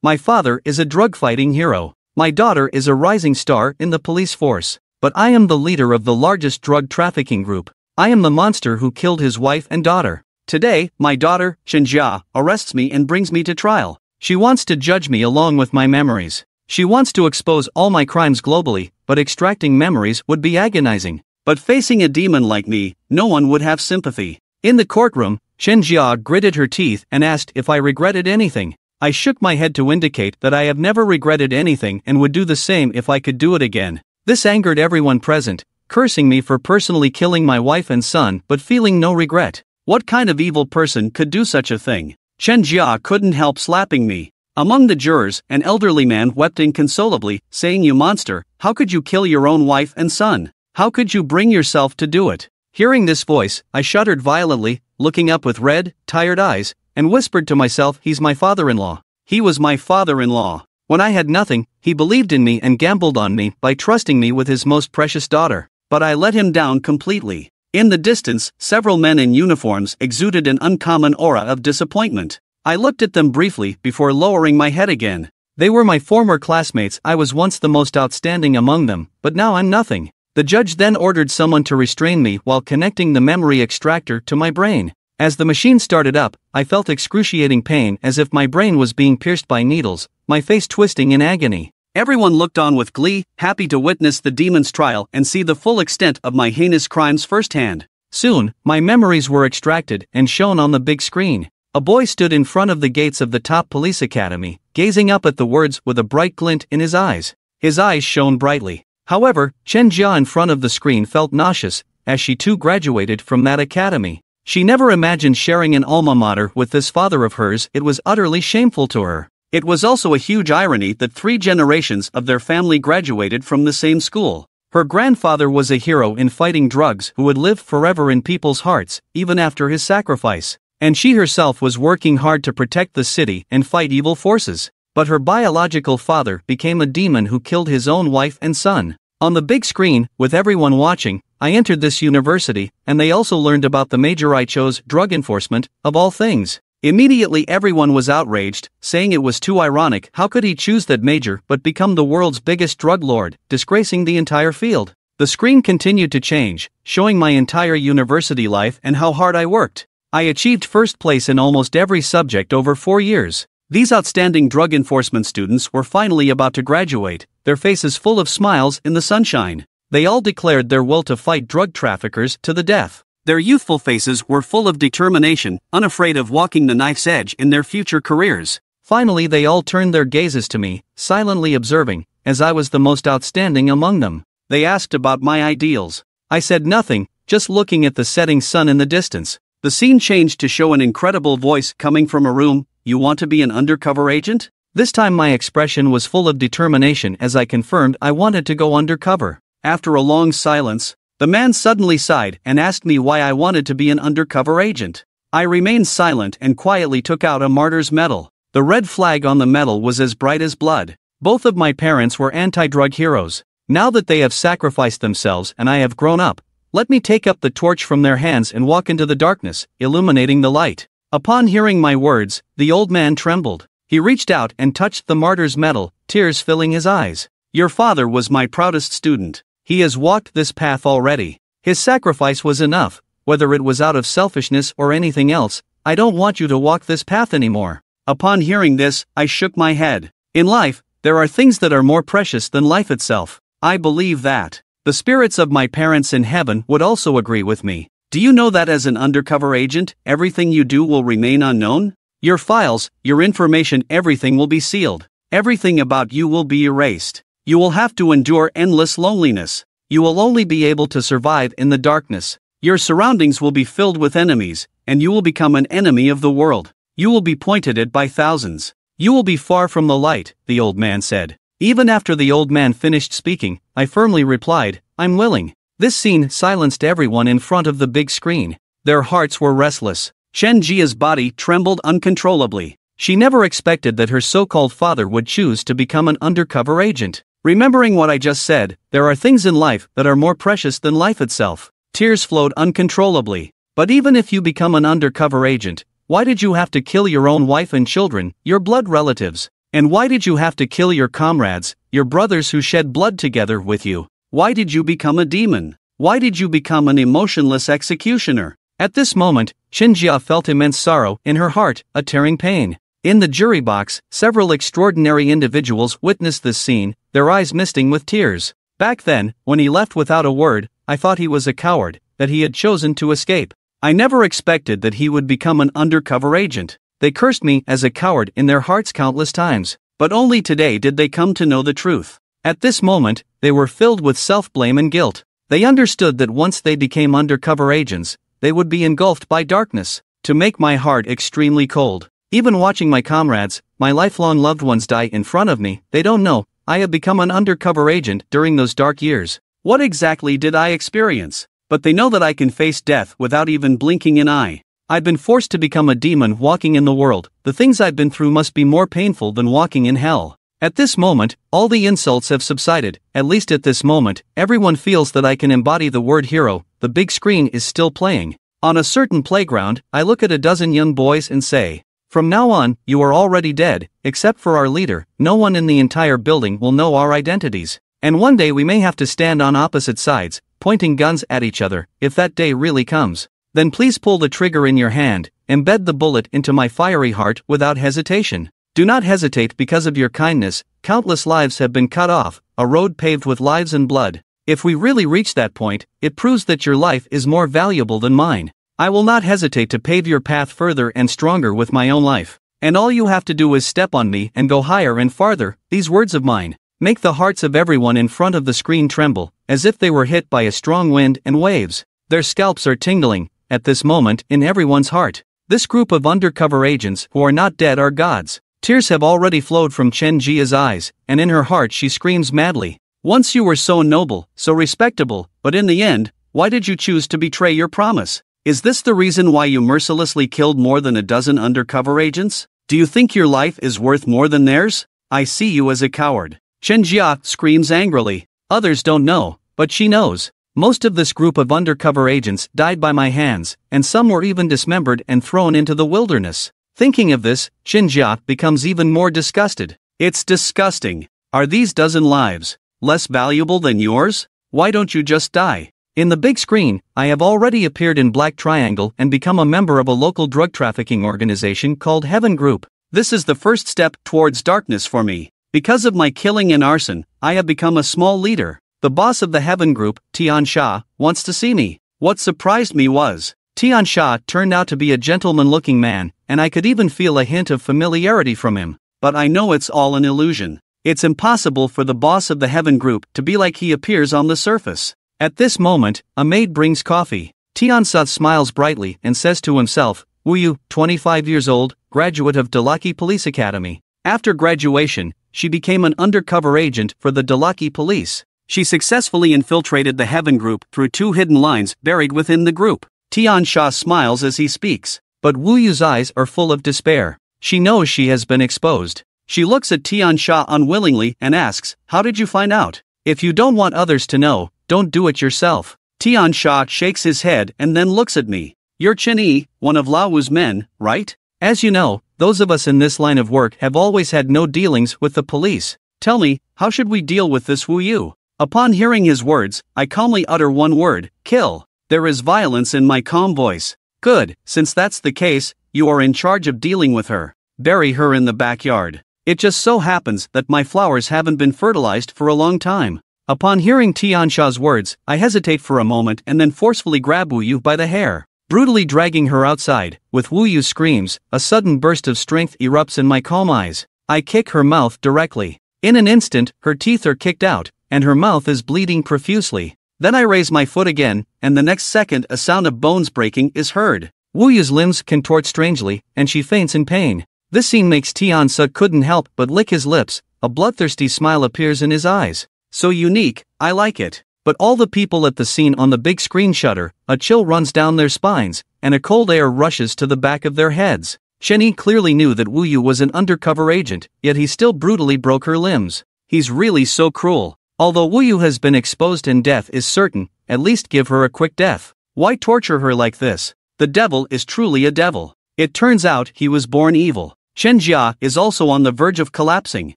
My father is a drug-fighting hero. My daughter is a rising star in the police force. But I am the leader of the largest drug trafficking group. I am the monster who killed his wife and daughter. Today, my daughter, Shenjia, arrests me and brings me to trial. She wants to judge me along with my memories. She wants to expose all my crimes globally, but extracting memories would be agonizing. But facing a demon like me, no one would have sympathy. In the courtroom, Shenjia gritted her teeth and asked if I regretted anything. I shook my head to indicate that I have never regretted anything and would do the same if I could do it again. This angered everyone present, cursing me for personally killing my wife and son but feeling no regret. What kind of evil person could do such a thing? Shenjia couldn't help slapping me. Among the jurors, an elderly man wept inconsolably, saying, "You monster, how could you kill your own wife and son? How could you bring yourself to do it?" Hearing this voice, I shuddered violently, looking up with red, tired eyes, and whispered to myself, "He's my father-in-law. He was my father-in-law. When I had nothing, he believed in me and gambled on me by trusting me with his most precious daughter. But I let him down completely." In the distance, several men in uniforms exuded an uncommon aura of disappointment. I looked at them briefly before lowering my head again. They were my former classmates. I was once the most outstanding among them, but now I'm nothing. The judge then ordered someone to restrain me while connecting the memory extractor to my brain. As the machine started up, I felt excruciating pain as if my brain was being pierced by needles, my face twisting in agony. Everyone looked on with glee, happy to witness the demon's trial and see the full extent of my heinous crimes firsthand. Soon, my memories were extracted and shown on the big screen. A boy stood in front of the gates of the top police academy, gazing up at the words with a bright glint in his eyes. His eyes shone brightly. However, Shenjia in front of the screen felt nauseous, as she too graduated from that academy. She never imagined sharing an alma mater with this father of hers. It was utterly shameful to her. It was also a huge irony that 3 generations of their family graduated from the same school. Her grandfather was a hero in fighting drugs who would live forever in people's hearts, even after his sacrifice. And she herself was working hard to protect the city and fight evil forces. But her biological father became a demon who killed his own wife and son. On the big screen, with everyone watching, I entered this university, and they also learned about the major I chose, drug enforcement, of all things. Immediately everyone was outraged, saying it was too ironic. How could he choose that major but become the world's biggest drug lord, disgracing the entire field? The screen continued to change, showing my entire university life and how hard I worked. I achieved first place in almost every subject over 4 years. These outstanding drug enforcement students were finally about to graduate, their faces full of smiles in the sunshine. They all declared their will to fight drug traffickers to the death. Their youthful faces were full of determination, unafraid of walking the knife's edge in their future careers. Finally, they all turned their gazes to me, silently observing, as I was the most outstanding among them. They asked about my ideals. I said nothing, just looking at the setting sun in the distance. The scene changed to show an incredible voice coming from a room. "You want to be an undercover agent?" This time my expression was full of determination as I confirmed I wanted to go undercover. After a long silence, the man suddenly sighed and asked me why I wanted to be an undercover agent. I remained silent and quietly took out a martyr's medal. The red flag on the medal was as bright as blood. Both of my parents were anti-drug heroes. Now that they have sacrificed themselves and I have grown up, let me take up the torch from their hands and walk into the darkness, illuminating the light. Upon hearing my words, the old man trembled. He reached out and touched the martyr's medal, tears filling his eyes. "Your father was my proudest student. He has walked this path already. His sacrifice was enough, whether it was out of selfishness or anything else. I don't want you to walk this path anymore." Upon hearing this, I shook my head. In life, there are things that are more precious than life itself. I believe that. The spirits of my parents in heaven would also agree with me. Do you know that as an undercover agent, everything you do will remain unknown? Your files, your information, everything will be sealed. Everything about you will be erased. You will have to endure endless loneliness. You will only be able to survive in the darkness. Your surroundings will be filled with enemies, and you will become an enemy of the world. You will be pointed at by thousands. You will be far from the light, the old man said. Even after the old man finished speaking, I firmly replied, "I'm willing." This scene silenced everyone in front of the big screen. Their hearts were restless. Shenjia's body trembled uncontrollably. She never expected that her so-called father would choose to become an undercover agent. Remembering what I just said, there are things in life that are more precious than life itself. Tears flowed uncontrollably. But even if you become an undercover agent, why did you have to kill your own wife and children, your blood relatives? And why did you have to kill your comrades, your brothers who shed blood together with you? Why did you become a demon? Why did you become an emotionless executioner? At this moment, Shinjia felt immense sorrow in her heart, a tearing pain. In the jury box, several extraordinary individuals witnessed this scene, their eyes misting with tears. Back then, when he left without a word, I thought he was a coward, that he had chosen to escape. I never expected that he would become an undercover agent. They cursed me as a coward in their hearts countless times, but only today did they come to know the truth. At this moment, they were filled with self-blame and guilt. They understood that once they became undercover agents, they would be engulfed by darkness, to make my heart extremely cold. Even watching my comrades, my lifelong loved ones die in front of me, they don't know, I have become an undercover agent during those dark years. What exactly did I experience? But they know that I can face death without even blinking an eye. I've been forced to become a demon walking in the world. The things I've been through must be more painful than walking in hell. At this moment, all the insults have subsided. At least at this moment, everyone feels that I can embody the word hero. The big screen is still playing. On a certain playground, I look at a dozen young boys and say, "From now on, you are already dead, except for our leader. No one in the entire building will know our identities. And one day we may have to stand on opposite sides, pointing guns at each other, if that day really comes. Then please pull the trigger in your hand, embed the bullet into my fiery heart without hesitation. Do not hesitate because of your kindness, countless lives have been cut off, a road paved with lives and blood. If we really reach that point, it proves that your life is more valuable than mine. I will not hesitate to pave your path further and stronger with my own life. And all you have to do is step on me and go higher and farther." These words of mine make the hearts of everyone in front of the screen tremble, as if they were hit by a strong wind and waves. Their scalps are tingling, at this moment, in everyone's heart. This group of undercover agents who are not dead are gods. Tears have already flowed from Chen Jia's eyes, and in her heart she screams madly. "Once you were so noble, so respectable, but in the end, why did you choose to betray your promise? Is this the reason why you mercilessly killed more than a dozen undercover agents? Do you think your life is worth more than theirs? I see you as a coward." Chen Jia screams angrily. Others don't know, but she knows. Most of this group of undercover agents died by my hands, and some were even dismembered and thrown into the wilderness. Thinking of this, Shinjia becomes even more disgusted. It's disgusting. Are these dozen lives less valuable than yours? Why don't you just die? In the big screen, I have already appeared in Black Triangle and become a member of a local drug trafficking organization called Heaven Group. This is the first step towards darkness for me. Because of my killing and arson, I have become a small leader. The boss of the Heaven Group, Tian Sha, wants to see me. What surprised me was, Tian Sha turned out to be a gentleman-looking man, and I could even feel a hint of familiarity from him. But I know it's all an illusion. It's impossible for the boss of the Heaven Group to be like he appears on the surface. At this moment, a maid brings coffee. Tian Sha smiles brightly and says to himself, "Wu Yu, 25 years old, graduate of Dalaki Police Academy." After graduation, she became an undercover agent for the Dalaki Police. She successfully infiltrated the Heaven Group through 2 hidden lines buried within the group. Tian Sha smiles as he speaks, but Wu Yu's eyes are full of despair. She knows she has been exposed. She looks at Tian Sha unwillingly and asks, "How did you find out? If you don't want others to know, don't do it yourself." Tian Sha shakes his head and then looks at me. "You're Chen Yi, one of Lao Wu's men, right? As you know, those of us in this line of work have always had no dealings with the police. Tell me, how should we deal with this Wu Yu?" Upon hearing his words, I calmly utter one word, "Kill." There is violence in my calm voice. "Good, since that's the case, you are in charge of dealing with her. Bury her in the backyard. It just so happens that my flowers haven't been fertilized for a long time." Upon hearing Tian Sha's words, I hesitate for a moment and then forcefully grab Wu Yu by the hair, brutally dragging her outside. With Wu Yu's screams, a sudden burst of strength erupts in my calm eyes. I kick her mouth directly. In an instant, her teeth are kicked out, and her mouth is bleeding profusely. Then I raise my foot again, and the next second a sound of bones breaking is heard. Wu Yu's limbs contort strangely, and she faints in pain. This scene makes Tian Sha couldn't help but lick his lips. A bloodthirsty smile appears in his eyes. So unique, I like it. But all the people at the scene on the big screen shudder, a chill runs down their spines, and a cold air rushes to the back of their heads. Chen Yi clearly knew that Wu Yu was an undercover agent, yet he still brutally broke her limbs. He's really so cruel. Although Wu Yu has been exposed and death is certain, at least give her a quick death. Why torture her like this? The devil is truly a devil. It turns out he was born evil. Chen Jia is also on the verge of collapsing.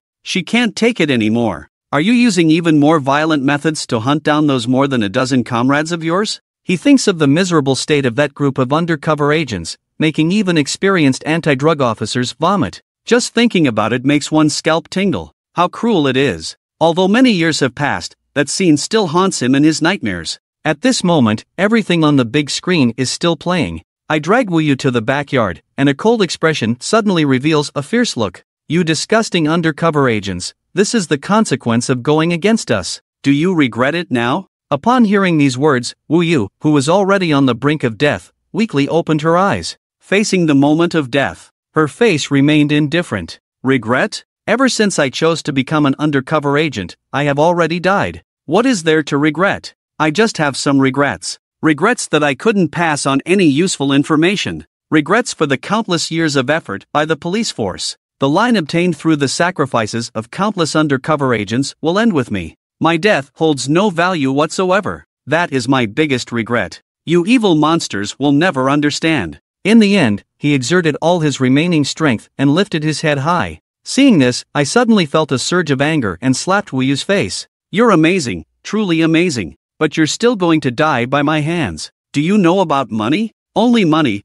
She can't take it anymore. Are you using even more violent methods to hunt down those more than a dozen comrades of yours? He thinks of the miserable state of that group of undercover agents, making even experienced anti-drug officers vomit. Just thinking about it makes one's scalp tingle. How cruel it is. Although many years have passed, that scene still haunts him in his nightmares. At this moment, everything on the big screen is still playing. I drag Wu Yu to the backyard, and a cold expression suddenly reveals a fierce look. You disgusting undercover agents, this is the consequence of going against us. Do you regret it now? Upon hearing these words, Wu Yu, who was already on the brink of death, weakly opened her eyes. Facing the moment of death, her face remained indifferent. Regret? Ever since I chose to become an undercover agent, I have already died. What is there to regret? I just have some regrets. Regrets that I couldn't pass on any useful information. Regrets for the countless years of effort by the police force. The line obtained through the sacrifices of countless undercover agents will end with me. My death holds no value whatsoever. That is my biggest regret. You evil monsters will never understand. In the end, he exerted all his remaining strength and lifted his head high. Seeing this, I suddenly felt a surge of anger and slapped Wu Yu's face. You're amazing, truly amazing. But you're still going to die by my hands. Do you know about money? Only money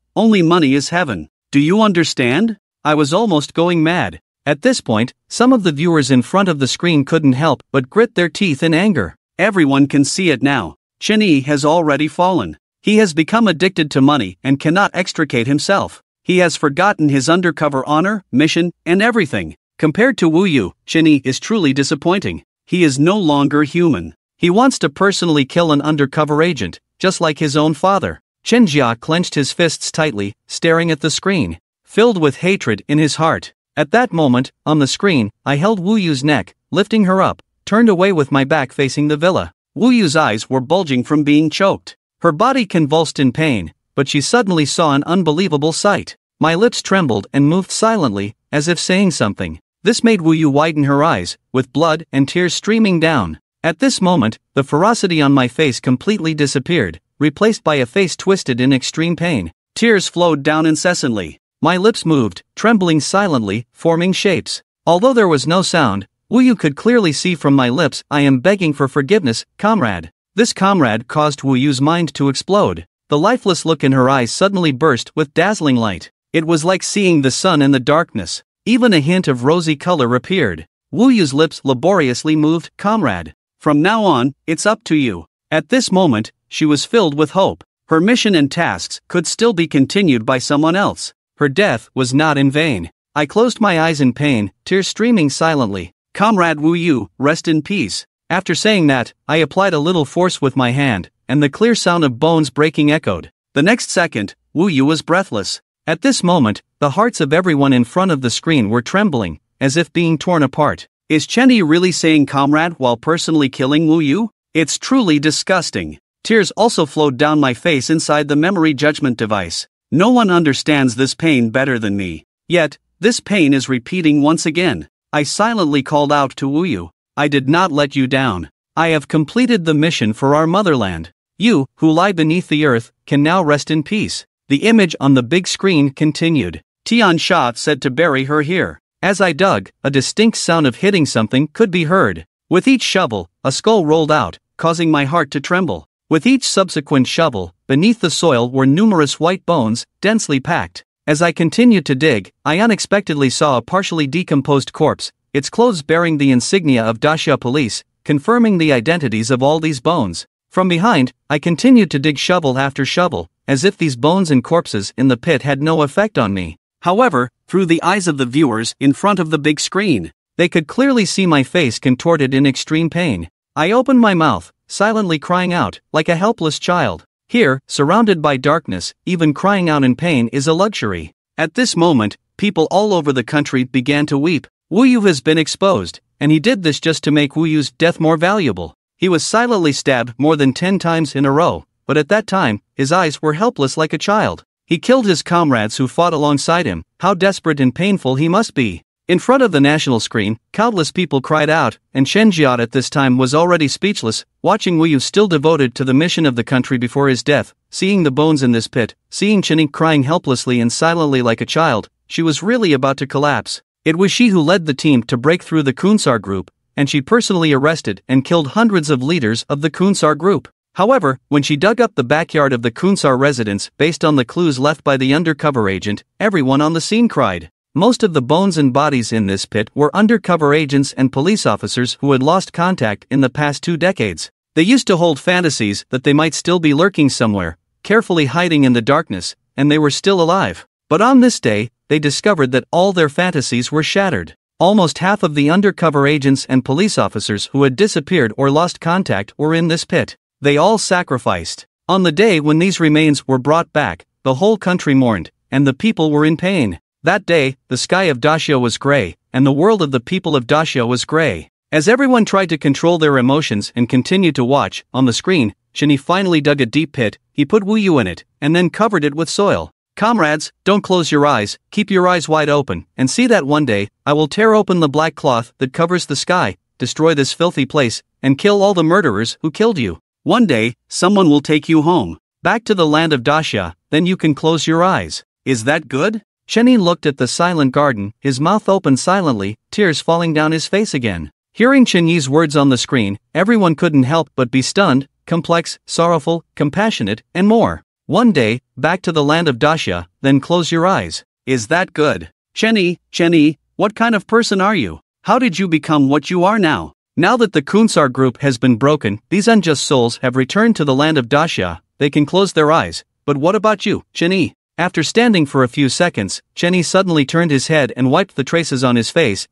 is heaven. Do you understand? I was almost going mad. At this point, some of the viewers in front of the screen couldn't help but grit their teeth in anger. Everyone can see it now. Chen Yi has already fallen. He has become addicted to money and cannot extricate himself. He has forgotten his undercover honor, mission, and everything. Compared to Wu Yu, Chen Yi is truly disappointing. He is no longer human. He wants to personally kill an undercover agent, just like his own father. Chen Jia clenched his fists tightly, staring at the screen, filled with hatred in his heart. At that moment, on the screen, I held Wu Yu's neck, lifting her up, turned away with my back facing the villa. Wu Yu's eyes were bulging from being choked. Her body convulsed in pain, but she suddenly saw an unbelievable sight. My lips trembled and moved silently, as if saying something. This made Wu Yu widen her eyes, with blood and tears streaming down. At this moment, the ferocity on my face completely disappeared, replaced by a face twisted in extreme pain. Tears flowed down incessantly. My lips moved, trembling silently, forming shapes. Although there was no sound, Wu Yu could clearly see from my lips I am begging for forgiveness, comrade. This comrade caused Wu Yu's mind to explode. The lifeless look in her eyes suddenly burst with dazzling light. It was like seeing the sun in the darkness. Even a hint of rosy color appeared. Wu Yu's lips laboriously moved, comrade. From now on, it's up to you. At this moment, she was filled with hope. Her mission and tasks could still be continued by someone else. Her death was not in vain. I closed my eyes in pain, tears streaming silently. Comrade Wu Yu, rest in peace. After saying that, I applied a little force with my hand, and the clear sound of bones breaking echoed. The next second, Wu Yu was breathless. At this moment, the hearts of everyone in front of the screen were trembling, as if being torn apart. Is Chen Yi really saying comrade while personally killing Wu Yu? It's truly disgusting. Tears also flowed down my face inside the memory judgment device. No one understands this pain better than me. Yet, this pain is repeating once again. I silently called out to Wu Yu. I did not let you down. I have completed the mission for our motherland. You, who lie beneath the earth, can now rest in peace. The image on the big screen continued. Tian Sha said to bury her here. As I dug, a distinct sound of hitting something could be heard. With each shovel, a skull rolled out, causing my heart to tremble. With each subsequent shovel, beneath the soil were numerous white bones, densely packed. As I continued to dig, I unexpectedly saw a partially decomposed corpse, its clothes bearing the insignia of Daxia Police, confirming the identities of all these bones. From behind, I continued to dig shovel after shovel, as if these bones and corpses in the pit had no effect on me. However, through the eyes of the viewers in front of the big screen, they could clearly see my face contorted in extreme pain. I opened my mouth, silently crying out, like a helpless child. Here, surrounded by darkness, even crying out in pain is a luxury. At this moment, people all over the country began to weep. Wu Yu has been exposed, and he did this just to make Wu Yu's death more valuable. He was silently stabbed more than 10 times in a row, but at that time, his eyes were helpless like a child. He killed his comrades who fought alongside him. How desperate and painful he must be. In front of the national screen, countless people cried out, and Chen Jia at this time was already speechless, watching Wu Yu still devoted to the mission of the country before his death, seeing the bones in this pit, seeing Chen Yi crying helplessly and silently like a child. she was really about to collapse. It was she who led the team to break through the Kunsar group, and she personally arrested and killed hundreds of leaders of the Kunsar group. However, when she dug up the backyard of the Kunsar residence based on the clues left by the undercover agent, everyone on the scene cried. Most of the bones and bodies in this pit were undercover agents and police officers who had lost contact in the past 2 decades. They used to hold fantasies that they might still be lurking somewhere, carefully hiding in the darkness, and they were still alive. But on this day, they discovered that all their fantasies were shattered. Almost half of the undercover agents and police officers who had disappeared or lost contact were in this pit. They all sacrificed. On the day when these remains were brought back, the whole country mourned, and the people were in pain. That day, the sky of Dacia was gray, and the world of the people of Dacia was gray. As everyone tried to control their emotions and continued to watch, on the screen, Shinny finally dug a deep pit, he put Wuyu in it, and then covered it with soil. Comrades, don't close your eyes, keep your eyes wide open, and see that one day, I will tear open the black cloth that covers the sky, destroy this filthy place, and kill all the murderers who killed you. One day, someone will take you home, back to the land of Dacia, then you can close your eyes. Is that good? Shenny looked at the silent garden, his mouth open silently, tears falling down his face again. Hearing Chenyi's words on the screen, everyone couldn't help but be stunned, complex, sorrowful, compassionate, and more. One day, back to the land of Dacia, then close your eyes. Is that good? Shenny, what kind of person are you? How did you become what you are now? Now that the Kunsar group has been broken, these unjust souls have returned to the land of Dacia, they can close their eyes. But what about you, Shenny? After standing for a few seconds, Shenny suddenly turned his head and wiped the traces on his face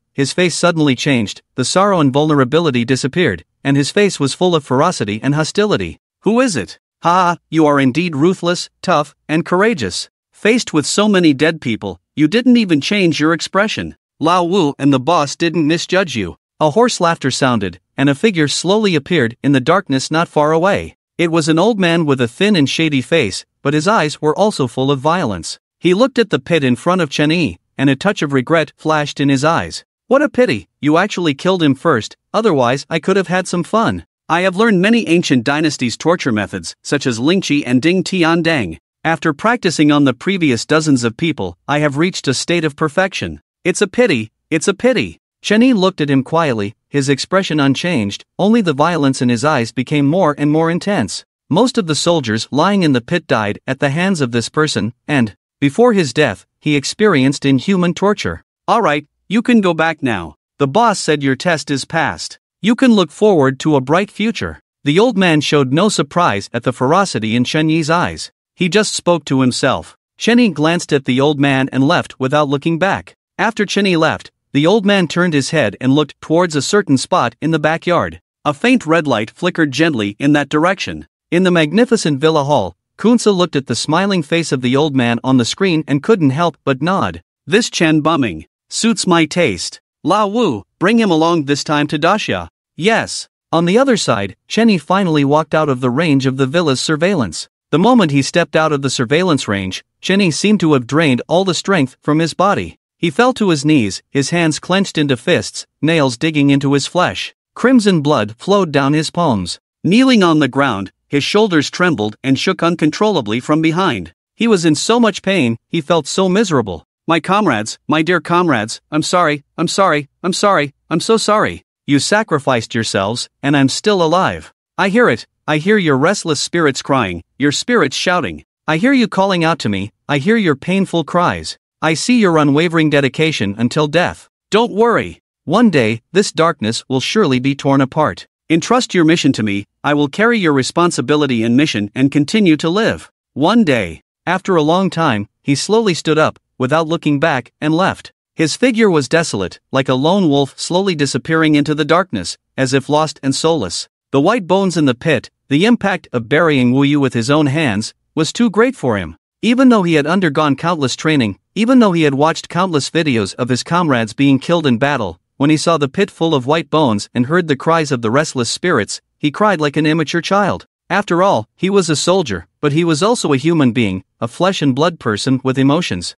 suddenly changed, the sorrow and vulnerability disappeared, and his face was full of ferocity and hostility. Who is it? Ha, you are indeed ruthless, tough, and courageous. Faced with so many dead people, you didn't even change your expression. Lao Wu and the boss didn't misjudge you. A hoarse laughter sounded, and a figure slowly appeared in the darkness not far away. It was an old man with a thin and shady face, but his eyes were also full of violence. He looked at the pit in front of Chenyi, and a touch of regret flashed in his eyes. What a pity, you actually killed him first, otherwise I could have had some fun. I have learned many ancient dynasties' torture methods, such as Lingqi and Ding Tian Dang. After practicing on the previous dozens of people, I have reached a state of perfection. It's a pity, it's a pity. Chenyi looked at him quietly, his expression unchanged, only the violence in his eyes became more and more intense. Most of the soldiers lying in the pit died at the hands of this person, and, before his death, he experienced inhuman torture. Alright, you can go back now. The boss said your test is passed. You can look forward to a bright future. The old man showed no surprise at the ferocity in Chenyi's eyes. He just spoke to himself. Chenyi glanced at the old man and left without looking back. After Chenyi left, the old man turned his head and looked towards a certain spot in the backyard. A faint red light flickered gently in that direction. In the magnificent villa hall, Kunsa looked at the smiling face of the old man on the screen and couldn't help but nod. This Chen bumming suits my taste. Lao Wu, bring him along this time to Dacia. Yes. On the other side, Chenyi finally walked out of the range of the villa's surveillance. The moment he stepped out of the surveillance range, Chenyi seemed to have drained all the strength from his body. He fell to his knees, his hands clenched into fists, nails digging into his flesh. Crimson blood flowed down his palms. Kneeling on the ground, his shoulders trembled and shook uncontrollably from behind. He was in so much pain, he felt so miserable. My comrades, my dear comrades, I'm sorry, I'm so sorry. You sacrificed yourselves, and I'm still alive. I hear it, I hear your restless spirits crying, your spirits shouting. I hear you calling out to me, I hear your painful cries. I see your unwavering dedication until death. Don't worry. One day, this darkness will surely be torn apart. Entrust your mission to me, I will carry your responsibility and mission and continue to live. One day. After a long time, he slowly stood up, without looking back, and left. His figure was desolate, like a lone wolf slowly disappearing into the darkness, as if lost and soulless. The white bones in the pit, the impact of burying Wu Yu with his own hands, was too great for him. Even though he had undergone countless training, even though he had watched countless videos of his comrades being killed in battle, when he saw the pit full of white bones and heard the cries of the restless spirits, he cried like an immature child. After all, he was a soldier, but he was also a human being, a flesh and blood person with emotions.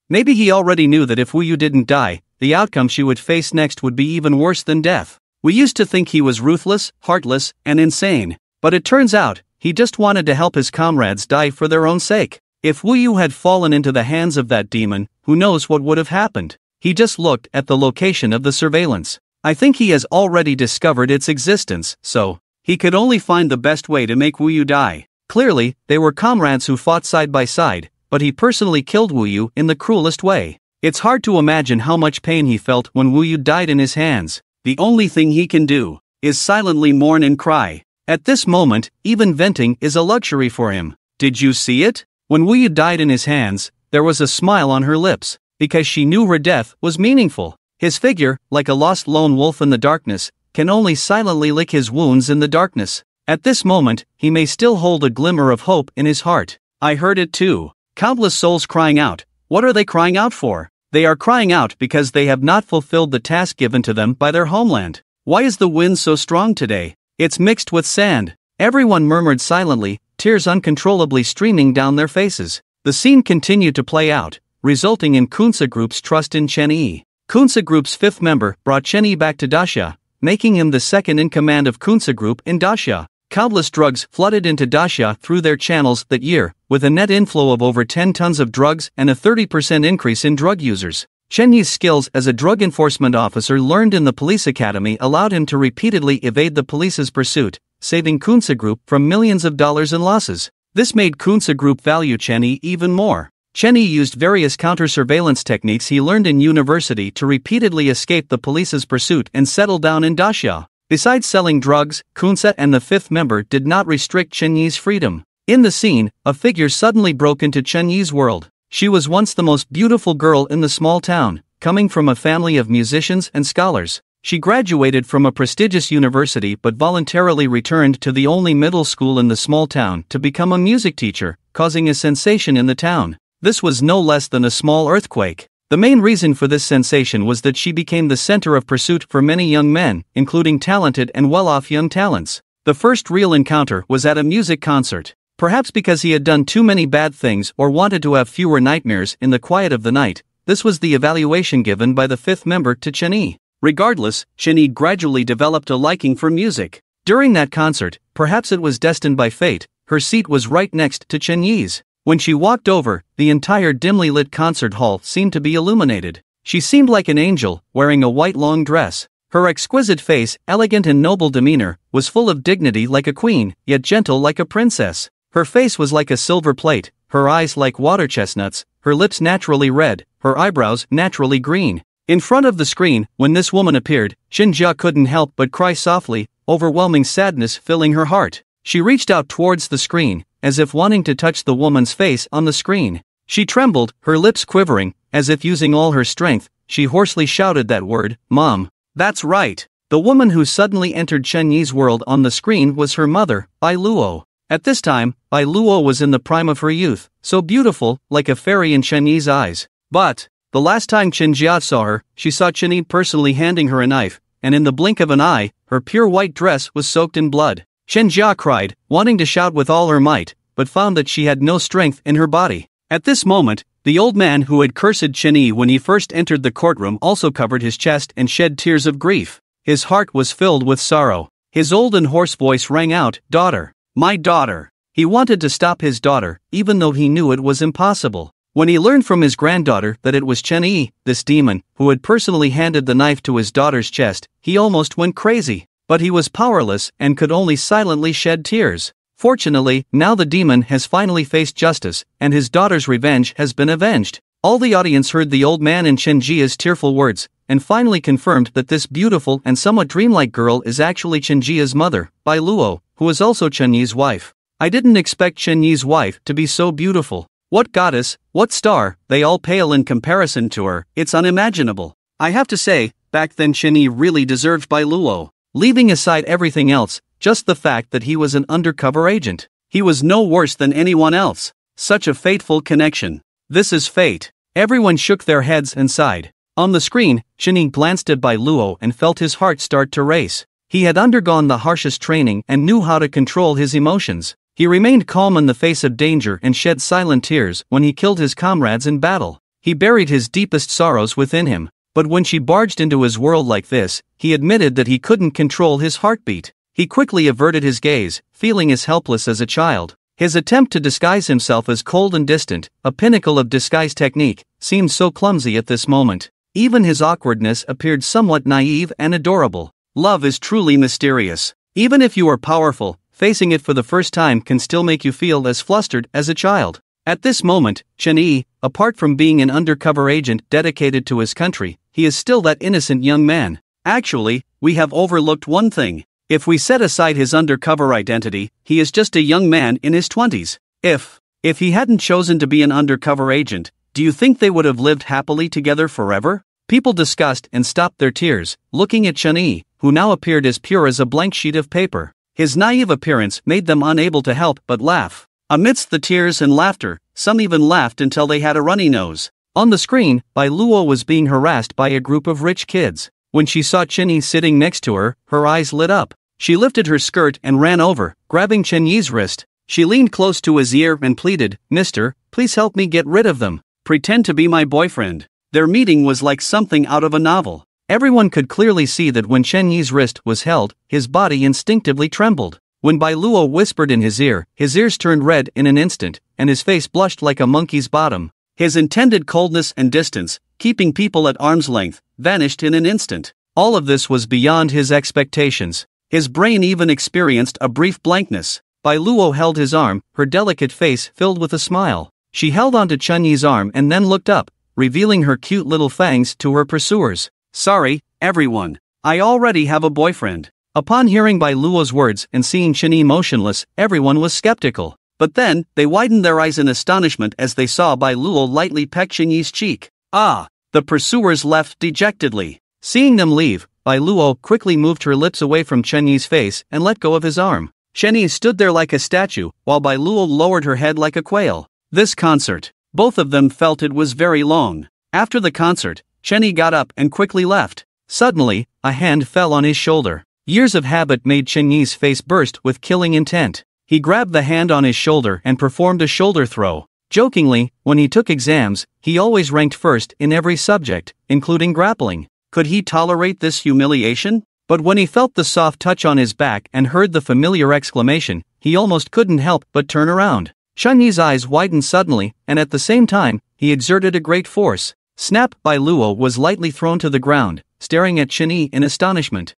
Maybe he already knew that if Wu Yu didn't die, the outcome she would face next would be even worse than death. We used to think he was ruthless, heartless, and insane. But it turns out, he just wanted to help his comrades die for their own sake. If Wu Yu had fallen into the hands of that demon, who knows what would have happened? He just looked at the location of the surveillance. I think he has already discovered its existence, so he could only find the best way to make Wu Yu die. Clearly, they were comrades who fought side by side, but he personally killed Wu Yu in the cruelest way. It's hard to imagine how much pain he felt when Wu Yu died in his hands. The only thing he can do is silently mourn and cry. At this moment, even venting is a luxury for him. Did you see it? When Wu Yu died in his hands, there was a smile on her lips, because she knew her death was meaningful. His figure, like a lost lone wolf in the darkness, can only silently lick his wounds in the darkness. At this moment, he may still hold a glimmer of hope in his heart. I heard it too. Countless souls crying out. What are they crying out for? They are crying out because they have not fulfilled the task given to them by their homeland. Why is the wind so strong today? It's mixed with sand. Everyone murmured silently, tears uncontrollably streaming down their faces. The scene continued to play out, resulting in Kunsa Group's trust in Chen Yi. Kunsa Group's fifth member brought Chen Yi back to Daxia, making him the second in command of Kunsa Group in Daxia. Countless drugs flooded into Daxia through their channels that year, with a net inflow of over 10 tons of drugs and a 30% increase in drug users. Chen Yi's skills as a drug enforcement officer learned in the police academy allowed him to repeatedly evade the police's pursuit, saving Kunsa Group from millions of dollars in losses. This made Kunsa Group value Chen Yi even more. Chen Yi used various counter-surveillance techniques he learned in university to repeatedly escape the police's pursuit and settle down in Daxia. Besides selling drugs, Kunsa and the fifth member did not restrict Chen Yi's freedom. In the scene, a figure suddenly broke into Chen Yi's world. She was once the most beautiful girl in the small town, coming from a family of musicians and scholars. She graduated from a prestigious university but voluntarily returned to the only middle school in the small town to become a music teacher, causing a sensation in the town. This was no less than a small earthquake. The main reason for this sensation was that she became the center of pursuit for many young men, including talented and well-off young talents. The first real encounter was at a music concert. Perhaps because he had done too many bad things or wanted to have fewer nightmares in the quiet of the night, this was the evaluation given by the fifth member to Chen Yi. Regardless, Chen Yi gradually developed a liking for music. During that concert, perhaps it was destined by fate, her seat was right next to Chen Yi's. When she walked over, the entire dimly lit concert hall seemed to be illuminated. She seemed like an angel, wearing a white long dress. Her exquisite face, elegant and noble demeanor, was full of dignity like a queen, yet gentle like a princess. Her face was like a silver plate, her eyes like water chestnuts, her lips naturally red, her eyebrows naturally green. In front of the screen, when this woman appeared, Xinjia couldn't help but cry softly, overwhelming sadness filling her heart. She reached out towards the screen, as if wanting to touch the woman's face on the screen. She trembled, her lips quivering, as if using all her strength. She hoarsely shouted that word, Mom. That's right. The woman who suddenly entered Chen Yi's world on the screen was her mother, Bai Luo. At this time, Bai Luo was in the prime of her youth, so beautiful, like a fairy in Chen Yi's eyes. But the last time Chen Jia saw her, she saw Chen Yi personally handing her a knife, and in the blink of an eye, her pure white dress was soaked in blood. Chen Jia cried, wanting to shout with all her might, but found that she had no strength in her body. At this moment, the old man who had cursed Chen Yi when he first entered the courtroom also covered his chest and shed tears of grief. His heart was filled with sorrow. His old and hoarse voice rang out, "Daughter, my daughter." He wanted to stop his daughter, even though he knew it was impossible. When he learned from his granddaughter that it was Chen Yi, this demon, who had personally handed the knife to his daughter's chest, he almost went crazy. But he was powerless and could only silently shed tears. Fortunately, now the demon has finally faced justice, and his daughter's revenge has been avenged. All the audience heard the old man and Chen Jia's tearful words, and finally confirmed that this beautiful and somewhat dreamlike girl is actually Chen Jia's mother, Bai Luo, who is also Chen Yi's wife. I didn't expect Chen Yi's wife to be so beautiful. What goddess, what star, they all pale in comparison to her, it's unimaginable. I have to say, back then Chen Yi really deserved Bai Luo. Leaving aside everything else, just the fact that he was an undercover agent. He was no worse than anyone else. Such a fateful connection. This is fate. Everyone shook their heads and sighed. On the screen, Chen Yi glanced at Bai Luo and felt his heart start to race. He had undergone the harshest training and knew how to control his emotions. He remained calm in the face of danger and shed silent tears when he killed his comrades in battle. He buried his deepest sorrows within him. But when she barged into his world like this, he admitted that he couldn't control his heartbeat. He quickly averted his gaze, feeling as helpless as a child. His attempt to disguise himself as cold and distant, a pinnacle of disguise technique, seemed so clumsy at this moment. Even his awkwardness appeared somewhat naive and adorable. Love is truly mysterious. Even if you are powerful, facing it for the first time can still make you feel as flustered as a child. At this moment, Chen Yi, apart from being an undercover agent dedicated to his country, he is still that innocent young man. Actually, we have overlooked one thing. If we set aside his undercover identity, he is just a young man in his 20s. If he hadn't chosen to be an undercover agent, do you think they would have lived happily together forever? People discussed and stopped their tears, looking at Chen Yi, who now appeared as pure as a blank sheet of paper. His naive appearance made them unable to help but laugh. Amidst the tears and laughter, some even laughed until they had a runny nose. On the screen, Bai Luo was being harassed by a group of rich kids. When she saw Chen Yi sitting next to her, her eyes lit up. She lifted her skirt and ran over, grabbing Chen Yi's wrist. She leaned close to his ear and pleaded, "Mister, please help me get rid of them. Pretend to be my boyfriend." Their meeting was like something out of a novel. Everyone could clearly see that when Chen Yi's wrist was held, his body instinctively trembled. When Bai Luo whispered in his ears turned red in an instant, and his face blushed like a monkey's bottom. His intended coldness and distance, keeping people at arm's length, vanished in an instant. All of this was beyond his expectations. His brain even experienced a brief blankness. Bai Luo held his arm, her delicate face filled with a smile. She held onto Chen Yi's arm and then looked up, revealing her cute little fangs to her pursuers. "Sorry, everyone. I already have a boyfriend." Upon hearing Bai Luo's words and seeing Chen Yi motionless, everyone was skeptical. But then, they widened their eyes in astonishment as they saw Bai Luo lightly peck Chen Yi's cheek. "Ah!" The pursuers left dejectedly. Seeing them leave, Bai Luo quickly moved her lips away from Chen Yi's face and let go of his arm. Chen Yi stood there like a statue, while Bai Luo lowered her head like a quail. This concert. Both of them felt it was very long. After the concert, Chen Yi got up and quickly left. Suddenly, a hand fell on his shoulder. Years of habit made Chen Yi's face burst with killing intent. He grabbed the hand on his shoulder and performed a shoulder throw. Jokingly, when he took exams, he always ranked first in every subject, including grappling. Could he tolerate this humiliation? But when he felt the soft touch on his back and heard the familiar exclamation, he almost couldn't help but turn around. Chen Yi's eyes widened suddenly, and at the same time, he exerted a great force. Snap! Bai Luo was lightly thrown to the ground, staring at Chen Yi in astonishment.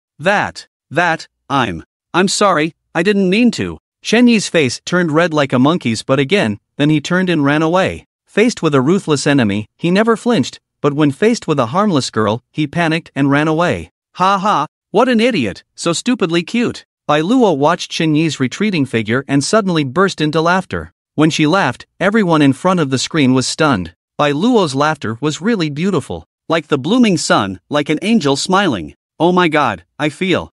I'm sorry, I didn't mean to." Chen Yi's face turned red like a monkey's but again, then he turned and ran away. Faced with a ruthless enemy, he never flinched, but when faced with a harmless girl, he panicked and ran away. "Ha ha, what an idiot, so stupidly cute." Bai Luo watched Chen Yi's retreating figure and suddenly burst into laughter. When she laughed, everyone in front of the screen was stunned. Bai Luo's laughter was really beautiful. Like the blooming sun, like an angel smiling. "Oh my god, I feel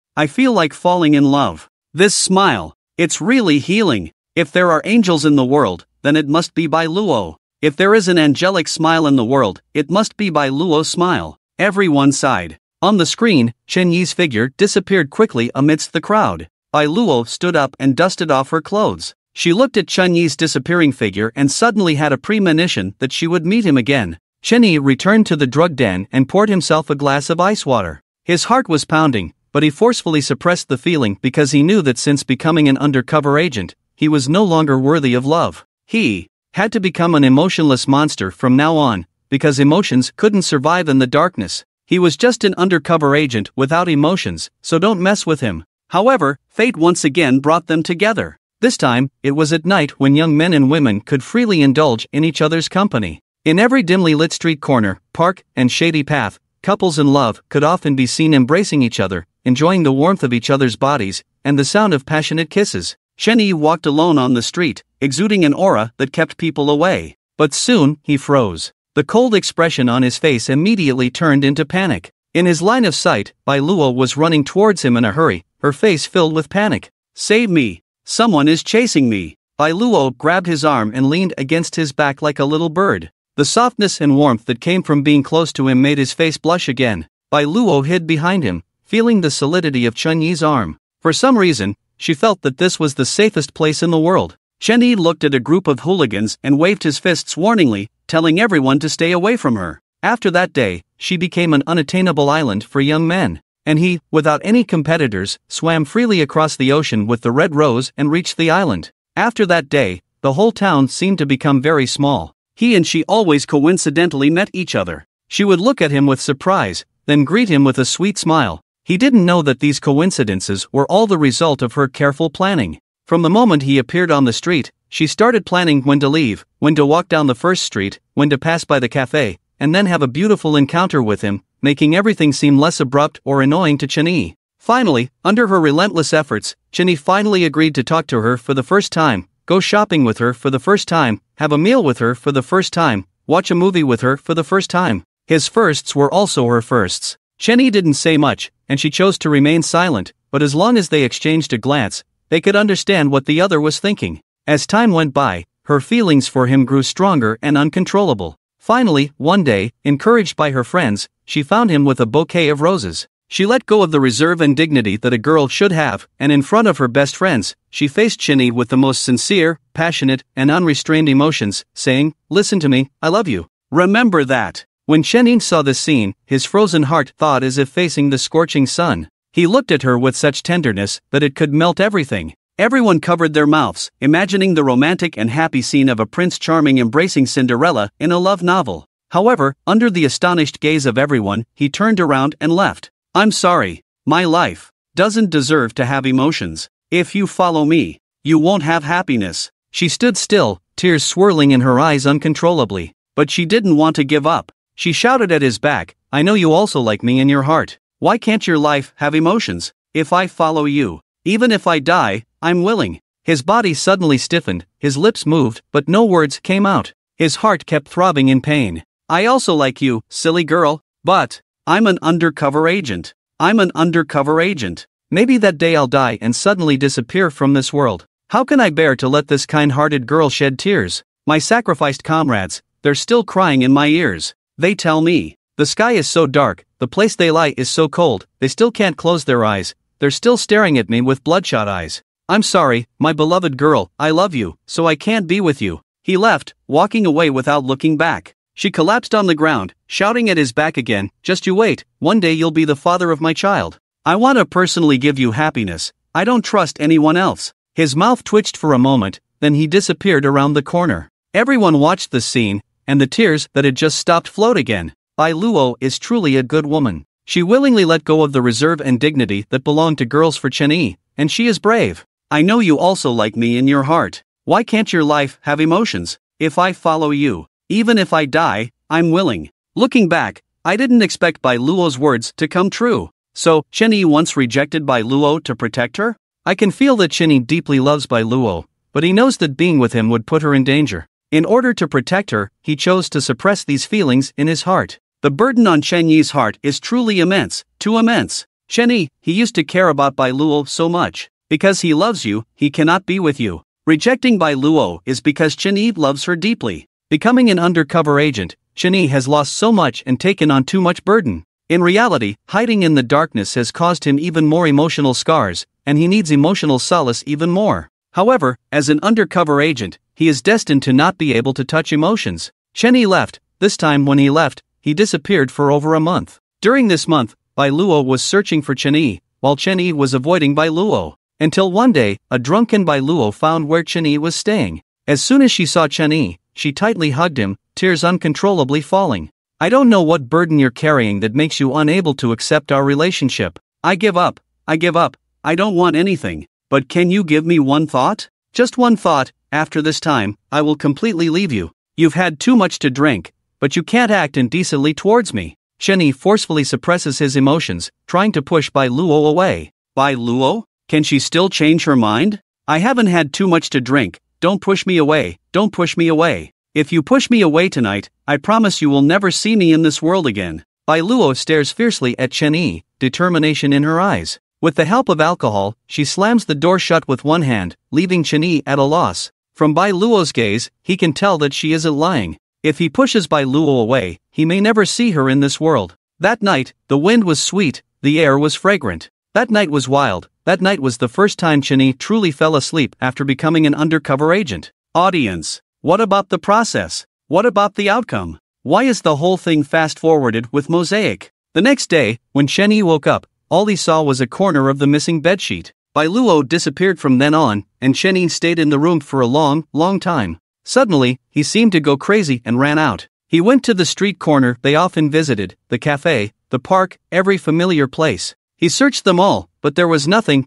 like falling in love. This smile, it's really healing. If there are angels in the world, then it must be Bai Luo. If there is an angelic smile in the world, it must be Bai Luo's smile." Everyone sighed. On the screen, Chen Yi's figure disappeared quickly amidst the crowd. Bai Luo stood up and dusted off her clothes. She looked at Chen Yi's disappearing figure and suddenly had a premonition that she would meet him again. Chen Yi returned to the drug den and poured himself a glass of ice water. His heart was pounding, but he forcefully suppressed the feeling because he knew that since becoming an undercover agent, he was no longer worthy of love. He had to become an emotionless monster from now on, because emotions couldn't survive in the darkness. He was just an undercover agent without emotions, so don't mess with him. However, fate once again brought them together. This time, it was at night when young men and women could freely indulge in each other's company. In every dimly lit street corner, park, and shady path, couples in love could often be seen embracing each other, enjoying the warmth of each other's bodies, and the sound of passionate kisses. Chen Yi walked alone on the street, exuding an aura that kept people away. But soon, he froze. The cold expression on his face immediately turned into panic. In his line of sight, Bai Luo was running towards him in a hurry, her face filled with panic. "Save me! Someone is chasing me!" Bai Luo grabbed his arm and leaned against his back like a little bird. The softness and warmth that came from being close to him made his face blush again. Bai Luo hid behind him, feeling the solidity of Chen Yi's arm. For some reason, she felt that this was the safest place in the world. Chen Yi looked at a group of hooligans and waved his fists warningly, telling everyone to stay away from her. After that day, she became an unattainable island for young men. And he, without any competitors, swam freely across the ocean with the Red Rose and reached the island. After that day, the whole town seemed to become very small. He and she always coincidentally met each other. She would look at him with surprise, then greet him with a sweet smile. He didn't know that these coincidences were all the result of her careful planning. From the moment he appeared on the street, she started planning when to leave, when to walk down the first street, when to pass by the cafe, and then have a beautiful encounter with him, making everything seem less abrupt or annoying to Cheney. Finally, under her relentless efforts, Cheney finally agreed to talk to her for the first time, go shopping with her for the first time, have a meal with her for the first time, watch a movie with her for the first time. His firsts were also her firsts. Cheney didn't say much, and she chose to remain silent, but as long as they exchanged a glance, they could understand what the other was thinking. As time went by, her feelings for him grew stronger and uncontrollable. Finally, one day, encouraged by her friends, she found him with a bouquet of roses. She let go of the reserve and dignity that a girl should have, and in front of her best friends, she faced Cheney with the most sincere, passionate, and unrestrained emotions, saying, "Listen to me, I love you. Remember that." When Cheney saw this scene, his frozen heart thawed as if facing the scorching sun. He looked at her with such tenderness that it could melt everything. Everyone covered their mouths, imagining the romantic and happy scene of a Prince Charming embracing Cinderella in a love novel. However, under the astonished gaze of everyone, he turned around and left. "I'm sorry. My life doesn't deserve to have emotions. If you follow me, you won't have happiness." She stood still, tears swirling in her eyes uncontrollably. But she didn't want to give up. She shouted at his back, "I know you also like me in your heart. Why can't your life have emotions? If I follow you, even if I die, I'm willing." His body suddenly stiffened, his lips moved, but no words came out. His heart kept throbbing in pain. "I also like you, silly girl, but I'm an undercover agent. I'm an undercover agent. Maybe that day I'll die and suddenly disappear from this world. How can I bear to let this kind-hearted girl shed tears? My sacrificed comrades, they're still crying in my ears. They tell me, the sky is so dark, the place they lie is so cold, they still can't close their eyes, they're still staring at me with bloodshot eyes. I'm sorry, my beloved girl, I love you, so I can't be with you." He left, walking away without looking back. She collapsed on the ground, shouting at his back again, "Just you wait, one day you'll be the father of my child. I want to personally give you happiness, I don't trust anyone else." His mouth twitched for a moment, then he disappeared around the corner. Everyone watched the scene, and the tears that had just stopped flowed again. Bai Luo is truly a good woman. She willingly let go of the reserve and dignity that belonged to girls for Cheney, and she is brave. "I know you also like me in your heart. Why can't your life have emotions? If I follow you, even if I die, I'm willing." Looking back, I didn't expect Bai Luo's words to come true. So, Cheney once rejected Bai Luo to protect her? I can feel that Cheney deeply loves Bai Luo, but he knows that being with him would put her in danger. In order to protect her, he chose to suppress these feelings in his heart. The burden on Chenyi's heart is truly immense, too immense. Chenyi, he used to care about Bai Luo so much. Because he loves you, he cannot be with you. Rejecting Bai Luo is because Chenyi loves her deeply. Becoming an undercover agent, Chenyi has lost so much and taken on too much burden. In reality, hiding in the darkness has caused him even more emotional scars, and he needs emotional solace even more. However, as an undercover agent, he is destined to not be able to touch emotions. Chenyi left. This time when he left, he disappeared for over a month. During this month, Bai Luo was searching for Chenyi, while Chenyi was avoiding Bai Luo. Until one day, a drunken Bai Luo found where Chenyi was staying. As soon as she saw Chenyi, she tightly hugged him, tears uncontrollably falling. "I don't know what burden you're carrying that makes you unable to accept our relationship. I give up. I give up. I don't want anything. But can you give me one thought? Just one thought. After this time, I will completely leave you. You've had too much to drink, but you can't act indecently towards me." Chenyi forcefully suppresses his emotions, trying to push Bai Luo away. Bai Luo? Can she still change her mind? "I haven't had too much to drink. Don't push me away. Don't push me away. If you push me away tonight, I promise you will never see me in this world again." Bai Luo stares fiercely at Chenyi, determination in her eyes. With the help of alcohol, she slams the door shut with one hand, leaving Chenyi at a loss. From Bai Luo's gaze, he can tell that she isn't lying. If he pushes Bai Luo away, he may never see her in this world. That night, the wind was sweet, the air was fragrant. That night was wild. That night was the first time Chenyi truly fell asleep after becoming an undercover agent. Audience, what about the process? What about the outcome? Why is the whole thing fast-forwarded with mosaic? The next day, when Chenyi woke up, all he saw was a corner of the missing bedsheet. Bai Luo disappeared from then on, and Chenyi stayed in the room for a long, long time. Suddenly, he seemed to go crazy and ran out. He went to the street corner they often visited, the cafe, the park, every familiar place. He searched them all, but there was nothing.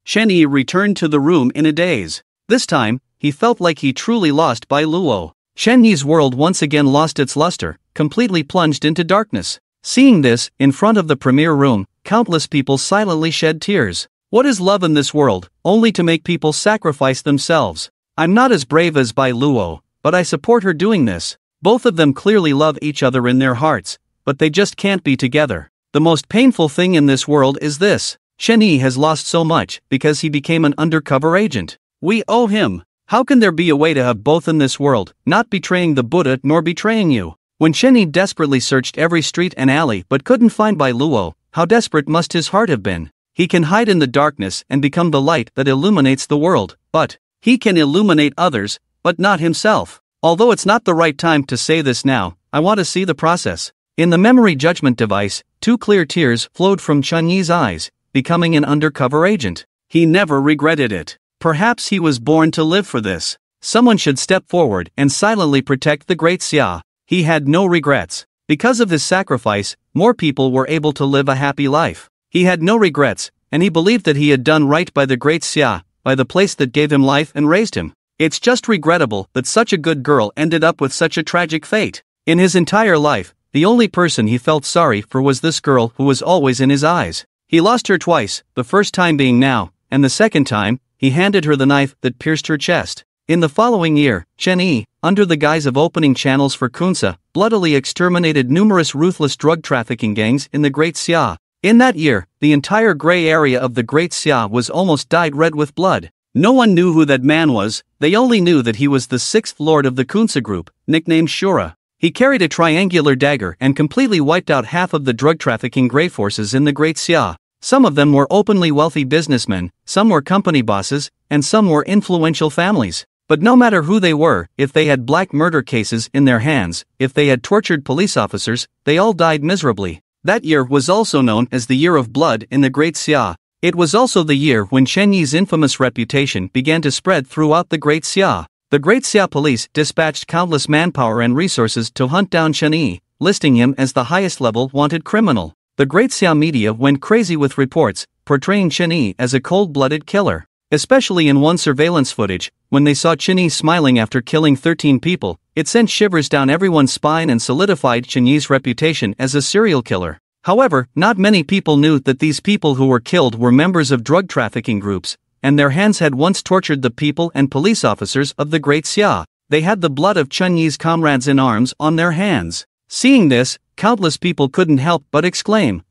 Shen-Yi returned to the room in a daze. This time, he felt like he truly lost Bai Luo. Shen-Yi's world once again lost its luster, completely plunged into darkness. Seeing this, in front of the premier room, countless people silently shed tears. What is love in this world, only to make people sacrifice themselves? I'm not as brave as Bai Luo, but I support her doing this. Both of them clearly love each other in their hearts, but they just can't be together. The most painful thing in this world is this. Shen-Yi has lost so much because he became an undercover agent. We owe him. How can there be a way to have both in this world, not betraying the Buddha nor betraying you? When Shen-Yi desperately searched every street and alley but couldn't find Bai Luo, how desperate must his heart have been? He can hide in the darkness and become the light that illuminates the world, but he can illuminate others, but not himself. Although it's not the right time to say this now, I want to see the process. In the memory judgment device, 2 clear tears flowed from Shen-Yi's eyes, becoming an undercover agent. He never regretted it. Perhaps he was born to live for this. Someone should step forward and silently protect the great Xia. He had no regrets. Because of this sacrifice, more people were able to live a happy life. He had no regrets, and he believed that he had done right by the great Xia, by the place that gave him life and raised him. It's just regrettable that such a good girl ended up with such a tragic fate. In his entire life, the only person he felt sorry for was this girl who was always in his eyes. He lost her twice, the first time being now, and the second time, he handed her the knife that pierced her chest. In the following year, Shen-Yi, under the guise of opening channels for Kunsa, bloodily exterminated numerous ruthless drug trafficking gangs in the Great Xia. In that year, the entire gray area of the Great Xia was almost dyed red with blood. No one knew who that man was, they only knew that he was the 6th lord of the Kunsa group, nicknamed Shura. He carried a triangular dagger and completely wiped out half of the drug trafficking gray forces in the Great Xia. Some of them were openly wealthy businessmen, some were company bosses, and some were influential families. But no matter who they were, if they had black murder cases in their hands, if they had tortured police officers, they all died miserably. That year was also known as the Year of Blood in the Great Xia. It was also the year when Shen-Yi's infamous reputation began to spread throughout the Great Xia. The Great Xia police dispatched countless manpower and resources to hunt down Shen-Yi, listing him as the highest level wanted criminal. The Great Xia media went crazy with reports, portraying Shen-Yi as a cold-blooded killer. Especially in one surveillance footage, when they saw Shen-Yi smiling after killing 13 people, it sent shivers down everyone's spine and solidified Shen-Yi's reputation as a serial killer. However, not many people knew that these people who were killed were members of drug trafficking groups, and their hands had once tortured the people and police officers of the Great Xia. They had the blood of Shen-Yi's comrades in arms on their hands. Seeing this, countless people couldn't help but exclaim,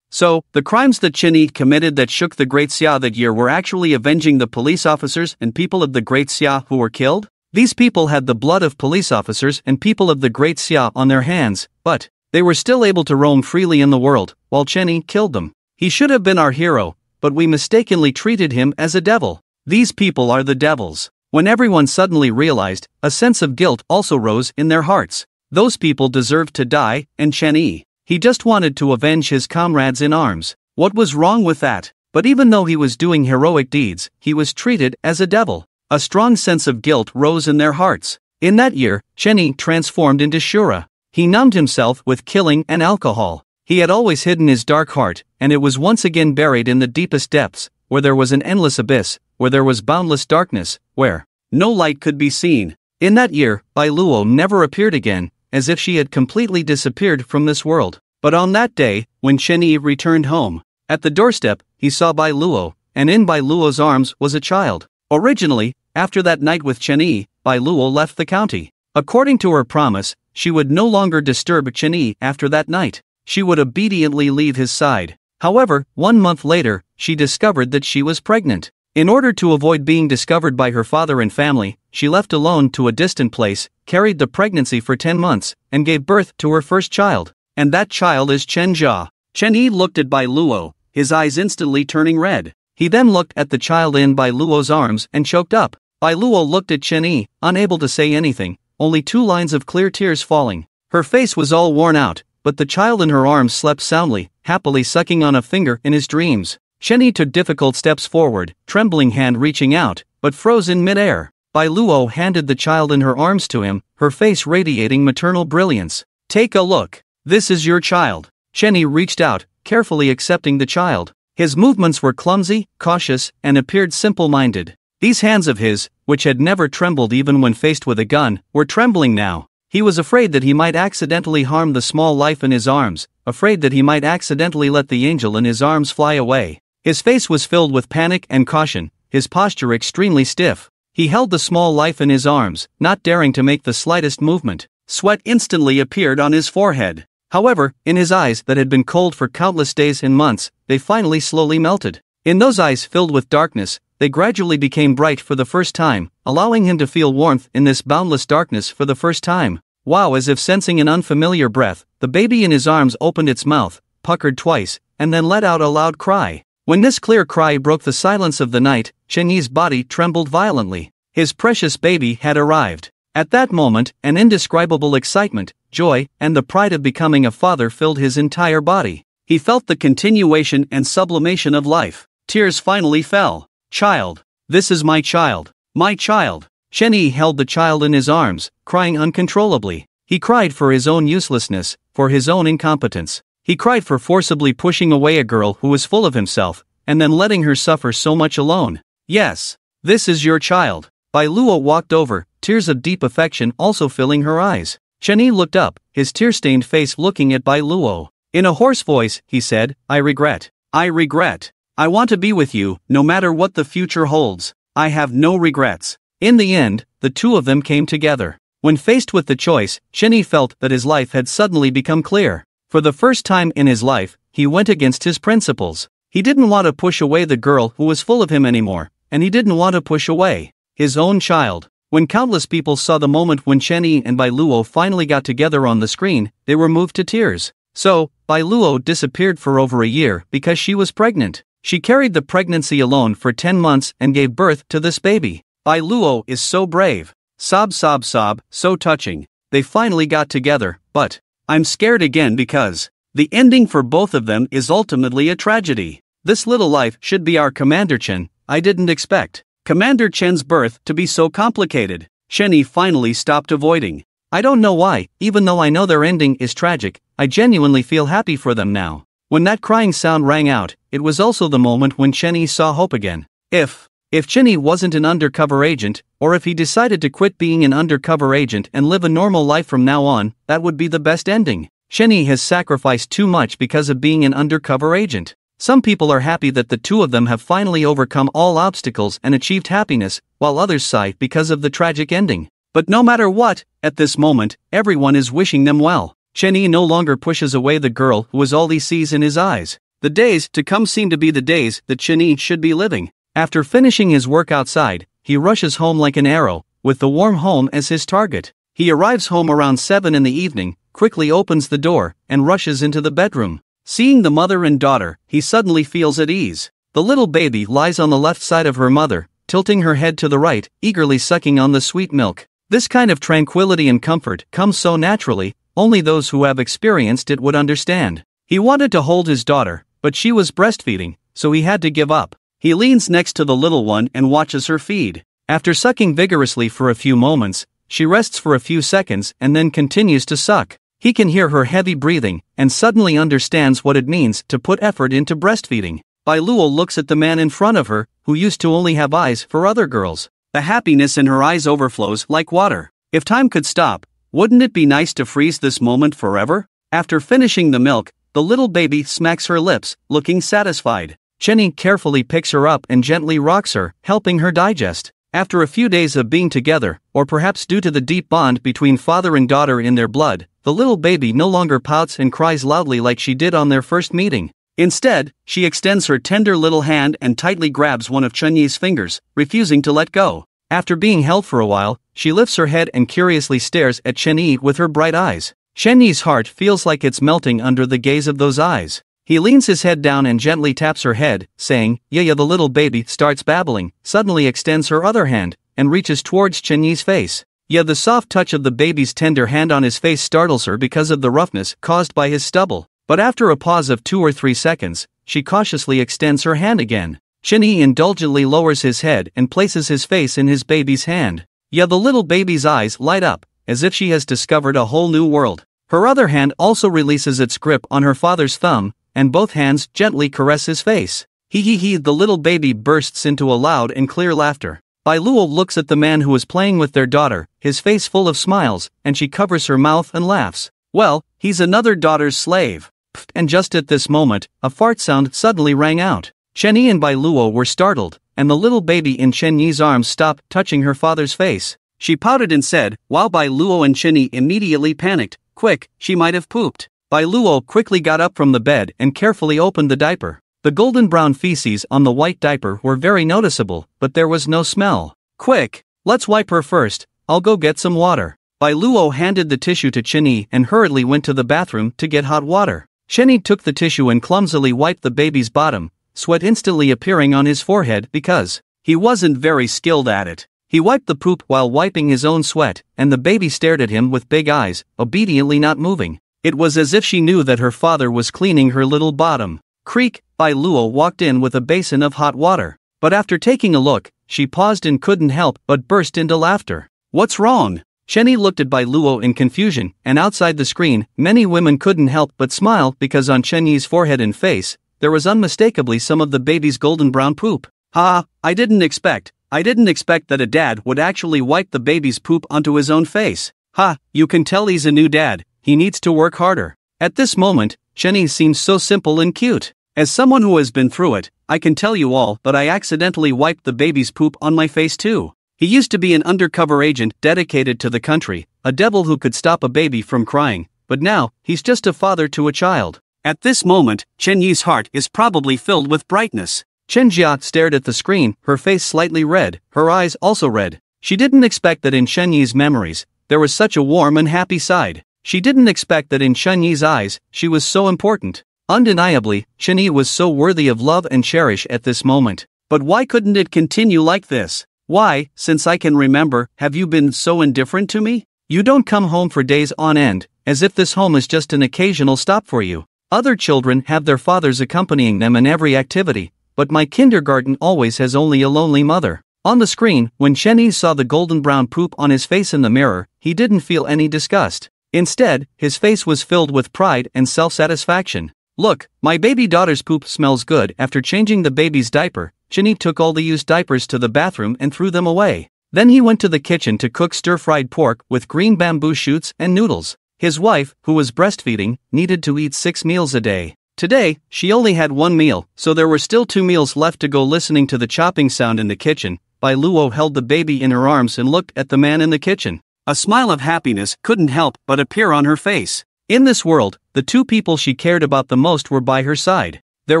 So, the crimes that Shen-Yi committed that shook the Great Xia that year were actually avenging the police officers and people of the Great Xia who were killed? These people had the blood of police officers and people of the Great Xia on their hands, but they were still able to roam freely in the world, while Shen-Yi killed them. He should have been our hero, but we mistakenly treated him as a devil. These people are the devils. When everyone suddenly realized, a sense of guilt also rose in their hearts. Those people deserved to die, and Shen-Yi, he just wanted to avenge his comrades in arms. What was wrong with that? But even though he was doing heroic deeds, he was treated as a devil. A strong sense of guilt rose in their hearts. In that year, Shen-Yi transformed into Shura. He numbed himself with killing and alcohol. He had always hidden his dark heart, and it was once again buried in the deepest depths, where there was an endless abyss, where there was boundless darkness, where no light could be seen. In that year, Bai Luo never appeared again, as if she had completely disappeared from this world. But on that day, when Shen-Yi returned home, at the doorstep, he saw Bai Luo, and in Bai Luo's arms was a child. Originally, after that night with Shen-Yi, Bai Luo left the county. According to her promise, she would no longer disturb Shen-Yi after that night. She would obediently leave his side. However, 1 month later, she discovered that she was pregnant. In order to avoid being discovered by her father and family, she left alone to a distant place, carried the pregnancy for 10 months, and gave birth to her first child. And that child is Chen Jia. Shen-Yi looked at Bai Luo, his eyes instantly turning red. He then looked at the child in Bai Luo's arms and choked up. Bai Luo looked at Shen-Yi, unable to say anything, only 2 lines of clear tears falling. Her face was all worn out, but the child in her arms slept soundly, happily sucking on a finger in his dreams. Shen-Yi took difficult steps forward, trembling hand reaching out, but froze in midair. Bai Luo handed the child in her arms to him, her face radiating maternal brilliance. "Take a look. This is your child." Chenny reached out, carefully accepting the child. His movements were clumsy, cautious, and appeared simple-minded. These hands of his, which had never trembled even when faced with a gun, were trembling now. He was afraid that he might accidentally harm the small life in his arms, afraid that he might accidentally let the angel in his arms fly away. His face was filled with panic and caution, his posture extremely stiff. He held the small life in his arms, not daring to make the slightest movement. Sweat instantly appeared on his forehead. However, in his eyes that had been cold for countless days and months, they finally slowly melted. In those eyes filled with darkness, they gradually became bright for the first time, allowing him to feel warmth in this boundless darkness for the first time. Wow! As if sensing an unfamiliar breath, the baby in his arms opened its mouth, puckered twice, and then let out a loud cry. When this clear cry broke the silence of the night, Chenyi's body trembled violently. His precious baby had arrived. At that moment, an indescribable excitement, joy, and the pride of becoming a father filled his entire body. He felt the continuation and sublimation of life. Tears finally fell. "Child. This is my child. My child." Chenyi held the child in his arms, crying uncontrollably. He cried for his own uselessness, for his own incompetence. He cried for forcibly pushing away a girl who was full of himself, and then letting her suffer so much alone. "Yes. This is your child." Bai Luo walked over, tears of deep affection also filling her eyes. Chenyi looked up, his tear-stained face looking at Bai Luo. In a hoarse voice, he said, I regret. I want to be with you, no matter what the future holds. I have no regrets." In the end, the two of them came together. When faced with the choice, Chenyi felt that his life had suddenly become clear. For the first time in his life, he went against his principles. He didn't want to push away the girl who was full of him anymore, and he didn't want to push away his own child. When countless people saw the moment when Chenyi and Bai Luo finally got together on the screen, they were moved to tears. So, Bai Luo disappeared for over a year because she was pregnant. She carried the pregnancy alone for 10 months and gave birth to this baby. Bai Luo is so brave. Sob, so touching. They finally got together, but I'm scared again because the ending for both of them is ultimately a tragedy. This little life should be our Commander Chen. I didn't expect Commander Chen's birth to be so complicated. Chenyi finally stopped avoiding. I don't know why, even though I know their ending is tragic, I genuinely feel happy for them now. When that crying sound rang out, it was also the moment when Chenyi saw hope again. If Chenyi wasn't an undercover agent, or if he decided to quit being an undercover agent and live a normal life from now on, that would be the best ending. Chenyi has sacrificed too much because of being an undercover agent. Some people are happy that the two of them have finally overcome all obstacles and achieved happiness, while others sigh because of the tragic ending. But no matter what, at this moment, everyone is wishing them well. Chenyi no longer pushes away the girl who is all he sees in his eyes. The days to come seem to be the days that Chenyi should be living. After finishing his work outside, he rushes home like an arrow, with the warm home as his target. He arrives home around 7 in the evening, quickly opens the door, and rushes into the bedroom. Seeing the mother and daughter, he suddenly feels at ease. The little baby lies on the left side of her mother, tilting her head to the right, eagerly sucking on the sweet milk. This kind of tranquility and comfort comes so naturally, only those who have experienced it would understand. He wanted to hold his daughter, but she was breastfeeding, so he had to give up. He leans next to the little one and watches her feed. After sucking vigorously for a few moments, she rests for a few seconds and then continues to suck. He can hear her heavy breathing, and suddenly understands what it means to put effort into breastfeeding. Bai Luo looks at the man in front of her, who used to only have eyes for other girls. The happiness in her eyes overflows like water. If time could stop, wouldn't it be nice to freeze this moment forever? After finishing the milk, the little baby smacks her lips, looking satisfied. Chenyi carefully picks her up and gently rocks her, helping her digest. After a few days of being together, or perhaps due to the deep bond between father and daughter in their blood, the little baby no longer pouts and cries loudly like she did on their first meeting. Instead, she extends her tender little hand and tightly grabs one of Chenyi's fingers, refusing to let go. After being held for a while, she lifts her head and curiously stares at Chenyi with her bright eyes. Chenyi's heart feels like it's melting under the gaze of those eyes. He leans his head down and gently taps her head, saying, Yeah. The little baby starts babbling, suddenly extends her other hand, and reaches towards Chenyi's face. The soft touch of the baby's tender hand on his face startles her because of the roughness caused by his stubble. But after a pause of 2 or 3 seconds, she cautiously extends her hand again. Chen-yi indulgently lowers his head and places his face in his baby's hand. Yeah, the little baby's eyes light up, as if she has discovered a whole new world. Her other hand also releases its grip on her father's thumb, and both hands gently caress his face. Hee, the little baby bursts into a loud and clear laughter. Bai Luo looks at the man who is playing with their daughter, his face full of smiles, and she covers her mouth and laughs. Well, he's another daughter's slave. And just at this moment, a fart sound suddenly rang out. Chen-yi and Bai Luo were startled, and the little baby in Chen-yi's arms stopped touching her father's face. She pouted and said, while Bai Luo and Chen-yi immediately panicked, "Quick, she might have pooped." Bai Luo quickly got up from the bed and carefully opened the diaper. The golden brown feces on the white diaper were very noticeable, but there was no smell. "Quick, let's wipe her first, I'll go get some water." Bai Luo handed the tissue to Chen-yi and hurriedly went to the bathroom to get hot water. Chen-yi took the tissue and clumsily wiped the baby's bottom, sweat instantly appearing on his forehead because he wasn't very skilled at it. He wiped the poop while wiping his own sweat, and the baby stared at him with big eyes, obediently not moving. It was as if she knew that her father was cleaning her little bottom. Creak, Bai Luo walked in with a basin of hot water. But after taking a look, she paused and couldn't help but burst into laughter. "What's wrong?" Chen-yi looked at Bai Luo in confusion, and outside the screen, many women couldn't help but smile because on Chen-yi's forehead and face, there was unmistakably some of the baby's golden brown poop. "Ha, I didn't expect that a dad would actually wipe the baby's poop onto his own face. Ha, you can tell he's a new dad, he needs to work harder." At this moment, Chen-yi seems so simple and cute. "As someone who has been through it, I can tell you all that I accidentally wiped the baby's poop on my face too. He used to be an undercover agent dedicated to the country, a devil who could stop a baby from crying, but now, he's just a father to a child." At this moment, Chen-yi's heart is probably filled with brightness. Chen Jia stared at the screen, her face slightly red, her eyes also red. She didn't expect that in Chen-yi's memories, there was such a warm and happy side. She didn't expect that in Chen-yi's eyes, she was so important. Undeniably, Chen-yi was so worthy of love and cherish at this moment. But why couldn't it continue like this? Why, since I can remember, have you been so indifferent to me? You don't come home for days on end, as if this home is just an occasional stop for you. Other children have their fathers accompanying them in every activity, but my kindergarten always has only a lonely mother. On the screen, when Chen-yi saw the golden brown poop on his face in the mirror, he didn't feel any disgust. Instead, his face was filled with pride and self-satisfaction. "Look, my baby daughter's poop smells good." After changing the baby's diaper, Chen-yi took all the used diapers to the bathroom and threw them away. Then he went to the kitchen to cook stir-fried pork with green bamboo shoots and noodles. His wife, who was breastfeeding, needed to eat 6 meals a day. Today, she only had 1 meal, so there were still 2 meals left to go. Listening to the chopping sound in the kitchen, Bai Luo held the baby in her arms and looked at the man in the kitchen. A smile of happiness couldn't help but appear on her face. In this world, the 2 people she cared about the most were by her side. There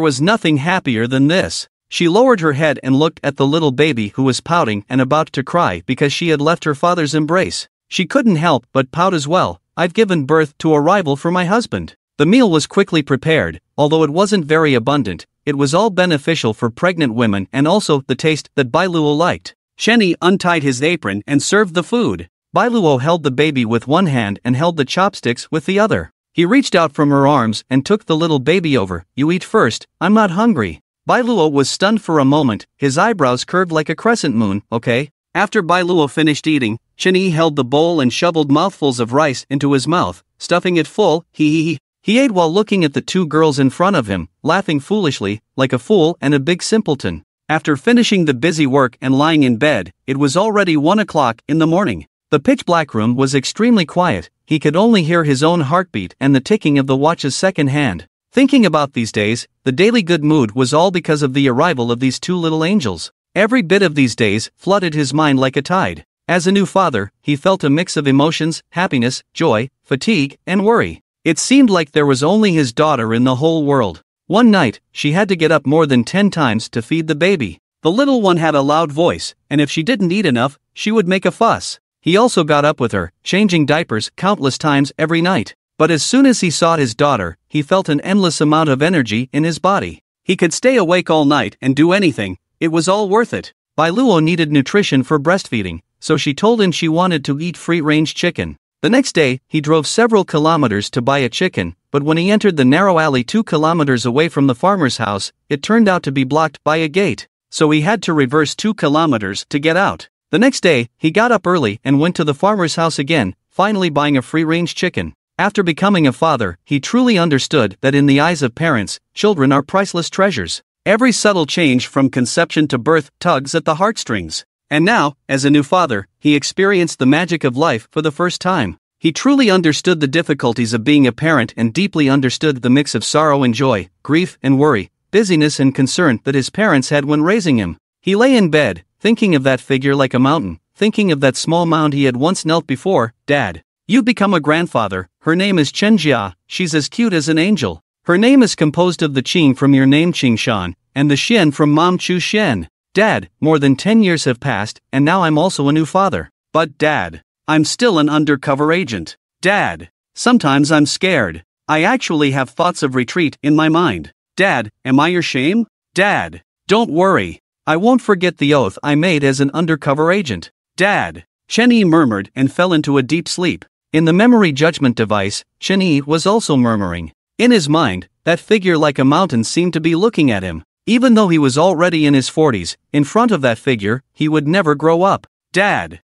was nothing happier than this. She lowered her head and looked at the little baby who was pouting and about to cry because she had left her father's embrace. She couldn't help but pout as well. "I've given birth to a rival for my husband." The meal was quickly prepared, although it wasn't very abundant. It was all beneficial for pregnant women and also the taste that Bai Luo liked. Chen-yi untied his apron and served the food. Bai Luo held the baby with one hand and held the chopsticks with the other. He reached out from her arms and took the little baby over. "You eat first, I'm not hungry." Bai Luo was stunned for a moment, his eyebrows curved like a crescent moon. "Okay." After Bai Luo finished eating, Chen-yi held the bowl and shoveled mouthfuls of rice into his mouth, stuffing it full. He ate while looking at the 2 girls in front of him, laughing foolishly, like a fool and a big simpleton. After finishing the busy work and lying in bed, it was already 1 o'clock in the morning. The pitch-black room was extremely quiet. He could only hear his own heartbeat and the ticking of the watch's second hand. Thinking about these days, the daily good mood was all because of the arrival of these 2 little angels. Every bit of these days flooded his mind like a tide. As a new father, he felt a mix of emotions: happiness, joy, fatigue, and worry. It seemed like there was only his daughter in the whole world. One night, she had to get up more than 10 times to feed the baby. The little one had a loud voice, and if she didn't eat enough, she would make a fuss. He also got up with her, changing diapers countless times every night. But as soon as he saw his daughter, he felt an endless amount of energy in his body. He could stay awake all night and do anything. It was all worth it. Bai Luo needed nutrition for breastfeeding, so she told him she wanted to eat free-range chicken. The next day, he drove several kilometers to buy a chicken, but when he entered the narrow alley 2 kilometers away from the farmer's house, it turned out to be blocked by a gate. So he had to reverse 2 kilometers to get out. The next day, he got up early and went to the farmer's house again, finally buying a free-range chicken. After becoming a father, he truly understood that in the eyes of parents, children are priceless treasures. Every subtle change from conception to birth tugs at the heartstrings. And now, as a new father, he experienced the magic of life for the first time. He truly understood the difficulties of being a parent and deeply understood the mix of sorrow and joy, grief and worry, busyness and concern that his parents had when raising him. He lay in bed, thinking of that figure like a mountain, thinking of that small mound he had once knelt before. Dad, you've become a grandfather. Her name is Chen Jia, she's as cute as an angel. Her name is composed of the Qing from your name Qing Shan, and the Xian from Mom Chu Shen. Dad, more than 10 years have passed, and now I'm also a new father. But Dad, I'm still an undercover agent. Dad, sometimes I'm scared. I actually have thoughts of retreat in my mind. Dad, am I your shame? Dad, don't worry. I won't forget the oath I made as an undercover agent. Dad, Chen Yi murmured and fell into a deep sleep. In the memory judgment device, Chen Yi was also murmuring. In his mind, that figure like a mountain seemed to be looking at him. Even though he was already in his 40s, in front of that figure, he would never grow up. Dad,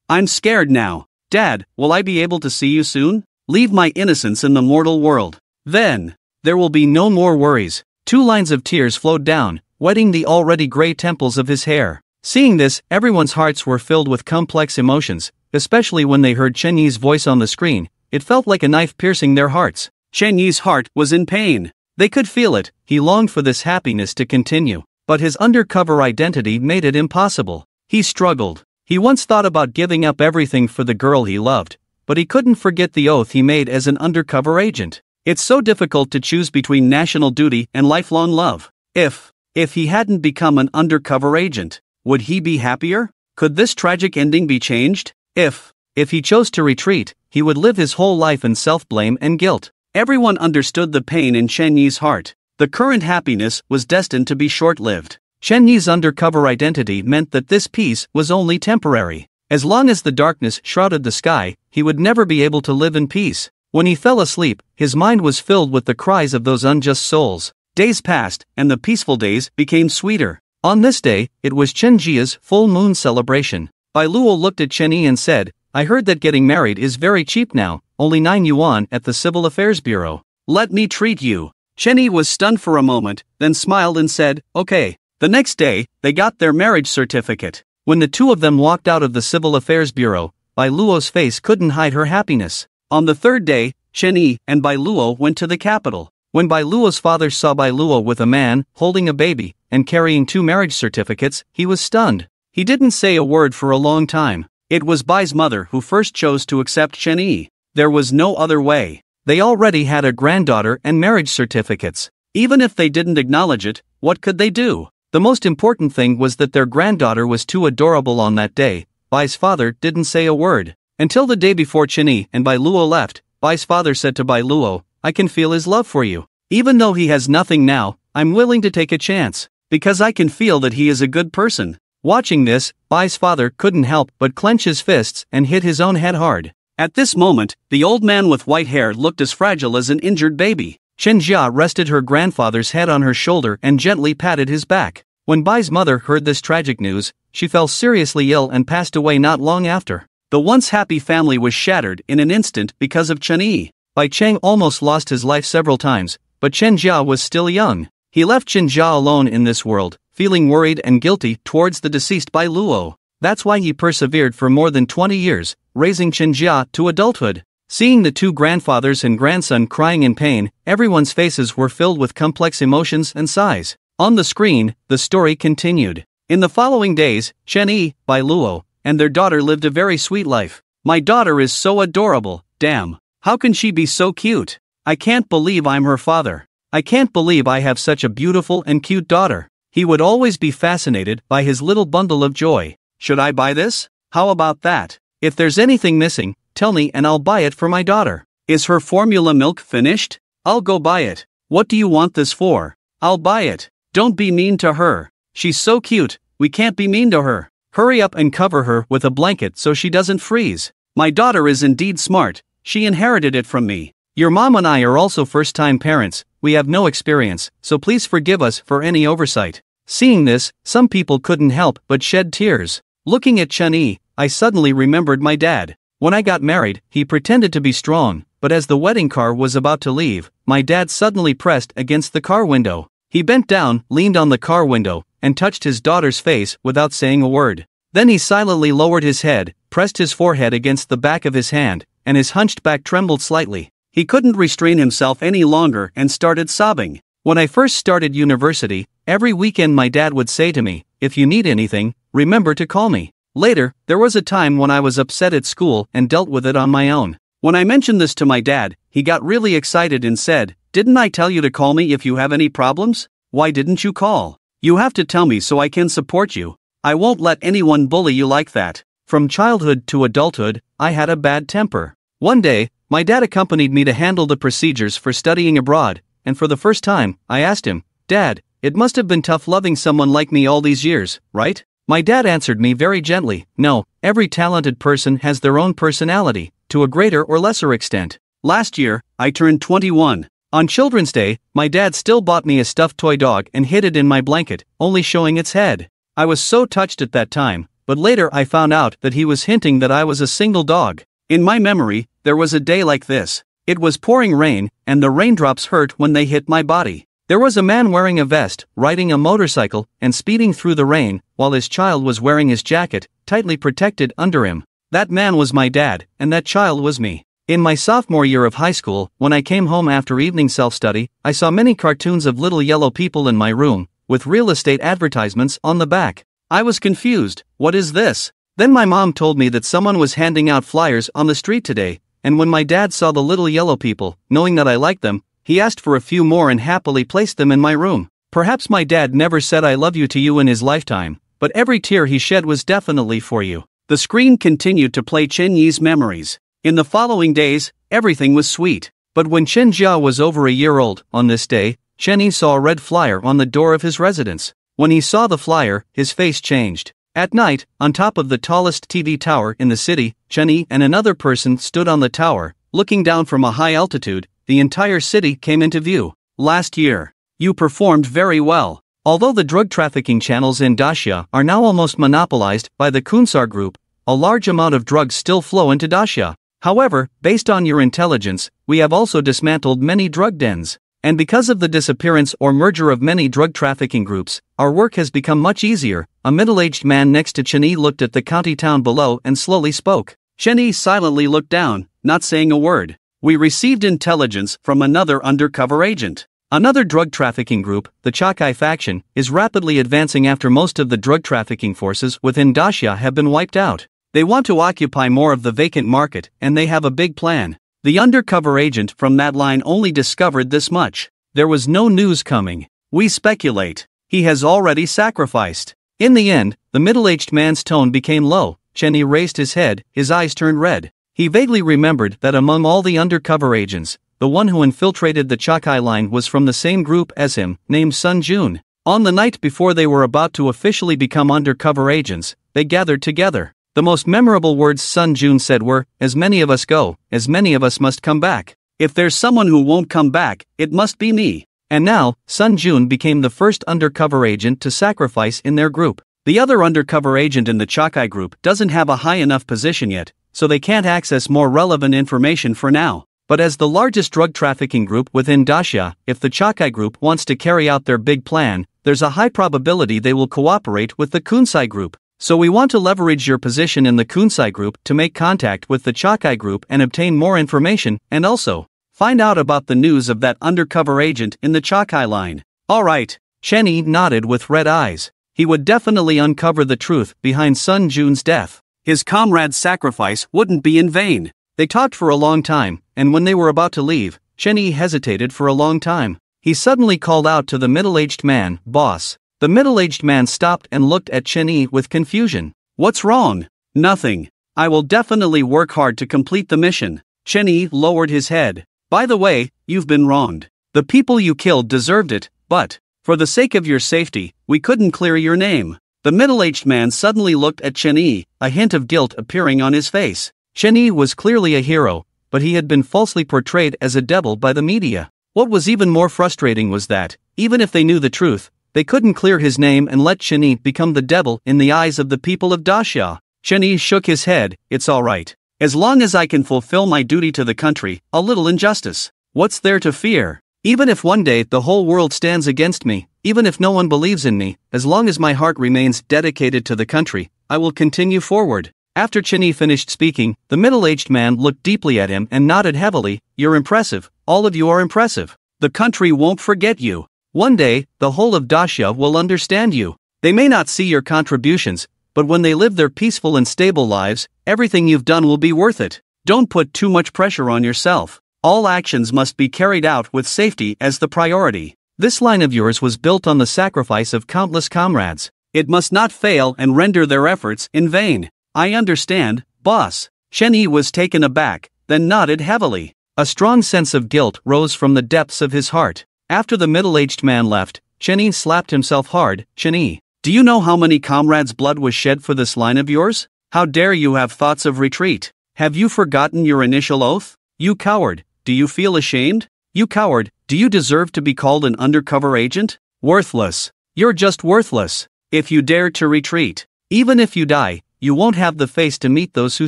I'm scared now. Dad, will I be able to see you soon? Leave my innocence in the mortal world. Then, there will be no more worries. 2 lines of tears flowed down, wetting the already gray temples of his hair. Seeing this, everyone's hearts were filled with complex emotions, especially when they heard Chen Yi's voice on the screen. It felt like a knife piercing their hearts. Chen Yi's heart was in pain. They could feel it. He longed for this happiness to continue, but his undercover identity made it impossible. He struggled. He once thought about giving up everything for the girl he loved, but he couldn't forget the oath he made as an undercover agent. It's so difficult to choose between national duty and lifelong love. If he hadn't become an undercover agent, would he be happier? Could this tragic ending be changed? If he chose to retreat, he would live his whole life in self-blame and guilt. Everyone understood the pain in Chen Yi's heart. The current happiness was destined to be short-lived. Chen Yi's undercover identity meant that this peace was only temporary. As long as the darkness shrouded the sky, he would never be able to live in peace. When he fell asleep, his mind was filled with the cries of those unjust souls. Days passed, and the peaceful days became sweeter. On this day, it was Chen Jia's full moon celebration. Bai Luo looked at Chen Yi and said, I heard that getting married is very cheap now, only 9 yuan at the Civil Affairs Bureau. Let me treat you. Chen Yi was stunned for a moment, then smiled and said, okay. The next day, they got their marriage certificate. When the two of them walked out of the Civil Affairs Bureau, Bai Luo's face couldn't hide her happiness. On the 3rd day, Chen Yi and Bai Luo went to the capital. When Bai Luo's father saw Bai Luo with a man, holding a baby, and carrying 2 marriage certificates, he was stunned. He didn't say a word for a long time. It was Bai's mother who first chose to accept Chen Yi. There was no other way. They already had a granddaughter and marriage certificates. Even if they didn't acknowledge it, what could they do? The most important thing was that their granddaughter was too adorable on that day. Bai's father didn't say a word. Until the day before Chen Yi and Bai Luo left, Bai's father said to Bai Luo, I can feel his love for you. Even though he has nothing now, I'm willing to take a chance. Because I can feel that he is a good person. Watching this, Bai's father couldn't help but clench his fists and hit his own head hard. At this moment, the old man with white hair looked as fragile as an injured baby. Chen Jia rested her grandfather's head on her shoulder and gently patted his back. When Bai's mother heard this tragic news, she fell seriously ill and passed away not long after. The once happy family was shattered in an instant because of Chen Yi. Bai Cheng almost lost his life several times, but Chen Jia was still young. He left Chen Jia alone in this world, feeling worried and guilty towards the deceased Bai Luo. That's why he persevered for more than 20 years, raising Chen Jia to adulthood. Seeing the 2 grandfathers and grandson crying in pain, everyone's faces were filled with complex emotions and sighs. On the screen, the story continued. In the following days, Chen Yi, Bai Luo, and their daughter lived a very sweet life. My daughter is so adorable, damn. How can she be so cute? I can't believe I'm her father. I can't believe I have such a beautiful and cute daughter. He would always be fascinated by his little bundle of joy. Should I buy this? How about that? If there's anything missing, tell me and I'll buy it for my daughter. Is her formula milk finished? I'll go buy it. What do you want this for? I'll buy it. Don't be mean to her. She's so cute, we can't be mean to her. Hurry up and cover her with a blanket so she doesn't freeze. My daughter is indeed smart, she inherited it from me. Your mom and I are also first-time parents, we have no experience, so please forgive us for any oversight. Seeing this, some people couldn't help but shed tears. Looking at Chun-Yi, I suddenly remembered my dad. When I got married, he pretended to be strong, but as the wedding car was about to leave, my dad suddenly pressed against the car window. He bent down, leaned on the car window, and touched his daughter's face without saying a word. Then he silently lowered his head, pressed his forehead against the back of his hand, and his hunched back trembled slightly. He couldn't restrain himself any longer and started sobbing. When I first started university, every weekend my dad would say to me, "If you need anything, remember to call me." Later, there was a time when I was upset at school and dealt with it on my own. When I mentioned this to my dad, he got really excited and said, "Didn't I tell you to call me if you have any problems? Why didn't you call? You have to tell me so I can support you. I won't let anyone bully you like that." From childhood to adulthood, I had a bad temper. One day, my dad accompanied me to handle the procedures for studying abroad, and for the first time, I asked him, "Dad, it must have been tough loving someone like me all these years, right?" My dad answered me very gently, "No, every talented person has their own personality, to a greater or lesser extent." Last year, I turned 21. On Children's Day, my dad still bought me a stuffed toy dog and hid it in my blanket, only showing its head. I was so touched at that time, but later I found out that he was hinting that I was a single dog. In my memory, there was a day like this. It was pouring rain, and the raindrops hurt when they hit my body. There was a man wearing a vest, riding a motorcycle, and speeding through the rain, while his child was wearing his jacket, tightly protected under him. That man was my dad, and that child was me. In my sophomore year of high school, when I came home after evening self-study, I saw many cartoons of little yellow people in my room, with real estate advertisements on the back. I was confused. What is this? Then my mom told me that someone was handing out flyers on the street today, and when my dad saw the little yellow people, knowing that I liked them, he asked for a few more and happily placed them in my room. Perhaps my dad never said "I love you" to you in his lifetime, but every tear he shed was definitely for you. The screen continued to play Chen-Yi's memories. In the following days, everything was sweet. But when Chen Jia was over a year old, on this day, Chen-Yi saw a red flyer on the door of his residence. When he saw the flyer, his face changed. At night, on top of the tallest TV tower in the city, Chen-Yi and another person stood on the tower, looking down from a high altitude. The entire city came into view. Last year, you performed very well. Although the drug trafficking channels in Daxia are now almost monopolized by the Kunsar group, a large amount of drugs still flow into Daxia. However, based on your intelligence, we have also dismantled many drug dens. And because of the disappearance or merger of many drug trafficking groups, our work has become much easier. A middle-aged man next to Chen-Yi looked at the county town below and slowly spoke. Chen-Yi silently looked down, not saying a word. We received intelligence from another undercover agent. Another drug trafficking group, the Chakai faction, is rapidly advancing after most of the drug trafficking forces within Daxia have been wiped out. They want to occupy more of the vacant market, and they have a big plan. The undercover agent from that line only discovered this much. There was no news coming. We speculate. He has already sacrificed. In the end, the middle-aged man's tone became low. Chen-Yi raised his head, his eyes turned red. He vaguely remembered that among all the undercover agents, the one who infiltrated the Chakai line was from the same group as him, named Sun Jun. On the night before they were about to officially become undercover agents, they gathered together. The most memorable words Sun Jun said were, "As many of us go, as many of us must come back. If there's someone who won't come back, it must be me." And now, Sun Jun became the first undercover agent to sacrifice in their group. The other undercover agent in the Chakai group doesn't have a high enough position yet, so they can't access more relevant information for now. But as the largest drug trafficking group within Daxia, if the Chakai group wants to carry out their big plan, there's a high probability they will cooperate with the Kunsai group. So we want to leverage your position in the Kunsai group to make contact with the Chakai group and obtain more information, and also find out about the news of that undercover agent in the Chakai line. Alright, Chen-Yi nodded with red eyes. He would definitely uncover the truth behind Sun Jun's death. His comrade's sacrifice wouldn't be in vain. They talked for a long time, and when they were about to leave, Chen-Yi hesitated for a long time. He suddenly called out to the middle-aged man, "Boss." The middle-aged man stopped and looked at Chen-Yi with confusion. "What's wrong?" "Nothing. I will definitely work hard to complete the mission." Chen-Yi lowered his head. "By the way, you've been wronged. The people you killed deserved it, but for the sake of your safety, we couldn't clear your name." The middle-aged man suddenly looked at Chen-Yi, a hint of guilt appearing on his face. Chen Yi was clearly a hero, but he had been falsely portrayed as a devil by the media. What was even more frustrating was that, even if they knew the truth, they couldn't clear his name and let Chen Yi become the devil in the eyes of the people of Daxia. Chen Yi shook his head. It's alright. As long as I can fulfill my duty to the country, a little injustice. What's there to fear? Even if one day the whole world stands against me, even if no one believes in me, as long as my heart remains dedicated to the country, I will continue forward. After Chen Yi finished speaking, the middle-aged man looked deeply at him and nodded heavily. You're impressive, all of you are impressive. The country won't forget you. One day, the whole of Daxia will understand you. They may not see your contributions, but when they live their peaceful and stable lives, everything you've done will be worth it. Don't put too much pressure on yourself. All actions must be carried out with safety as the priority. This line of yours was built on the sacrifice of countless comrades. It must not fail and render their efforts in vain. I understand, boss. Chen Yi was taken aback, then nodded heavily. A strong sense of guilt rose from the depths of his heart. After the middle-aged man left, Chen Yi slapped himself hard. Chen Yi, do you know how many comrades' blood was shed for this line of yours? How dare you have thoughts of retreat? Have you forgotten your initial oath? You coward, do you feel ashamed? You coward, do you deserve to be called an undercover agent? Worthless. You're just worthless. If you dare to retreat, even if you die, you won't have the face to meet those who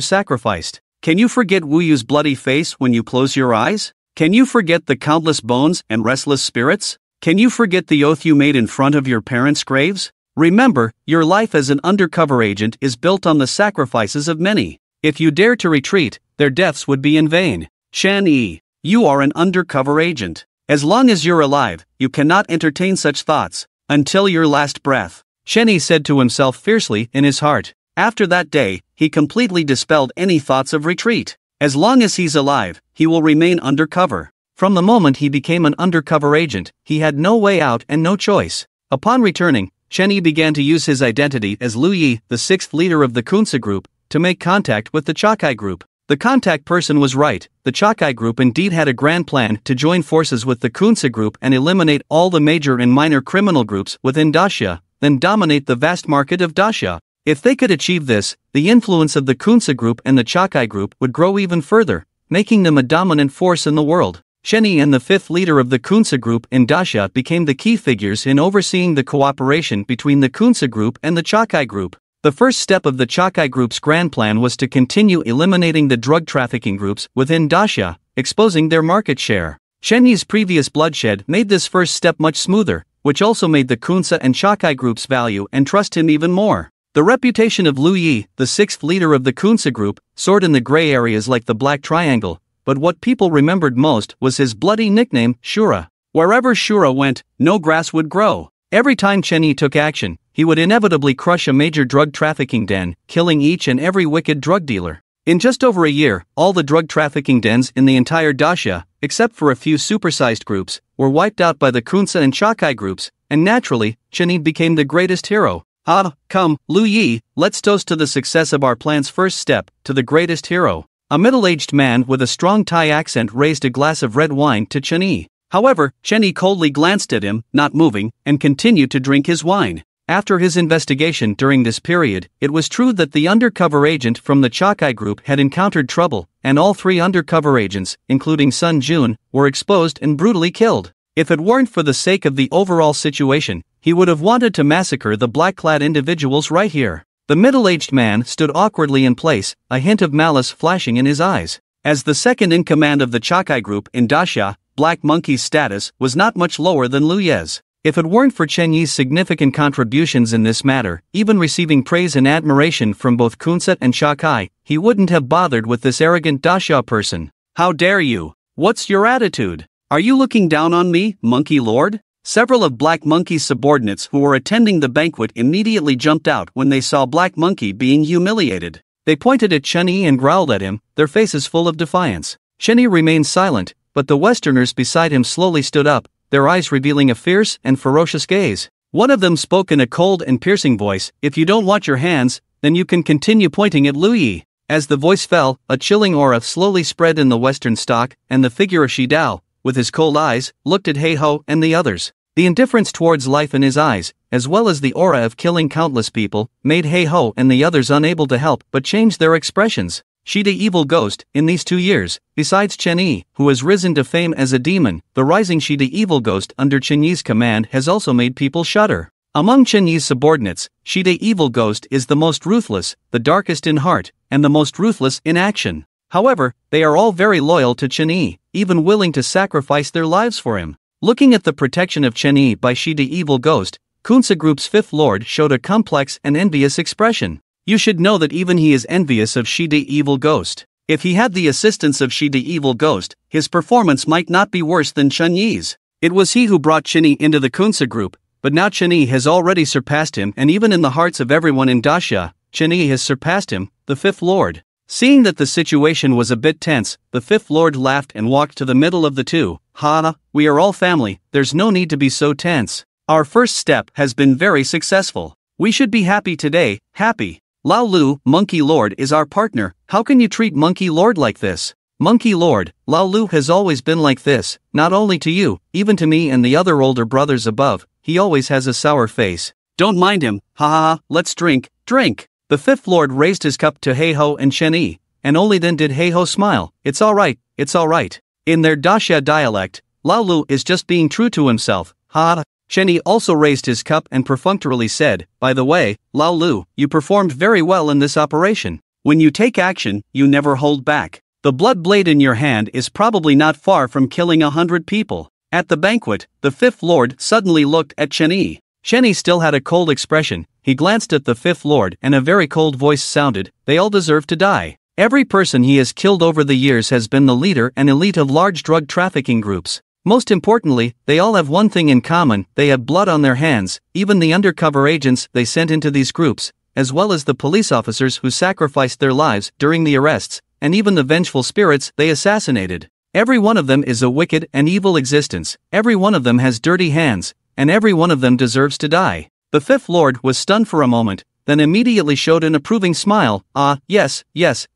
sacrificed. Can you forget Wu Yu's bloody face when you close your eyes? Can you forget the countless bones and restless spirits? Can you forget the oath you made in front of your parents' graves? Remember, your life as an undercover agent is built on the sacrifices of many. If you dare to retreat, their deaths would be in vain. Chen Yi, you are an undercover agent. As long as you're alive, you cannot entertain such thoughts, until your last breath. Chen Yi said to himself fiercely in his heart. After that day, he completely dispelled any thoughts of retreat. As long as he's alive, he will remain undercover. From the moment he became an undercover agent, he had no way out and no choice. Upon returning, Chen Yi began to use his identity as Lu Yi, the sixth leader of the Kunsa group, to make contact with the Chakai group. The contact person was right. The Chakai group indeed had a grand plan to join forces with the Kunsa group and eliminate all the major and minor criminal groups within Daxia, then dominate the vast market of Daxia. If they could achieve this, the influence of the Kunsa group and the Chakai group would grow even further, making them a dominant force in the world. Chen Yi and the fifth leader of the Kunsa group in Daxia became the key figures in overseeing the cooperation between the Kunsa group and the Chakai group. The first step of the Chakai group's grand plan was to continue eliminating the drug trafficking groups within Daxia, exposing their market share. Chen Yi's previous bloodshed made this first step much smoother, which also made the Kunsa and Chakai groups value and trust him even more. The reputation of Lu Yi, the sixth leader of the Kunsa group, soared in the gray areas like the Black Triangle, but what people remembered most was his bloody nickname, Shura. Wherever Shura went, no grass would grow. Every time Chen Yi took action, he would inevitably crush a major drug trafficking den, killing each and every wicked drug dealer. In just over a year, all the drug trafficking dens in the entire Daxia, except for a few supersized groups, were wiped out by the Kunsa and Chakai groups, and naturally, Chen Yi became the greatest hero. Ah, come, Lu Yi, let's toast to the success of our plan's first step, to the greatest hero. A middle-aged man with a strong Thai accent raised a glass of red wine to Chen Yi. However, Chen Yi coldly glanced at him, not moving, and continued to drink his wine. After his investigation during this period, it was true that the undercover agent from the Chakai group had encountered trouble, and all three undercover agents, including Sun Jun, were exposed and brutally killed. If it weren't for the sake of the overall situation, he would have wanted to massacre the black-clad individuals right here. The middle-aged man stood awkwardly in place, a hint of malice flashing in his eyes. As the second in command of the Chakai group in Daxia, Black Monkey's status was not much lower than Lu Ye's. If it weren't for Chen Yi's significant contributions in this matter, even receiving praise and admiration from both Kunsa and Chakai, he wouldn't have bothered with this arrogant Daxia person. How dare you? What's your attitude? Are you looking down on me, Monkey Lord? Several of Black Monkey's subordinates who were attending the banquet immediately jumped out when they saw Black Monkey being humiliated. They pointed at Chen Yi and growled at him, their faces full of defiance. Chen Yi remained silent, but the Westerners beside him slowly stood up, their eyes revealing a fierce and ferocious gaze. One of them spoke in a cold and piercing voice, "If you don't want your hands, then you can continue pointing at Lu Yi." As the voice fell, a chilling aura slowly spread in the Western stock, and the figure of Shi Dao, with his cold eyes, looked at He Ho and the others. The indifference towards life in his eyes, as well as the aura of killing countless people, made He Ho and the others unable to help but change their expressions. Shi the evil ghost, in these 2 years, besides Chen Yi, who has risen to fame as a demon, the rising Shi the evil ghost under Chen Yi's command has also made people shudder. Among Chen Yi's subordinates, Shi the evil ghost is the most ruthless, the darkest in heart, and the most ruthless in action. However, they are all very loyal to Chen Yi, even willing to sacrifice their lives for him. Looking at the protection of Chen Yi by Shi the evil ghost, Kunsa Group's fifth lord showed a complex and envious expression. You should know that even he is envious of Shi the evil ghost. If he had the assistance of Shi the evil ghost, his performance might not be worse than Chen Yi's. It was he who brought Chen Yi into the Kunsa Group, but now Chen Yi has already surpassed him, and even in the hearts of everyone in Daxia, Chen Yi has surpassed him, the fifth lord. Seeing that the situation was a bit tense, the fifth lord laughed and walked to the middle of the two. Ha, we are all family, there's no need to be so tense. Our first step has been very successful. We should be happy today, happy. Lao Lu, Monkey Lord, is our partner. How can you treat Monkey Lord like this? Monkey Lord, Lao Lu has always been like this, not only to you, even to me and the other older brothers above. He always has a sour face. Don't mind him, ha, let's drink, drink. The fifth lord raised his cup to Heiho and Chen Yi, and only then did Heiho smile. It's alright, it's alright. In their Daxia dialect, Lao Lu is just being true to himself, ha. Chen Yi also raised his cup and perfunctorily said, by the way, Lao Lu, you performed very well in this operation. When you take action, you never hold back. The blood blade in your hand is probably not far from killing 100 people. At the banquet, the fifth lord suddenly looked at Chen Yi. Chen Yi still had a cold expression. He glanced at the fifth lord and a very cold voice sounded, they all deserve to die. Every person he has killed over the years has been the leader and elite of large drug trafficking groups. Most importantly, they all have one thing in common, they have blood on their hands, even the undercover agents they sent into these groups, as well as the police officers who sacrificed their lives during the arrests, and even the vengeful spirits they assassinated. Every one of them is a wicked and evil existence, every one of them has dirty hands, and every one of them deserves to die. The fifth lord was stunned for a moment, then immediately showed an approving smile. Yes,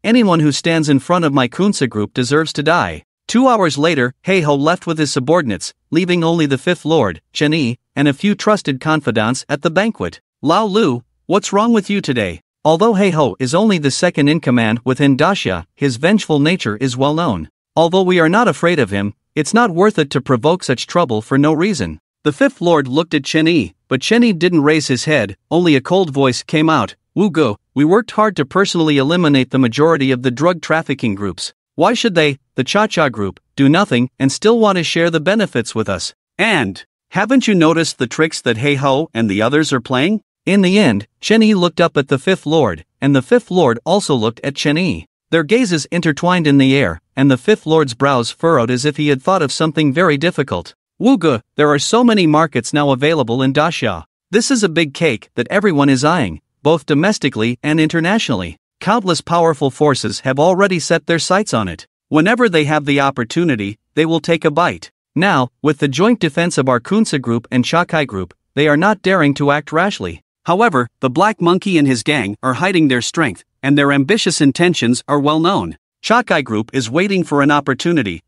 anyone who stands in front of my Kunsa group deserves to die. 2 hours later, Heiho left with his subordinates, leaving only the fifth lord, Chen Yi, and a few trusted confidants at the banquet. Lao Lu, what's wrong with you today? Although Heiho is only the second in command within Daxia, his vengeful nature is well known. Although we are not afraid of him, it's not worth it to provoke such trouble for no reason. The fifth lord looked at Chen Yi, but Chen Yi didn't raise his head, only a cold voice came out. Wu Go, we worked hard to personally eliminate the majority of the drug trafficking groups. Why should they, the Cha-Cha group, do nothing and still want to share the benefits with us? And, haven't you noticed the tricks that Heiho and the others are playing? In the end, Chen Yi looked up at the fifth lord, and the fifth lord also looked at Chen Yi. Their gazes intertwined in the air, and the fifth lord's brows furrowed as if he had thought of something very difficult. Wu Ge, there are so many markets now available in Daxia. This is a big cake that everyone is eyeing, both domestically and internationally. Countless powerful forces have already set their sights on it. Whenever they have the opportunity, they will take a bite. Now, with the joint defense of our Kunsa group and Chakai group, they are not daring to act rashly. However, the Black Monkey and his gang are hiding their strength, and their ambitious intentions are well known. Chakai group is waiting for an opportunity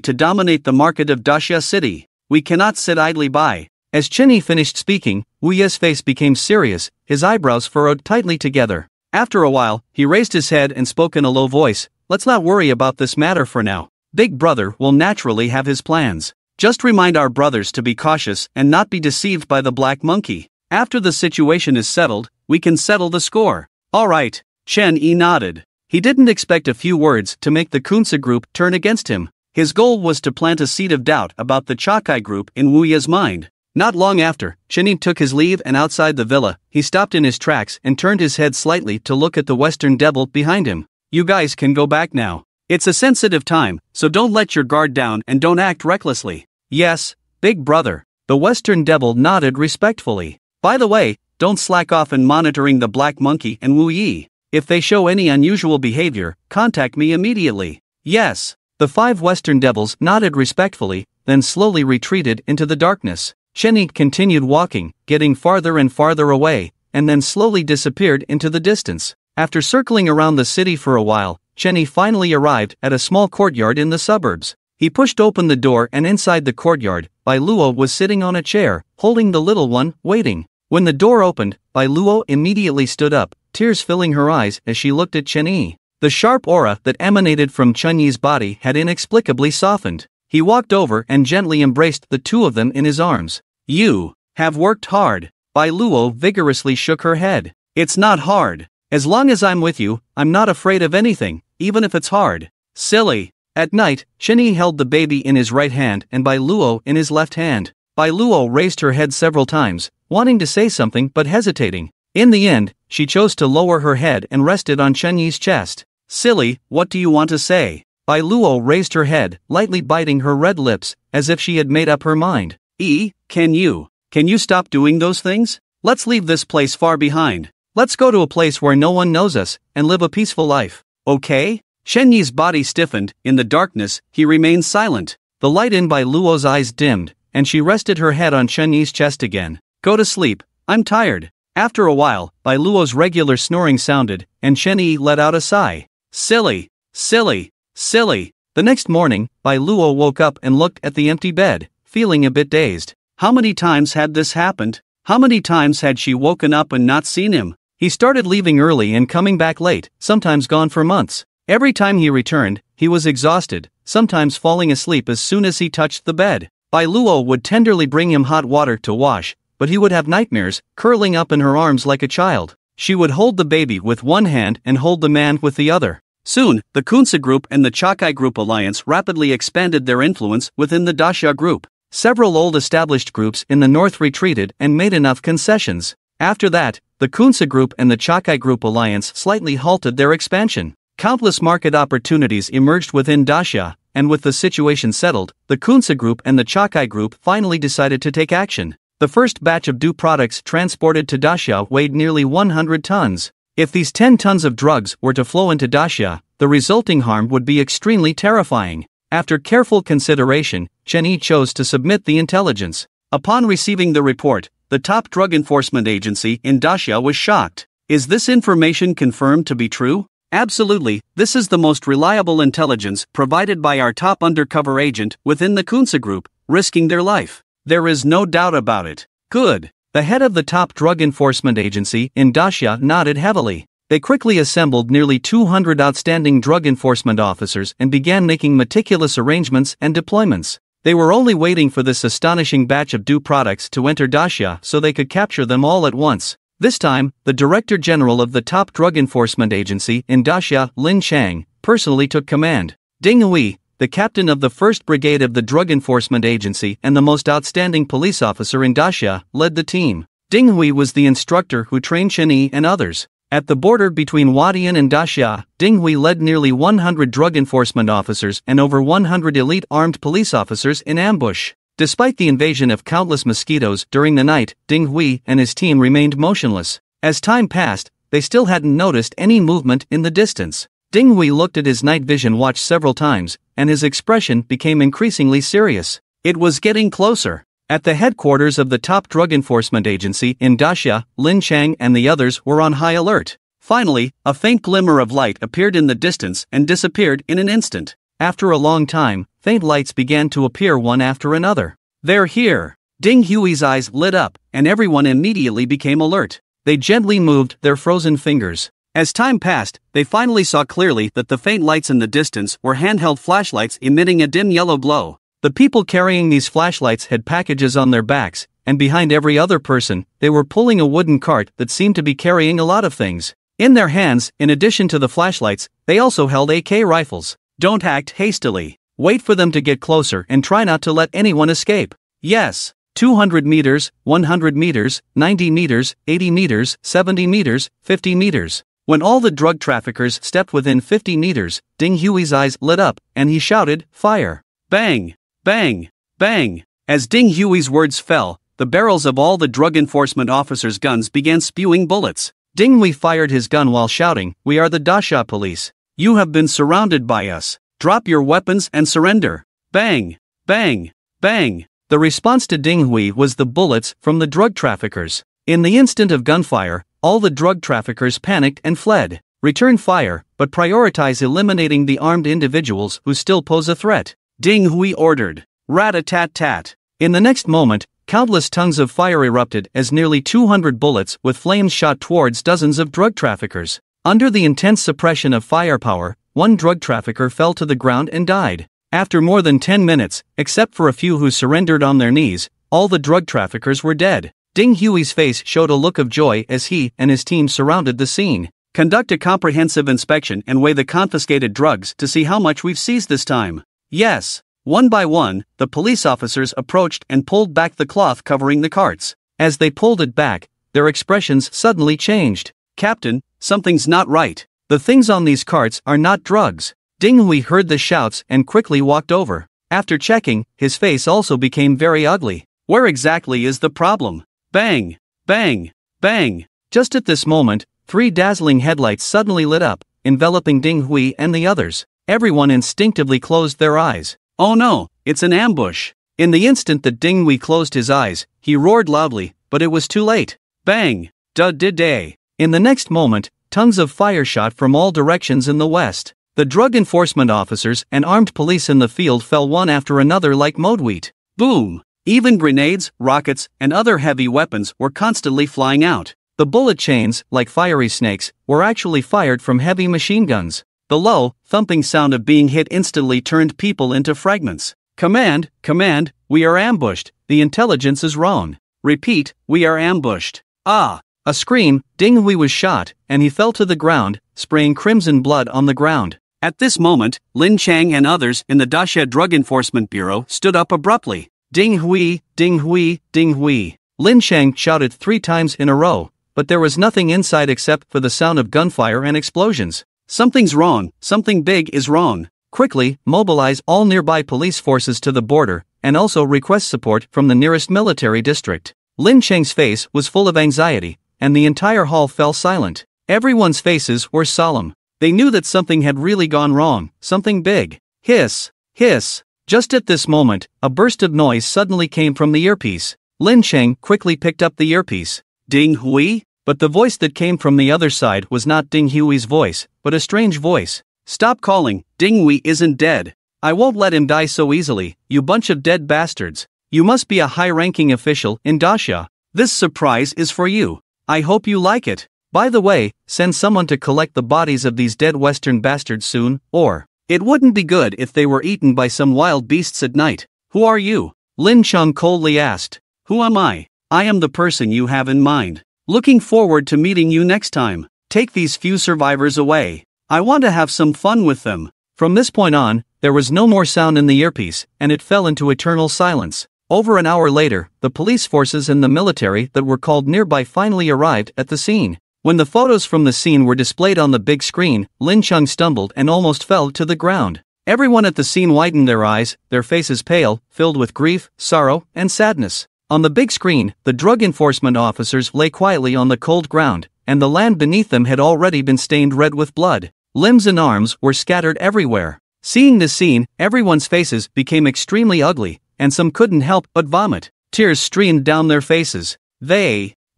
to dominate the market of Daxia City. We cannot sit idly by. As Chen Yi finished speaking, Wu Ye's face became serious, his eyebrows furrowed tightly together. After a while, he raised his head and spoke in a low voice, let's not worry about this matter for now. Big brother will naturally have his plans. Just remind our brothers to be cautious and not be deceived by the Black Monkey. After the situation is settled, we can settle the score. Alright, Chen Yi nodded. He didn't expect a few words to make the Kunsa group turn against him. His goal was to plant a seed of doubt about the Chakai group in Wu Ye's mind. Not long after, Chen Yi took his leave, and outside the villa, he stopped in his tracks and turned his head slightly to look at the Western Devil behind him. You guys can go back now. It's a sensitive time, so don't let your guard down and don't act recklessly. Yes, big brother. The Western Devil nodded respectfully. By the way, don't slack off in monitoring the Black Monkey and Wu Yi. If they show any unusual behavior, contact me immediately. Yes. The 5 Western Devils nodded respectfully, then slowly retreated into the darkness. Chen Yi continued walking, getting farther and farther away, and then slowly disappeared into the distance. After circling around the city for a while, Chen Yi finally arrived at a small courtyard in the suburbs. He pushed open the door, and inside the courtyard, Bai Luo was sitting on a chair, holding the little one, waiting. When the door opened, Bai Luo immediately stood up, tears filling her eyes as she looked at Chen Yi. The sharp aura that emanated from Chun Yi's body had inexplicably softened. He walked over and gently embraced the two of them in his arms. You have worked hard. Bai Luo vigorously shook her head. It's not hard. As long as I'm with you, I'm not afraid of anything, even if it's hard. Silly. At night, Chen Yi held the baby in his right hand and Bai Luo in his left hand. Bai Luo raised her head several times, wanting to say something but hesitating. In the end, she chose to lower her head and rested on Chen Yi's chest. Silly, what do you want to say? Bai Luo raised her head, lightly biting her red lips, as if she had made up her mind. Can you stop doing those things? Let's leave this place far behind. Let's go to a place where no one knows us, and live a peaceful life. Okay? Chen Yi's body stiffened. In the darkness, he remained silent. The light in Bai Luo's eyes dimmed, and she rested her head on Chen Yi's chest again. Go to sleep. I'm tired. After a while, Bai Luo's regular snoring sounded, and Chen Yi let out a sigh. Silly. Silly. Silly. The next morning, Bai Luo woke up and looked at the empty bed, feeling a bit dazed. How many times had this happened? How many times had she woken up and not seen him? He started leaving early and coming back late, sometimes gone for months. Every time he returned, he was exhausted, sometimes falling asleep as soon as he touched the bed. Bai Luo would tenderly bring him hot water to wash, but he would have nightmares, curling up in her arms like a child. She would hold the baby with one hand and hold the man with the other. Soon, the Kunsa Group and the Chakai Group alliance rapidly expanded their influence within the Daxia Group. Several old established groups in the north retreated and made enough concessions. After that, the Kunsa Group and the Chakai Group alliance slightly halted their expansion. Countless market opportunities emerged within Daxia, and with the situation settled, the Kunsa Group and the Chakai Group finally decided to take action. The first batch of DU products transported to Daxia weighed nearly 100 tons. If these 10 tons of drugs were to flow into Daxia, the resulting harm would be extremely terrifying. After careful consideration, Chen Yi chose to submit the intelligence. Upon receiving the report, the top drug enforcement agency in Daxia was shocked. Is this information confirmed to be true? Absolutely, this is the most reliable intelligence provided by our top undercover agent within the Kunsa Group, risking their life. There is no doubt about it. Good. The head of the top drug enforcement agency in Daxia nodded heavily. They quickly assembled nearly 200 outstanding drug enforcement officers and began making meticulous arrangements and deployments. They were only waiting for this astonishing batch of DU products to enter Daxia so they could capture them all at once. This time, the Director General of the top drug enforcement agency in Daxia, Lin Chang, personally took command. Ding Hui, the captain of the 1st Brigade of the Drug Enforcement Agency and the most outstanding police officer in Daxia, led the team. Ding Hui was the instructor who trained Chen Yi and others. At the border between Huadian and Daxia, Ding Hui led nearly 100 drug enforcement officers and over 100 elite armed police officers in ambush. Despite the invasion of countless mosquitoes during the night, Ding Hui and his team remained motionless. As time passed, they still hadn't noticed any movement in the distance. Ding Hui looked at his night vision watch several times, and his expression became increasingly serious. It was getting closer. At the headquarters of the top drug enforcement agency in Daxia, Lin Chang and the others were on high alert. Finally, a faint glimmer of light appeared in the distance and disappeared in an instant. After a long time, faint lights began to appear one after another. They're here! Ding Hui's eyes lit up, and everyone immediately became alert. They gently moved their frozen fingers. As time passed, they finally saw clearly that the faint lights in the distance were handheld flashlights emitting a dim yellow glow. The people carrying these flashlights had packages on their backs, and behind every other person, they were pulling a wooden cart that seemed to be carrying a lot of things. In their hands, in addition to the flashlights, they also held AK rifles. Don't act hastily. Wait for them to get closer and try not to let anyone escape. Yes. 200 meters, 100 meters, 90 meters, 80 meters, 70 meters, 50 meters. When all the drug traffickers stepped within 50 meters, Ding Hui's eyes lit up, and he shouted, "Fire!" Bang! Bang! Bang! As Ding Hui's words fell, the barrels of all the drug enforcement officers' guns began spewing bullets. Ding Hui fired his gun while shouting, "We are the Daxia police. You have been surrounded by us. Drop your weapons and surrender." Bang! Bang! Bang! The response to Ding Hui was the bullets from the drug traffickers. In the instant of gunfire, all the drug traffickers panicked and fled. Return fire, but prioritize eliminating the armed individuals who still pose a threat. Ding Hui ordered. Rat-a-tat-tat. In the next moment, countless tongues of fire erupted as nearly 200 bullets with flames shot towards dozens of drug traffickers. Under the intense suppression of firepower, one drug trafficker fell to the ground and died. After more than 10 minutes, except for a few who surrendered on their knees, all the drug traffickers were dead. Ding Hui's face showed a look of joy as he and his team surrounded the scene. Conduct a comprehensive inspection and weigh the confiscated drugs to see how much we've seized this time. Yes. One by one, the police officers approached and pulled back the cloth covering the carts. As they pulled it back, their expressions suddenly changed. Captain, something's not right. The things on these carts are not drugs. Ding Hui heard the shouts and quickly walked over. After checking, his face also became very ugly. Where exactly is the problem? Bang! Bang! Bang! Just at this moment, 3 dazzling headlights suddenly lit up, enveloping Ding Hui and the others. Everyone instinctively closed their eyes. Oh no, it's an ambush. In the instant that Ding Hui closed his eyes, he roared loudly, but it was too late. Bang! Da-da-day! In the next moment, tongues of fire shot from all directions in the west. The drug enforcement officers and armed police in the field fell one after another like mowed wheat. Boom! Even grenades, rockets, and other heavy weapons were constantly flying out. The bullet chains, like fiery snakes, were actually fired from heavy machine guns. The low, thumping sound of being hit instantly turned people into fragments. Command, command, we are ambushed, the intelligence is wrong. Repeat, we are ambushed. Ah! A scream, Ding Hui was shot, and he fell to the ground, spraying crimson blood on the ground. At this moment, Lin Chang and others in the Dasha Drug Enforcement Bureau stood up abruptly. Ding Hui, Ding Hui, Ding Hui. Lin Chang shouted 3 times in a row, but there was nothing inside except for the sound of gunfire and explosions. Something's wrong, something big is wrong. Quickly, mobilize all nearby police forces to the border, and also request support from the nearest military district. Lin Chang's face was full of anxiety, and the entire hall fell silent. Everyone's faces were solemn. They knew that something had really gone wrong, something big. Hiss, hiss. Just at this moment, a burst of noise suddenly came from the earpiece. Lin Chang quickly picked up the earpiece. Ding Hui? But the voice that came from the other side was not Ding Hui's voice, but a strange voice. Stop calling, Ding Hui isn't dead. I won't let him die so easily, you bunch of dead bastards. You must be a high-ranking official in Dasha. This surprise is for you. I hope you like it. By the way, send someone to collect the bodies of these dead western bastards soon, or it wouldn't be good if they were eaten by some wild beasts at night. Who are you? Lin Chang coldly asked. Who am I? I am the person you have in mind. Looking forward to meeting you next time. Take these few survivors away. I want to have some fun with them. From this point on, there was no more sound in the earpiece, and it fell into eternal silence. Over an hour later, the police forces and the military that were called nearby finally arrived at the scene. When the photos from the scene were displayed on the big screen, Lin Chang stumbled and almost fell to the ground. Everyone at the scene widened their eyes, their faces pale, filled with grief, sorrow, and sadness. On the big screen, the drug enforcement officers lay quietly on the cold ground, and the land beneath them had already been stained red with blood. Limbs and arms were scattered everywhere. Seeing this scene, everyone's faces became extremely ugly, and some couldn't help but vomit. Tears streamed down their faces.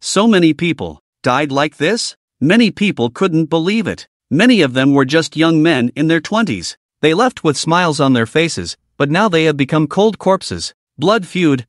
So many people died like this? Many people couldn't believe it. Many of them were just young men in their 20s. They left with smiles on their faces, but now they have become cold corpses. Blood feud,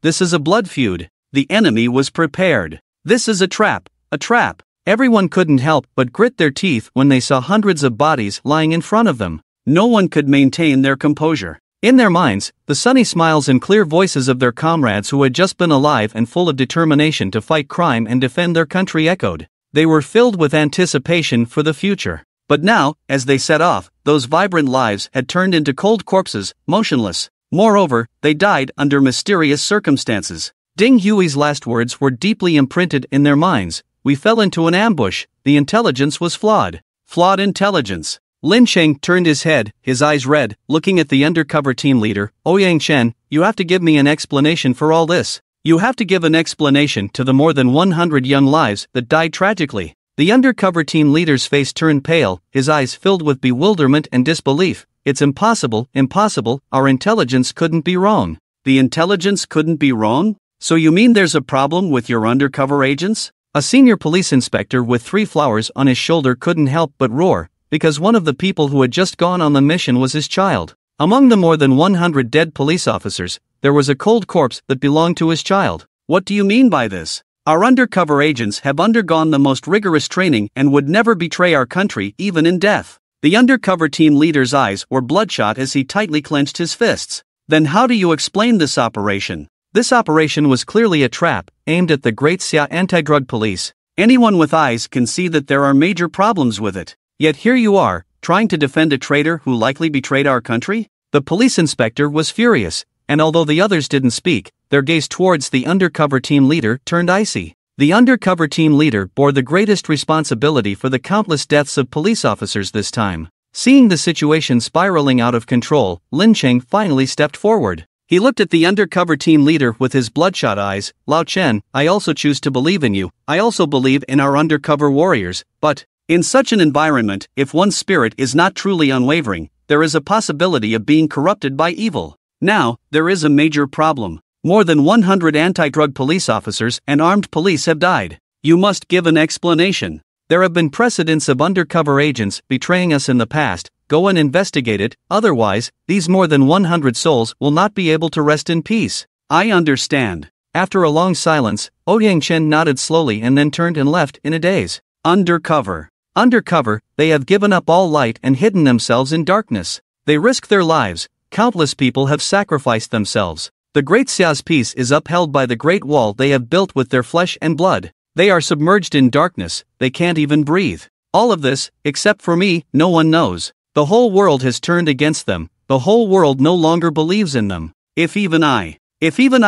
this is a blood feud. The enemy was prepared. This is a trap, a trap. Everyone couldn't help but grit their teeth when they saw hundreds of bodies lying in front of them. No one could maintain their composure. In their minds, the sunny smiles and clear voices of their comrades who had just been alive and full of determination to fight crime and defend their country echoed. They were filled with anticipation for the future. But now, as they set off, those vibrant lives had turned into cold corpses, motionless. Moreover, they died under mysterious circumstances. Ding Hui's last words were deeply imprinted in their minds. We fell into an ambush. The intelligence was flawed. Flawed intelligence. Lin Chang turned his head, his eyes red, looking at the undercover team leader. Ouyang Chen, you have to give me an explanation for all this. You have to give an explanation to the more than 100 young lives that died tragically. The undercover team leader's face turned pale, his eyes filled with bewilderment and disbelief. It's impossible, our intelligence couldn't be wrong. The intelligence couldn't be wrong? So you mean there's a problem with your undercover agents? A senior police inspector with 3 flowers on his shoulder couldn't help but roar, because one of the people who had just gone on the mission was his child. Among the more than 100 dead police officers, there was a cold corpse that belonged to his child. What do you mean by this? Our undercover agents have undergone the most rigorous training and would never betray our country even in death. The undercover team leader's eyes were bloodshot as he tightly clenched his fists. Then how do you explain this operation? This operation was clearly a trap, aimed at the Great Xia anti-drug police. Anyone with eyes can see that there are major problems with it. Yet here you are, trying to defend a traitor who likely betrayed our country? The police inspector was furious, and although the others didn't speak, their gaze towards the undercover team leader turned icy. The undercover team leader bore the greatest responsibility for the countless deaths of police officers this time. Seeing the situation spiraling out of control, Lin Cheng finally stepped forward. He looked at the undercover team leader with his bloodshot eyes. Lao Chen, I also choose to believe in you. I also believe in our undercover warriors, but in such an environment, if one's spirit is not truly unwavering, there is a possibility of being corrupted by evil. Now, there is a major problem. More than 100 anti-drug police officers and armed police have died. You must give an explanation. There have been precedents of undercover agents betraying us in the past. Go and investigate it, otherwise, these more than 100 souls will not be able to rest in peace. I understand. After a long silence, Ouyang Chen nodded slowly and then turned and left in a daze. Undercover. Undercover, they have given up all light and hidden themselves in darkness. They risk their lives. Countless people have sacrificed themselves. The Great Xia's peace is upheld by the Great Wall they have built with their flesh and blood. They are submerged in darkness, they can't even breathe. All of this, except for me, no one knows. The whole world has turned against them. The whole world no longer believes in them. If even I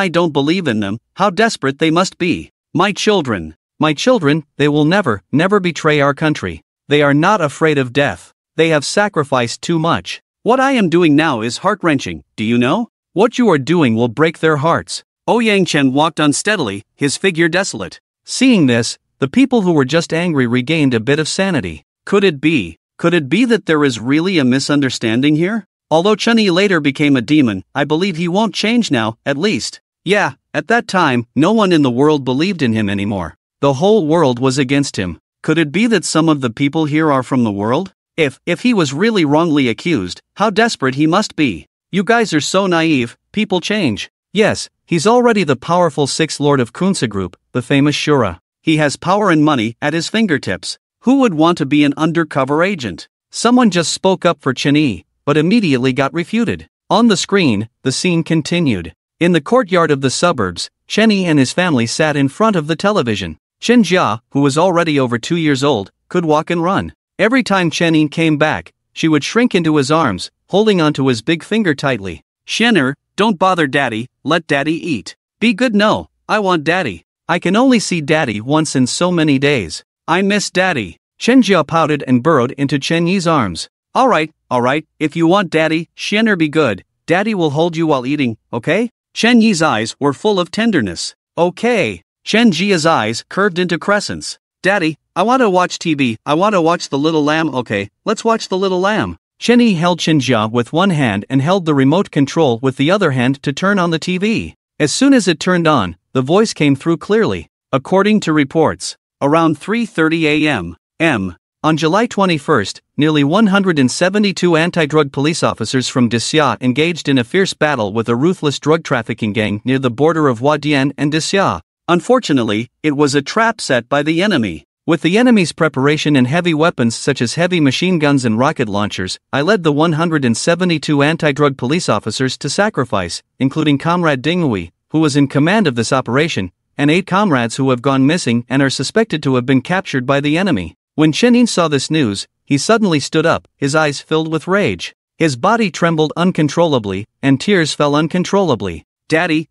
don't believe in them, how desperate they must be. My children, they will never betray our country. They are not afraid of death. They have sacrificed too much. What I am doing now is heart-wrenching, do you know? What you are doing will break their hearts. Ouyang Chen walked unsteadily, his figure desolate. Seeing this, the people who were just angry regained a bit of sanity. Could it be that there is really a misunderstanding here? Although Chunyi later became a demon, I believe he won't change now, at least. Yeah, at that time, no one in the world believed in him anymore. The whole world was against him. Could it be that some of the people here are from the world? If he was really wrongly accused, how desperate he must be. You guys are so naive, people change. Yes, he's already the powerful sixth lord of Kunsa Group, the famous Shura. He has power and money at his fingertips. Who would want to be an undercover agent? Someone just spoke up for Chen Yi, but immediately got refuted. On the screen, the scene continued. In the courtyard of the suburbs, Chen Yi and his family sat in front of the television. Chen Jia, who was already over 2 years old, could walk and run. Every time Chen Yi came back, she would shrink into his arms, holding onto his big finger tightly. Shen'er, don't bother Daddy, let Daddy eat. Be good. No, I want Daddy. I can only see Daddy once in so many days. I miss Daddy. Chen Jia pouted and burrowed into Chen Yi's arms. Alright, if you want Daddy, Shen'er be good. Daddy will hold you while eating, okay? Chen Yi's eyes were full of tenderness. Okay. Chen Jia's eyes curved into crescents. Daddy, I want to watch TV. I want to watch The Little Lamb. Okay, let's watch The Little Lamb. Chen Yi held Chen Jia with one hand and held the remote control with the other hand to turn on the TV. As soon as it turned on, the voice came through clearly. According to reports, around 3:30 a.m. On July 21st, nearly 172 anti-drug police officers from Dixia engaged in a fierce battle with a ruthless drug trafficking gang near the border of Huadian and Dixia. Unfortunately, it was a trap set by the enemy. With the enemy's preparation and heavy weapons such as heavy machine guns and rocket launchers, I led the 172 anti-drug police officers to sacrifice, including Comrade Dinghui, who was in command of this operation, and 8 comrades who have gone missing and are suspected to have been captured by the enemy. When Chen Yi saw this news, he suddenly stood up, his eyes filled with rage. His body trembled uncontrollably, and tears fell uncontrollably. Daddy,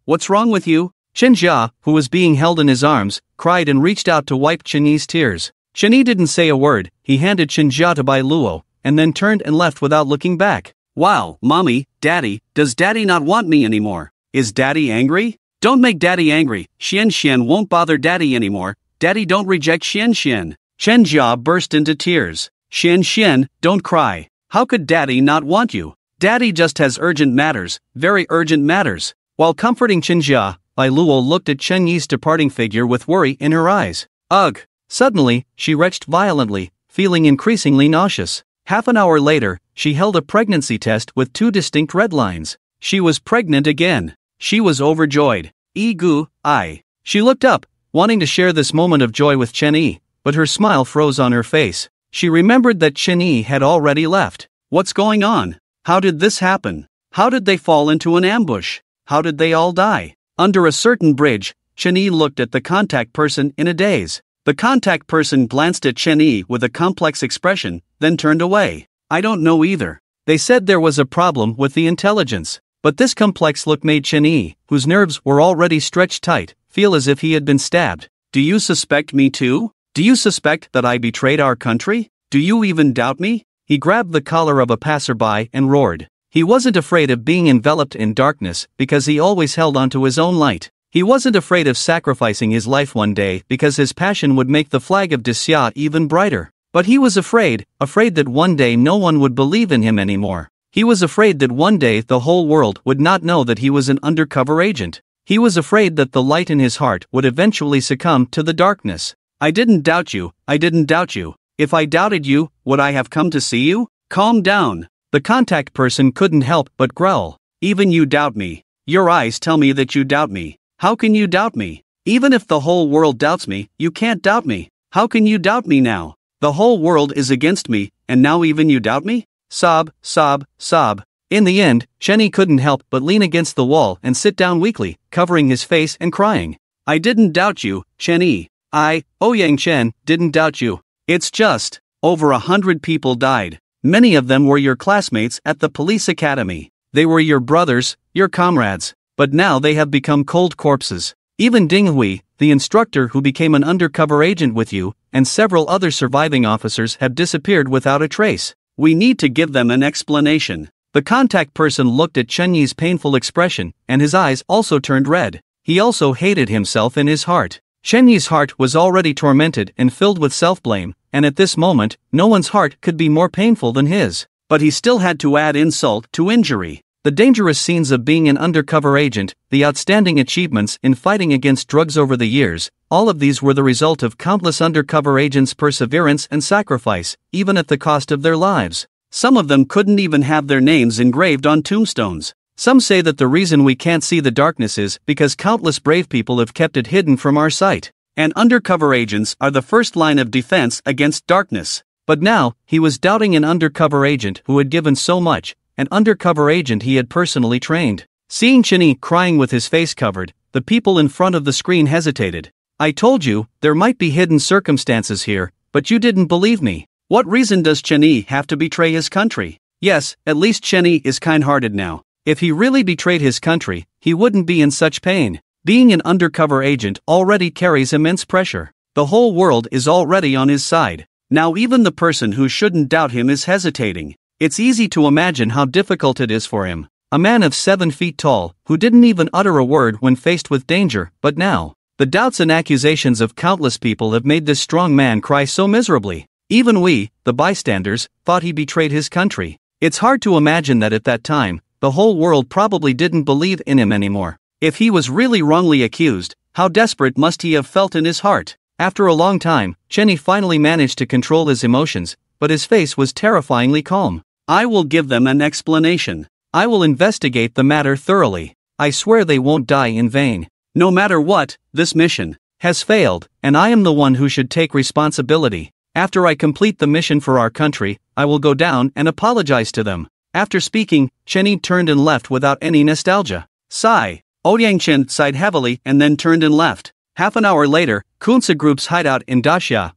what's wrong with you? Chen Jia, who was being held in his arms, cried and reached out to wipe Chen Yi's tears. Chen Yi didn't say a word. He handed Chen Jia to Bai Luo, and then turned and left without looking back. Wow, Mommy, Daddy, does Daddy not want me anymore? Is Daddy angry? Don't make Daddy angry. Xian won't bother Daddy anymore. Daddy don't reject Xian. Chen Jia burst into tears. Xian, don't cry. How could Daddy not want you? Daddy just has urgent matters, very urgent matters. While comforting Chen Jia, Bai Luo looked at Chen Yi's departing figure with worry in her eyes. Ugh! Suddenly, she retched violently, feeling increasingly nauseous. Half an hour later, she held a pregnancy test with 2 distinct red lines. She was pregnant again. She was overjoyed. Egu, I. She looked up, wanting to share this moment of joy with Chen Yi, but her smile froze on her face. She remembered that Chen Yi had already left. What's going on? How did this happen? How did they fall into an ambush? How did they all die? Under a certain bridge, Chen Yi looked at the contact person in a daze. The contact person glanced at Chen Yi with a complex expression, then turned away. I don't know either. They said there was a problem with the intelligence. But this complex look made Chen Yi, whose nerves were already stretched tight, feel as if he had been stabbed. Do you suspect me too? Do you suspect that I betrayed our country? Do you even doubt me? He grabbed the collar of a passerby and roared. He wasn't afraid of being enveloped in darkness because he always held onto his own light. He wasn't afraid of sacrificing his life one day because his passion would make the flag of Disya even brighter. But he was afraid that one day no one would believe in him anymore. He was afraid that one day the whole world would not know that he was an undercover agent. He was afraid that the light in his heart would eventually succumb to the darkness. I didn't doubt you, I didn't doubt you. If I doubted you, would I have come to see you? Calm down. The contact person couldn't help but growl. Even you doubt me. Your eyes tell me that you doubt me. How can you doubt me? Even if the whole world doubts me, you can't doubt me. How can you doubt me now? The whole world is against me, and now even you doubt me? Sob, sob, sob. In the end, Chen Yi couldn't help but lean against the wall and sit down weakly, covering his face and crying. I didn't doubt you, Chen Yi. Yang Chen, didn't doubt you. It's just, over 100 people died. Many of them were your classmates at the police academy. They were your brothers, your comrades. But now they have become cold corpses. Even Ding Hui, the instructor who became an undercover agent with you, and several other surviving officers have disappeared without a trace. We need to give them an explanation. The contact person looked at Chen Yi's painful expression, and his eyes also turned red. He also hated himself in his heart. Chen Yi's heart was already tormented and filled with self-blame, and at this moment, no one's heart could be more painful than his. But he still had to add insult to injury. The dangerous scenes of being an undercover agent, the outstanding achievements in fighting against drugs over the years, all of these were the result of countless undercover agents' perseverance and sacrifice, even at the cost of their lives. Some of them couldn't even have their names engraved on tombstones. Some say that the reason we can't see the darkness is because countless brave people have kept it hidden from our sight. And undercover agents are the first line of defense against darkness. But now, he was doubting an undercover agent who had given so much, an undercover agent he had personally trained. Seeing Chen Yi crying with his face covered, the people in front of the screen hesitated. I told you, there might be hidden circumstances here, but you didn't believe me. What reason does Chen Yi have to betray his country? Yes, at least Chen Yi is kind-hearted now. If he really betrayed his country, he wouldn't be in such pain. Being an undercover agent already carries immense pressure. The whole world is already on his side. Now even the person who shouldn't doubt him is hesitating. It's easy to imagine how difficult it is for him. A man of 7 feet tall, who didn't even utter a word when faced with danger, but now, the doubts and accusations of countless people have made this strong man cry so miserably. Even we, the bystanders, thought he betrayed his country. It's hard to imagine that at that time, the whole world probably didn't believe in him anymore. If he was really wrongly accused, how desperate must he have felt in his heart? After a long time, Chen Yi finally managed to control his emotions, but his face was terrifyingly calm. I will give them an explanation. I will investigate the matter thoroughly. I swear they won't die in vain. No matter what, this mission has failed, and I am the one who should take responsibility. After I complete the mission for our country, I will go down and apologize to them. After speaking, Chen Yi turned and left without any nostalgia. Sigh. Yang Chen sighed heavily and then turned and left. Half an hour later, Kunsa Group's hideout in Daxia.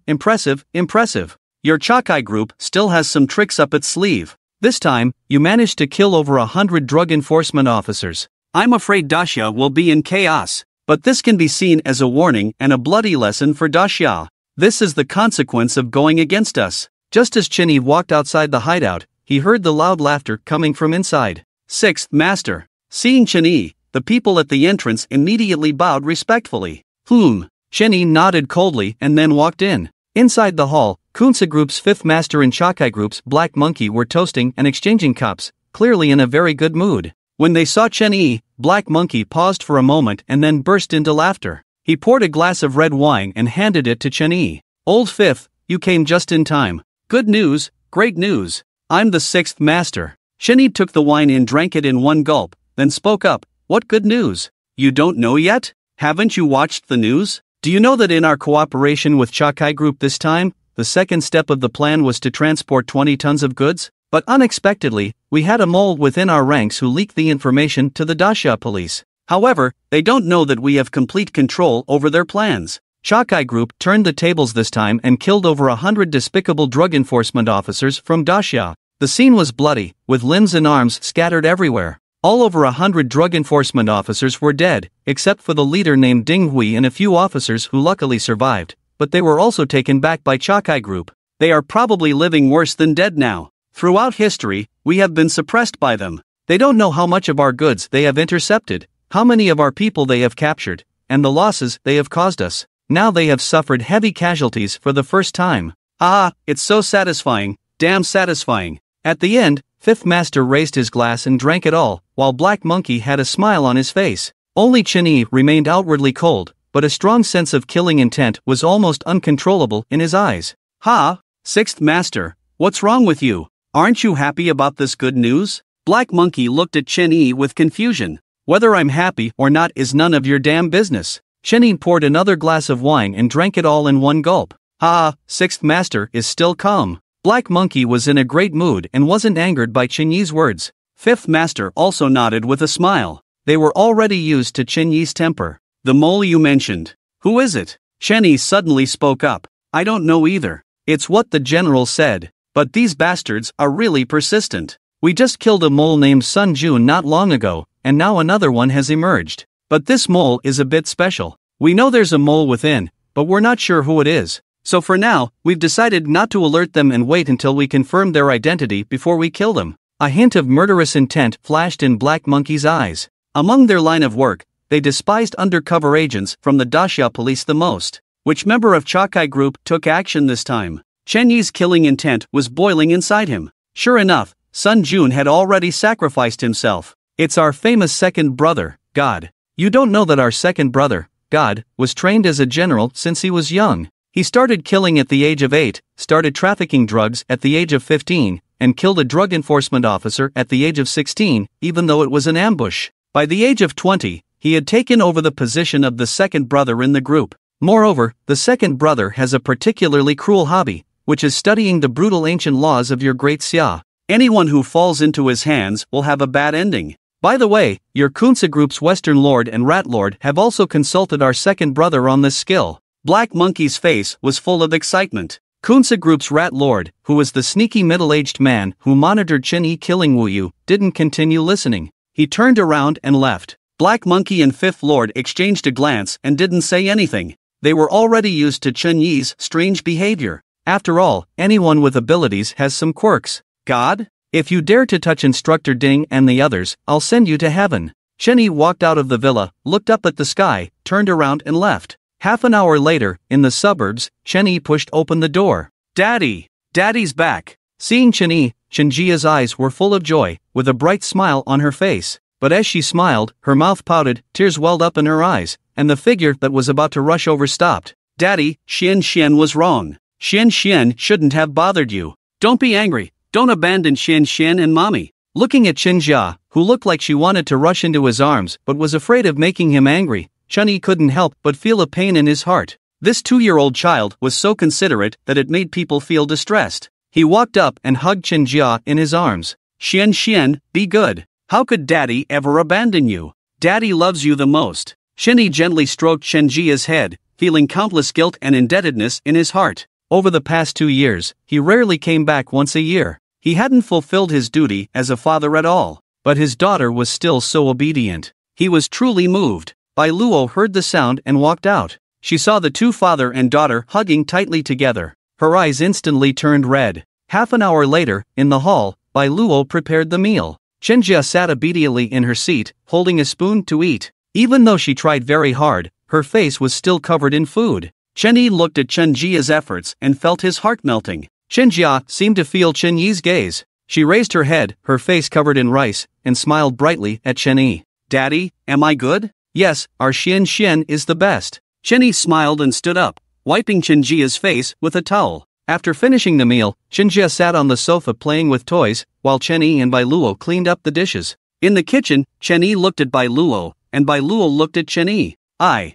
Impressive, impressive. Your Chakai group still has some tricks up its sleeve. This time, you managed to kill over 100 drug enforcement officers. I'm afraid Daxia will be in chaos. But this can be seen as a warning and a bloody lesson for Daxia. This is the consequence of going against us. Just as Chen Yi walked outside the hideout, he heard the loud laughter coming from inside. 6th Master. Seeing Chen Yi, the people at the entrance immediately bowed respectfully. Chen Yi nodded coldly and then walked in. Inside the hall, Kunsa Group's 5th Master and Chakai Group's Black Monkey were toasting and exchanging cups, clearly in a very good mood. When they saw Chen Yi, Black Monkey paused for a moment and then burst into laughter. He poured a glass of red wine and handed it to Chen Yi. Old 5th, you came just in time. Good news, great news. I'm the 6th Master. Chen Yi took the wine and drank it in one gulp, then spoke up. What good news? You don't know yet? haven't you watched the news? Do you know that in our cooperation with Chakai Group this time, the second step of the plan was to transport 20 tons of goods? But unexpectedly, we had a mole within our ranks who leaked the information to the Dacia police. However, they don't know that we have complete control over their plans. Chakai Group turned the tables this time and killed over 100 despicable drug enforcement officers from Dacia. The scene was bloody, with limbs and arms scattered everywhere. All over 100 drug enforcement officers were dead, except for the leader named Ding Hui and a few officers who luckily survived, but they were also taken back by Chakai Group. They are probably living worse than dead now. Throughout history, we have been suppressed by them. They don't know how much of our goods they have intercepted, how many of our people they have captured, and the losses they have caused us. Now they have suffered heavy casualties for the first time. Ah, it's so satisfying, damn satisfying. At the end, Fifth Master raised his glass and drank it all, while Black Monkey had a smile on his face. Only Chin-Yi remained outwardly cold, but a strong sense of killing intent was almost uncontrollable in his eyes. Ha! Sixth Master, what's wrong with you? Aren't you happy about this good news? Black Monkey looked at Chin-Yi with confusion. Whether I'm happy or not is none of your damn business. Chin-Yi poured another glass of wine and drank it all in one gulp. Ha! Sixth Master is still calm. Black Monkey was in a great mood and wasn't angered by Chin-Yi's words. Fifth Master also nodded with a smile. They were already used to Chin-Yi's temper. The mole you mentioned. Who is it? Chin-Yi suddenly spoke up. I don't know either. It's what the general said. But these bastards are really persistent. We just killed a mole named Sun Jun not long ago, and now another one has emerged. But this mole is a bit special. We know there's a mole within, but we're not sure who it is. So for now, we've decided not to alert them and wait until we confirm their identity before we kill them. A hint of murderous intent flashed in Black Monkey's eyes. Among their line of work, they despised undercover agents from the Dacia police the most. Which member of Chakai Group took action this time? Chen-Yi's killing intent was boiling inside him. Sure enough, Sun Jun had already sacrificed himself. It's our famous second brother, God. You don't know that our second brother, God, was trained as a general since he was young. He started killing at the age of 8, started trafficking drugs at the age of 15, and killed a drug enforcement officer at the age of 16, even though it was an ambush. By the age of 20, he had taken over the position of the second brother in the group. Moreover, the second brother has a particularly cruel hobby, which is studying the brutal ancient laws of your great Xia. Anyone who falls into his hands will have a bad ending. By the way, your Kunsa Group's Western Lord and Rat Lord have also consulted our second brother on this skill. Black Monkey's face was full of excitement. Kunsa Group's Rat Lord, who was the sneaky middle-aged man who monitored Chin-Yi killing Wu Yu, didn't continue listening. He turned around and left. Black Monkey and Fifth Lord exchanged a glance and didn't say anything. They were already used to Chen-Yi's strange behavior. After all, anyone with abilities has some quirks. God? If you dare to touch Instructor Ding and the others, I'll send you to heaven. Chen-Yi walked out of the villa, looked up at the sky, turned around and left. Half an hour later, in the suburbs, Chen-Yi pushed open the door. Daddy! Daddy's back! Seeing Chen-Yi, Chen-Jia's eyes were full of joy, with a bright smile on her face. But as she smiled, her mouth pouted, tears welled up in her eyes, and the figure that was about to rush over stopped. Daddy, Xian was wrong. Xian shouldn't have bothered you. Don't be angry. Don't abandon Xian and Mommy. Looking at Xinjia, who looked like she wanted to rush into his arms but was afraid of making him angry, Chen-Yi couldn't help but feel a pain in his heart. This 2-year-old child was so considerate that it made people feel distressed. He walked up and hugged Xinjia in his arms. Xian, be good. How could Daddy ever abandon you? Daddy loves you the most. Chen-Yi gently stroked Xinjia's head, feeling countless guilt and indebtedness in his heart. Over the past 2 years, he rarely came back once a year. He hadn't fulfilled his duty as a father at all, but his daughter was still so obedient. He was truly moved. Bai Luo heard the sound and walked out. She saw the two father and daughter hugging tightly together. Her eyes instantly turned red. Half an hour later, in the hall, Bai Luo prepared the meal. Xinjia sat obediently in her seat, holding a spoon to eat. Even though she tried very hard, her face was still covered in food. Chen-Yi looked at Chen-Jia's efforts and felt his heart melting. Xinjia seemed to feel Chen-Yi's gaze. She raised her head, her face covered in rice, and smiled brightly at Chen-Yi. Daddy, am I good? Yes, our Xian is the best. Chen-Yi smiled and stood up, wiping Chen-Jia's face with a towel. After finishing the meal, Xinjia sat on the sofa playing with toys, while Chen-Yi and Bai Luo cleaned up the dishes. In the kitchen, Chen-Yi looked at Bai Luo, and Bai Luo looked at Chen-Yi. I.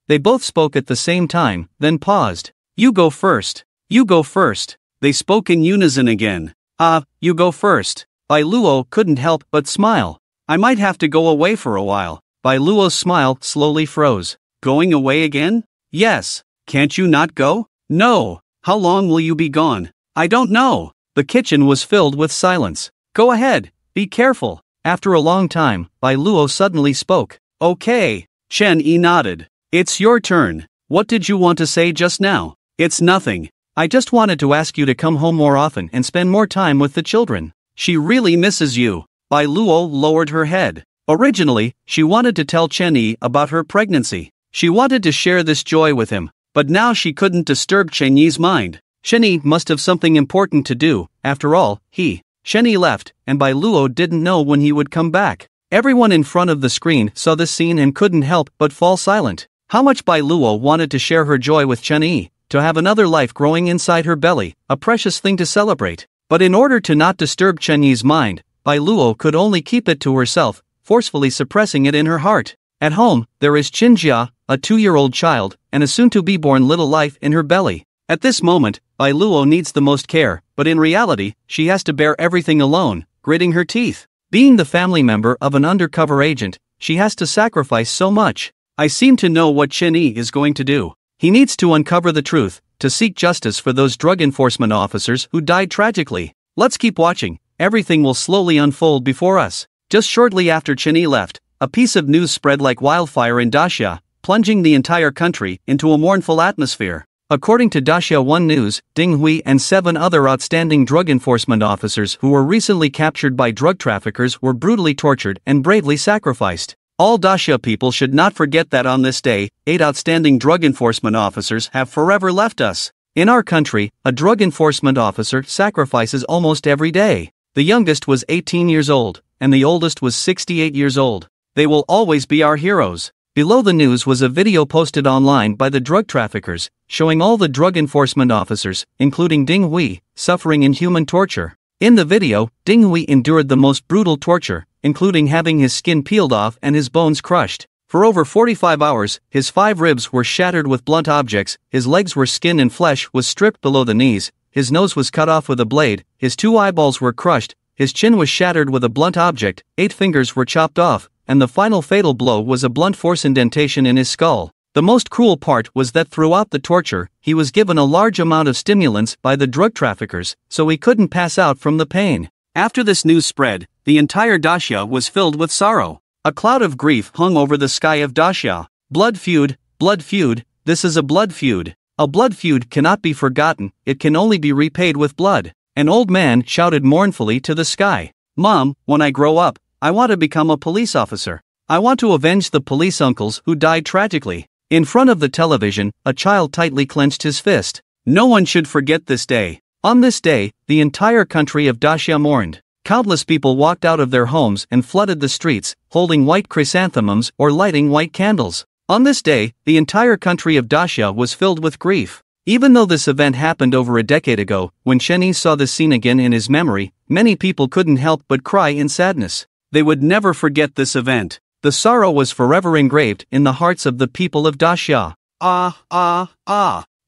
They both spoke at the same time, then paused. You go first. You go first. They spoke in unison again. You go first. Bai Luo couldn't help but smile. I might have to go away for a while. Bai Luo's smile slowly froze. Going away again? Yes. Can't you not go? No. How long will you be gone? I don't know. The kitchen was filled with silence. Go ahead. Be careful. After a long time, Bai Luo suddenly spoke. Okay. Chen Yi nodded. It's your turn. What did you want to say just now? It's nothing. I just wanted to ask you to come home more often and spend more time with the children. She really misses you. Bai Luo lowered her head. Originally, she wanted to tell Chen Yi about her pregnancy. She wanted to share this joy with him, but now she couldn't disturb Chen Yi's mind. Chen Yi must have something important to do. After all, Chen Yi left, and Bai Luo didn't know when he would come back. Everyone in front of the screen saw this scene and couldn't help but fall silent. How much Bai Luo wanted to share her joy with Chen Yi, to have another life growing inside her belly, a precious thing to celebrate. But in order to not disturb Chen Yi's mind, Bai Luo could only keep it to herself, forcefully suppressing it in her heart. At home, there is Qinjia, a 2-year-old child, and a soon-to-be-born little life in her belly. At this moment, Bai Luo needs the most care, but in reality, she has to bear everything alone, gritting her teeth. Being the family member of an undercover agent, she has to sacrifice so much. I seem to know what Chen Yi is going to do. He needs to uncover the truth, to seek justice for those drug enforcement officers who died tragically. Let's keep watching. Everything will slowly unfold before us. Just shortly after Chen Yi left, a piece of news spread like wildfire in Daxia, plunging the entire country into a mournful atmosphere. According to Daxia One News, Ding Hui and 7 other outstanding drug enforcement officers who were recently captured by drug traffickers were brutally tortured and bravely sacrificed. All Daxia people should not forget that on this day, 8 outstanding drug enforcement officers have forever left us. In our country, a drug enforcement officer sacrifices almost every day. The youngest was 18 years old, and the oldest was 68 years old. They will always be our heroes. Below the news was a video posted online by the drug traffickers, showing all the drug enforcement officers, including Ding Hui, suffering inhuman torture. In the video, Ding Hui endured the most brutal torture, including having his skin peeled off and his bones crushed. For over 45 hours, his 5 ribs were shattered with blunt objects, his legs were skin and flesh was stripped below the knees, his nose was cut off with a blade, his 2 eyeballs were crushed, his chin was shattered with a blunt object, 8 fingers were chopped off, and the final fatal blow was a blunt force indentation in his skull. The most cruel part was that throughout the torture, he was given a large amount of stimulants by the drug traffickers, so he couldn't pass out from the pain. After this news spread, the entire Daxia was filled with sorrow. A cloud of grief hung over the sky of Daxia. Blood feud, this is a blood feud. A blood feud cannot be forgotten, it can only be repaid with blood. An old man shouted mournfully to the sky. Mom, when I grow up, I want to become a police officer. I want to avenge the police uncles who died tragically. In front of the television, a child tightly clenched his fist. No one should forget this day. On this day, the entire country of Daxia mourned. Countless people walked out of their homes and flooded the streets, holding white chrysanthemums or lighting white candles. On this day, the entire country of Daxia was filled with grief. Even though this event happened over a decade ago, when Chen Yi saw this scene again in his memory, many people couldn't help but cry in sadness. They would never forget this event. The sorrow was forever engraved in the hearts of the people of Daxia.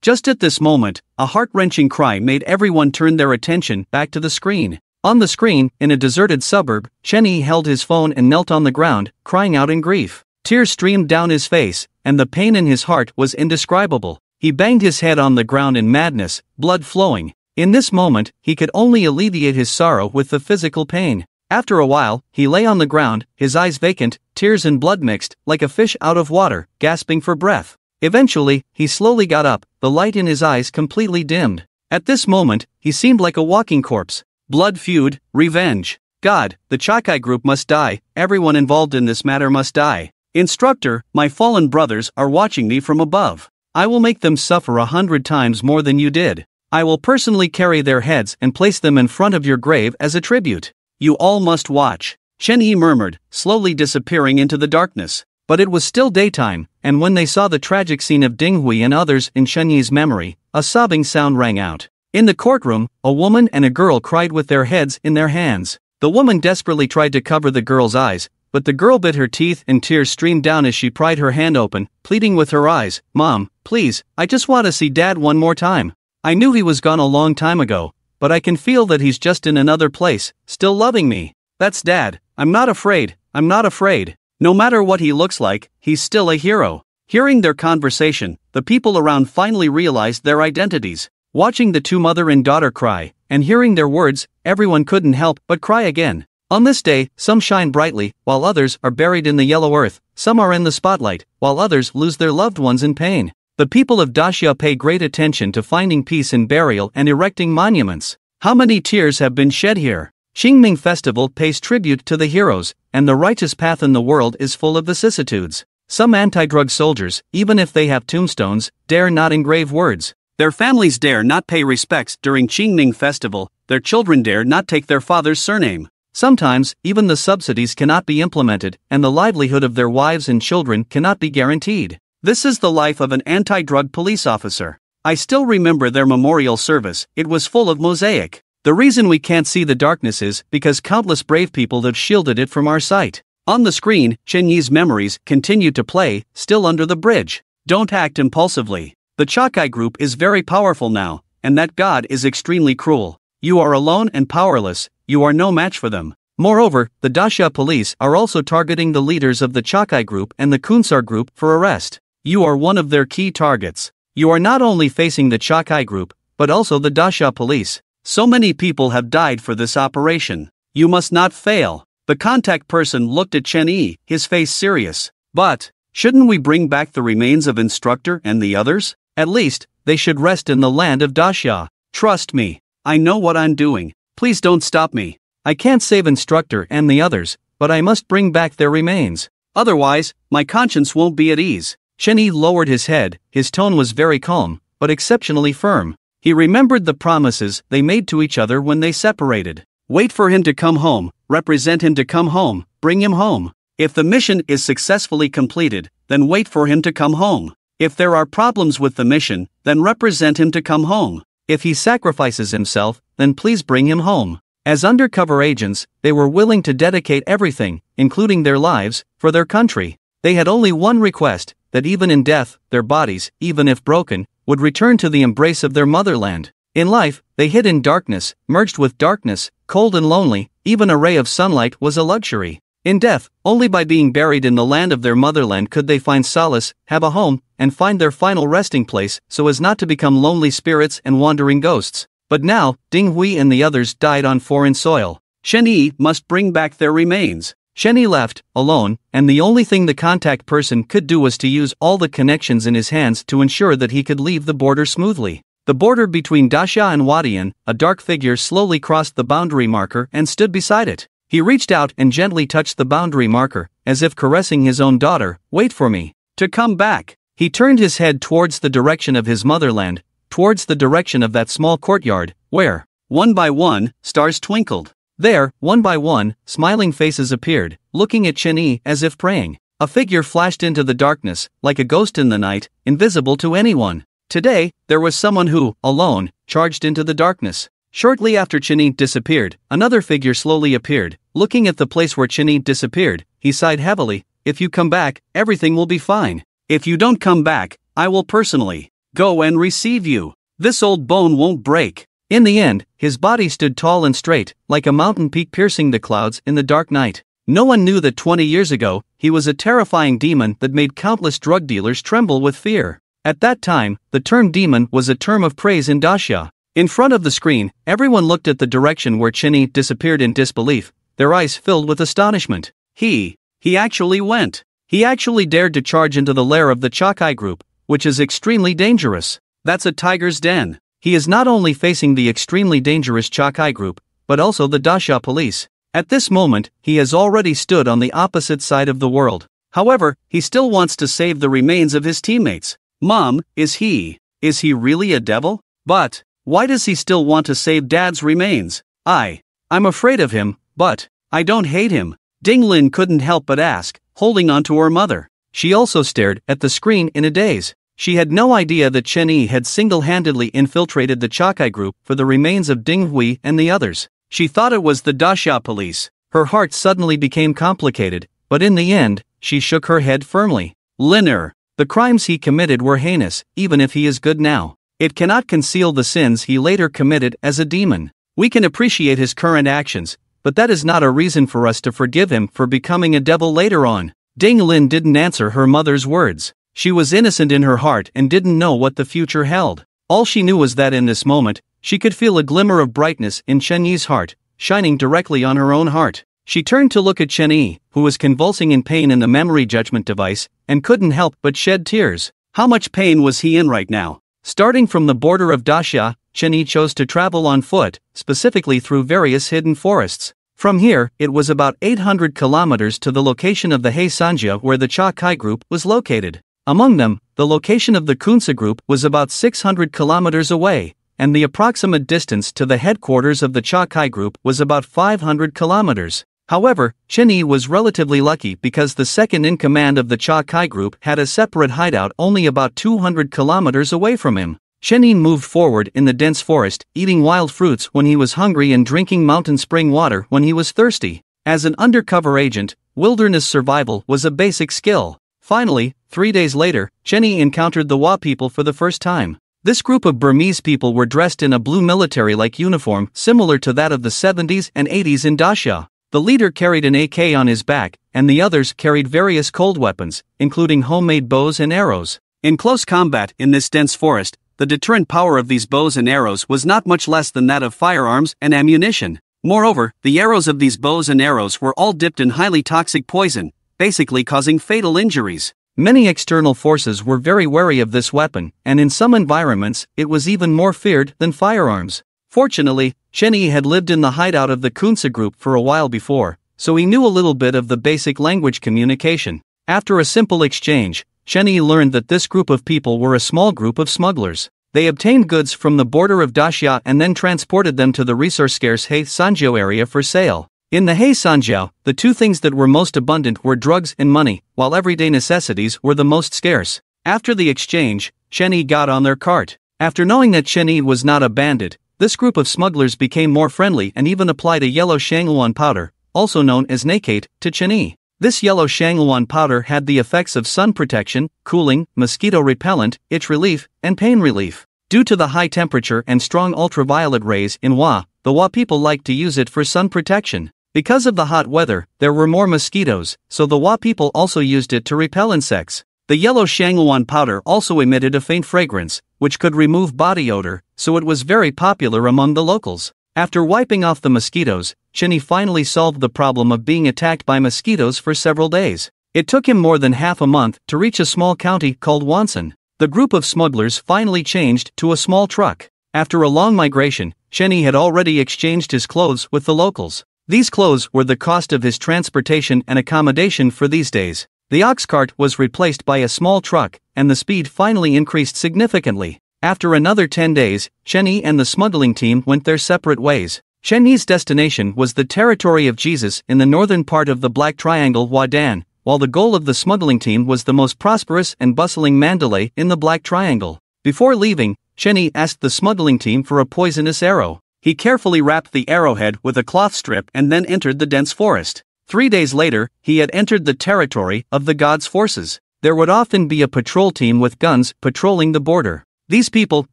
Just at this moment, a heart-wrenching cry made everyone turn their attention back to the screen. On the screen, in a deserted suburb, Chen Yi held his phone and knelt on the ground, crying out in grief. Tears streamed down his face, and the pain in his heart was indescribable. He banged his head on the ground in madness, blood flowing. In this moment, he could only alleviate his sorrow with the physical pain. After a while, he lay on the ground, his eyes vacant, tears and blood mixed, like a fish out of water, gasping for breath. Eventually, he slowly got up, the light in his eyes completely dimmed. At this moment, he seemed like a walking corpse. Blood feud, revenge. God, the Chakai group must die, everyone involved in this matter must die. Instructor, my fallen brothers are watching me from above. I will make them suffer 100 times more than you did. I will personally carry their heads and place them in front of your grave as a tribute. You all must watch. Chen Yi murmured, slowly disappearing into the darkness. But it was still daytime, and when they saw the tragic scene of Ding Hui and others in Chen Yi's memory, a sobbing sound rang out. In the courtroom, a woman and a girl cried with their heads in their hands. The woman desperately tried to cover the girl's eyes, but the girl bit her teeth and tears streamed down as she pried her hand open, pleading with her eyes, "Mom, please, I just want to see Dad one more time. I knew he was gone a long time ago, but I can feel that he's just in another place, still loving me. That's Dad. I'm not afraid, I'm not afraid. No matter what he looks like, he's still a hero." Hearing their conversation, the people around finally realized their identities. Watching the two mother and daughter cry, and hearing their words, everyone couldn't help but cry again. On this day, some shine brightly, while others are buried in the yellow earth, some are in the spotlight, while others lose their loved ones in pain. The people of Daxia pay great attention to finding peace in burial and erecting monuments. How many tears have been shed here? Qingming Festival pays tribute to the heroes, and the righteous path in the world is full of vicissitudes. Some anti-drug soldiers, even if they have tombstones, dare not engrave words. Their families dare not pay respects during Qingming Festival, their children dare not take their father's surname. Sometimes, even the subsidies cannot be implemented, and the livelihood of their wives and children cannot be guaranteed. This is the life of an anti-drug police officer. I still remember their memorial service, it was full of mosaic. The reason we can't see the darkness is because countless brave people have shielded it from our sight. On the screen, Chen Yi's memories continue to play, still under the bridge. Don't act impulsively. The Chakai group is very powerful now, and that god is extremely cruel. You are alone and powerless, you are no match for them. Moreover, the Daxia police are also targeting the leaders of the Chakai group and the Kunsar group for arrest. You are one of their key targets. You are not only facing the Chakai group, but also the Daxia police. So many people have died for this operation. You must not fail. The contact person looked at Chen Yi, his face serious. But, shouldn't we bring back the remains of Instructor and the others? At least, they should rest in the land of Daxia. Trust me. I know what I'm doing. Please don't stop me. I can't save Instructor and the others, but I must bring back their remains. Otherwise, my conscience won't be at ease. Chen Yi lowered his head, his tone was very calm, but exceptionally firm. He remembered the promises they made to each other when they separated. Wait for him to come home, represent him to come home, bring him home. If the mission is successfully completed, then wait for him to come home. If there are problems with the mission, then represent him to come home. If he sacrifices himself, then please bring him home. As undercover agents, they were willing to dedicate everything, including their lives, for their country. They had only one request, that even in death, their bodies, even if broken, would return to the embrace of their motherland. In life, they hid in darkness, merged with darkness, cold and lonely, even a ray of sunlight was a luxury. In death, only by being buried in the land of their motherland could they find solace, have a home, and find their final resting place so as not to become lonely spirits and wandering ghosts. But now, Ding Hui and the others died on foreign soil. Chen Yi must bring back their remains. Chen Yi left, alone, and the only thing the contact person could do was to use all the connections in his hands to ensure that he could leave the border smoothly. The border between Daxia and Wadian, a dark figure slowly crossed the boundary marker and stood beside it. He reached out and gently touched the boundary marker, as if caressing his own daughter. Wait for me to come back. He turned his head towards the direction of his motherland, towards the direction of that small courtyard, where, one by one, stars twinkled. There, one by one, smiling faces appeared, looking at Chen Yi as if praying. A figure flashed into the darkness, like a ghost in the night, invisible to anyone. Today, there was someone who, alone, charged into the darkness. Shortly after Chen Yi disappeared, another figure slowly appeared. Looking at the place where Chen Yi disappeared, he sighed heavily. If you come back, everything will be fine. If you don't come back, I will personally go and receive you. This old bone won't break. In the end, his body stood tall and straight, like a mountain peak piercing the clouds in the dark night. No one knew that 20 years ago, he was a terrifying demon that made countless drug dealers tremble with fear. At that time, the term demon was a term of praise in Daxia. In front of the screen, everyone looked at the direction where Chen Yi disappeared in disbelief, their eyes filled with astonishment. He actually went. He actually dared to charge into the lair of the Chakai group, which is extremely dangerous. That's a tiger's den. He is not only facing the extremely dangerous Chakai group, but also the Daxia police. At this moment, he has already stood on the opposite side of the world. However, he still wants to save the remains of his teammates. Mom, is he really a devil? But, why does he still want to save Dad's remains? I'm afraid of him, but I don't hate him. Ding Lin couldn't help but ask, holding on to her mother. She also stared at the screen in a daze. She had no idea that Chen Yi had single-handedly infiltrated the Chakai group for the remains of Ding Hui and the others. She thought it was the Daxia police. Her heart suddenly became complicated, but in the end, she shook her head firmly. Linner. The crimes he committed were heinous, even if he is good now. It cannot conceal the sins he later committed as a demon. We can appreciate his current actions, but that is not a reason for us to forgive him for becoming a devil later on. Ding Lin didn't answer her mother's words. She was innocent in her heart and didn't know what the future held. All she knew was that in this moment, she could feel a glimmer of brightness in Chen Yi's heart, shining directly on her own heart. She turned to look at Chen Yi, who was convulsing in pain in the memory judgment device, and couldn't help but shed tears. How much pain was he in right now? Starting from the border of Daxia, Chen Yi chose to travel on foot, specifically through various hidden forests. From here, it was about 800 kilometers to the location of the Heisanja where the Cha Kai group was located. Among them, the location of the Kunsa group was about 600 kilometers away, and the approximate distance to the headquarters of the Cha Kai group was about 500 kilometers. However, Chen Yi was relatively lucky because the second in command of the Cha Kai group had a separate hideout only about 200 kilometers away from him. Chen Yi moved forward in the dense forest, eating wild fruits when he was hungry and drinking mountain spring water when he was thirsty. As an undercover agent, wilderness survival was a basic skill. Finally, 3 days later, Chen Yi encountered the Wa people for the first time. This group of Burmese people were dressed in a blue military-like uniform similar to that of the 70s and 80s in Daxia. The leader carried an AK on his back, and the others carried various cold weapons, including homemade bows and arrows. In close combat in this dense forest, the deterrent power of these bows and arrows was not much less than that of firearms and ammunition. Moreover, the arrows of these bows and arrows were all dipped in highly toxic poison, basically causing fatal injuries. Many external forces were very wary of this weapon, and in some environments, it was even more feared than firearms. Fortunately, Chen Yi had lived in the hideout of the Kunsa group for a while before, so he knew a little bit of the basic language communication. After a simple exchange, Chen Yi learned that this group of people were a small group of smugglers. They obtained goods from the border of Daxia and then transported them to the resource-scarce Heisanja area for sale. In the Heisanja, the two things that were most abundant were drugs and money, while everyday necessities were the most scarce. After the exchange, Chen Yi got on their cart. After knowing that Chen Yi was not a bandit, this group of smugglers became more friendly and even applied a yellow shangluan powder, also known as Nakate, to Chen Yi. This yellow shangluan powder had the effects of sun protection, cooling, mosquito repellent, itch relief, and pain relief. Due to the high temperature and strong ultraviolet rays in Wa, the Wa people liked to use it for sun protection. Because of the hot weather, there were more mosquitoes, so the Wa people also used it to repel insects. The yellow shangluan powder also emitted a faint fragrance, which could remove body odor, so it was very popular among the locals. After wiping off the mosquitoes, Chen Yi finally solved the problem of being attacked by mosquitoes for several days. It took him more than half a month to reach a small county called Wonsan. The group of smugglers finally changed to a small truck. After a long migration, Chen Yi had already exchanged his clothes with the locals. These clothes were the cost of his transportation and accommodation for these days. The ox cart was replaced by a small truck, and the speed finally increased significantly. After another 10 days, Chen Yi and the smuggling team went their separate ways. Chen Yi's destination was the territory of Jesus in the northern part of the Black Triangle Wadan, while the goal of the smuggling team was the most prosperous and bustling Mandalay in the Black Triangle. Before leaving, Chen Yi asked the smuggling team for a poisonous arrow. He carefully wrapped the arrowhead with a cloth strip and then entered the dense forest. 3 days later, he had entered the territory of the gods' forces. There would often be a patrol team with guns patrolling the border. These people,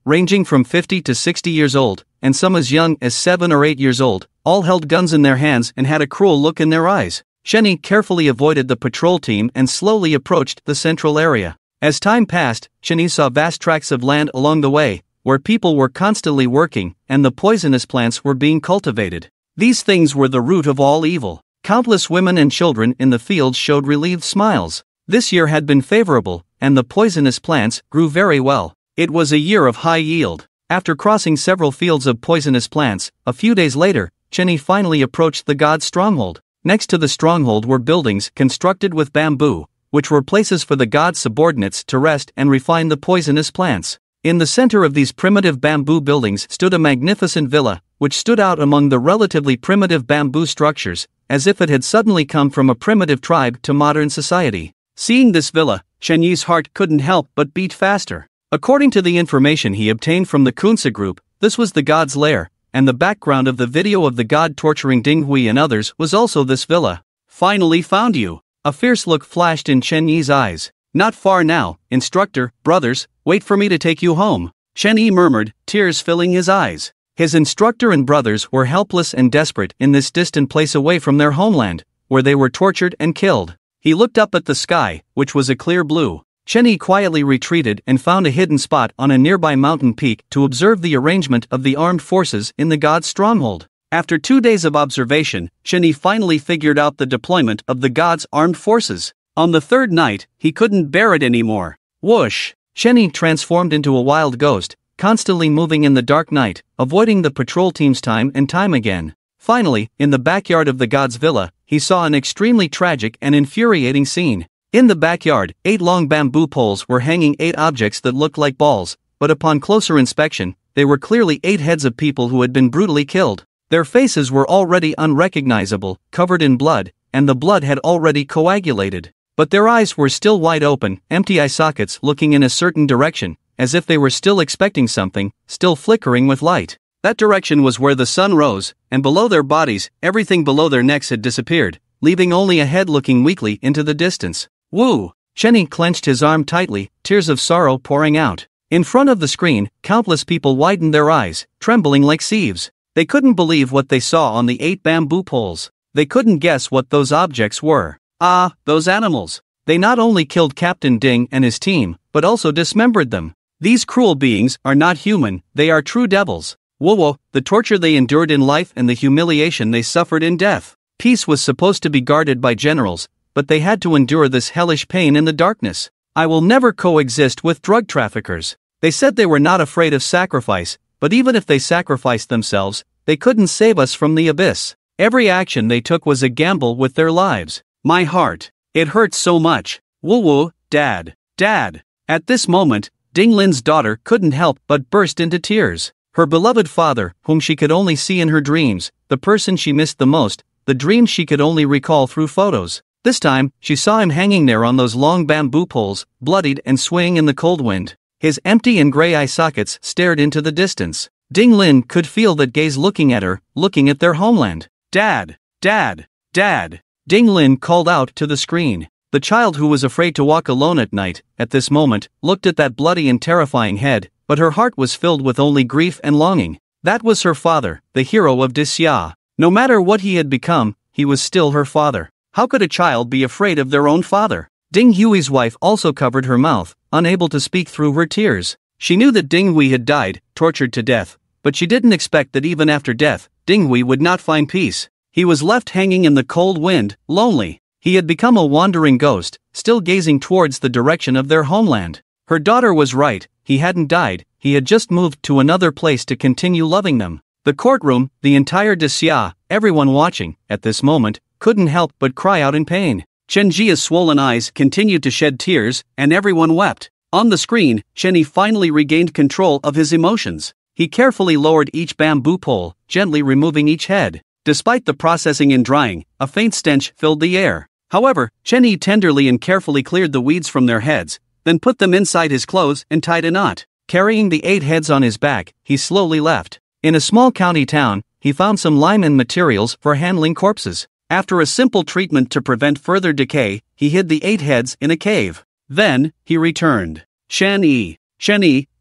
ranging from 50 to 60 years old, and some as young as 7 or 8 years old, all held guns in their hands and had a cruel look in their eyes. Chen Yi carefully avoided the patrol team and slowly approached the central area. As time passed, Chen Yi saw vast tracts of land along the way, where people were constantly working, and the poisonous plants were being cultivated. These things were the root of all evil. Countless women and children in the fields showed relieved smiles. This year had been favorable, and the poisonous plants grew very well. It was a year of high yield. After crossing several fields of poisonous plants, a few days later, Chen Yi finally approached the god's stronghold. Next to the stronghold were buildings constructed with bamboo, which were places for the god's subordinates to rest and refine the poisonous plants. In the center of these primitive bamboo buildings stood a magnificent villa, which stood out among the relatively primitive bamboo structures, as if it had suddenly come from a primitive tribe to modern society. Seeing this villa, Chen Yi's heart couldn't help but beat faster. According to the information he obtained from the Kunsa group, this was the god's lair, and the background of the video of the god torturing Ding Hui and others was also this villa. Finally found you. A fierce look flashed in Chen Yi's eyes. Not far now, instructor, brothers, wait for me to take you home. Chen Yi murmured, tears filling his eyes. His instructor and brothers were helpless and desperate in this distant place away from their homeland, where they were tortured and killed. He looked up at the sky, which was a clear blue. Chen Yi quietly retreated and found a hidden spot on a nearby mountain peak to observe the arrangement of the armed forces in the god's stronghold. After 2 days of observation, Chen Yi finally figured out the deployment of the god's armed forces. On the third night, he couldn't bear it anymore. Whoosh! Chen Yi transformed into a wild ghost, constantly moving in the dark night, avoiding the patrol teams time and time again. Finally, in the backyard of the god's villa, he saw an extremely tragic and infuriating scene. In the backyard, 8 long bamboo poles were hanging 8 objects that looked like balls, but upon closer inspection, they were clearly 8 heads of people who had been brutally killed. Their faces were already unrecognizable, covered in blood, and the blood had already coagulated. But their eyes were still wide open, empty eye sockets looking in a certain direction, as if they were still expecting something, still flickering with light. That direction was where the sun rose, and below their bodies, everything below their necks had disappeared, leaving only a head looking weakly into the distance. Woo! Chen Yi clenched his arm tightly, tears of sorrow pouring out. In front of the screen, countless people widened their eyes, trembling like sieves. They couldn't believe what they saw on the 8 bamboo poles. They couldn't guess what those objects were. Ah, those animals. They not only killed Captain Ding and his team, but also dismembered them. These cruel beings are not human, they are true devils. Whoa, the torture they endured in life and the humiliation they suffered in death. Peace was supposed to be guarded by generals, but they had to endure this hellish pain in the darkness. I will never coexist with drug traffickers. They said they were not afraid of sacrifice, but even if they sacrificed themselves, they couldn't save us from the abyss. Every action they took was a gamble with their lives. My heart. It hurts so much. Woo, Dad. Dad. At this moment, Ding Lin's daughter couldn't help but burst into tears. Her beloved father, whom she could only see in her dreams, the person she missed the most, the dreams she could only recall through photos. This time, she saw him hanging there on those long bamboo poles, bloodied and swaying in the cold wind. His empty and gray eye sockets stared into the distance. Ding Lin could feel that gaze looking at her, looking at their homeland. Dad! Dad! Dad! Ding Lin called out to the screen. The child who was afraid to walk alone at night, at this moment, looked at that bloody and terrifying head, but her heart was filled with only grief and longing. That was her father, the hero of Disya. No matter what he had become, he was still her father. How could a child be afraid of their own father? Ding Hui's wife also covered her mouth, unable to speak through her tears. She knew that Ding Hui had died, tortured to death, but she didn't expect that even after death, Ding Hui would not find peace. He was left hanging in the cold wind, lonely. He had become a wandering ghost, still gazing towards the direction of their homeland. Her daughter was right, he hadn't died, he had just moved to another place to continue loving them. The courtroom, the entire Disya, everyone watching, at this moment, couldn't help but cry out in pain. Chen Jia's swollen eyes continued to shed tears, and everyone wept. On the screen, Chen Yi finally regained control of his emotions. He carefully lowered each bamboo pole, gently removing each head. Despite the processing and drying, a faint stench filled the air. However, Chen Yi tenderly and carefully cleared the weeds from their heads, then put them inside his clothes and tied a knot. Carrying the 8 heads on his back, he slowly left. In a small county town, he found some lime and materials for handling corpses. After a simple treatment to prevent further decay, he hid the 8 heads in a cave. Then, he returned. Chen Yi,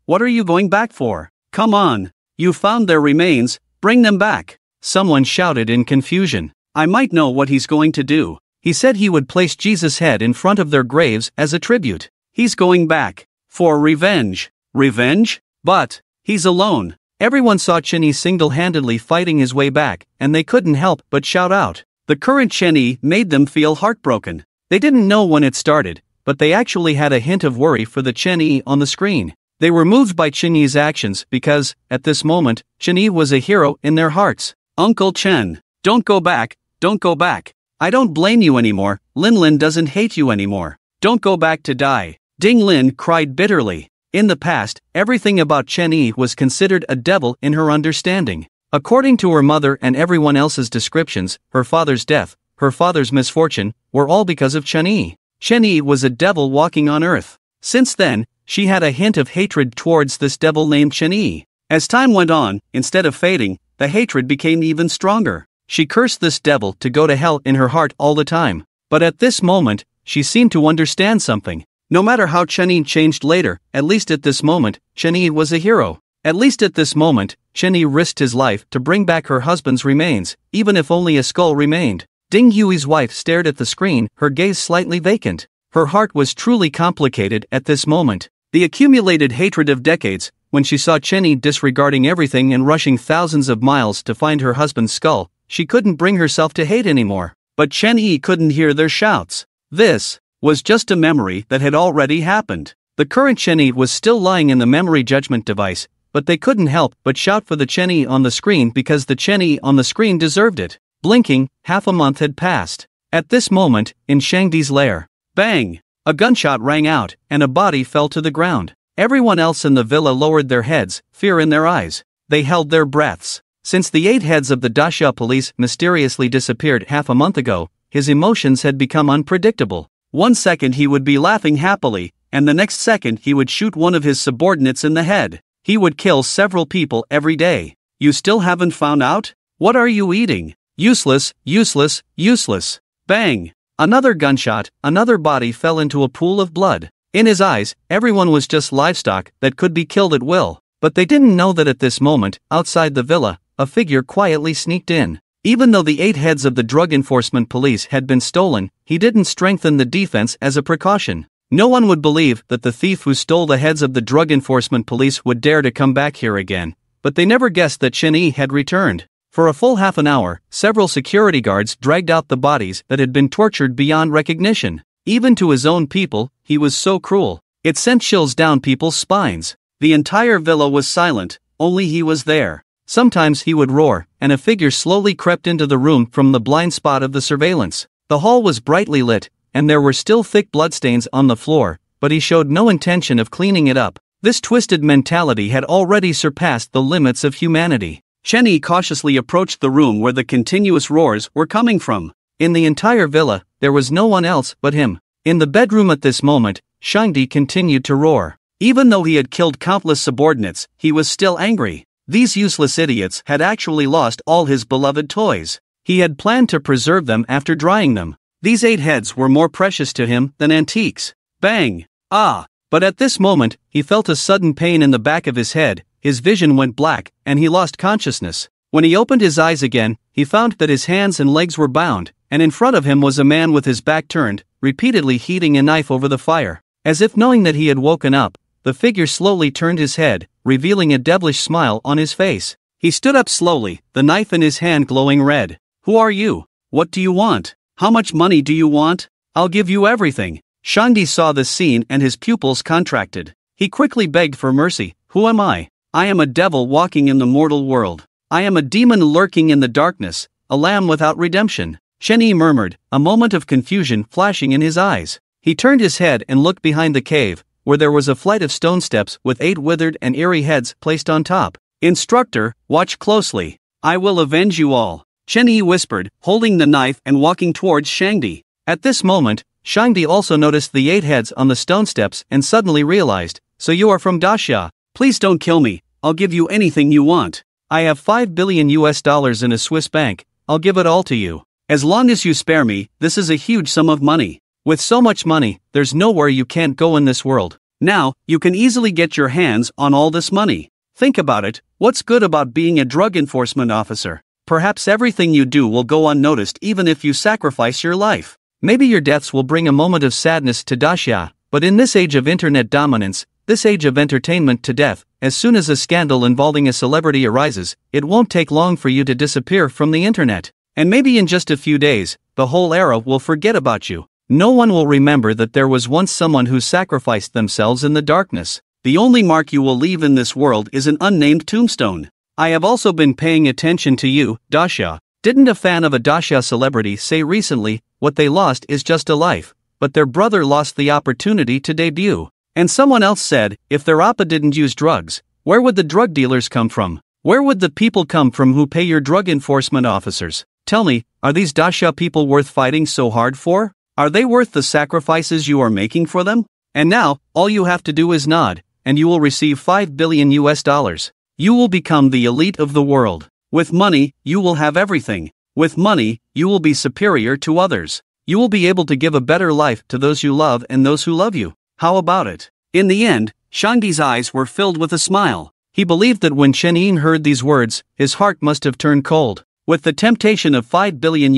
what are you going back for? Come on. You found their remains, bring them back. Someone shouted in confusion. I might know what he's going to do. He said he would place Jesus' head in front of their graves as a tribute. He's going back. For revenge. Revenge? But, he's alone. Everyone saw Chen Yi single-handedly fighting his way back, and they couldn't help but shout out. The current Chen Yi made them feel heartbroken. They didn't know when it started, but they actually had a hint of worry for the Chen Yi on the screen. They were moved by Chen Yi's actions because, at this moment, Chen Yi was a hero in their hearts. Uncle Chen, don't go back, don't go back. I don't blame you anymore, Lin doesn't hate you anymore. Don't go back to die. Ding Lin cried bitterly. In the past, everything about Chen Yi was considered a devil in her understanding. According to her mother and everyone else's descriptions, her father's death, her father's misfortune, were all because of Chen Yi. Chen Yi was a devil walking on earth. Since then, she had a hint of hatred towards this devil named Chen Yi. As time went on, instead of fading, the hatred became even stronger. She cursed this devil to go to hell in her heart all the time. But at this moment, she seemed to understand something. No matter how Chenyi changed later, at least at this moment, Chenyi was a hero. At least at this moment, Chenyi risked his life to bring back her husband's remains, even if only a skull remained. Ding Yui's wife stared at the screen, her gaze slightly vacant. Her heart was truly complicated at this moment. The accumulated hatred of decades, when she saw Chenyi disregarding everything and rushing thousands of miles to find her husband's skull, she couldn't bring herself to hate anymore. But Chenyi couldn't hear their shouts. This was just a memory that had already happened. The current Chenyi was still lying in the memory judgment device, but they couldn't help but shout for the Chenyi on the screen because the Chenyi on the screen deserved it. Blinking, half a month had passed. At this moment, in Shangdi's lair, bang! A gunshot rang out, and a body fell to the ground. Everyone else in the villa lowered their heads, fear in their eyes. They held their breaths. Since the 8 heads of the Daxia police mysteriously disappeared half a month ago, his emotions had become unpredictable. One second he would be laughing happily, and the next second he would shoot one of his subordinates in the head. He would kill several people every day. You still haven't found out? What are you eating? Useless, useless, useless. Bang! Another gunshot, another body fell into a pool of blood. In his eyes, everyone was just livestock that could be killed at will. But they didn't know that at this moment, outside the villa, a figure quietly sneaked in. Even though the 8 heads of the Drug Enforcement Police had been stolen, he didn't strengthen the defense as a precaution. No one would believe that the thief who stole the heads of the Drug Enforcement Police would dare to come back here again. But they never guessed that Chenyi had returned. For a full half an hour, several security guards dragged out the bodies that had been tortured beyond recognition. Even to his own people, he was so cruel. It sent chills down people's spines. The entire villa was silent, only he was there. Sometimes he would roar, and a figure slowly crept into the room from the blind spot of the surveillance. The hall was brightly lit, and there were still thick bloodstains on the floor, but he showed no intention of cleaning it up. This twisted mentality had already surpassed the limits of humanity. Chenyi cautiously approached the room where the continuous roars were coming from. In the entire villa, there was no one else but him. In the bedroom at this moment, Shangdi continued to roar. Even though he had killed countless subordinates, he was still angry. These useless idiots had actually lost all his beloved toys. He had planned to preserve them after drying them. These 8 heads were more precious to him than antiques. Bang! Ah! But at this moment, he felt a sudden pain in the back of his head, his vision went black, and he lost consciousness. When he opened his eyes again, he found that his hands and legs were bound, and in front of him was a man with his back turned, repeatedly heating a knife over the fire. As if knowing that he had woken up, the figure slowly turned his head, revealing a devilish smile on his face. He stood up slowly, the knife in his hand glowing red. Who are you? What do you want? How much money do you want? I'll give you everything. Shangdi saw this scene and his pupils contracted. He quickly begged for mercy. Who am I? I am a devil walking in the mortal world. I am a demon lurking in the darkness, a lamb without redemption. Chenyi murmured, a moment of confusion flashing in his eyes. He turned his head and looked behind the cave, where there was a flight of stone steps with 8 withered and eerie heads placed on top. Instructor, watch closely. I will avenge you all. Chenyi whispered, holding the knife and walking towards Shangdi. At this moment, Shangdi also noticed the 8 heads on the stone steps and suddenly realized, so you are from Daxia. Please don't kill me, I'll give you anything you want. I have $5 billion in a Swiss bank, I'll give it all to you. As long as you spare me, this is a huge sum of money. With so much money, there's nowhere you can't go in this world. Now, you can easily get your hands on all this money. Think about it, what's good about being a drug enforcement officer? Perhaps everything you do will go unnoticed even if you sacrifice your life. Maybe your deaths will bring a moment of sadness to Daxia, but in this age of internet dominance, this age of entertainment to death, as soon as a scandal involving a celebrity arises, it won't take long for you to disappear from the internet. And maybe in just a few days, the whole era will forget about you. No one will remember that there was once someone who sacrificed themselves in the darkness. The only mark you will leave in this world is an unnamed tombstone. I have also been paying attention to you, Daxia. Didn't a fan of a Daxia celebrity say recently, what they lost is just a life, but their brother lost the opportunity to debut? And someone else said, if their appa didn't use drugs, where would the drug dealers come from? Where would the people come from who pay your drug enforcement officers? Tell me, are these Daxia people worth fighting so hard for? Are they worth the sacrifices you are making for them? And now, all you have to do is nod, and you will receive $5 billion. You will become the elite of the world. With money, you will have everything. With money, you will be superior to others. you will be able to give a better life to those you love and those who love you. How about it? In the end, Shangdi's eyes were filled with a smile. He believed that when Chen Yin heard these words, his heart must have turned cold. With the temptation of $5 billion,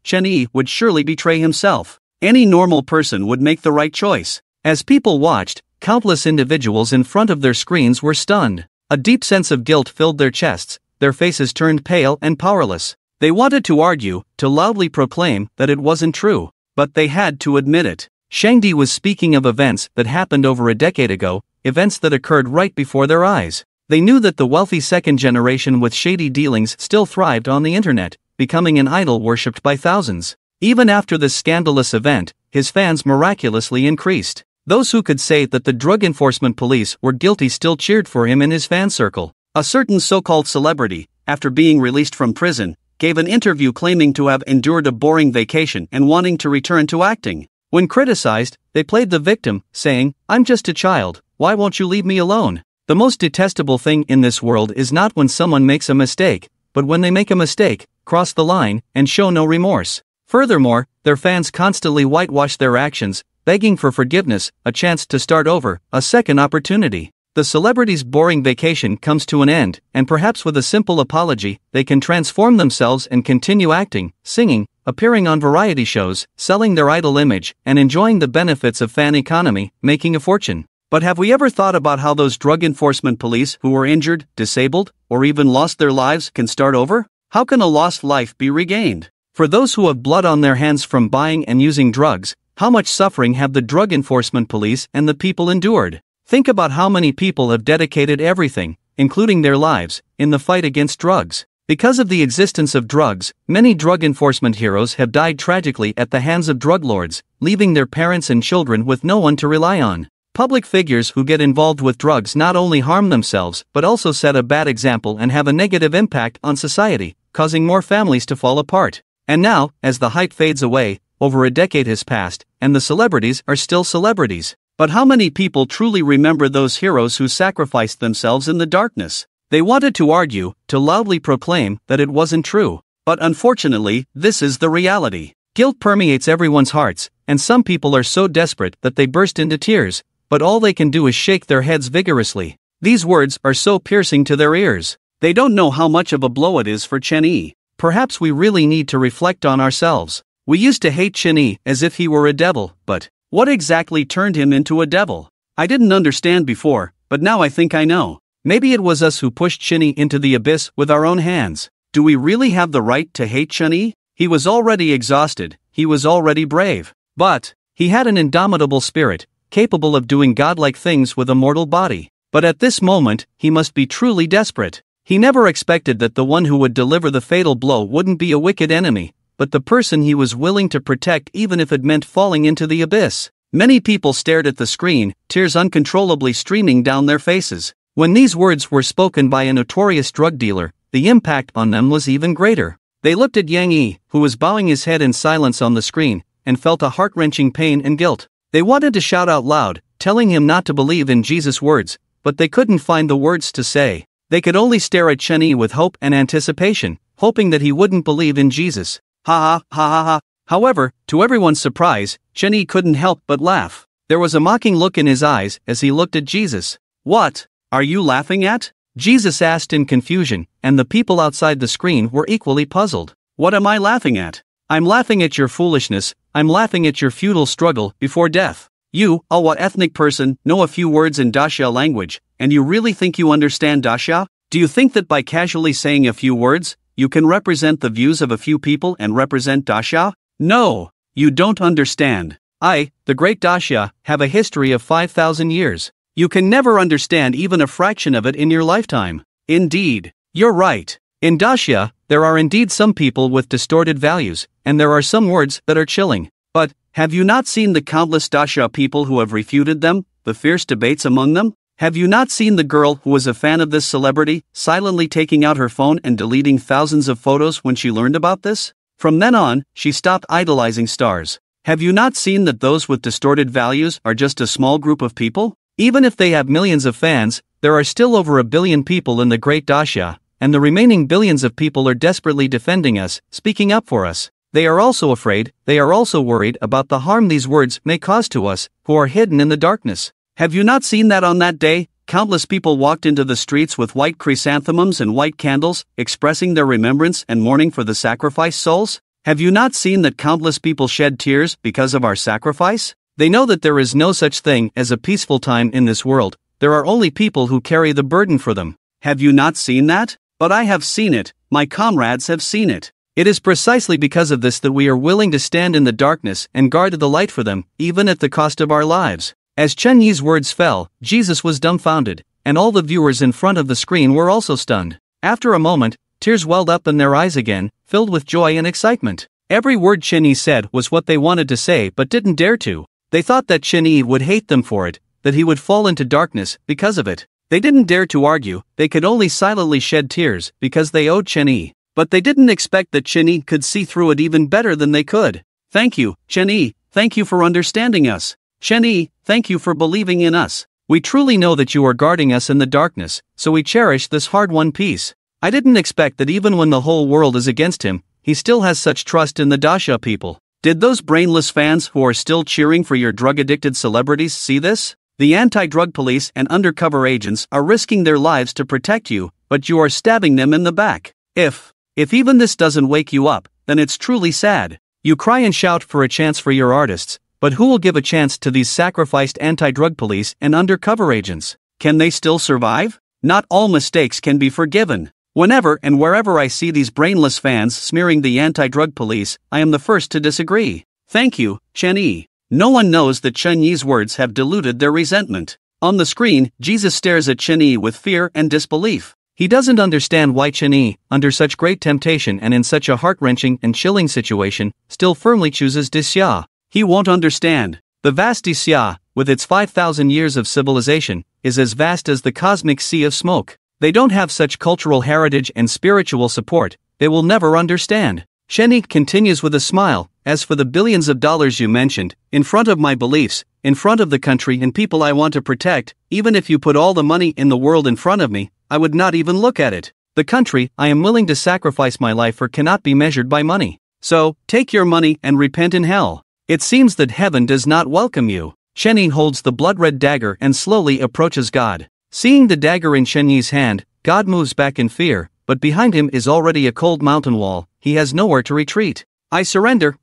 Chen Yi would surely betray himself. Any normal person would make the right choice. As people watched, countless individuals in front of their screens were stunned. A deep sense of guilt filled their chests, their faces turned pale and powerless. They wanted to argue, to loudly proclaim that it wasn't true, but they had to admit it. Shangdi was speaking of events that happened over a decade ago, events that occurred right before their eyes. They knew that the wealthy second generation with shady dealings still thrived on the internet, becoming an idol worshipped by thousands. Even after this scandalous event, his fans miraculously increased. Those who could say that the Drug Enforcement Police were guilty still cheered for him in his fan circle. A certain so-called celebrity, after being released from prison, gave an interview claiming to have endured a boring vacation and wanting to return to acting. When criticized, they played the victim, saying, "I'm just a child, why won't you leave me alone?" The most detestable thing in this world is not when someone makes a mistake, but when they make a mistake, cross the line, and show no remorse. Furthermore, their fans constantly whitewash their actions, begging for forgiveness, a chance to start over, a second opportunity. The celebrity's boring vacation comes to an end, and perhaps with a simple apology, they can transform themselves and continue acting, singing, appearing on variety shows, selling their idol image, and enjoying the benefits of fan economy, making a fortune. But have we ever thought about how those drug enforcement police who were injured, disabled, or even lost their lives can start over? How can a lost life be regained? For those who have blood on their hands from buying and using drugs, how much suffering have the drug enforcement police and the people endured? Think about how many people have dedicated everything, including their lives, in the fight against drugs. Because of the existence of drugs, many drug enforcement heroes have died tragically at the hands of drug lords, leaving their parents and children with no one to rely on. Public figures who get involved with drugs not only harm themselves but also set a bad example and have a negative impact on society, causing more families to fall apart. And now, as the hype fades away, over a decade has passed, and the celebrities are still celebrities. But how many people truly remember those heroes who sacrificed themselves in the darkness? They wanted to argue, to loudly proclaim that it wasn't true. But unfortunately, this is the reality. Guilt permeates everyone's hearts, and some people are so desperate that they burst into tears, but all they can do is shake their heads vigorously. These words are so piercing to their ears. They don't know how much of a blow it is for Chen Yi. Perhaps we really need to reflect on ourselves. We used to hate Chen Yi as if he were a devil, but what exactly turned him into a devil? I didn't understand before, but now I think I know. Maybe it was us who pushed Chen Yi into the abyss with our own hands. Do we really have the right to hate Chen Yi? He was already exhausted, he was already brave. But he had an indomitable spirit, capable of doing godlike things with a mortal body. But at this moment, he must be truly desperate. He never expected that the one who would deliver the fatal blow wouldn't be a wicked enemy, but the person he was willing to protect even if it meant falling into the abyss. Many people stared at the screen, tears uncontrollably streaming down their faces. When these words were spoken by a notorious drug dealer, the impact on them was even greater. They looked at Yang Yi, who was bowing his head in silence on the screen, and felt a heart-wrenching pain and guilt. They wanted to shout out loud, telling him not to believe in Jesus' words, but they couldn't find the words to say. They could only stare at Chen Yi with hope and anticipation, hoping that he wouldn't believe in Jesus. Ha ha ha ha ha. However, to everyone's surprise, Chen Yi couldn't help but laugh. There was a mocking look in his eyes as he looked at Jesus. "What are you laughing at?" Jesus asked in confusion, and the people outside the screen were equally puzzled. "What am I laughing at?" "I'm laughing at your foolishness, I'm laughing at your futile struggle before death. You, what ethnic person, know a few words in Daxia language, and you really think you understand Daxia? Do you think that by casually saying a few words, you can represent the views of a few people and represent Daxia? No, you don't understand. I, the great Daxia, have a history of 5,000 years. You can never understand even a fraction of it in your lifetime." Indeed, you're right. In Daxia, there are indeed some people with distorted values, and there are some words that are chilling. But have you not seen the countless Daxia people who have refuted them, the fierce debates among them? Have you not seen the girl who was a fan of this celebrity, silently taking out her phone and deleting thousands of photos when she learned about this? From then on, she stopped idolizing stars. Have you not seen that those with distorted values are just a small group of people? Even if they have millions of fans, there are still over 1 billion people in the Great Daxia, and the remaining billions of people are desperately defending us, speaking up for us. They are also afraid, they are also worried about the harm these words may cause to us, who are hidden in the darkness. Have you not seen that on that day, countless people walked into the streets with white chrysanthemums and white candles, expressing their remembrance and mourning for the sacrificed souls? Have you not seen that countless people shed tears because of our sacrifice? They know that there is no such thing as a peaceful time in this world, there are only people who carry the burden for them. Have you not seen that? But I have seen it, my comrades have seen it. It is precisely because of this that we are willing to stand in the darkness and guard the light for them, even at the cost of our lives. As Chen Yi's words fell, Jesus was dumbfounded, and all the viewers in front of the screen were also stunned. After a moment, tears welled up in their eyes again, filled with joy and excitement. Every word Chen Yi said was what they wanted to say but didn't dare to. They thought that Chen Yi would hate them for it, that he would fall into darkness because of it. They didn't dare to argue, they could only silently shed tears because they owed Chen Yi. But they didn't expect that Chen Yi could see through it even better than they could. Thank you, Chen Yi, thank you for understanding us. Chen Yi, thank you for believing in us. We truly know that you are guarding us in the darkness, so we cherish this hard-won peace. I didn't expect that even when the whole world is against him, he still has such trust in the Dasha people. Did those brainless fans who are still cheering for your drug-addicted celebrities see this? The anti-drug police and undercover agents are risking their lives to protect you, but you are stabbing them in the back. If even this doesn't wake you up, then it's truly sad. You cry and shout for a chance for your artists, but who will give a chance to these sacrificed anti-drug police and undercover agents? Can they still survive? Not all mistakes can be forgiven. Whenever and wherever I see these brainless fans smearing the anti-drug police, I am the first to disagree. Thank you, Chen Yi. No one knows that Chen Yi's words have diluted their resentment. On the screen, Jesus stares at Chen Yi with fear and disbelief. He doesn't understand why Chen Yi, under such great temptation and in such a heart-wrenching and chilling situation, still firmly chooses Disya. He won't understand. The vast Disya, with its 5,000 years of civilization, is as vast as the cosmic sea of smoke. They don't have such cultural heritage and spiritual support, they will never understand. Chen Yi continues with a smile, as for the billions of dollars you mentioned, in front of my beliefs, in front of the country and people I want to protect, even if you put all the money in the world in front of me, I would not even look at it. The country I am willing to sacrifice my life for cannot be measured by money. So, take your money and repent in hell. It seems that heaven does not welcome you. Chen Yi holds the blood-red dagger and slowly approaches God. Seeing the dagger in Chen Yi's hand, God moves back in fear, but behind him is already a cold mountain wall. He has nowhere to retreat. I surrender,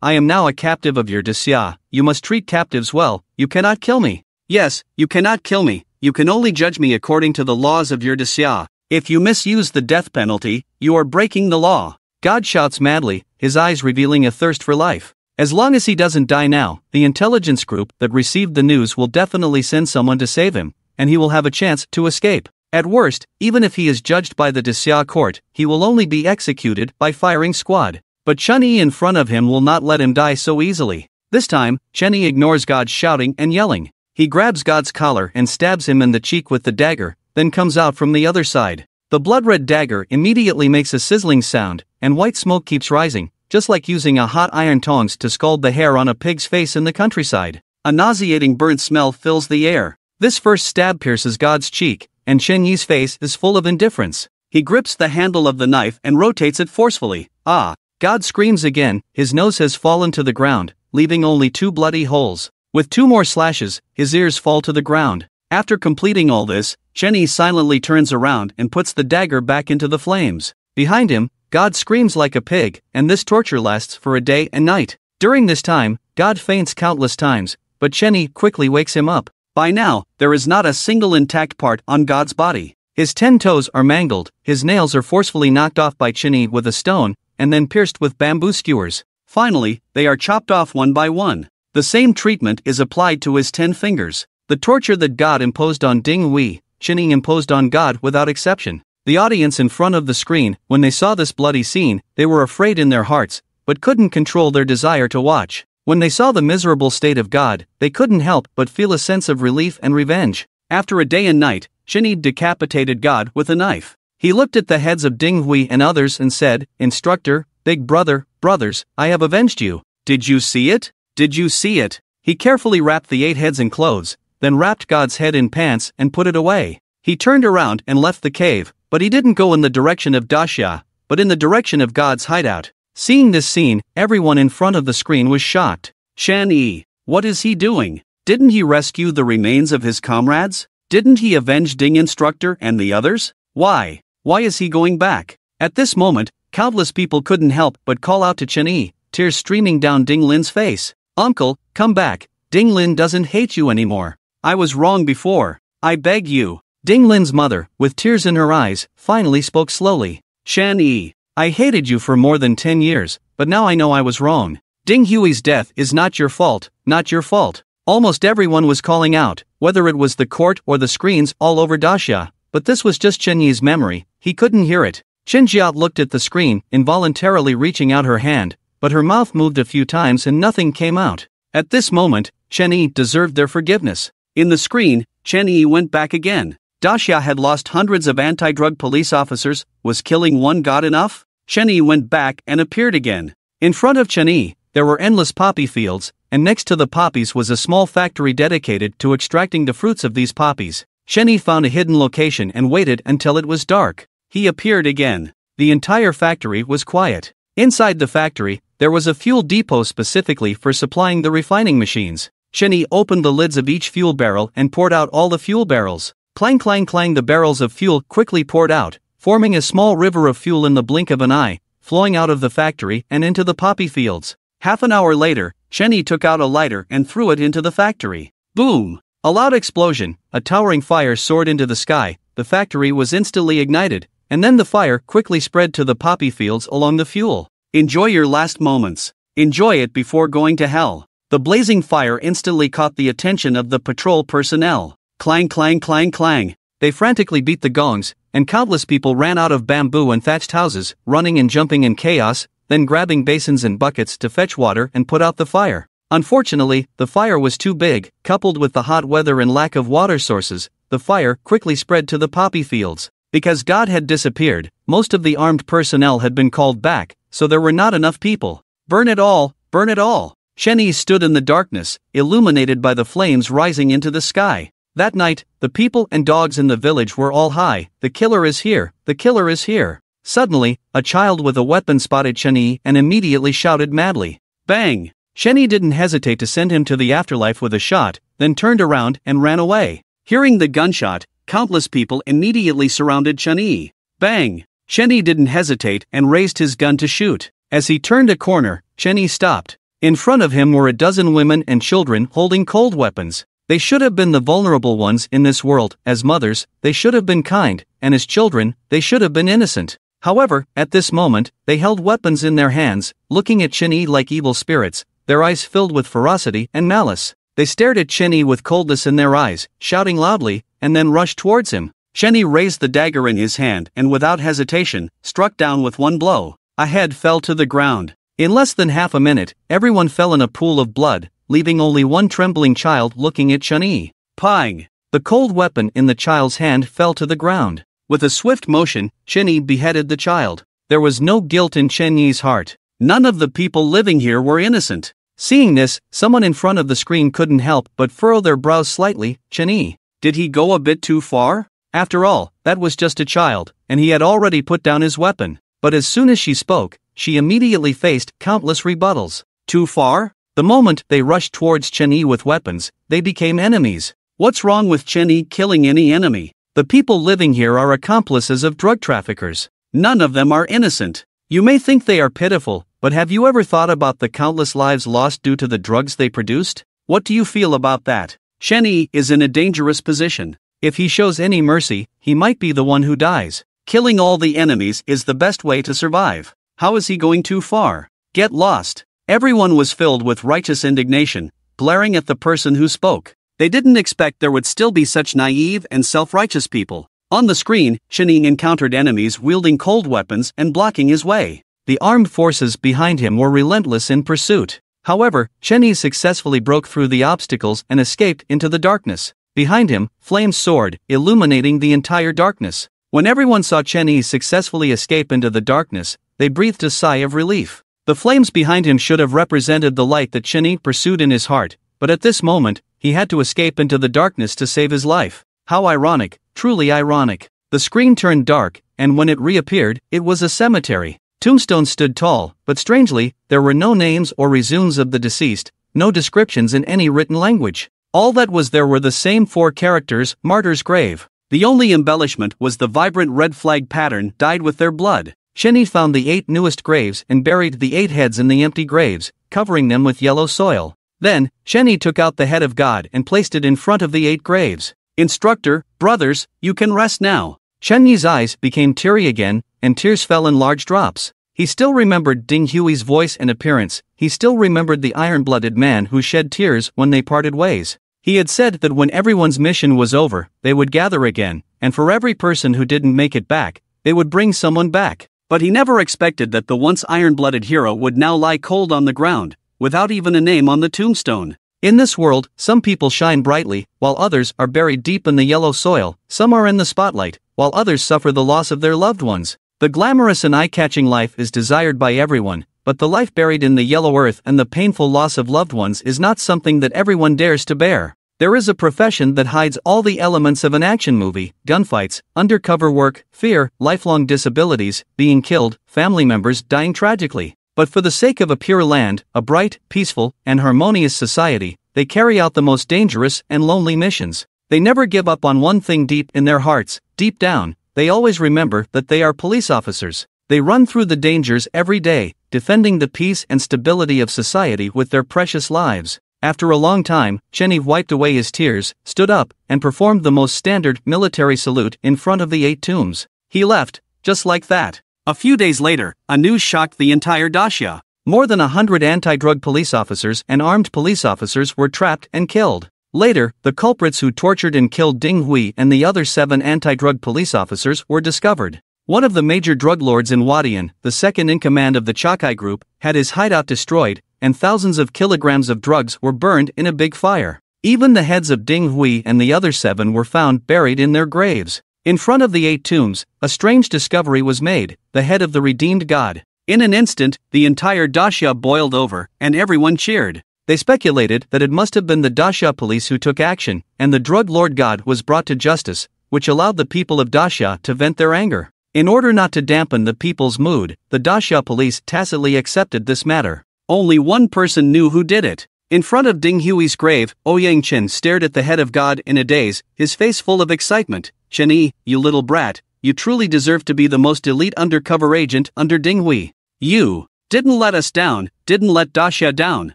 I am now a captive of your Disya. You must treat captives well, you cannot kill me. Yes, you cannot kill me, you can only judge me according to the laws of your Disya. If you misuse the death penalty, you are breaking the law. God shouts madly, his eyes revealing a thirst for life. As long as he doesn't die now, the intelligence group that received the news will definitely send someone to save him, and he will have a chance to escape. At worst, even if he is judged by the Disya court, he will only be executed by firing squad. But Chen Yi in front of him will not let him die so easily. This time, Chen Yi ignores God's shouting and yelling. He grabs God's collar and stabs him in the cheek with the dagger, then comes out from the other side. The blood-red dagger immediately makes a sizzling sound, and white smoke keeps rising, just like using a hot iron tongs to scald the hair on a pig's face in the countryside. A nauseating burnt smell fills the air. This first stab pierces God's cheek, and Chen Yi's face is full of indifference. He grips the handle of the knife and rotates it forcefully. Ah! God screams again, his nose has fallen to the ground, leaving only 2 bloody holes. With 2 more slashes, his ears fall to the ground. After completing all this, Chen Yi silently turns around and puts the dagger back into the flames. Behind him, God screams like a pig, and this torture lasts for a day and night. During this time, God faints countless times, but Chen Yi quickly wakes him up. By now, there is not a single intact part on God's body. His 10 toes are mangled, his nails are forcefully knocked off by Chen Yi with a stone, and then pierced with bamboo skewers. Finally, they are chopped off one by one. The same treatment is applied to his 10 fingers. The torture that God imposed on Ding Hui, Chen Yi imposed on God without exception. The audience in front of the screen, when they saw this bloody scene, they were afraid in their hearts, but couldn't control their desire to watch. When they saw the miserable state of God, they couldn't help but feel a sense of relief and revenge. After a day and night, Chen Yi decapitated God with a knife. He looked at the heads of Ding Hui and others and said, "Instructor, big brother, brothers, I have avenged you. Did you see it? Did you see it?" He carefully wrapped the 8 heads in clothes, then wrapped God's head in pants and put it away. He turned around and left the cave, but he didn't go in the direction of Dasha, but in the direction of God's hideout. Seeing this scene, everyone in front of the screen was shocked. Shan-yi, what is he doing? Didn't he rescue the remains of his comrades? Didn't he avenge Ding Instructor and the others? Why? Why is he going back? At this moment, countless people couldn't help but call out to Chen-yi, tears streaming down Ding Lin's face. Uncle, come back. Ding Lin doesn't hate you anymore. I was wrong before. I beg you. Ding Lin's mother, with tears in her eyes, finally spoke slowly. Shan-yi, I hated you for more than 10 years, but now I know I was wrong. Ding Hui's death is not your fault, not your fault. Almost everyone was calling out, whether it was the court or the screens all over Daxia, but this was just Chen-yi's memory, he couldn't hear it. Chen Jiao looked at the screen, involuntarily reaching out her hand, but her mouth moved a few times and nothing came out. At this moment, Chen-yi deserved their forgiveness. In the screen, Chen-yi went back again. Daxia had lost hundreds of anti-drug police officers, was killing one god enough? Chen-yi went back and appeared again. In front of Chen-yi, there were endless poppy fields, and next to the poppies was a small factory dedicated to extracting the fruits of these poppies. Chen-yi found a hidden location and waited until it was dark. He appeared again. The entire factory was quiet. Inside the factory, there was a fuel depot specifically for supplying the refining machines. Chen-yi opened the lids of each fuel barrel and poured out all the fuel barrels. Clang clang clang, the barrels of fuel quickly poured out, forming a small river of fuel in the blink of an eye, flowing out of the factory and into the poppy fields. Half an hour later, Chen-yi took out a lighter and threw it into the factory. Boom! A loud explosion, a towering fire soared into the sky, the factory was instantly ignited, and then the fire quickly spread to the poppy fields along the fuel. Enjoy your last moments. Enjoy it before going to hell. The blazing fire instantly caught the attention of the patrol personnel. Clang clang clang clang. They frantically beat the gongs, and countless people ran out of bamboo and thatched houses, running and jumping in chaos, then grabbing basins and buckets to fetch water and put out the fire. Unfortunately, the fire was too big, coupled with the hot weather and lack of water sources, the fire quickly spread to the poppy fields. Because God had disappeared, most of the armed personnel had been called back, so there were not enough people. Burn it all, burn it all. Chen-yi stood in the darkness, illuminated by the flames rising into the sky. That night, the people and dogs in the village were all high. The killer is here, the killer is here. Suddenly, a child with a weapon spotted Chen-yi and immediately shouted madly. Bang! Chen-yi didn't hesitate to send him to the afterlife with a shot, then turned around and ran away. Hearing the gunshot, countless people immediately surrounded Chen-yi. Bang! Chen-yi didn't hesitate and raised his gun to shoot. As he turned a corner, Chen-yi stopped. In front of him were a dozen women and children holding cold weapons. They should have been the vulnerable ones in this world. As mothers, they should have been kind, and as children, they should have been innocent. However, at this moment, they held weapons in their hands, looking at Chen-yi like evil spirits, their eyes filled with ferocity and malice. They stared at Chen-yi with coldness in their eyes, shouting loudly, and then rushed towards him. Chen-yi raised the dagger in his hand and without hesitation, struck down with one blow. A head fell to the ground. In less than half a minute, everyone fell in a pool of blood, leaving only one trembling child looking at Chen-yi. Pang! The cold weapon in the child's hand fell to the ground. With a swift motion, Chen-yi beheaded the child. There was no guilt in Chen-yi's heart. None of the people living here were innocent. Seeing this, someone in front of the screen couldn't help but furrow their brows slightly. Chen-yi, did he go a bit too far? After all, that was just a child, and he had already put down his weapon. But as soon as she spoke, she immediately faced countless rebuttals. Too far? The moment they rushed towards Chen-yi with weapons, they became enemies. What's wrong with Chen-yi killing any enemy? The people living here are accomplices of drug traffickers. None of them are innocent. You may think they are pitiful, but have you ever thought about the countless lives lost due to the drugs they produced? What do you feel about that? Chen-yi is in a dangerous position. If he shows any mercy, he might be the one who dies. Killing all the enemies is the best way to survive. How is he going too far? Get lost. Everyone was filled with righteous indignation, glaring at the person who spoke. They didn't expect there would still be such naive and self-righteous people. On the screen, Chen-yi encountered enemies wielding cold weapons and blocking his way. The armed forces behind him were relentless in pursuit. However, Chen-yi successfully broke through the obstacles and escaped into the darkness. Behind him, flames soared, illuminating the entire darkness. When everyone saw Chen-yi successfully escape into the darkness, they breathed a sigh of relief. The flames behind him should have represented the light that Chen-yi pursued in his heart, but at this moment, he had to escape into the darkness to save his life. How ironic, truly ironic. The screen turned dark, and when it reappeared, it was a cemetery. Tombstones stood tall, but strangely, there were no names or resumes of the deceased, no descriptions in any written language. All that was there were the same 4 characters, martyr's grave. The only embellishment was the vibrant red flag pattern dyed with their blood. Shenyi found the 8 newest graves and buried the 8 heads in the empty graves, covering them with yellow soil. Then, Shenyi took out the head of God and placed it in front of the 8 graves. "Instructor, brothers, you can rest now." Shenyi's eyes became teary again, and tears fell in large drops. He still remembered Ding Hui's voice and appearance. He still remembered the iron-blooded man who shed tears when they parted ways. He had said that when everyone's mission was over, they would gather again, and for every person who didn't make it back, they would bring someone back. But he never expected that the once iron-blooded hero would now lie cold on the ground, without even a name on the tombstone. In this world, some people shine brightly, while others are buried deep in the yellow soil. Some are in the spotlight, while others suffer the loss of their loved ones. The glamorous and eye-catching life is desired by everyone, but the life buried in the yellow earth and the painful loss of loved ones is not something that everyone dares to bear. There is a profession that hides all the elements of an action movie: gunfights, undercover work, fear, lifelong disabilities, being killed, family members dying tragically. But for the sake of a pure land, a bright, peaceful, and harmonious society, they carry out the most dangerous and lonely missions. They never give up on one thing deep in their hearts. Deep down, they always remember that they are police officers. They run through the dangers every day, defending the peace and stability of society with their precious lives. After a long time, Shenyi wiped away his tears, stood up, and performed the most standard military salute in front of the 8 tombs. He left, just like that. A few days later, a news shocked the entire daxia. More than 100 anti-drug police officers and armed police officers were trapped and killed. Later, the culprits who tortured and killed Ding Hui and the other 7 anti-drug police officers were discovered. One of the major drug lords in Wadian, the second in command of the Chakai group, had his hideout destroyed, and thousands of kilograms of drugs were burned in a big fire. Even the heads of Ding Hui and the other 7 were found buried in their graves. In front of the 8 tombs, a strange discovery was made: the head of the redeemed god. In an instant, the entire daxia boiled over, and everyone cheered. They speculated that it must have been the daxia police who took action, and the drug lord god was brought to justice, which allowed the people of daxia to vent their anger. In order not to dampen the people's mood, the daxia police tacitly accepted this matter. Only one person knew who did it. In front of Ding Hui's grave, Ouyang Chen stared at the head of God in a daze, his face full of excitement. "Shenyi, you little brat, you truly deserve to be the most elite undercover agent under Ding Hui. You didn't let us down, didn't let daxia down."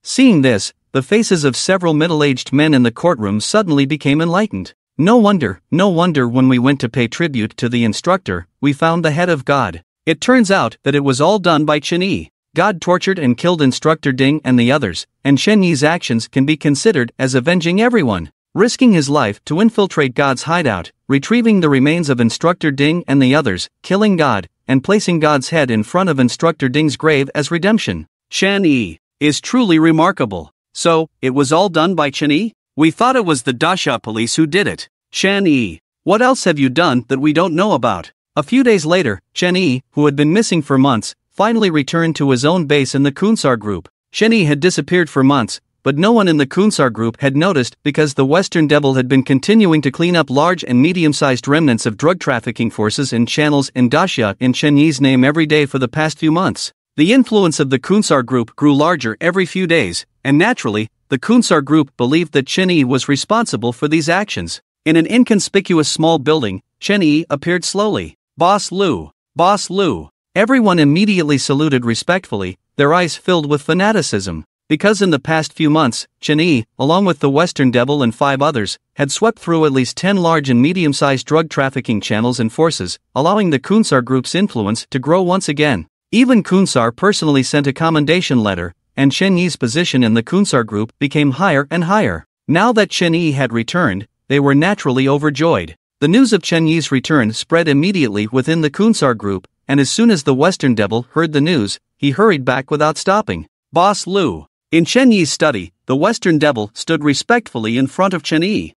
Seeing this, the faces of several middle-aged men in the courtroom suddenly became enlightened. No wonder when we went to pay tribute to the instructor, we found the head of God. It turns out that it was all done by Shenyi. God tortured and killed Instructor Ding and the others, and Shenyi's actions can be considered as avenging everyone. Risking his life to infiltrate God's hideout, retrieving the remains of Instructor Ding and the others, killing God, and placing God's head in front of Instructor Ding's grave as redemption. Shenyi is truly remarkable. So, it was all done by Shenyi? We thought it was the daxia police who did it. Shenyi, what else have you done that we don't know about? A few days later, Shenyi, who had been missing for months, finally returned to his own base in the Kunsar group. Shenyi had disappeared for months, but no one in the Kunsar group had noticed because the Western Devil had been continuing to clean up large and medium-sized remnants of drug trafficking forces and channels in daxia in Shenyi's name every day for the past few months. The influence of the Kunsar group grew larger every few days, and naturally, the Kunsar group believed that Shenyi was responsible for these actions. In an inconspicuous small building, Shenyi appeared slowly. "Boss Lu! Boss Lu!" Everyone immediately saluted respectfully, their eyes filled with fanaticism. Because in the past few months, Shenyi, along with the Western Devil and 5 others, had swept through at least 10 large and medium-sized drug trafficking channels and forces, allowing the Kunsar group's influence to grow once again. Even Kunsar personally sent a commendation letter, and Shenyi's position in the Kunsar group became higher and higher. Now that Shenyi had returned, they were naturally overjoyed. The news of Shenyi's return spread immediately within the Kunsar group, and as soon as the Western Devil heard the news, he hurried back without stopping. "Boss Lu." In Shenyi's study, the Western Devil stood respectfully in front of Shenyi.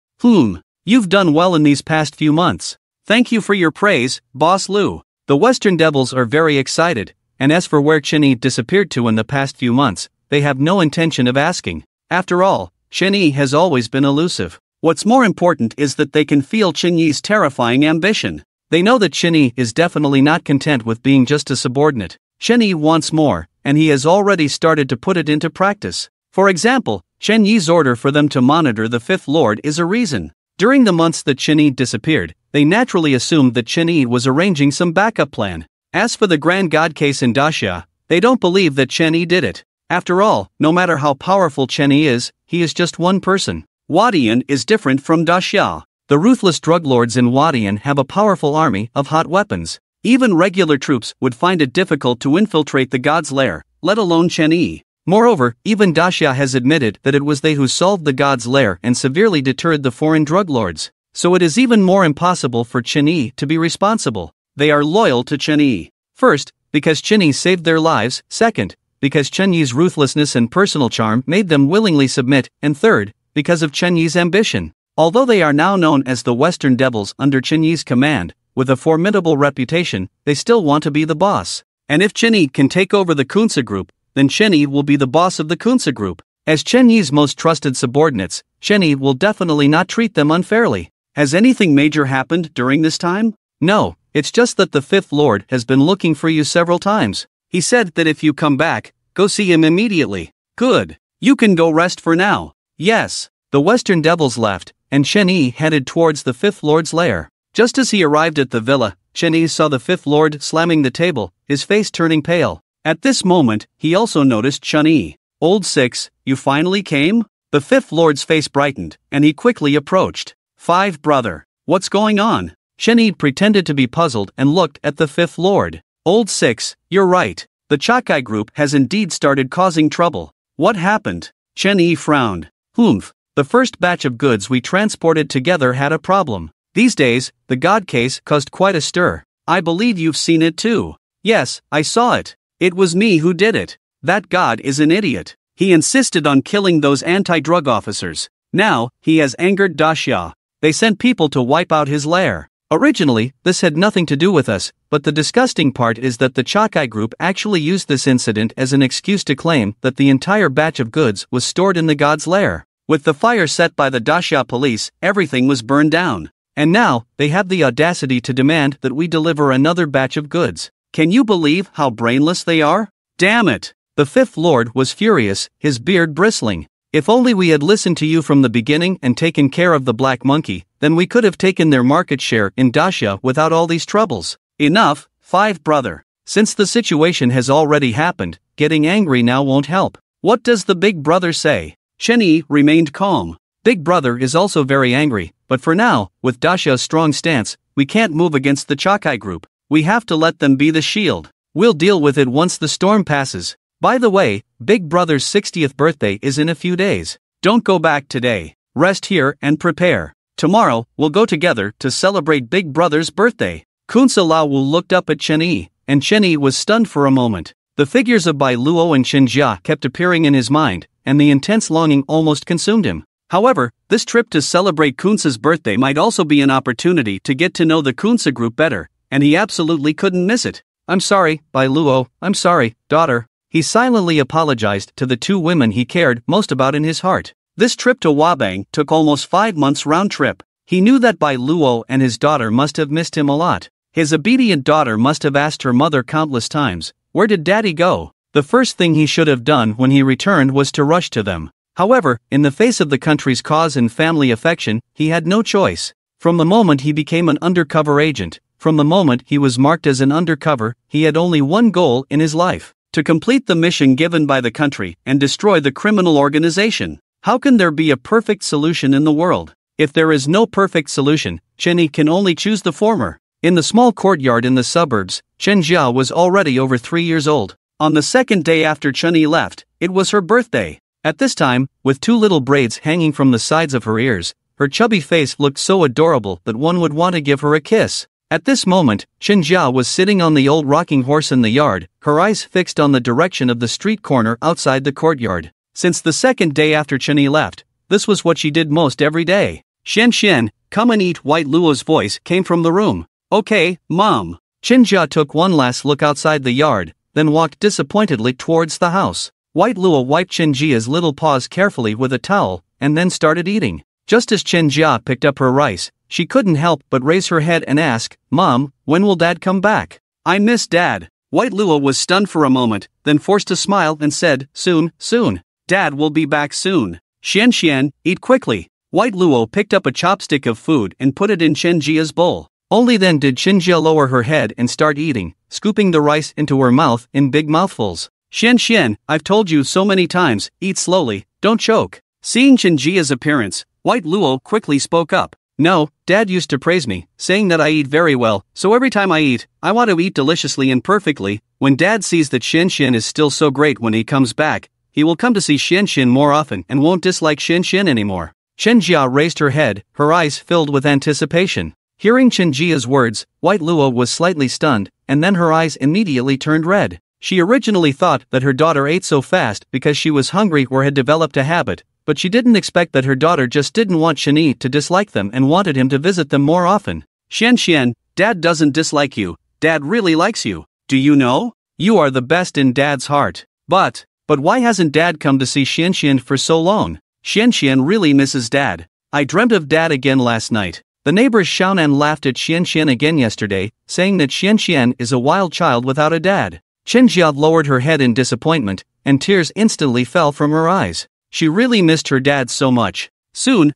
You've done well in these past few months. Thank you for your praise, Boss Lu." The Western Devils are very excited, and as for where Shenyi disappeared to in the past few months, they have no intention of asking. After all, Shenyi has always been elusive. What's more important is that they can feel Shenyi's terrifying ambition. They know that Shenyi is definitely not content with being just a subordinate. Chen Yi wants more, and he has already started to put it into practice. For example, Chen Yi's order for them to monitor the Fifth Lord is a reason. During the months that Chen Yi disappeared, they naturally assumed that Chen Yi was arranging some backup plan. As for the Grand God case in Daxia, they don't believe that Chen Yi did it. After all, no matter how powerful Chen Yi is, he is just one person. Wadian is different from Daxia. The ruthless drug lords in Wadian have a powerful army of hot weapons. Even regular troops would find it difficult to infiltrate the god's lair, let alone Chen Yi. Moreover, even Daxia has admitted that it was they who solved the god's lair and severely deterred the foreign drug lords. So it is even more impossible for Chen Yi to be responsible. They are loyal to Chen Yi. First, because Chen Yi saved their lives. Second, because Chen Yi's ruthlessness and personal charm made them willingly submit. And third, because of Chen Yi's ambition. Although they are now known as the Western Devils under Chen Yi's command, with a formidable reputation, they still want to be the boss. And if Chen Yi can take over the Kunsa group, then Chen Yi will be the boss of the Kunsa group. As Chen Yi's most trusted subordinates, Chen Yi will definitely not treat them unfairly. Has anything major happened during this time? No, it's just that the Fifth Lord has been looking for you several times. He said that if you come back, go see him immediately. Good. You can go rest for now. Yes. The Western Devils left, and Chen Yi headed towards the Fifth Lord's lair. Just as he arrived at the villa, Chen Yi saw the Fifth Lord slamming the table, his face turning pale. At this moment, he also noticed Chen Yi. Old Six, you finally came? The Fifth Lord's face brightened, and he quickly approached. Five brother. What's going on? Chen Yi pretended to be puzzled and looked at the Fifth Lord. Old Six, you're right. The Chakai group has indeed started causing trouble. What happened? Chen Yi frowned. Humph. The first batch of goods we transported together had a problem. These days, the God case caused quite a stir. I believe you've seen it too. Yes, I saw it. It was me who did it. That God is an idiot. He insisted on killing those anti-drug officers. Now, he has angered Daxia. They sent people to wipe out his lair. Originally, this had nothing to do with us, but the disgusting part is that the Chakai group actually used this incident as an excuse to claim that the entire batch of goods was stored in the god's lair. With the fire set by the Daxia police, everything was burned down. And now, they have the audacity to demand that we deliver another batch of goods. Can you believe how brainless they are? Damn it! The Fifth Lord was furious, his beard bristling. If only we had listened to you from the beginning and taken care of the Black Monkey, then we could have taken their market share in Daxia without all these troubles. Enough, Five brother. Since the situation has already happened, getting angry now won't help. What does the big brother say? Chen Yi remained calm. Big brother is also very angry, but for now, with Daxia's strong stance, we can't move against the Chakai group. We have to let them be the shield. We'll deal with it once the storm passes. By the way, Big Brother's 60th birthday is in a few days. Don't go back today. Rest here and prepare. Tomorrow, we'll go together to celebrate Big Brother's birthday. Kunsa Lao looked up at Chen Yi, and Chen Yi was stunned for a moment. The figures of Bai Luo and Chen Jia kept appearing in his mind, and the intense longing almost consumed him. However, this trip to celebrate Kunsa's birthday might also be an opportunity to get to know the Kunsa group better, and he absolutely couldn't miss it. I'm sorry, Bai Luo, I'm sorry, daughter. He silently apologized to the two women he cared most about in his heart. This trip to Wabang took almost 5 months round trip. He knew that Bai Luo and his daughter must have missed him a lot. His obedient daughter must have asked her mother countless times, "Where did daddy go?" The first thing he should have done when he returned was to rush to them. However, in the face of the country's cause and family affection, he had no choice. From the moment he became an undercover agent, from the moment he was marked as an undercover, he had only one goal in his life: to complete the mission given by the country and destroy the criminal organization. How can there be a perfect solution in the world? If there is no perfect solution, Chen Yi can only choose the former. In the small courtyard in the suburbs, Chen Jia was already over 3 years old. On the second day after Chen Yi left, it was her birthday. At this time, with 2 little braids hanging from the sides of her ears, her chubby face looked so adorable that one would want to give her a kiss. At this moment, Chen Jia was sitting on the old rocking horse in the yard, her eyes fixed on the direction of the street corner outside the courtyard. Since the second day after Chen Yi left, this was what she did most every day. "Shen, come and eat." White Luo's voice came from the room. "Okay, Mom." Chen Jia took one last look outside the yard, then walked disappointedly towards the house. White Luo wiped Chen Jia's little paws carefully with a towel, and then started eating. Just as Chen Jia picked up her rice, she couldn't help but raise her head and ask, "Mom, when will Dad come back? I miss Dad." White Luo was stunned for a moment, then forced a smile and said, soon, soon. Dad will be back soon. Xian, eat quickly. White Luo picked up a chopstick of food and put it in Chen Jia's bowl. Only then did Chen Jia lower her head and start eating, scooping the rice into her mouth in big mouthfuls. Xian, I've told you so many times, eat slowly, don't choke. Seeing Chen Jia's appearance, White Luo quickly spoke up. No, Dad used to praise me, saying that I eat very well, so every time I eat, I want to eat deliciously and perfectly. When Dad sees that Xian is still so great when he comes back, he will come to see Xian more often and won't dislike Xian anymore. Chen Jia raised her head, her eyes filled with anticipation. Hearing Chen Jia's words, White Luo was slightly stunned, and then her eyes immediately turned red. She originally thought that her daughter ate so fast because she was hungry or had developed a habit, but she didn't expect that her daughter just didn't want Chen to dislike them and wanted him to visit them more often. Xian, Dad doesn't dislike you, Dad really likes you. Do you know? You are the best in Dad's heart. But why hasn't Dad come to see Xian for so long? Xian really misses Dad. I dreamt of Dad again last night. The neighbors Xiaonan laughed at Xian again yesterday, saying that Xian is a wild child without a dad. Chen Jia lowered her head in disappointment, and tears instantly fell from her eyes. She really missed her dad so much. Soon,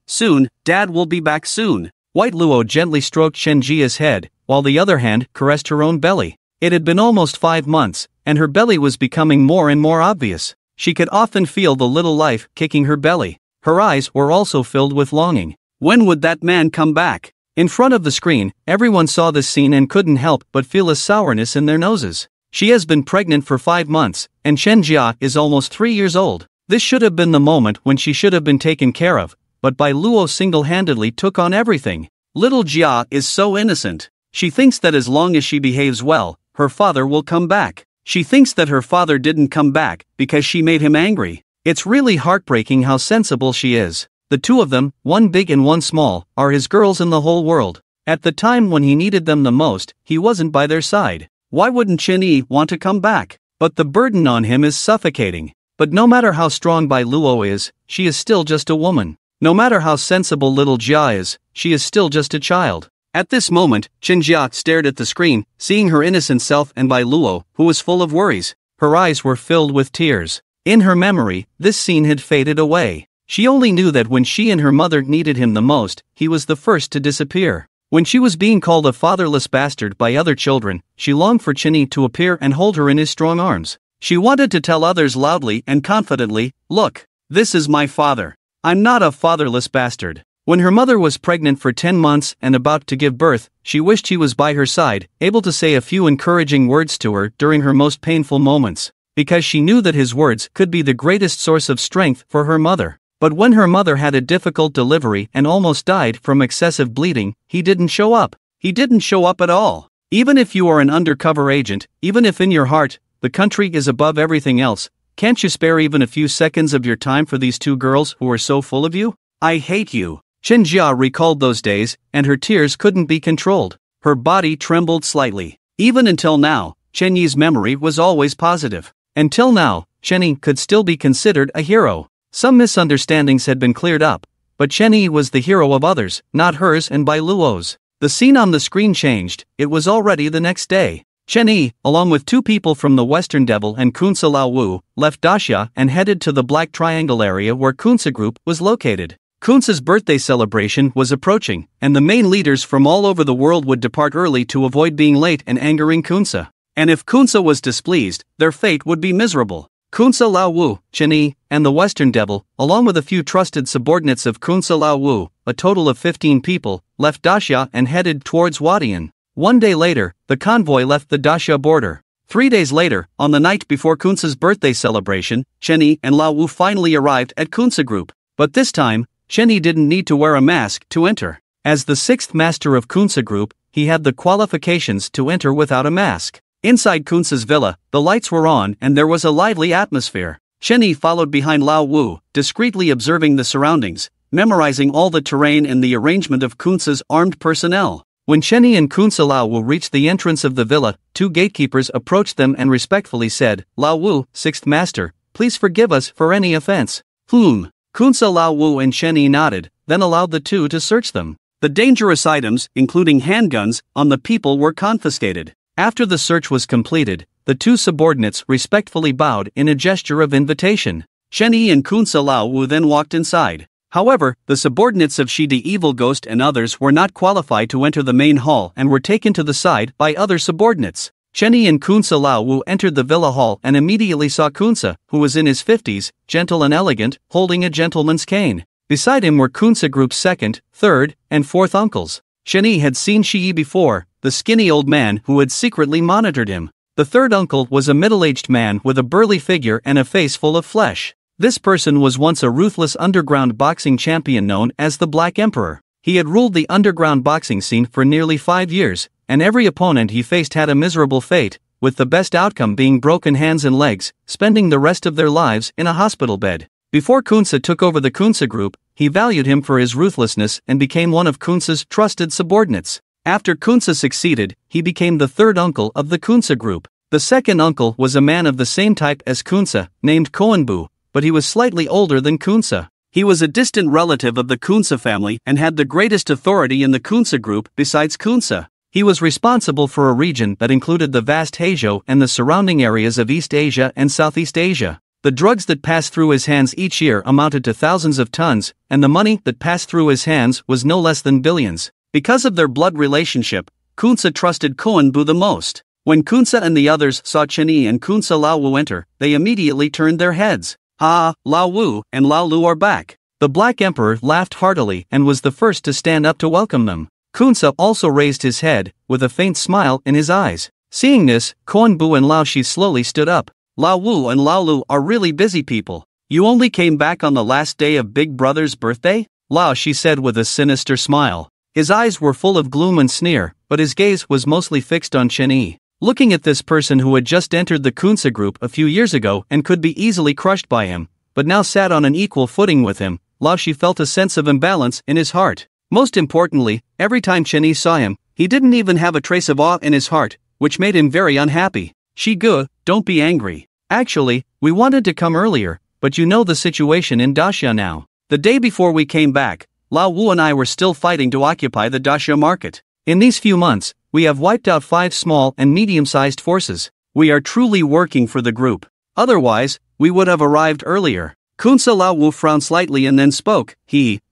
Dad will be back soon. White Luo gently stroked Chen Jia's head, while the other hand caressed her own belly. It had been almost 5 months, and her belly was becoming more and more obvious. She could often feel the little life kicking her belly. Her eyes were also filled with longing. When would that man come back? In front of the screen, everyone saw this scene and couldn't help but feel a sourness in their noses. She has been pregnant for 5 months, and Chen Jia is almost 3 years old. This should have been the moment when she should have been taken care of, but Bai Luo single-handedly took on everything. Little Jia is so innocent. She thinks that as long as she behaves well, her father will come back. She thinks that her father didn't come back because she made him angry. It's really heartbreaking how sensible she is. The two of them, one big and one small, are his girls in the whole world. At the time when he needed them the most, he wasn't by their side. Why wouldn't Chen want to come back? But the burden on him is suffocating. But no matter how strong Bai Luo is, she is still just a woman. No matter how sensible little Jia is, she is still just a child. At this moment, Chen Jia stared at the screen, seeing her innocent self and Bai Luo, who was full of worries. Her eyes were filled with tears. In her memory, this scene had faded away. She only knew that when she and her mother needed him the most, he was the first to disappear. When she was being called a fatherless bastard by other children, she longed for Chen to appear and hold her in his strong arms. She wanted to tell others loudly and confidently, "Look, this is my father. I'm not a fatherless bastard." When her mother was pregnant for 10 months and about to give birth, she wished he was by her side, able to say a few encouraging words to her during her most painful moments, because she knew that his words could be the greatest source of strength for her mother. But when her mother had a difficult delivery and almost died from excessive bleeding, he didn't show up. He didn't show up at all. Even if you are an undercover agent, even if in your heart, the country is above everything else, can't you spare even a few seconds of your time for these two girls who are so full of you? I hate you. Chen Jia recalled those days, and her tears couldn't be controlled. Her body trembled slightly. Even until now, Chen Yi's memory was always positive. Until now, Chen Yi could still be considered a hero. Some misunderstandings had been cleared up, but Chen Yi was the hero of others, not hers and Bai Luo's. The scene on the screen changed. It was already the next day. Chen Yi, along with 2 people from the Western Devil and Kunsa Lao Wu, left Daxia and headed to the Black Triangle area where Kunsa Group was located. Kunsa's birthday celebration was approaching, and the main leaders from all over the world would depart early to avoid being late and angering Kunsa. And if Kunsa was displeased, their fate would be miserable. Kunsa Lao Wu, Chen Yi, and the Western Devil, along with a few trusted subordinates of Kunsa Lao Wu, a total of 15 people, left Daxia and headed towards Wadian. 1 day later, the convoy left the Daxia border. 3 days later, on the night before Kunsa's birthday celebration, Chen Yi and Lao Wu finally arrived at Kunsa Group. But this time, Chen Yi didn't need to wear a mask to enter. As the 6th master of Kunsa Group, he had the qualifications to enter without a mask. Inside Kunsa's villa, the lights were on and there was a lively atmosphere. Chen Yi followed behind Lao Wu, discreetly observing the surroundings, memorizing all the terrain and the arrangement of Kunsa's armed personnel. When Chen Yi and Kunsa Lao Wu reached the entrance of the villa, 2 gatekeepers approached them and respectfully said, "Lao Wu, 6th master, please forgive us for any offense." Kunsa Lao Wu and Chen Yi nodded, then allowed the 2 to search them. The dangerous items, including handguns, on the people were confiscated. After the search was completed, The two subordinates respectfully bowed in a gesture of invitation. Chen Yi and Kunsa Lao Wu then walked inside. However, the subordinates of Shi the Evil Ghost and others were not qualified to enter the main hall and were taken to the side by other subordinates. Chen Yi and Kunsa Lao Wu entered the villa hall and immediately saw Kunsa, who was in his 50s, gentle and elegant, holding a gentleman's cane. Beside him were Kunsa Group's second, third, and fourth uncles. Chen Yi had seen Shi Yi before, the skinny old man who had secretly monitored him. The third uncle was a middle-aged man with a burly figure and a face full of flesh. This person was once a ruthless underground boxing champion known as the Black Emperor. He had ruled the underground boxing scene for nearly 5 years, and every opponent he faced had a miserable fate, with the best outcome being broken hands and legs, spending the rest of their lives in a hospital bed. Before Kunsa took over the Kunsa Group, he valued him for his ruthlessness and became one of Kunsa's trusted subordinates. After Kunsa succeeded, he became the third uncle of the Kunsa Group. The second uncle was a man of the same type as Kunsa, named Koenbu, but he was slightly older than Kunsa. He was a distant relative of the Kunsa family and had the greatest authority in the Kunsa Group besides Kunsa. He was responsible for a region that included the vast Heizhou and the surrounding areas of East Asia and Southeast Asia. The drugs that passed through his hands each year amounted to thousands of tons, and the money that passed through his hands was no less than billions. Because of their blood relationship, Kunsa trusted Koenbu the most. When Kunsa and the others saw Chen Yi and Kunsa Lao Wu enter, they immediately turned their heads. "Ah, Lao Wu and Lao Lu are back." The Black Emperor laughed heartily and was the first to stand up to welcome them. Kunsa also raised his head, with a faint smile in his eyes. Seeing this, Koenbu and Lao Shi slowly stood up. "Lao Wu and Lao Lu are really busy people. You only came back on the last day of Big Brother's birthday?" Lao Shi said with a sinister smile. His eyes were full of gloom and sneer, but his gaze was mostly fixed on Chen Yi. Looking at this person who had just entered the Kunsa Group a few years ago and could be easily crushed by him, but now sat on an equal footing with him, Lao Shi felt a sense of imbalance in his heart. Most importantly, every time Chen Yi saw him, he didn't even have a trace of awe in his heart, which made him very unhappy. "Shigu, don't be angry. Actually, we wanted to come earlier, but you know the situation in Daxia now. The day before we came back, Lao Wu and I were still fighting to occupy the Daxia market. In these few months, we have wiped out 5 small and medium-sized forces. We are truly working for the group. Otherwise, we would have arrived earlier." Kunsa Lao Wu frowned slightly and then spoke.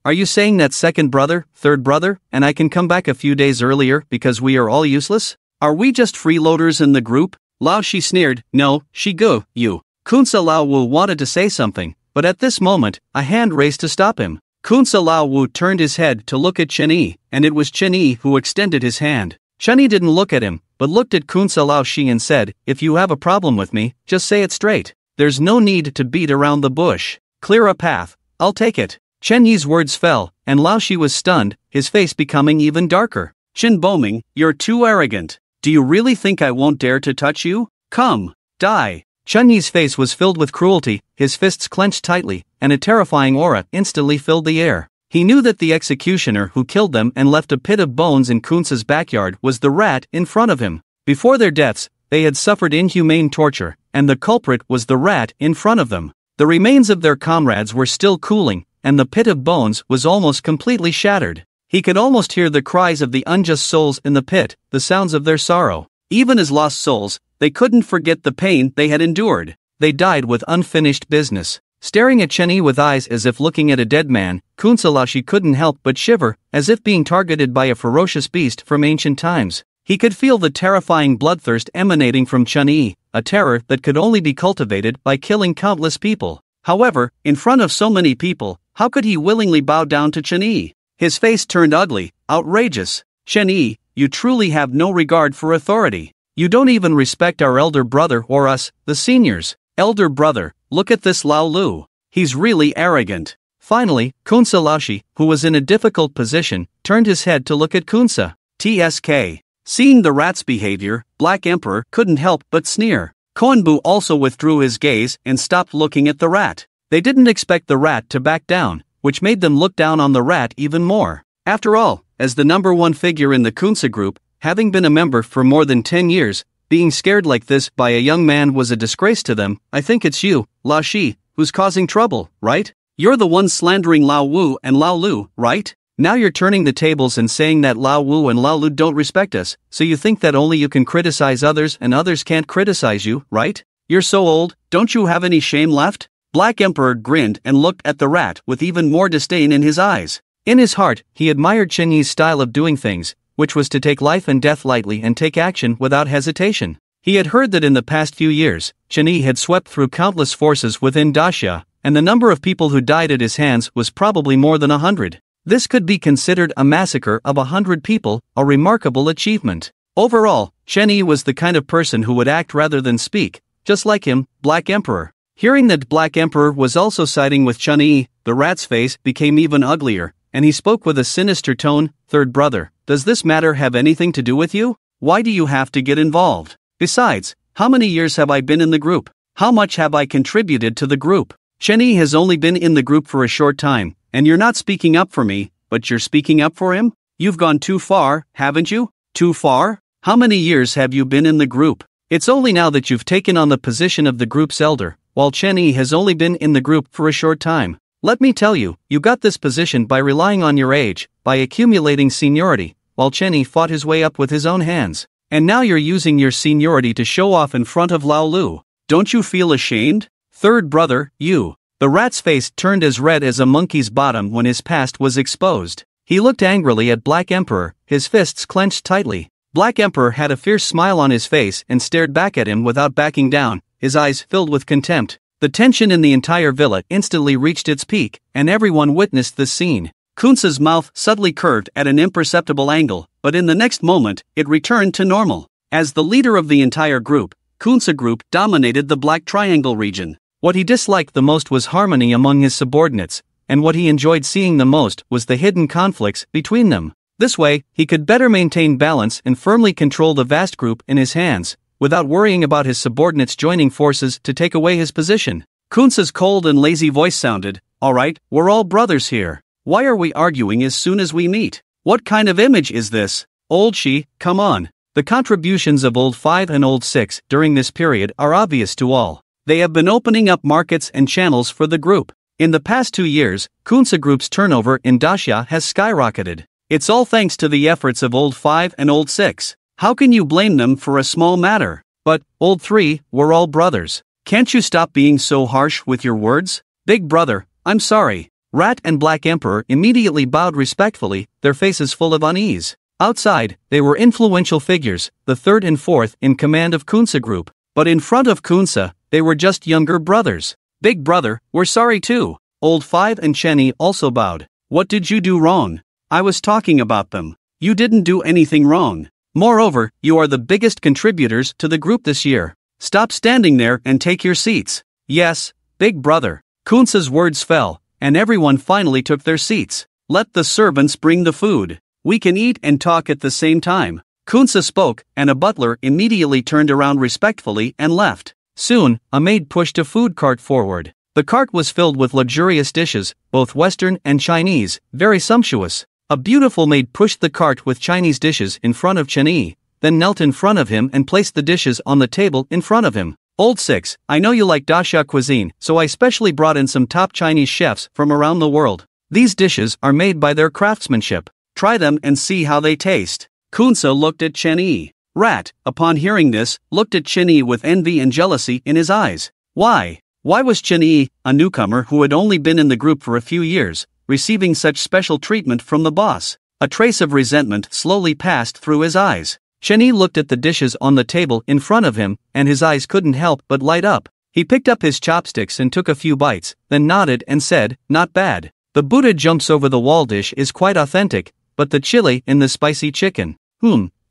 "Are you saying that second brother, third brother, and I can come back a few days earlier because we are all useless? Are we just freeloaders in the group?" Lao Shi sneered. "No, Shigu, you." Kunsa Lao Wu wanted to say something, but at this moment, a hand raised to stop him. Kunsa Lao Wu turned his head to look at Chen Yi, and it was Chen Yi who extended his hand. Chen Yi didn't look at him, but looked at Kunsa Lao Shi and said, "If you have a problem with me, just say it straight. There's no need to beat around the bush. Clear a path, I'll take it." Chen Yi's words fell, and Lao Shi was stunned, his face becoming even darker. "Qin Boming, you're too arrogant. Do you really think I won't dare to touch you? Come, die." Chen Yi's face was filled with cruelty, his fists clenched tightly, and a terrifying aura instantly filled the air. He knew that the executioner who killed them and left a pit of bones in Kunsa's backyard was the rat in front of him. Before their deaths, they had suffered inhumane torture, and the culprit was the rat in front of them. The remains of their comrades were still cooling, and the pit of bones was almost completely shattered. He could almost hear the cries of the unjust souls in the pit, the sounds of their sorrow. Even as lost souls, they couldn't forget the pain they had endured. They died with unfinished business. Staring at Chen Yi with eyes as if looking at a dead man, Kunsa Lao Shi couldn't help but shiver, as if being targeted by a ferocious beast from ancient times. He could feel the terrifying bloodthirst emanating from Chen Yi, a terror that could only be cultivated by killing countless people. However, in front of so many people, how could he willingly bow down to Chen Yi? His face turned ugly, outrageous. "Chen Yi, you truly have no regard for authority. You don't even respect our elder brother or us, the seniors. Elder brother, look at this Lao Lu. He's really arrogant." Finally, Kunsa Lao Shi, who was in a difficult position, turned his head to look at Kunsa. TSK. Seeing the rat's behavior, Black Emperor couldn't help but sneer. Koenbu also withdrew his gaze and stopped looking at the rat. They didn't expect the rat to back down, which made them look down on the rat even more. After all, as the number one figure in the Kunsa Group, having been a member for more than 10 years, being scared like this by a young man was a disgrace to them. "I think it's you, Lao Shi, who's causing trouble, right? You're the one slandering Lao Wu and Lao Lu, right?" Now you're turning the tables and saying that Lao Wu and Lao Lu don't respect us, so you think that only you can criticize others and others can't criticize you, right? You're so old, don't you have any shame left? Black Emperor grinned and looked at the rat with even more disdain in his eyes. In his heart, he admired Chen Yi's style of doing things, which was to take life and death lightly and take action without hesitation. He had heard that in the past few years, Chen Yi had swept through countless forces within Daxia, and the number of people who died at his hands was probably more than 100. This could be considered a massacre of 100 people, a remarkable achievement. Overall, Chen Yi was the kind of person who would act rather than speak, just like him, Black Emperor. Hearing that Black Emperor was also siding with Chen Yi, the rat's face became even uglier, and he spoke with a sinister tone. Third brother, does this matter have anything to do with you? Why do you have to get involved? Besides, how many years have I been in the group? How much have I contributed to the group? Chen Yi has only been in the group for a short time, and you're not speaking up for me, but you're speaking up for him? You've gone too far, haven't you? Too far? How many years have you been in the group? It's only now that you've taken on the position of the group's elder, while Chen Yi has only been in the group for a short time. Let me tell you, you got this position by relying on your age, by accumulating seniority, while Chen Yi fought his way up with his own hands. And now you're using your seniority to show off in front of Lao Lu. Don't you feel ashamed? Third brother, you. The rat's face turned as red as a monkey's bottom when his past was exposed. He looked angrily at Black Emperor, his fists clenched tightly. Black Emperor had a fierce smile on his face and stared back at him without backing down, his eyes filled with contempt. The tension in the entire villa instantly reached its peak, and everyone witnessed this scene. Kunsa's mouth suddenly curved at an imperceptible angle, but in the next moment, it returned to normal. As the leader of the entire group, Kunsa Group dominated the Black Triangle region. What he disliked the most was harmony among his subordinates, and what he enjoyed seeing the most was the hidden conflicts between them. This way, he could better maintain balance and firmly control the vast group in his hands, without worrying about his subordinates joining forces to take away his position. Kunsa's cold and lazy voice sounded, "Alright, we're all brothers here. Why are we arguing as soon as we meet? What kind of image is this? Old Shi, come on." The contributions of Old 5 and Old 6 during this period are obvious to all. They have been opening up markets and channels for the group. In the past 2 years, Kunsa Group's turnover in Daxia has skyrocketed. It's all thanks to the efforts of Old 5 and Old 6. How can you blame them for a small matter? But, Old 3, we're all brothers. Can't you stop being so harsh with your words? Big brother, I'm sorry. Rat and Black Emperor immediately bowed respectfully, their faces full of unease. Outside, they were influential figures, the third and fourth in command of Kunsa Group. But in front of Kunsa, they were just younger brothers. Big brother, we're sorry too. Old 5 and Chen Yi also bowed. What did you do wrong? I was talking about them. You didn't do anything wrong. Moreover, you are the biggest contributors to the group this year. Stop standing there and take your seats. Yes, big brother. Kunsa's words fell, and everyone finally took their seats. Let the servants bring the food. We can eat and talk at the same time. Kunsa spoke, and a butler immediately turned around respectfully and left. Soon, a maid pushed a food cart forward. The cart was filled with luxurious dishes, both Western and Chinese, very sumptuous. A beautiful maid pushed the cart with Chinese dishes in front of Chen Yi, then knelt in front of him and placed the dishes on the table in front of him. Old 6, I know you like Daxia cuisine, so I specially brought in some top Chinese chefs from around the world. These dishes are made by their craftsmanship. Try them and see how they taste. Kunsa looked at Chen Yi. Rat, upon hearing this, looked at Chen Yi with envy and jealousy in his eyes. Why? Why was Chen Yi, a newcomer who had only been in the group for a few years, receiving such special treatment from the boss? A trace of resentment slowly passed through his eyes. Chen Yi looked at the dishes on the table in front of him, and his eyes couldn't help but light up. He picked up his chopsticks and took a few bites, then nodded and said, "Not bad. The Buddha jumps over the wall dish is quite authentic, but the chili in the spicy chicken,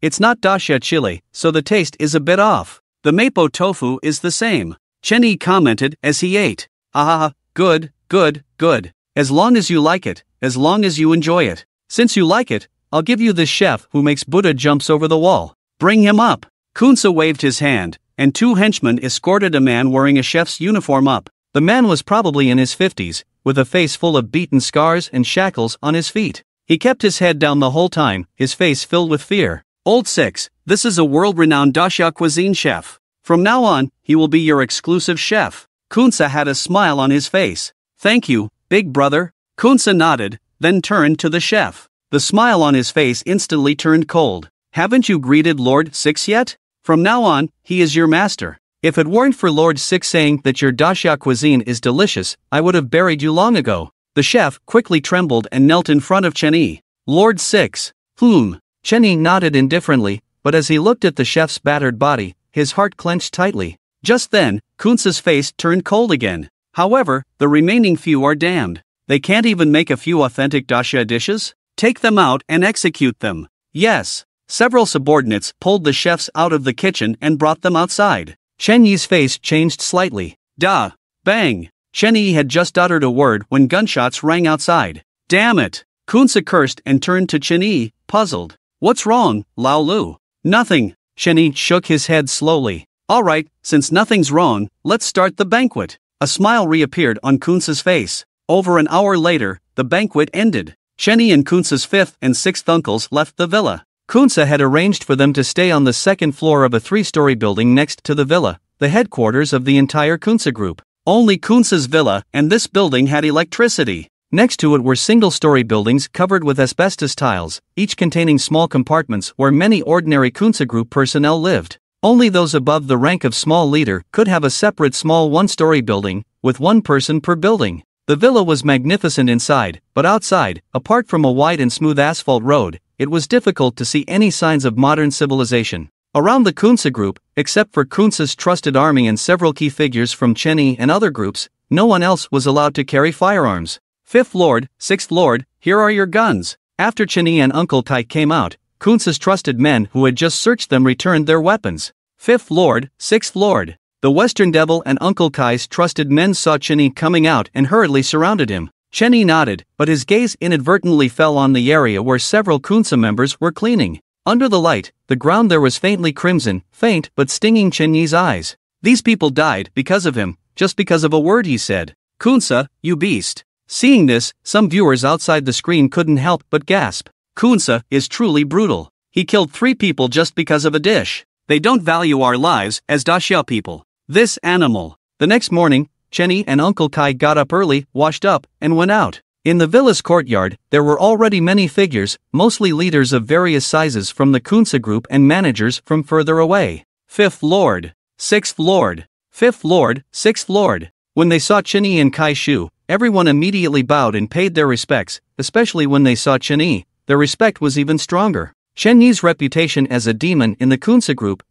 it's not Daxia chili, so the taste is a bit off. The mapo tofu is the same." Chen Yi commented as he ate. "Ah, good, good, good. As long as you like it, as long as you enjoy it. Since you like it, I'll give you this chef who makes Buddha jumps over the wall. Bring him up." Kunsa waved his hand, and 2 henchmen escorted a man wearing a chef's uniform up. The man was probably in his 50s, with a face full of beaten scars and shackles on his feet. He kept his head down the whole time, his face filled with fear. "Old 6, this is a world-renowned Daxia cuisine chef. From now on, he will be your exclusive chef." Kunsa had a smile on his face. "Thank you, big brother." Kunsa nodded, then turned to the chef. The smile on his face instantly turned cold. "Haven't you greeted Lord Six yet? From now on, he is your master. If it weren't for Lord Six saying that your daxia cuisine is delicious, I would have buried you long ago." The chef quickly trembled and knelt in front of Chen Yi. "Lord Six." Chen Yi nodded indifferently, but as he looked at the chef's battered body, his heart clenched tightly. Just then, Kunsa's face turned cold again. "However, the remaining few are damned. They can't even make a few authentic daxia dishes? Take them out and execute them." "Yes." Several subordinates pulled the chefs out of the kitchen and brought them outside. Chen Yi's face changed slightly. "Da! Bang!" Chen Yi had just uttered a word when gunshots rang outside. "Damn it!" Kunsa cursed and turned to Chen Yi, puzzled. "What's wrong, Lao Lu?" "Nothing." Chen Yi shook his head slowly. "All right, since nothing's wrong, let's start the banquet." A smile reappeared on Kunsa's face. Over an hour later, the banquet ended. Chen Yi and Kunsa's fifth and sixth uncles left the villa. Kunsa had arranged for them to stay on the second floor of a three-story building next to the villa, the headquarters of the entire Kunsa group. Only Kunsa's villa and this building had electricity. Next to it were single-story buildings covered with asbestos tiles, each containing small compartments where many ordinary Kunsa group personnel lived. Only those above the rank of small leader could have a separate small one-story building, with one person per building. The villa was magnificent inside, but outside, apart from a wide and smooth asphalt road, it was difficult to see any signs of modern civilization. Around the Kunsa group, except for Kunsa's trusted army and several key figures from Chen Yi and other groups, no one else was allowed to carry firearms. "Fifth Lord, Sixth Lord, here are your guns." After Chen Yi and Uncle Tai came out, Kunsa's trusted men who had just searched them returned their weapons. "Fifth Lord, Sixth Lord." The Western Devil and Uncle Tai's trusted men saw Chen Yi coming out and hurriedly surrounded him. Chen Yi nodded, but his gaze inadvertently fell on the area where several Kunsa members were cleaning. Under the light, the ground there was faintly crimson, faint but stinging Chen Yi's eyes. These people died because of him, just because of a word he said. "Kunsa, you beast." Seeing this, some viewers outside the screen couldn't help but gasp. Kunsa is truly brutal. He killed 3 people just because of a dish. They don't value our lives as daxia people. This animal. The next morning, Chen Yi and Uncle Tai got up early, washed up, and went out. In the villa's courtyard, there were already many figures, mostly leaders of various sizes from the Kunsa group and managers from further away. "Fifth Lord, Sixth Lord, Fifth Lord, Sixth Lord." When they saw Chen Yi and Kai Shu, everyone immediately bowed and paid their respects, especially when they saw Chen Yi. Their respect was even stronger. Chen Yi's reputation as a demon in the Kunsa group,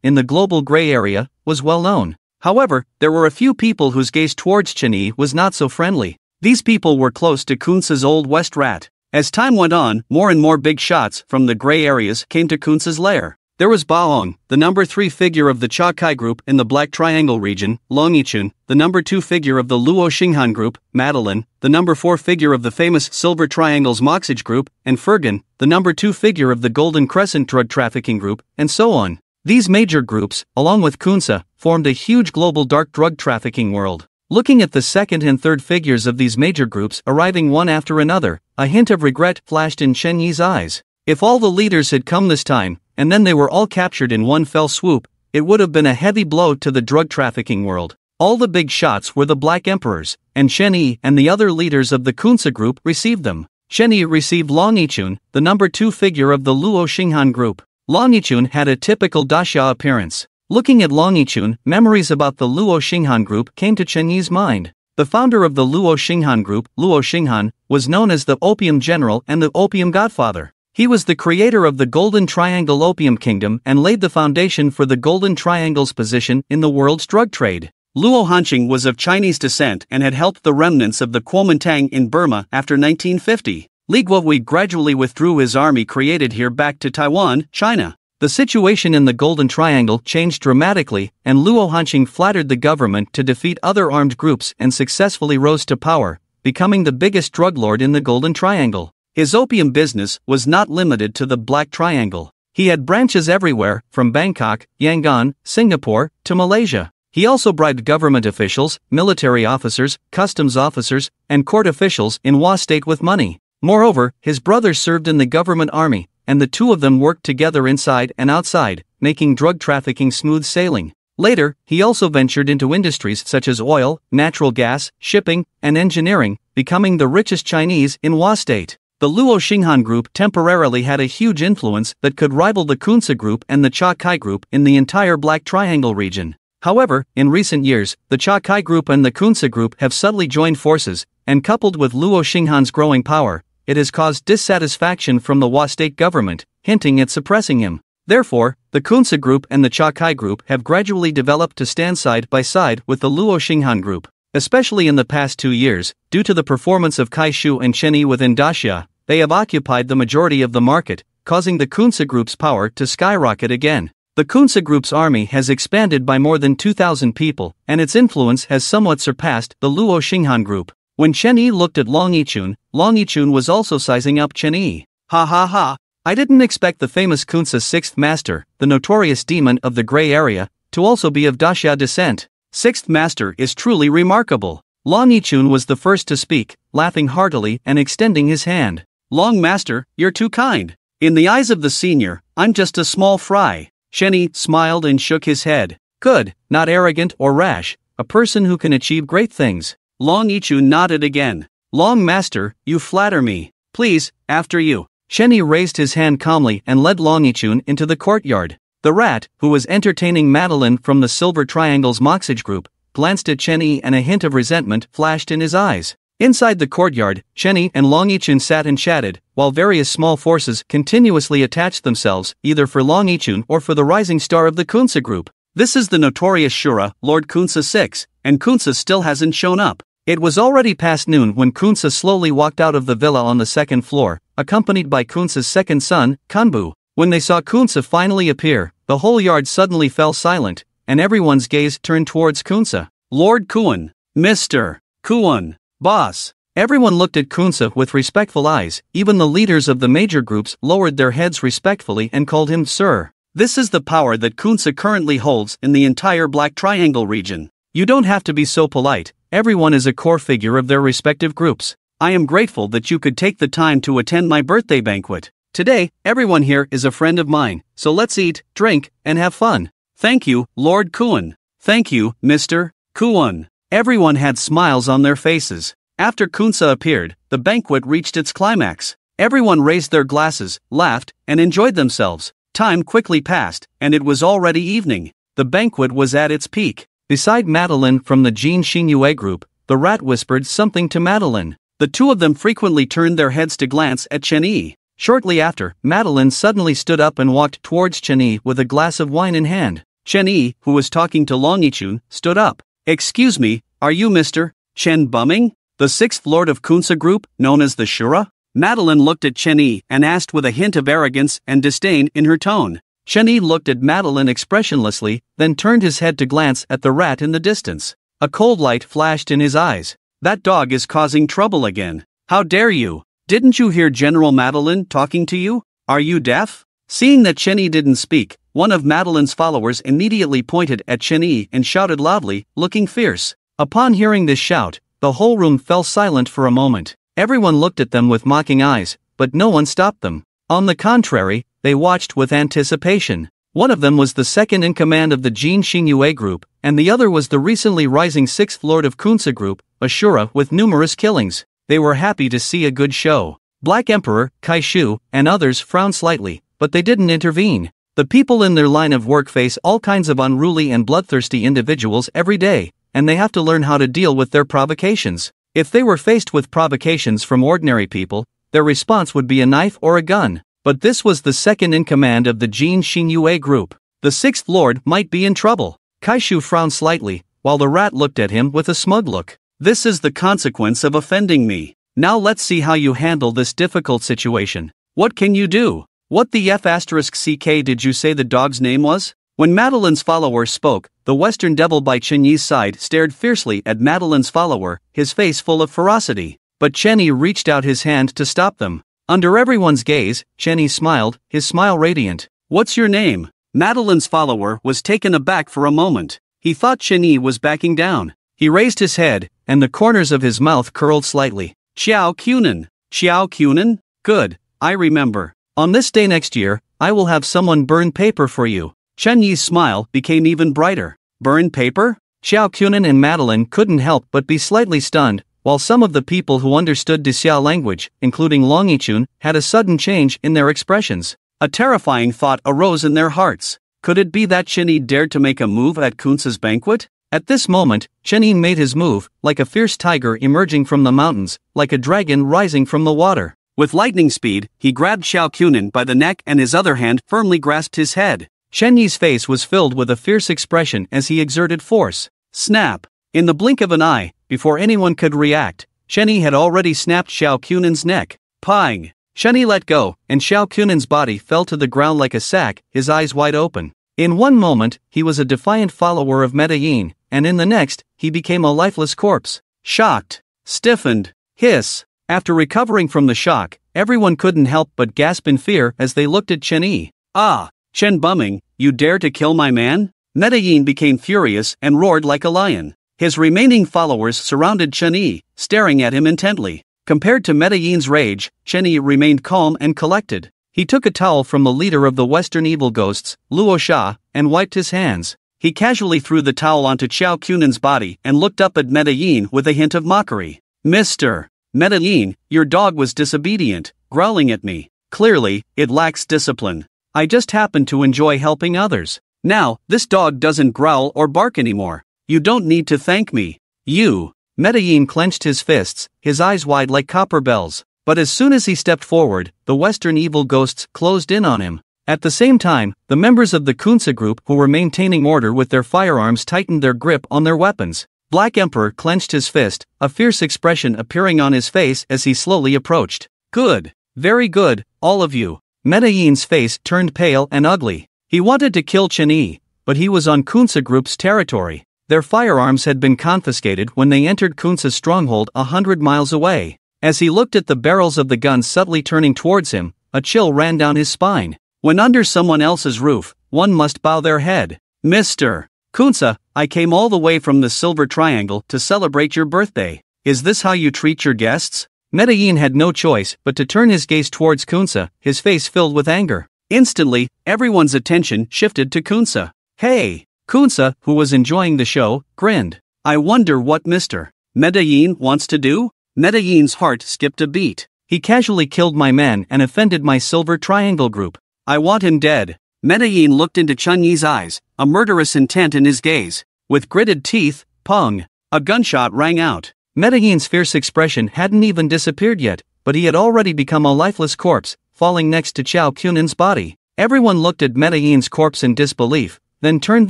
in the global gray area, was well known. However, there were a few people whose gaze towards Chen Yi was not so friendly. These people were close to Kunsa's Old West Rat. As time went on, more and more big shots from the gray areas came to Kunsa's lair. There was Baong, the number 3 figure of the Cha Kai group in the Black Triangle region, Long Yichun, the number 2 figure of the Luo Xinghan group, Madeline, the number 4 figure of the famous Silver Triangle's Moxage group, and Fergan, the number 2 figure of the Golden Crescent drug trafficking group, and so on. These major groups, along with Kunsa, formed a huge global dark drug trafficking world. Looking at the second and third figures of these major groups arriving one after another, a hint of regret flashed in Chen Yi's eyes. If all the leaders had come this time, and then they were all captured in one fell swoop, it would have been a heavy blow to the drug trafficking world. All the big shots were the Black Emperors, and Chen Yi and the other leaders of the Kunsa group received them. Chen Yi received Long Yichun, the number 2 figure of the Luo Xinghan group. Long Yichun had a typical daxia appearance. Looking at Long Yichun, memories about the Luo Xinghan group came to Chen Yi's mind. The founder of the Luo Xinghan group, Luo Xinghan, was known as the Opium General and the Opium Godfather. He was the creator of the Golden Triangle Opium Kingdom and laid the foundation for the Golden Triangle's position in the world's drug trade. Luo Hanqing was of Chinese descent and had helped the remnants of the Kuomintang in Burma after 1950. Li Guowei gradually withdrew his army created here back to Taiwan, China. The situation in the Golden Triangle changed dramatically, and Luo Hanqing flattered the government to defeat other armed groups and successfully rose to power, becoming the biggest drug lord in the Golden Triangle. His opium business was not limited to the Black Triangle. He had branches everywhere, from Bangkok, Yangon, Singapore, to Malaysia. He also bribed government officials, military officers, customs officers, and court officials in Hua State with money. Moreover, his brothers served in the government army, and the two of them worked together inside and outside, making drug trafficking smooth sailing. Later, he also ventured into industries such as oil, natural gas, shipping, and engineering, becoming the richest Chinese in Hua State. The Luo Xinghan Group temporarily had a huge influence that could rival the Kunsa Group and the Cha Kai Group in the entire Black Triangle region. However, in recent years, the Cha Kai Group and the Kunsa Group have subtly joined forces, and coupled with Luo Xinghan's growing power, it has caused dissatisfaction from the Hua State government, hinting at suppressing him. Therefore, the Kunsa Group and the Cha Kai Group have gradually developed to stand side by side with the Luo Xinghan Group. Especially in the past 2 years, due to the performance of Kai Shu and Chen Yi within Daxia, they have occupied the majority of the market, causing the Kunsa Group's power to skyrocket again. The Kunsa Group's army has expanded by more than 2,000 people, and its influence has somewhat surpassed the Luo Xinghan Group. When Chen Yi looked at Long Yichun was also sizing up Chen Yi. Ha ha ha! I didn't expect the famous Kunsa Sixth Master, the notorious demon of the gray area, to also be of Daxia descent. Sixth Master is truly remarkable. Long Yichun was the first to speak, laughing heartily and extending his hand. Long Master, you're too kind. In the eyes of the senior, I'm just a small fry. Chen Yi smiled and shook his head. Good, not arrogant or rash, a person who can achieve great things. Long Yichun nodded again. Long Master, you flatter me. Please, after you. Chen Yi raised his hand calmly and led Long Yichun into the courtyard. The rat, who was entertaining Madeline from the Silver Triangle's Moxage group, glanced at Chen Yi and a hint of resentment flashed in his eyes. Inside the courtyard, Chen Yi and Long Yichun sat and chatted, while various small forces continuously attached themselves either for Long Yichun or for the rising star of the Kunsa Group. This is the notorious Shura, Lord Kunsa 6, and Kunsa still hasn't shown up. It was already past noon when Kunsa slowly walked out of the villa on the second floor, accompanied by Kunsa's second son, Kanbu. When they saw Kunsa finally appear, the whole yard suddenly fell silent, and everyone's gaze turned towards Kunsa. Lord Kuan, Mr. Kuan, boss. Everyone looked at Kunsa with respectful eyes, even the leaders of the major groups lowered their heads respectfully and called him Sir. This is the power that Kunsa currently holds in the entire Black Triangle region. You don't have to be so polite, everyone is a core figure of their respective groups. I am grateful that you could take the time to attend my birthday banquet. Today, everyone here is a friend of mine, so let's eat, drink, and have fun. Thank you, Lord Kuan. Thank you, Mr. Kuan. Everyone had smiles on their faces. After Kunsa appeared, the banquet reached its climax. Everyone raised their glasses, laughed, and enjoyed themselves. Time quickly passed, and it was already evening. The banquet was at its peak. Beside Madeline from the Jin Xingyue group, the rat whispered something to Madeline. The two of them frequently turned their heads to glance at Chen Yi. Shortly after, Madeline suddenly stood up and walked towards Chen Yi with a glass of wine in hand. Chen Yi, who was talking to Long Yichun, stood up. Excuse me, are you Mr. Chen Bumming? The sixth lord of Kunsa Group, known as the Shura? Madeline looked at Chen Yi and asked with a hint of arrogance and disdain in her tone. Chen Yi looked at Madeline expressionlessly, then turned his head to glance at the rat in the distance. A cold light flashed in his eyes. That dog is causing trouble again. How dare you? Didn't you hear General Madeline talking to you? Are you deaf? Seeing that Chen Yi didn't speak, one of Madeline's followers immediately pointed at Chen Yi and shouted loudly, looking fierce. Upon hearing this shout, the whole room fell silent for a moment. Everyone looked at them with mocking eyes, but no one stopped them. On the contrary, they watched with anticipation. One of them was the second in command of the Jin Xingyue group, and the other was the recently rising sixth lord of Kunsa group, Ashura, with numerous killings. They were happy to see a good show. Black Emperor, Kai Shu, and others frowned slightly, but they didn't intervene. The people in their line of work face all kinds of unruly and bloodthirsty individuals every day, and they have to learn how to deal with their provocations. If they were faced with provocations from ordinary people, their response would be a knife or a gun. But this was the second in command of the Jin Xingyue group. The sixth lord might be in trouble. Kai Shu frowned slightly, while the rat looked at him with a smug look. This is the consequence of offending me. Now let's see how you handle this difficult situation. What can you do? What the F***ck did you say the dog's name was? When Madeline's follower spoke, the Western Devil by Chen Yi's side stared fiercely at Madeline's follower, his face full of ferocity. But Chen Yi reached out his hand to stop them. Under everyone's gaze, Chen Yi smiled, his smile radiant. What's your name? Madeline's follower was taken aback for a moment. He thought Chen Yi was backing down. He raised his head, and the corners of his mouth curled slightly. Xiao Qunan. Xiao Qunan? Good, I remember. On this day next year, I will have someone burn paper for you. Chen Yi's smile became even brighter. Burned paper? Xiao Kunin and Madeline couldn't help but be slightly stunned, while some of the people who understood Dixiao language, including Long Yichun, had a sudden change in their expressions. A terrifying thought arose in their hearts. Could it be that Chen Yi dared to make a move at Kunce's banquet? At this moment, Chen Yi made his move, like a fierce tiger emerging from the mountains, like a dragon rising from the water. With lightning speed, he grabbed Xiao Kunin by the neck and his other hand firmly grasped his head. Chen Yi's face was filled with a fierce expression as he exerted force. Snap! In the blink of an eye, before anyone could react, Chen Yi had already snapped Xiao Kunin's neck. Pang! Chen Yi let go, and Xiao Kunin's body fell to the ground like a sack, his eyes wide open. In one moment, he was a defiant follower of Medellin, and in the next, he became a lifeless corpse. Shocked. Stiffened. Hiss. After recovering from the shock, everyone couldn't help but gasp in fear as they looked at Chen Yi. Ah! Chen Bumming, you dare to kill my man? Medellin became furious and roared like a lion. His remaining followers surrounded Chen Yi, staring at him intently. Compared to Medellin's rage, Chen Yi remained calm and collected. He took a towel from the leader of the Western Evil Ghosts, Luo Sha, and wiped his hands. He casually threw the towel onto Xiao Kunin's body and looked up at Medellin with a hint of mockery. Mr. Medellin, your dog was disobedient, growling at me. Clearly, it lacks discipline. I just happen to enjoy helping others. Now, this dog doesn't growl or bark anymore. You don't need to thank me. You. Medellin clenched his fists, his eyes wide like copper bells. But as soon as he stepped forward, the Western Evil Ghosts closed in on him. At the same time, the members of the Kunsa group who were maintaining order with their firearms tightened their grip on their weapons. Black Emperor clenched his fist, a fierce expression appearing on his face as he slowly approached. Good. Very good, all of you. Medellin's face turned pale and ugly. He wanted to kill Chen Yi, but he was on Kunsa group's territory. Their firearms had been confiscated when they entered Kunsa's stronghold 100 miles away. As he looked at the barrels of the guns subtly turning towards him, a chill ran down his spine. When under someone else's roof, one must bow their head. Mr. Kunsa, I came all the way from the Silver Triangle to celebrate your birthday. Is this how you treat your guests? Medellin had no choice but to turn his gaze towards Kunsa, his face filled with anger. Instantly, everyone's attention shifted to Kunsa. Hey! Kunsa, who was enjoying the show, grinned. I wonder what Mr. Medellin wants to do? Medellin's heart skipped a beat. He casually killed my man and offended my Silver Triangle group. I want him dead. Medellin looked into Chen Yi's eyes, a murderous intent in his gaze. With gritted teeth, pong! A gunshot rang out. Medellin's fierce expression hadn't even disappeared yet, but he had already become a lifeless corpse, falling next to Xiao Kunin's body. Everyone looked at Medellin's corpse in disbelief, then turned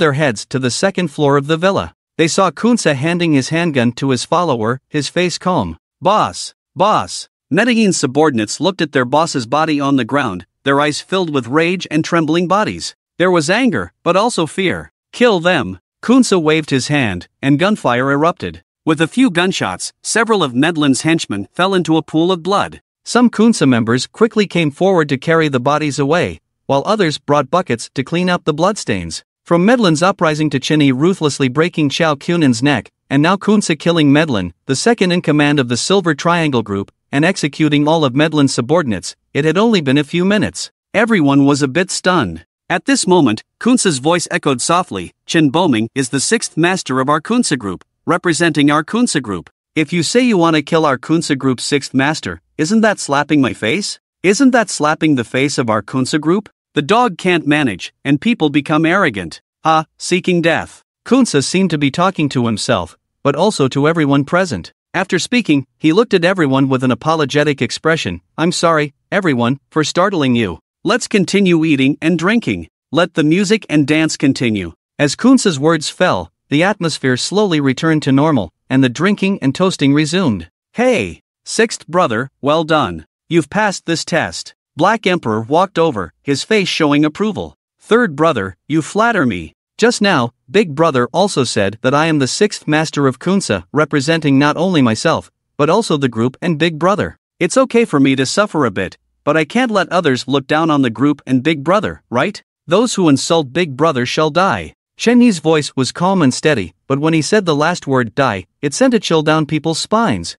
their heads to the second floor of the villa. They saw Kunsa handing his handgun to his follower, his face calm. Boss! Boss! Medellin's subordinates looked at their boss's body on the ground, their eyes filled with rage and trembling bodies. There was anger, but also fear. Kill them! Kunsa waved his hand, and gunfire erupted. With a few gunshots, several of Medellin's henchmen fell into a pool of blood. Some Kunsa members quickly came forward to carry the bodies away, while others brought buckets to clean up the bloodstains. From Medlin's uprising to Chen Yi ruthlessly breaking Xiao Kunin's neck, and now Kunsa killing Medlin, the second in command of the Silver Triangle group, and executing all of Medlin's subordinates, it had only been a few minutes. Everyone was a bit stunned. At this moment, Kunsa's voice echoed softly. Chen Boming is the sixth master of our Kunsa group, representing our Kunsa group. If you say you want to kill our Kunsa group's sixth master, isn't that slapping my face? Isn't that slapping the face of our Kunsa group? The dog can't manage, and people become arrogant. Seeking death. Kunsa seemed to be talking to himself, but also to everyone present. After speaking, he looked at everyone with an apologetic expression. I'm sorry, everyone, for startling you. Let's continue eating and drinking. Let the music and dance continue. As Kunsa's words fell, the atmosphere slowly returned to normal, and the drinking and toasting resumed. Hey! Sixth brother, well done. You've passed this test. Black Emperor walked over, his face showing approval. Third brother, you flatter me. Just now, Big Brother also said that I am the sixth master of Kunsa, representing not only myself, but also the group and Big Brother. It's okay for me to suffer a bit, but I can't let others look down on the group and Big Brother, right? Those who insult Big Brother shall die. Chen Yi's voice was calm and steady, but when he said the last word die, it sent a chill down people's spines.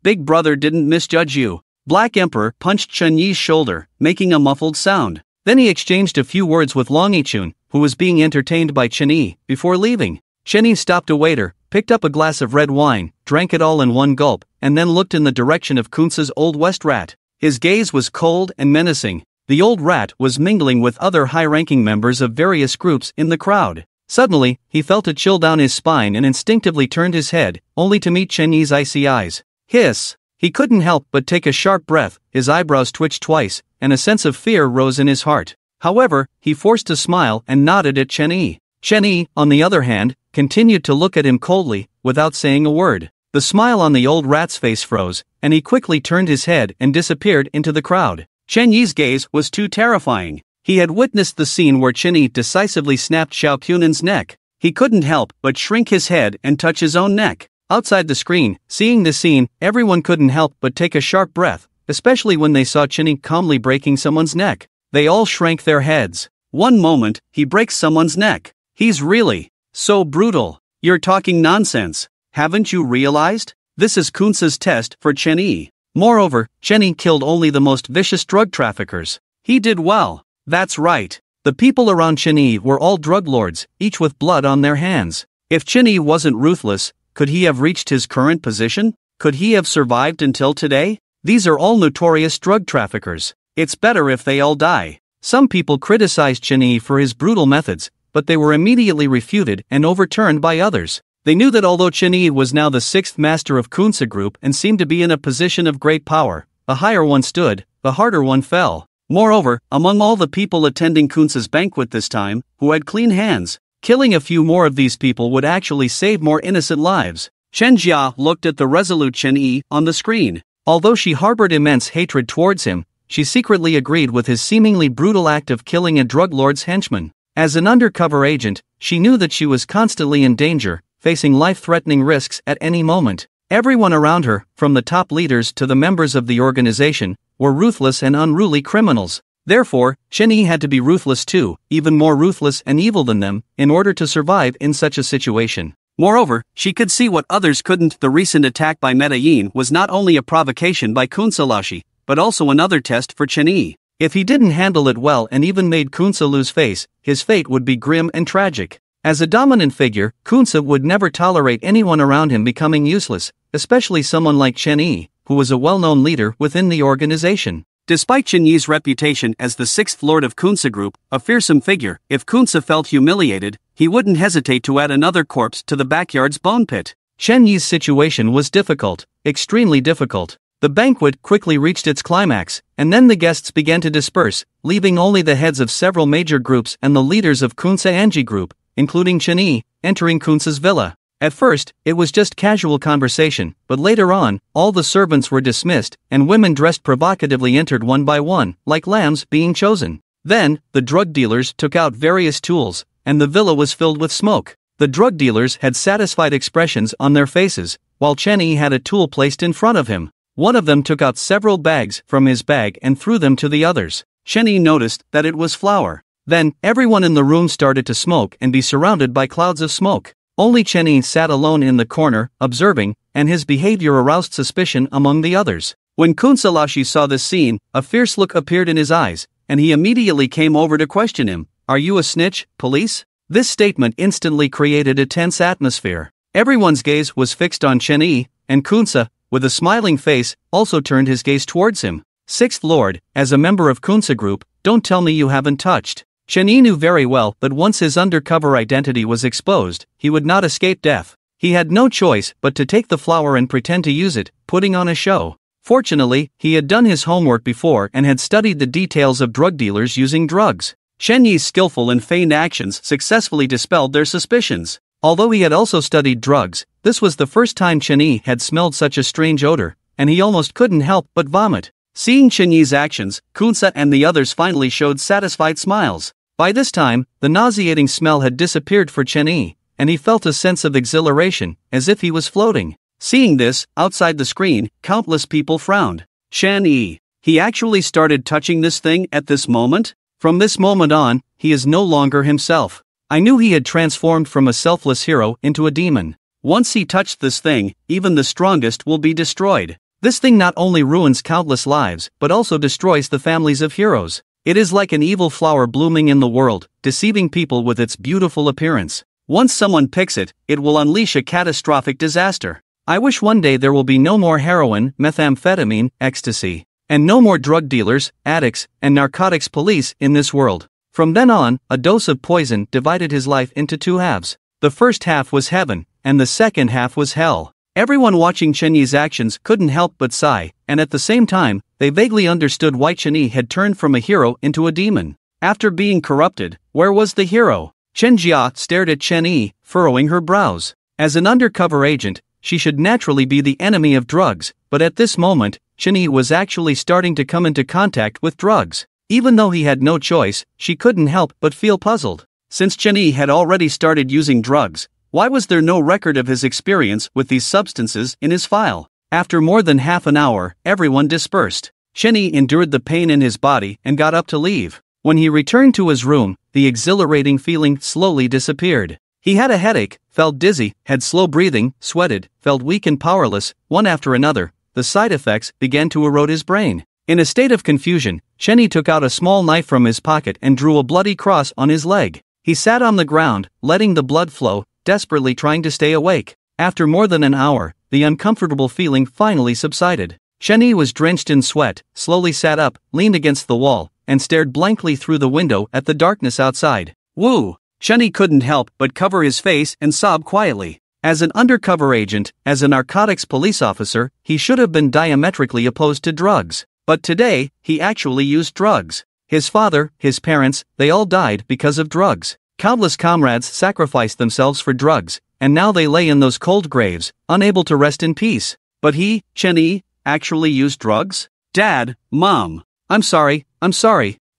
Big Brother didn't misjudge you. Black Emperor punched Chen Yi's shoulder, making a muffled sound. Then he exchanged a few words with Long Yichun, who was being entertained by Chen Yi, before leaving. Chen Yi stopped a waiter, picked up a glass of red wine, drank it all in one gulp, and then looked in the direction of Kunsa's Old West rat. His gaze was cold and menacing. The old rat was mingling with other high-ranking members of various groups in the crowd. Suddenly, he felt a chill down his spine and instinctively turned his head, only to meet Chen Yi's icy eyes. Hiss! He couldn't help but take a sharp breath, his eyebrows twitched twice, and a sense of fear rose in his heart. However, he forced a smile and nodded at Chen Yi. Chen Yi, on the other hand, continued to look at him coldly, without saying a word. The smile on the old rat's face froze, and he quickly turned his head and disappeared into the crowd. Chen Yi's gaze was too terrifying. He had witnessed the scene where Chen Yi decisively snapped Xiao Punan's neck. He couldn't help but shrink his head and touch his own neck. Outside the screen, seeing the scene, everyone couldn't help but take a sharp breath, especially when they saw Chen Yi calmly breaking someone's neck. They all shrank their heads. One moment, he breaks someone's neck. He's really so brutal. You're talking nonsense. Haven't you realized? This is Kunsa's test for Chen Yi. Moreover, Chen Yi killed only the most vicious drug traffickers. He did well. That's right. The people around Chen Yi were all drug lords, each with blood on their hands. If Chen Yi wasn't ruthless, could he have reached his current position? Could he have survived until today? These are all notorious drug traffickers. It's better if they all die. Some people criticized Chen Yi for his brutal methods, but they were immediately refuted and overturned by others. They knew that although Chen Yi was now the sixth master of Kunsa Group and seemed to be in a position of great power, the higher one stood, the harder one fell. Moreover, among all the people attending Kunsa's banquet this time, who had clean hands, killing a few more of these people would actually save more innocent lives. Chen Jia looked at the resolute Chen Yi on the screen. Although she harbored immense hatred towards him, she secretly agreed with his seemingly brutal act of killing a drug lord's henchman. As an undercover agent, she knew that she was constantly in danger, facing life-threatening risks at any moment. Everyone around her, from the top leaders to the members of the organization, were ruthless and unruly criminals. Therefore, Chen Yi had to be ruthless too, even more ruthless and evil than them, in order to survive in such a situation. Moreover, she could see what others couldn't. The recent attack by Medellin was not only a provocation by Kunsalashi, but also another test for Chen Yi. If he didn't handle it well and even made Kunsa lose face, his fate would be grim and tragic. As a dominant figure, Kunsa would never tolerate anyone around him becoming useless, especially someone like Chen Yi, who was a well-known leader within the organization. Despite Chen Yi's reputation as the sixth lord of Kunsa Group, a fearsome figure, if Kunsa felt humiliated, he wouldn't hesitate to add another corpse to the backyard's bone pit. Chen Yi's situation was difficult, extremely difficult. The banquet quickly reached its climax, and then the guests began to disperse, leaving only the heads of several major groups and the leaders of Kunsa Anji Group, including Chen Yi, entering Kunsa's villa. At first, it was just casual conversation, but later on, all the servants were dismissed, and women dressed provocatively entered one by one, like lambs being chosen. Then, the drug dealers took out various tools, and the villa was filled with smoke. The drug dealers had satisfied expressions on their faces, while Chen Yi had a tool placed in front of him. One of them took out several bags from his bag and threw them to the others. Chen Yi noticed that it was flour. Then, everyone in the room started to smoke and be surrounded by clouds of smoke. Only Chen Yi sat alone in the corner, observing, and his behavior aroused suspicion among the others. When Kunsalashi saw this scene, a fierce look appeared in his eyes, and he immediately came over to question him. "Are you a snitch, police?" This statement instantly created a tense atmosphere. Everyone's gaze was fixed on Chen Yi, and Kunsa, with a smiling face, also turned his gaze towards him. "Sixth Lord, as a member of Kunsa Group, don't tell me you haven't touched." Chen Yi knew very well that once his undercover identity was exposed, he would not escape death. He had no choice but to take the flour and pretend to use it, putting on a show. Fortunately, he had done his homework before and had studied the details of drug dealers using drugs. Chen Yi's skillful and feigned actions successfully dispelled their suspicions. Although he had also studied drugs, this was the first time Chen Yi had smelled such a strange odor, and he almost couldn't help but vomit. Seeing Chen Yi's actions, Kunsa and the others finally showed satisfied smiles. By this time, the nauseating smell had disappeared for Chen Yi, and he felt a sense of exhilaration, as if he was floating. Seeing this, outside the screen, countless people frowned. Chen Yi, he actually started touching this thing at this moment? From this moment on, he is no longer himself. I knew he had transformed from a selfless hero into a demon. Once he touched this thing, even the strongest will be destroyed. This thing not only ruins countless lives, but also destroys the families of heroes. It is like an evil flower blooming in the world, deceiving people with its beautiful appearance. Once someone picks it, it will unleash a catastrophic disaster. I wish one day there will be no more heroin, methamphetamine, ecstasy, and no more drug dealers, addicts, and narcotics police in this world. From then on, a dose of poison divided his life into two halves. The first half was heaven, and the second half was hell. Everyone watching Chen Yi's actions couldn't help but sigh, and at the same time, they vaguely understood why Chen Yi had turned from a hero into a demon. After being corrupted, where was the hero? Chen Jia stared at Chen Yi, furrowing her brows. As an undercover agent, she should naturally be the enemy of drugs, but at this moment, Chen Yi was actually starting to come into contact with drugs. Even though he had no choice, she couldn't help but feel puzzled. Since Chen Yi had already started using drugs, why was there no record of his experience with these substances in his file? After more than half an hour, everyone dispersed. Chen Yi endured the pain in his body and got up to leave. When he returned to his room, the exhilarating feeling slowly disappeared. He had a headache, felt dizzy, had slow breathing, sweated, felt weak and powerless. One after another, the side effects began to erode his brain. In a state of confusion, Chen Yi took out a small knife from his pocket and drew a bloody cross on his leg. He sat on the ground, letting the blood flow, desperately trying to stay awake. After more than an hour, the uncomfortable feeling finally subsided. Chen Yi was drenched in sweat, slowly sat up, leaned against the wall, and stared blankly through the window at the darkness outside. Woo! Chen Yi couldn't help but cover his face and sob quietly. As an undercover agent, as a narcotics police officer, he should have been diametrically opposed to drugs. But today, he actually used drugs. His father, his parents, they all died because of drugs. Countless comrades sacrificed themselves for drugs, and now they lay in those cold graves, unable to rest in peace. But he, Chen Yi, actually used drugs? Dad, Mom, I'm sorry,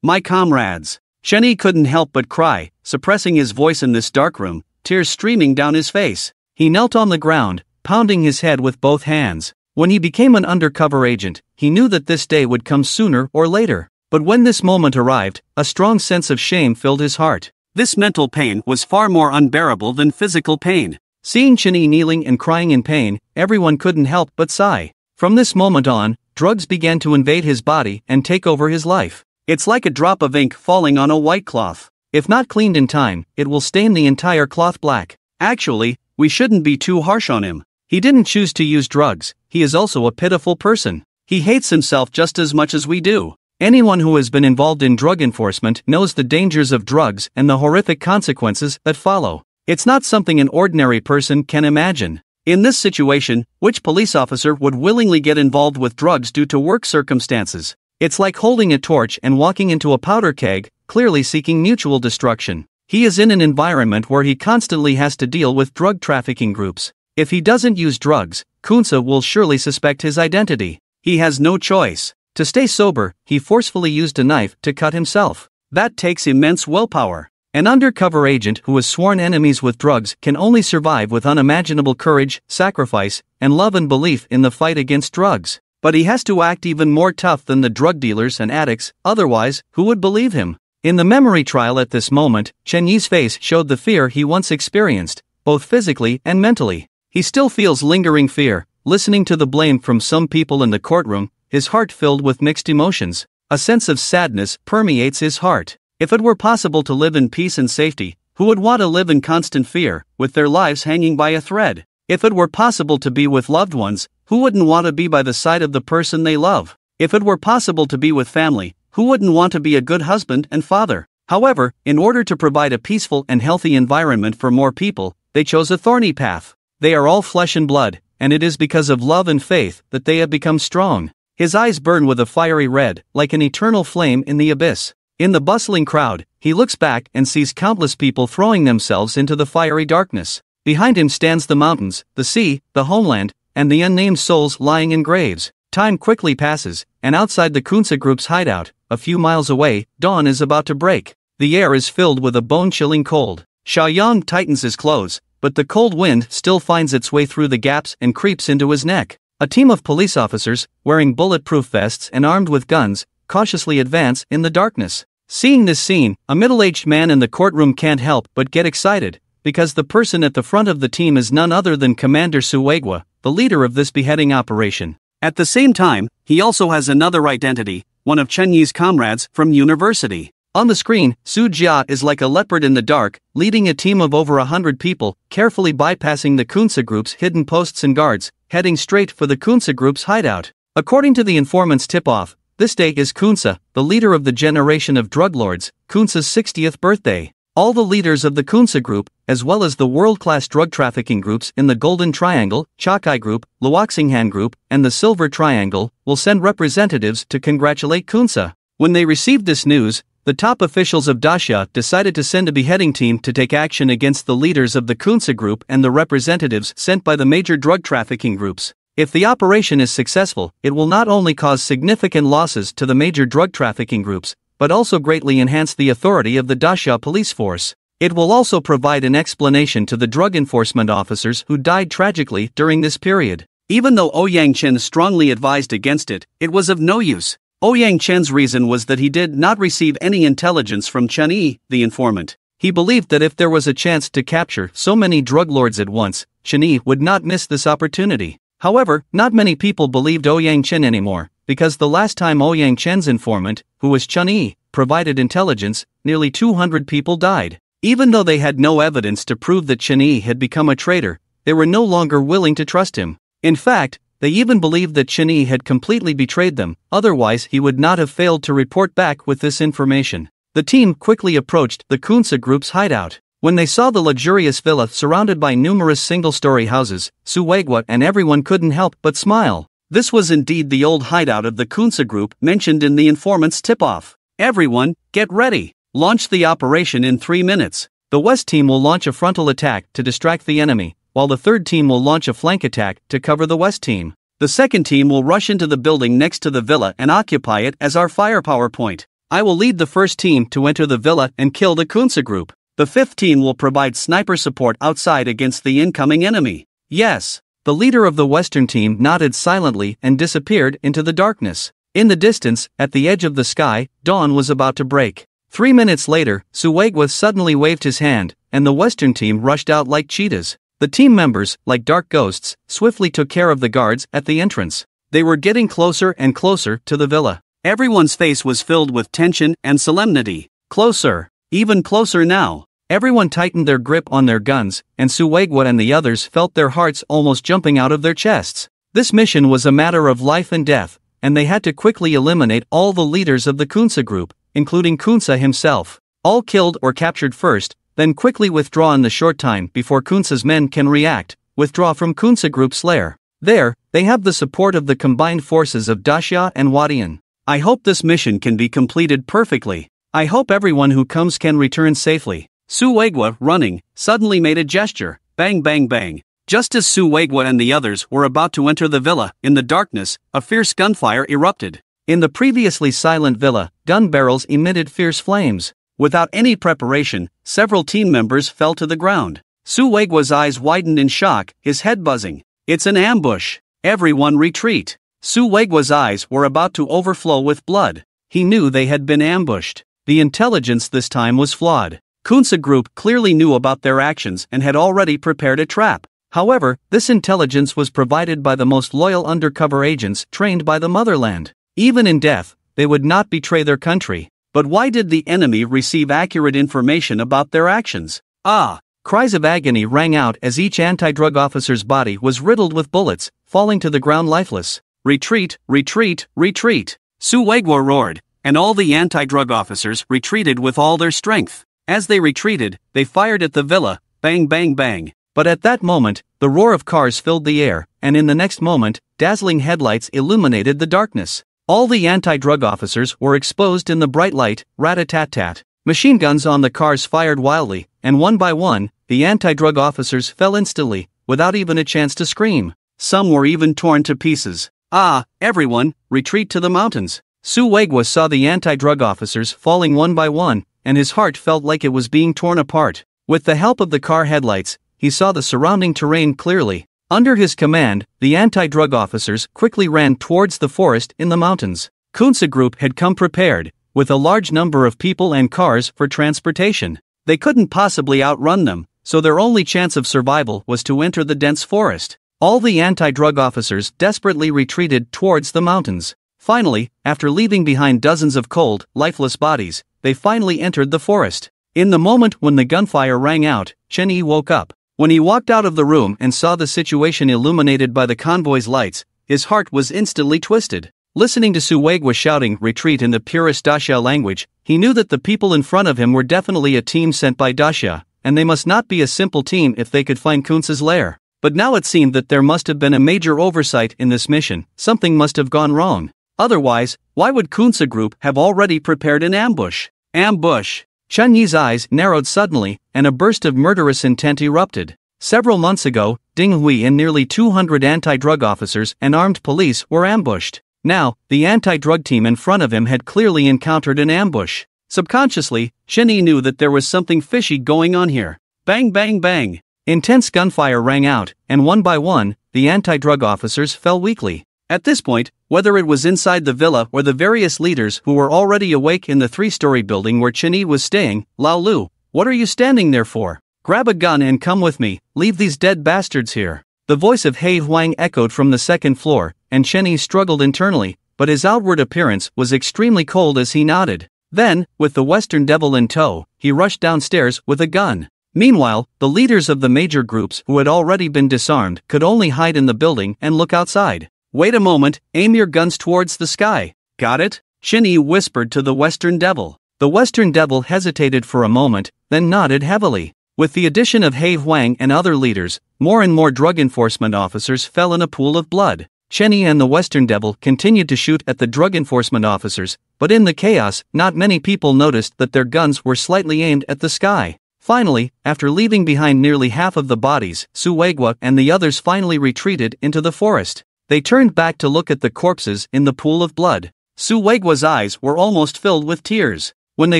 my comrades. Chen Yi couldn't help but cry, suppressing his voice in this dark room, tears streaming down his face. He knelt on the ground, pounding his head with both hands. When he became an undercover agent, he knew that this day would come sooner or later. But when this moment arrived, a strong sense of shame filled his heart. This mental pain was far more unbearable than physical pain. Seeing Chen Yi kneeling and crying in pain, everyone couldn't help but sigh. From this moment on, drugs began to invade his body and take over his life. It's like a drop of ink falling on a white cloth. If not cleaned in time, it will stain the entire cloth black. Actually, we shouldn't be too harsh on him. He didn't choose to use drugs, he is also a pitiful person. He hates himself just as much as we do. Anyone who has been involved in drug enforcement knows the dangers of drugs and the horrific consequences that follow. It's not something an ordinary person can imagine. In this situation, which police officer would willingly get involved with drugs due to work circumstances? It's like holding a torch and walking into a powder keg, clearly seeking mutual destruction. He is in an environment where he constantly has to deal with drug trafficking groups. If he doesn't use drugs, Kunsa will surely suspect his identity. He has no choice. To stay sober, he forcefully used a knife to cut himself. That takes immense willpower. An undercover agent who has sworn enemies with drugs can only survive with unimaginable courage, sacrifice, and love and belief in the fight against drugs. But he has to act even more tough than the drug dealers and addicts, otherwise, who would believe him? In the memory trial at this moment, Chen Yi's face showed the fear he once experienced, both physically and mentally. He still feels lingering fear, listening to the blame from some people in the courtroom, his heart filled with mixed emotions. A sense of sadness permeates his heart. If it were possible to live in peace and safety, who would want to live in constant fear, with their lives hanging by a thread? If it were possible to be with loved ones, who wouldn't want to be by the side of the person they love? If it were possible to be with family, who wouldn't want to be a good husband and father? However, in order to provide a peaceful and healthy environment for more people, they chose a thorny path. They are all flesh and blood, and it is because of love and faith that they have become strong. His eyes burn with a fiery red, like an eternal flame in the abyss. In the bustling crowd, he looks back and sees countless people throwing themselves into the fiery darkness. Behind him stands the mountains, the sea, the homeland, and the unnamed souls lying in graves. Time quickly passes, and outside the Kunsa group's hideout, a few miles away, dawn is about to break. The air is filled with a bone-chilling cold. Xiaoyang tightens his clothes, but the cold wind still finds its way through the gaps and creeps into his neck. A team of police officers, wearing bulletproof vests and armed with guns, cautiously advance in the darkness. Seeing this scene, a middle-aged man in the courtroom can't help but get excited, because the person at the front of the team is none other than Commander Suegwa, the leader of this beheading operation. At the same time, he also has another identity, one of Chen Yi's comrades from university. On the screen, Su Jia is like a leopard in the dark, leading a team of over 100 people, carefully bypassing the Kunsa Group's hidden posts and guards, heading straight for the Kunsa Group's hideout. According to the informant's tip-off, this day is Kunsa, the leader of the generation of drug lords, Kunsa's 60th birthday. All the leaders of the Kunsa Group, as well as the world-class drug trafficking groups in the Golden Triangle, Chakai Group, Luoxinghan Group, and the Silver Triangle, will send representatives to congratulate Kunsa. When they received this news, the top officials of Daxia decided to send a beheading team to take action against the leaders of the Kunsa Group and the representatives sent by the major drug trafficking groups. If the operation is successful, it will not only cause significant losses to the major drug trafficking groups, but also greatly enhance the authority of the Daxia police force. It will also provide an explanation to the drug enforcement officers who died tragically during this period. Even though Ouyang Chen strongly advised against it, it was of no use. Ouyang Chen's reason was that he did not receive any intelligence from Chen Yi, the informant. He believed that if there was a chance to capture so many drug lords at once, Chen Yi would not miss this opportunity. However, not many people believed Ouyang Chen anymore, because the last time Ouyang Chen's informant, who was Chen Yi, provided intelligence, nearly 200 people died. Even though they had no evidence to prove that Chen Yi had become a traitor, they were no longer willing to trust him. In fact, they even believed that Chen Yi had completely betrayed them, otherwise he would not have failed to report back with this information. The team quickly approached the Kunsa Group's hideout. When they saw the luxurious villa surrounded by numerous single-story houses, Su Weiguo and everyone couldn't help but smile. This was indeed the old hideout of the Kunsa Group mentioned in the informant's tip-off. Everyone, get ready. Launch the operation in 3 minutes. The West team will launch a frontal attack to distract the enemy, while the third team will launch a flank attack to cover the West team. The second team will rush into the building next to the villa and occupy it as our firepower point. I will lead the first team to enter the villa and kill the Kunsa Group. The fifth team will provide sniper support outside against the incoming enemy. Yes. The leader of the Western team nodded silently and disappeared into the darkness. In the distance, at the edge of the sky, dawn was about to break. 3 minutes later, Su Weiguo suddenly waved his hand, and the Western team rushed out like cheetahs. The team members, like dark ghosts, swiftly took care of the guards at the entrance. They were getting closer and closer to the villa. Everyone's face was filled with tension and solemnity. Closer. Even closer now. Everyone tightened their grip on their guns, and Su Weiguo and the others felt their hearts almost jumping out of their chests. This mission was a matter of life and death, and they had to quickly eliminate all the leaders of the Kunsa Group, including Kunsa himself. All killed or captured first, then quickly withdraw in the short time before Kunsa's men can react, withdraw from Kunsa Group's lair. There, they have the support of the combined forces of Daxia and Wadian. I hope this mission can be completed perfectly. I hope everyone who comes can return safely. Su Weiguo, running, suddenly made a gesture, bang bang bang. Just as Su Weiguo and the others were about to enter the villa, in the darkness, a fierce gunfire erupted. In the previously silent villa, gun barrels emitted fierce flames. Without any preparation, several team members fell to the ground. Su Weiguo's eyes widened in shock, his head buzzing. It's an ambush. Everyone retreat. Su Weiguo's eyes were about to overflow with blood. He knew they had been ambushed. The intelligence this time was flawed. Kunsa Group clearly knew about their actions and had already prepared a trap. However, this intelligence was provided by the most loyal undercover agents trained by the motherland. Even in death, they would not betray their country. But why did the enemy receive accurate information about their actions? Ah! Cries of agony rang out as each anti-drug officer's body was riddled with bullets, falling to the ground lifeless. Retreat, retreat, retreat! Su Weiguo roared, and all the anti-drug officers retreated with all their strength. As they retreated, they fired at the villa, bang bang bang. But at that moment, the roar of cars filled the air, and in the next moment, dazzling headlights illuminated the darkness. All the anti-drug officers were exposed in the bright light, rat-a-tat-tat. Machine guns on the cars fired wildly, and one by one, the anti-drug officers fell instantly, without even a chance to scream. Some were even torn to pieces. Ah, everyone, retreat to the mountains. Su Weiguo saw the anti-drug officers falling one by one, and his heart felt like it was being torn apart. With the help of the car headlights, he saw the surrounding terrain clearly. Under his command, the anti-drug officers quickly ran towards the forest in the mountains. Kunsa Group had come prepared, with a large number of people and cars for transportation. They couldn't possibly outrun them, so their only chance of survival was to enter the dense forest. All the anti-drug officers desperately retreated towards the mountains. Finally, after leaving behind dozens of cold, lifeless bodies, they finally entered the forest. In the moment when the gunfire rang out, Chen Yi woke up. When he walked out of the room and saw the situation illuminated by the convoy's lights, his heart was instantly twisted. Listening to Su Weiguo shouting retreat in the purest Daxia language, he knew that the people in front of him were definitely a team sent by Daxia, and they must not be a simple team if they could find Kunce's lair. But now it seemed that there must have been a major oversight in this mission. Something must have gone wrong. Otherwise, why would Kunce Group have already prepared an ambush? Ambush! Chen Yi's eyes narrowed suddenly, and a burst of murderous intent erupted. Several months ago, Ding Hui and nearly 200 anti-drug officers and armed police were ambushed. Now, the anti-drug team in front of him had clearly encountered an ambush. Subconsciously, Chen Yi knew that there was something fishy going on here. Bang bang bang! Intense gunfire rang out, and one by one, the anti-drug officers fell weakly. At this point, whether it was inside the villa or the various leaders who were already awake in the 3-story building where Chen Yi was staying, Lao Lu, what are you standing there for? Grab a gun and come with me, leave these dead bastards here. The voice of He Huang echoed from the second floor, and Chen Yi struggled internally, but his outward appearance was extremely cold as he nodded. Then, with the Western Devil in tow, he rushed downstairs with a gun. Meanwhile, the leaders of the major groups who had already been disarmed could only hide in the building and look outside. Wait a moment, aim your guns towards the sky. Got it? Chen Yi whispered to the Western Devil. The Western Devil hesitated for a moment, then nodded heavily. With the addition of He Huang and other leaders, more and more drug enforcement officers fell in a pool of blood. Chen Yi and the Western Devil continued to shoot at the drug enforcement officers, but in the chaos, not many people noticed that their guns were slightly aimed at the sky. Finally, after leaving behind nearly half of the bodies, Su Weiguo and the others finally retreated into the forest. They turned back to look at the corpses in the pool of blood. Su Weiguo's eyes were almost filled with tears. When they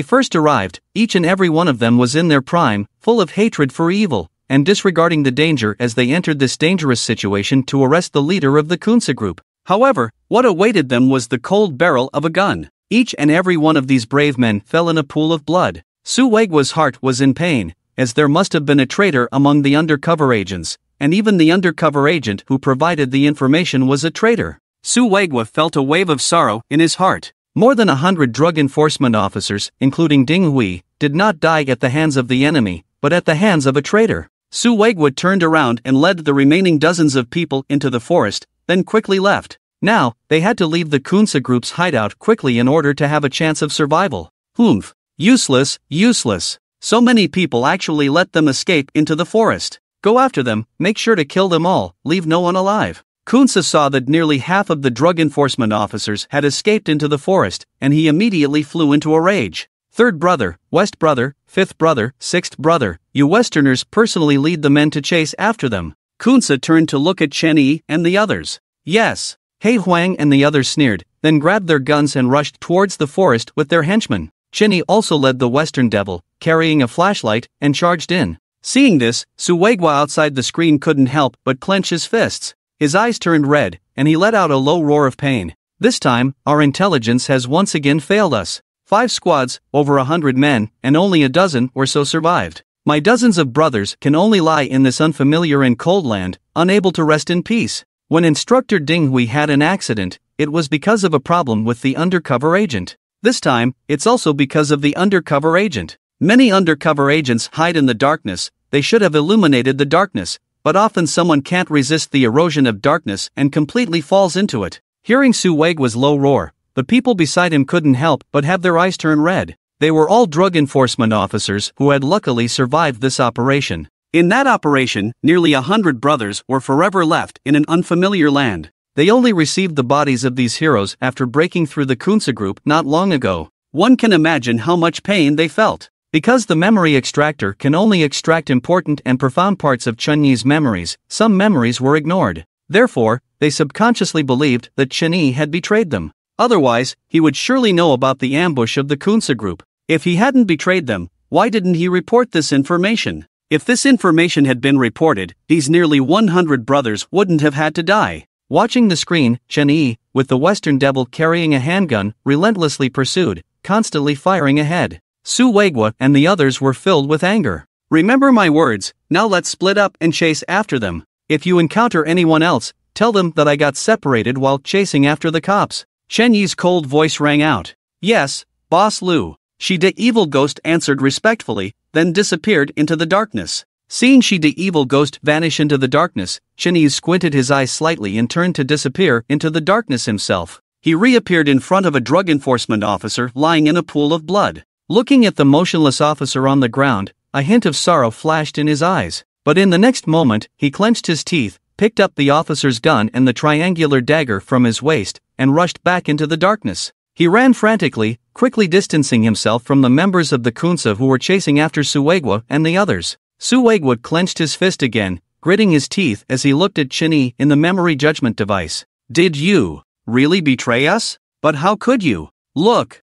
first arrived, each and every one of them was in their prime, full of hatred for evil, and disregarding the danger as they entered this dangerous situation to arrest the leader of the Kunce Group. However, what awaited them was the cold barrel of a gun. Each and every one of these brave men fell in a pool of blood. Su Weiguo's heart was in pain, as there must have been a traitor among the undercover agents, and even the undercover agent who provided the information was a traitor. Su Weiguo felt a wave of sorrow in his heart. More than 100 drug enforcement officers, including Ding Hui, did not die at the hands of the enemy, but at the hands of a traitor. Su Weiguo turned around and led the remaining dozens of people into the forest, then quickly left. Now, they had to leave the Kunce Group's hideout quickly in order to have a chance of survival. Humph. Useless, useless. So many people actually let them escape into the forest. Go after them, make sure to kill them all, leave no one alive. Kunce saw that nearly half of the drug enforcement officers had escaped into the forest, and he immediately flew into a rage. Third brother, West brother, fifth brother, sixth brother, you Westerners personally lead the men to chase after them. Kunce turned to look at Chen Yi and the others. Yes. He Huang and the others sneered, then grabbed their guns and rushed towards the forest with their henchmen. Chen Yi also led the Western Devil, carrying a flashlight, and charged in. Seeing this, Su Weiguo outside the screen couldn't help but clench his fists. His eyes turned red, and he let out a low roar of pain. This time, our intelligence has once again failed us. 5 squads, over 100 men, and only a dozen or so survived. My dozens of brothers can only lie in this unfamiliar and cold land, unable to rest in peace. When Instructor Ding Hui had an accident, it was because of a problem with the undercover agent. This time, it's also because of the undercover agent. Many undercover agents hide in the darkness. They should have illuminated the darkness, but often someone can't resist the erosion of darkness and completely falls into it. Hearing Su Weiguo's low roar, the people beside him couldn't help but have their eyes turn red. They were all drug enforcement officers who had luckily survived this operation. In that operation, nearly 100 brothers were forever left in an unfamiliar land. They only received the bodies of these heroes after breaking through the Kunce Group not long ago. One can imagine how much pain they felt. Because the memory extractor can only extract important and profound parts of Chen Yi's memories, some memories were ignored. Therefore, they subconsciously believed that Chen Yi had betrayed them. Otherwise, he would surely know about the ambush of the Kunce Group. If he hadn't betrayed them, why didn't he report this information? If this information had been reported, these nearly 100 brothers wouldn't have had to die. Watching the screen, Chen Yi, with the Western Devil carrying a handgun, relentlessly pursued, constantly firing ahead. Su Weiguo and the others were filled with anger. Remember my words, now let's split up and chase after them. If you encounter anyone else, tell them that I got separated while chasing after the cops. Chen Yi's cold voice rang out. Yes, Boss Lu. She the evil ghost answered respectfully, then disappeared into the darkness. Seeing she the evil ghost vanish into the darkness, Chen Yi squinted his eyes slightly and turned to disappear into the darkness himself. He reappeared in front of a drug enforcement officer lying in a pool of blood. Looking at the motionless officer on the ground, a hint of sorrow flashed in his eyes. But in the next moment, he clenched his teeth, picked up the officer's gun and the triangular dagger from his waist, and rushed back into the darkness. He ran frantically, quickly distancing himself from the members of the Kunsa who were chasing after Suegwa and the others. Suegwa clenched his fist again, gritting his teeth as he looked at Chen Yi in the memory judgment device. Did you really betray us? But how could you? Look,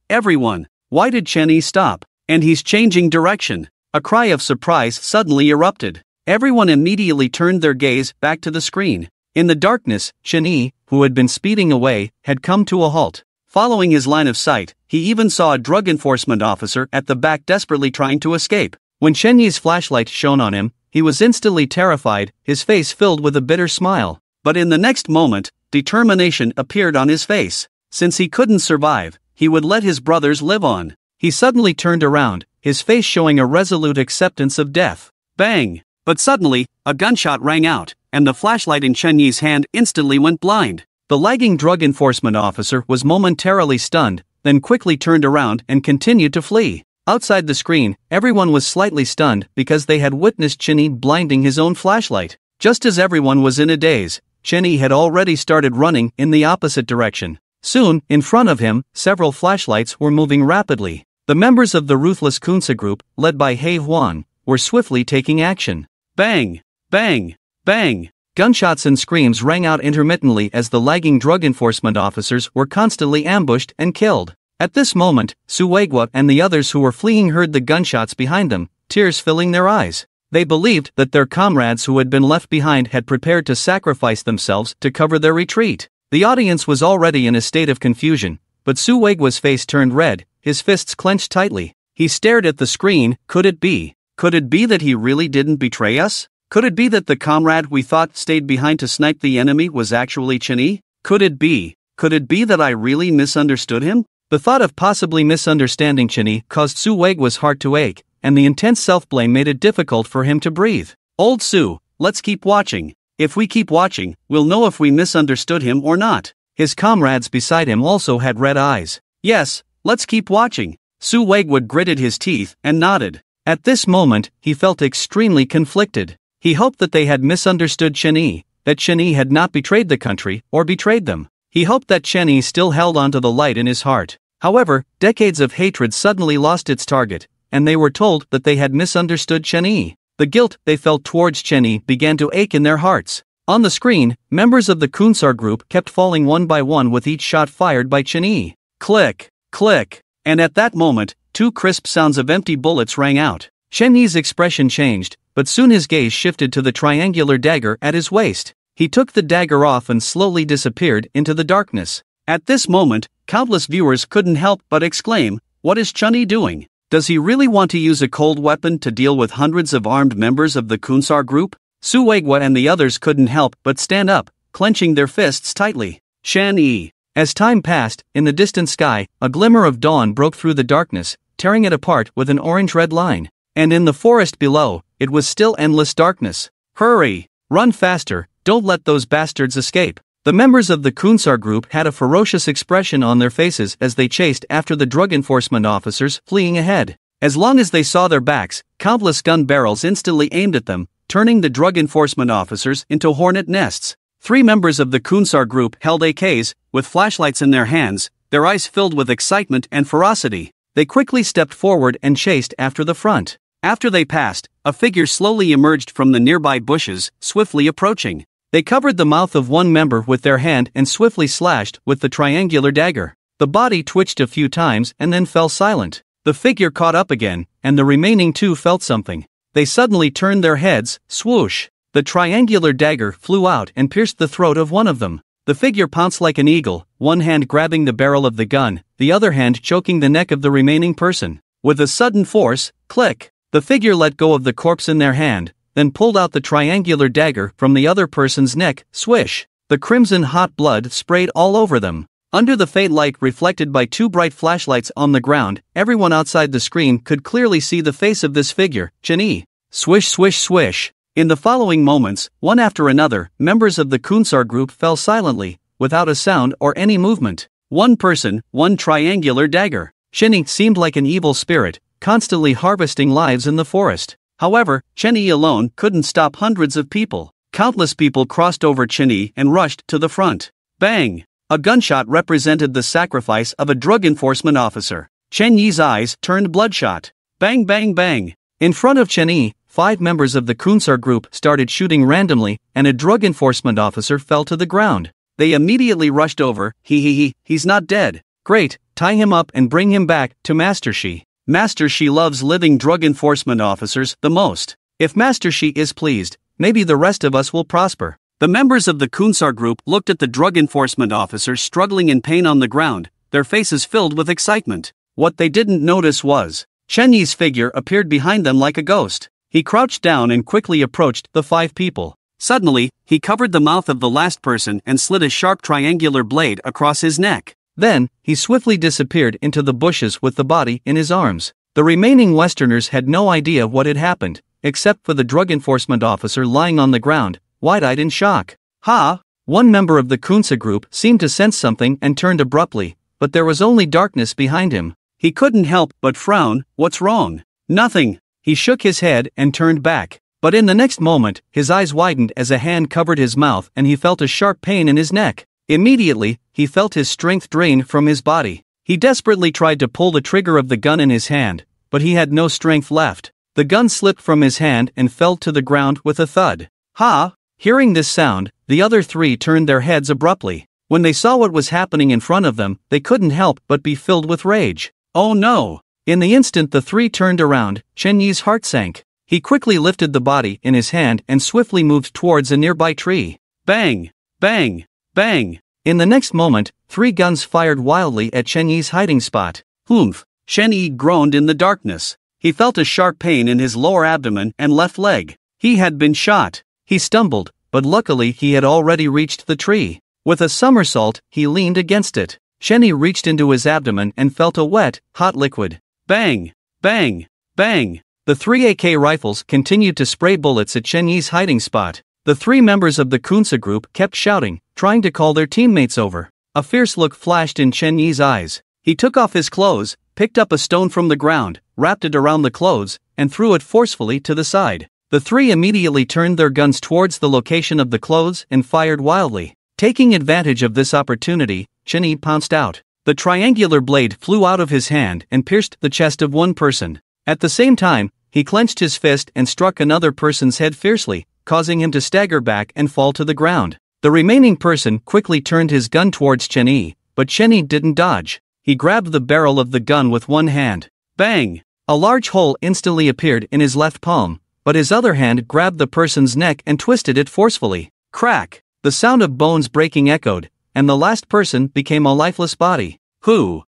everyone. Why did Chen Yi stop? And he's changing direction. A cry of surprise suddenly erupted. Everyone immediately turned their gaze back to the screen. In the darkness, Chen Yi, who had been speeding away, had come to a halt. Following his line of sight, he even saw a drug enforcement officer at the back desperately trying to escape. When Chen Yi's flashlight shone on him, he was instantly terrified, his face filled with a bitter smile. But in the next moment, determination appeared on his face. Since he couldn't survive, he would let his brothers live on. He suddenly turned around, his face showing a resolute acceptance of death. Bang! But suddenly, a gunshot rang out, and the flashlight in Chen Yi's hand instantly went blind. The lagging drug enforcement officer was momentarily stunned, then quickly turned around and continued to flee. Outside the screen, everyone was slightly stunned because they had witnessed Chen Yi blinding his own flashlight. Just as everyone was in a daze, Chen Yi had already started running in the opposite direction. Soon, in front of him, several flashlights were moving rapidly. The members of the ruthless Kunsa group, led by He Huan, were swiftly taking action. Bang! Bang! Bang! Gunshots and screams rang out intermittently as the lagging drug enforcement officers were constantly ambushed and killed. At this moment, Suegwa and the others who were fleeing heard the gunshots behind them, tears filling their eyes. They believed that their comrades who had been left behind had prepared to sacrifice themselves to cover their retreat. The audience was already in a state of confusion, but Suegwa's face turned red, his fists clenched tightly. He stared at the screen. Could it be? Could it be that he really didn't betray us? Could it be that the comrade we thought stayed behind to snipe the enemy was actually Chen Yi? Could it be that I really misunderstood him? The thought of possibly misunderstanding Chen Yi caused Suegwa's heart to ache, and the intense self-blame made it difficult for him to breathe. Old Su, let's keep watching. If we keep watching, we'll know if we misunderstood him or not. His comrades beside him also had red eyes. Yes, let's keep watching. Suegwa gritted his teeth and nodded. At this moment, he felt extremely conflicted. He hoped that they had misunderstood Chen Yi, that Chen Yi had not betrayed the country or betrayed them. He hoped that Chen Yi still held on to the light in his heart. However, decades of hatred suddenly lost its target, and they were told that they had misunderstood Chen Yi. The guilt they felt towards Chen Yi began to ache in their hearts. On the screen, members of the Kunsar group kept falling one by one with each shot fired by Chen Yi. Click, click, and at that moment, two crisp sounds of empty bullets rang out. Chen Yi's expression changed, but soon his gaze shifted to the triangular dagger at his waist. He took the dagger off and slowly disappeared into the darkness. At this moment, countless viewers couldn't help but exclaim, "What is Chen Yi doing? Does he really want to use a cold weapon to deal with hundreds of armed members of the Kunsar group?" Suegwa and the others couldn't help but stand up, clenching their fists tightly. Chen Yi. As time passed, in the distant sky, a glimmer of dawn broke through the darkness, tearing it apart with an orange-red line. And in the forest below, it was still endless darkness. Hurry! Run faster, don't let those bastards escape. The members of the Kunsar group had a ferocious expression on their faces as they chased after the drug enforcement officers fleeing ahead. As long as they saw their backs, countless gun barrels instantly aimed at them, turning the drug enforcement officers into hornet nests. 3 members of the Kunsar group held AKs, with flashlights in their hands, their eyes filled with excitement and ferocity. They quickly stepped forward and chased after the front. After they passed, a figure slowly emerged from the nearby bushes, swiftly approaching. They covered the mouth of one member with their hand and swiftly slashed with the triangular dagger. The body twitched a few times and then fell silent. The figure caught up again, and the remaining 2 felt something. They suddenly turned their heads. Swoosh! The triangular dagger flew out and pierced the throat of one of them. The figure pounced like an eagle, one hand grabbing the barrel of the gun, the other hand choking the neck of the remaining person. With a sudden force, click! The figure let go of the corpse in their hand, then pulled out the triangular dagger from the other person's neck. Swish! The crimson hot blood sprayed all over them. Under the faint light reflected by two bright flashlights on the ground, everyone outside the screen could clearly see the face of this figure, Chen-yi. Swish swish swish. In the following moments, one after another, members of the Kunsar group fell silently, without a sound or any movement. One person, one triangular dagger. Chen-yi seemed like an evil spirit, constantly harvesting lives in the forest. However, Chen-yi alone couldn't stop hundreds of people. Countless people crossed over Chen-yi and rushed to the front. Bang! A gunshot represented the sacrifice of a drug enforcement officer. Chen-yi's eyes turned bloodshot. Bang bang bang! In front of Chen-yi, 5 members of the Kunsar group started shooting randomly, and a drug enforcement officer fell to the ground. They immediately rushed over. He's not dead. Great, tie him up and bring him back to Master Shi. Master Shi loves living drug enforcement officers the most. If Master Shi is pleased, maybe the rest of us will prosper. The members of the Kunsar group looked at the drug enforcement officers struggling in pain on the ground, their faces filled with excitement. What they didn't notice was, Chen-yi's figure appeared behind them like a ghost. He crouched down and quickly approached the 5 people. Suddenly, he covered the mouth of the last person and slid a sharp triangular blade across his neck. Then, he swiftly disappeared into the bushes with the body in his arms. The remaining Westerners had no idea what had happened, except for the drug enforcement officer lying on the ground, wide-eyed in shock. Ha! One member of the Kunsa group seemed to sense something and turned abruptly, but there was only darkness behind him. He couldn't help but frown. What's wrong? Nothing. He shook his head and turned back. But in the next moment, his eyes widened as a hand covered his mouth and he felt a sharp pain in his neck. Immediately, he felt his strength drain from his body. He desperately tried to pull the trigger of the gun in his hand, but he had no strength left. The gun slipped from his hand and fell to the ground with a thud. Ha! Hearing this sound, the other 3 turned their heads abruptly. When they saw what was happening in front of them, they couldn't help but be filled with rage. Oh no! In the instant the 3 turned around, Chen-yi's heart sank. He quickly lifted the body in his hand and swiftly moved towards a nearby tree. Bang! Bang! Bang! In the next moment, 3 guns fired wildly at Chen-yi's hiding spot. Humph! Chen-yi groaned in the darkness. He felt a sharp pain in his lower abdomen and left leg. He had been shot. He stumbled, but luckily he had already reached the tree. With a somersault, he leaned against it. Chen-yi reached into his abdomen and felt a wet, hot liquid. Bang! Bang! Bang! The 3 AK rifles continued to spray bullets at Chen-yi's hiding spot. The 3 members of the Kunsa group kept shouting, trying to call their teammates over. A fierce look flashed in Chen-yi's eyes. He took off his clothes, picked up a stone from the ground, wrapped it around the clothes, and threw it forcefully to the side. The 3 immediately turned their guns towards the location of the clothes and fired wildly. Taking advantage of this opportunity, Chen-yi pounced out. The triangular blade flew out of his hand and pierced the chest of one person. At the same time, he clenched his fist and struck another person's head fiercely, causing him to stagger back and fall to the ground. The remaining person quickly turned his gun towards Chen-yi, but Chen-yi didn't dodge. He grabbed the barrel of the gun with one hand. Bang! A large hole instantly appeared in his left palm, but his other hand grabbed the person's neck and twisted it forcefully. Crack! The sound of bones breaking echoed, and the last person became a lifeless body. Who?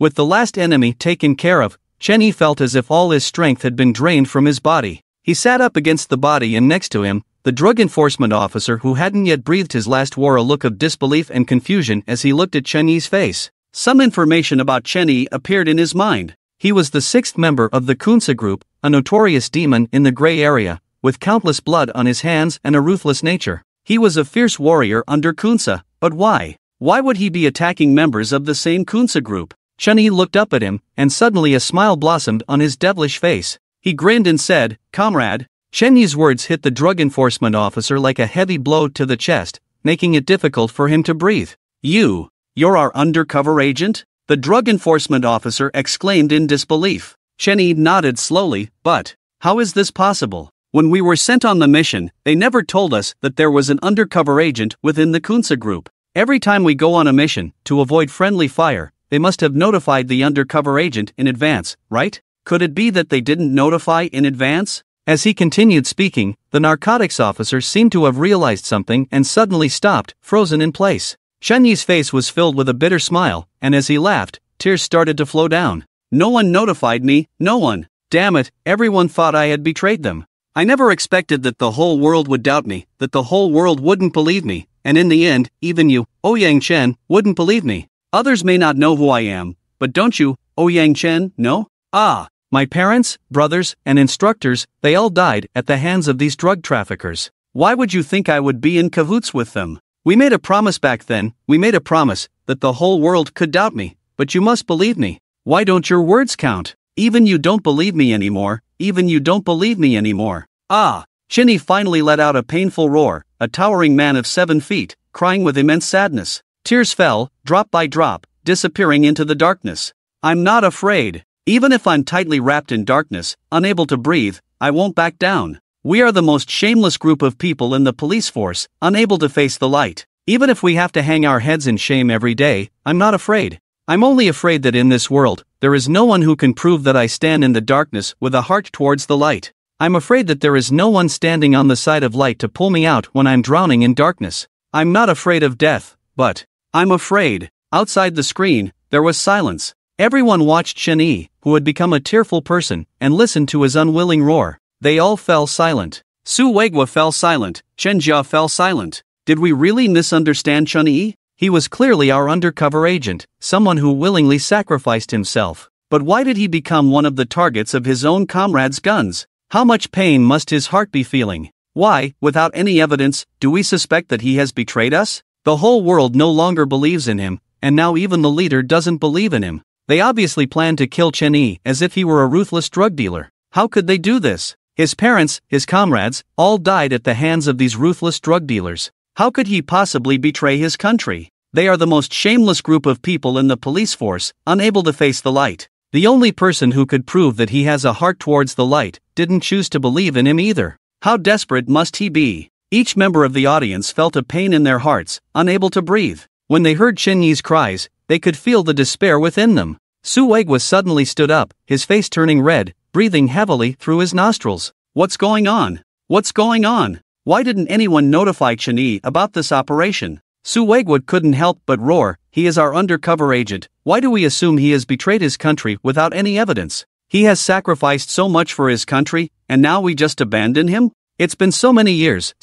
With the last enemy taken care of, Chen-yi felt as if all his strength had been drained from his body. He sat up against the body and next to him, the drug enforcement officer who hadn't yet breathed his last wore a look of disbelief and confusion as he looked at Chen-yi's face. Some information about Chen-yi appeared in his mind. He was the 6th member of the Kunsa group, a notorious demon in the gray area, with countless blood on his hands and a ruthless nature. He was a fierce warrior under Kunsa, but why? Why would he be attacking members of the same Kunsa group? Chen-yi looked up at him, and suddenly a smile blossomed on his devilish face. He grinned and said, "Comrade." Chen-yi's words hit the drug enforcement officer like a heavy blow to the chest, making it difficult for him to breathe. You're our undercover agent?" The drug enforcement officer exclaimed in disbelief. Chen-yi nodded slowly, "But how is this possible? When we were sent on the mission, they never told us that there was an undercover agent within the Kunsa group. Every time we go on a mission, to avoid friendly fire, they must have notified the undercover agent in advance, right? Could it be that they didn't notify in advance?" As he continued speaking, the narcotics officer seemed to have realized something and suddenly stopped, frozen in place. Chen-yi's face was filled with a bitter smile, and as he laughed, tears started to flow down. "No one notified me, no one. Damn it, everyone thought I had betrayed them. I never expected that the whole world would doubt me, that the whole world wouldn't believe me, and in the end, even you, Yang Chen, wouldn't believe me. Others may not know who I am, but don't you, Yang Chen, know? Ah, my parents, brothers, and instructors, they all died at the hands of these drug traffickers. Why would you think I would be in cahoots with them? We made a promise back then, we made a promise that the whole world could doubt me, but you must believe me. Why don't your words count? Even you don't believe me anymore, even you don't believe me anymore. Ah! Chinny finally let out a painful roar, a towering man of 7 feet, crying with immense sadness. Tears fell, drop by drop, disappearing into the darkness. I'm not afraid. Even if I'm tightly wrapped in darkness, unable to breathe, I won't back down. We are the most shameless group of people in the police force, unable to face the light. Even if we have to hang our heads in shame every day, I'm not afraid. I'm only afraid that in this world, there is no one who can prove that I stand in the darkness with a heart towards the light. I'm afraid that there is no one standing on the side of light to pull me out when I'm drowning in darkness. I'm not afraid of death, but I'm afraid. Outside the screen, there was silence. Everyone watched Chen Yi, who had become a tearful person, and listened to his unwilling roar. They all fell silent. Su Weiguo fell silent, Chen Jia fell silent. Did we really misunderstand Chen Yi? He was clearly our undercover agent, someone who willingly sacrificed himself. But why did he become one of the targets of his own comrades' guns? How much pain must his heart be feeling? Why, without any evidence, do we suspect that he has betrayed us? The whole world no longer believes in him, and now even the leader doesn't believe in him. They obviously planned to kill Chen Yi as if he were a ruthless drug dealer. How could they do this? His parents, his comrades, all died at the hands of these ruthless drug dealers. How could he possibly betray his country? They are the most shameless group of people in the police force, unable to face the light. The only person who could prove that he has a heart towards the light didn't choose to believe in him either. How desperate must he be? Each member of the audience felt a pain in their hearts, unable to breathe. When they heard Chen Yi's cries, they could feel the despair within them. Su Weiguo suddenly stood up, his face turning red, breathing heavily through his nostrils. What's going on? What's going on? Why didn't anyone notify Chen Yi about this operation? Su Weiguo couldn't help but roar. He is our undercover agent. Why do we assume he has betrayed his country without any evidence? He has sacrificed so much for his country, and now we just abandon him? It's been so many years.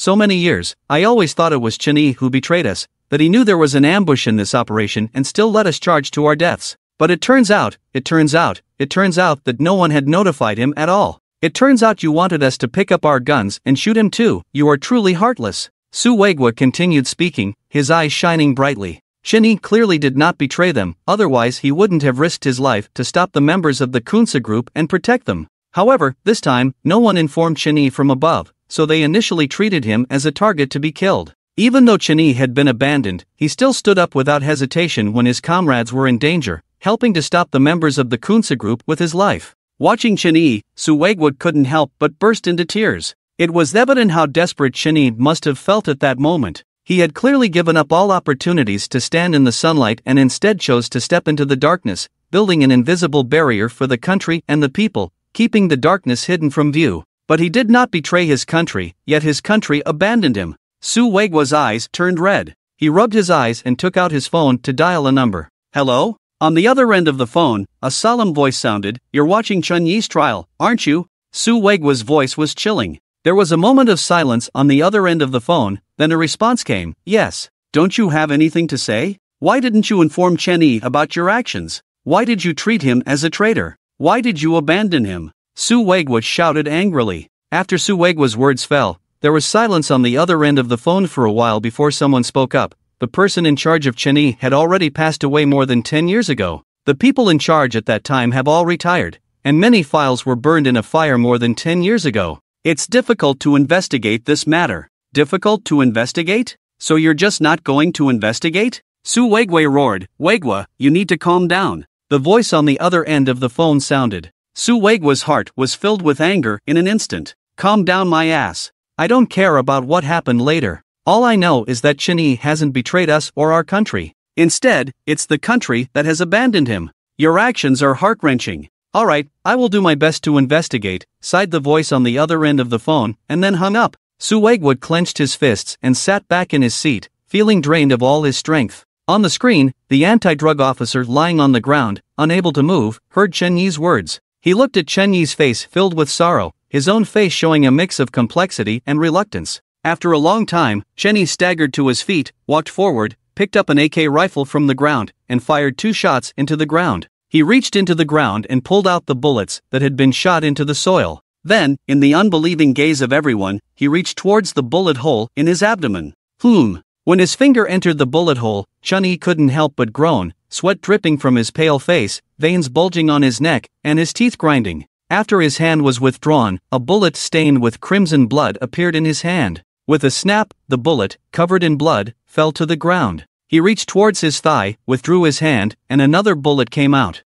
I always thought it was Chen Yi who betrayed us, that he knew there was an ambush in this operation and still let us charge to our deaths. But it turns out that no one had notified him at all. It turns out you wanted us to pick up our guns and shoot him too. You are truly heartless. Su Weiguo continued speaking, his eyes shining brightly. Chen Yi clearly did not betray them, otherwise he wouldn't have risked his life to stop the members of the Kunsa group and protect them. However, this time, no one informed Chen Yi from above, so they initially treated him as a target to be killed. Even though Chen Yi had been abandoned, he still stood up without hesitation when his comrades were in danger, helping to stop the members of the Kunsa group with his life. Watching Chen Yi, Su Weiguo couldn't help but burst into tears. It was evident how desperate Chen Yi must have felt at that moment. He had clearly given up all opportunities to stand in the sunlight and instead chose to step into the darkness, building an invisible barrier for the country and the people, keeping the darkness hidden from view. But he did not betray his country, yet his country abandoned him. Su Weiguo's eyes turned red. He rubbed his eyes and took out his phone to dial a number. Hello? On the other end of the phone, a solemn voice sounded. You're watching Chen Yi's trial, aren't you? Su Weiguo's voice was chilling. There was a moment of silence on the other end of the phone, then a response came. Yes. Don't you have anything to say? Why didn't you inform Chen Yi about your actions? Why did you treat him as a traitor? Why did you abandon him? Su Weiguo shouted angrily. After Su Weiguo's words fell, there was silence on the other end of the phone for a while before someone spoke up. The person in charge of Chen Yi had already passed away more than 10 years ago. The people in charge at that time have all retired, and many files were burned in a fire more than 10 years ago. It's difficult to investigate this matter. Difficult to investigate? So you're just not going to investigate? Su Weiguo roared. Weiguo, you need to calm down. The voice on the other end of the phone sounded. Su Weiguo's heart was filled with anger in an instant. Calm down my ass. I don't care about what happened later. All I know is that Chen Yi hasn't betrayed us or our country. Instead, it's the country that has abandoned him. Your actions are heart-wrenching. Alright, I will do my best to investigate, sighed the voice on the other end of the phone, and then hung up. Su Weiguo clenched his fists and sat back in his seat, feeling drained of all his strength. On the screen, the anti-drug officer lying on the ground, unable to move, heard Chen Yi's words. He looked at Chen Yi's face filled with sorrow, his own face showing a mix of complexity and reluctance. After a long time, Chen Yi staggered to his feet, walked forward, picked up an AK rifle from the ground, and fired 2 shots into the ground. He reached into the ground and pulled out the bullets that had been shot into the soil. Then, in the unbelieving gaze of everyone, he reached towards the bullet hole in his abdomen. When his finger entered the bullet hole, Chen Yi couldn't help but groan, sweat dripping from his pale face, veins bulging on his neck, and his teeth grinding. After his hand was withdrawn, a bullet stained with crimson blood appeared in his hand. With a snap, the bullet, covered in blood, fell to the ground. He reached towards his thigh, withdrew his hand, and another bullet came out.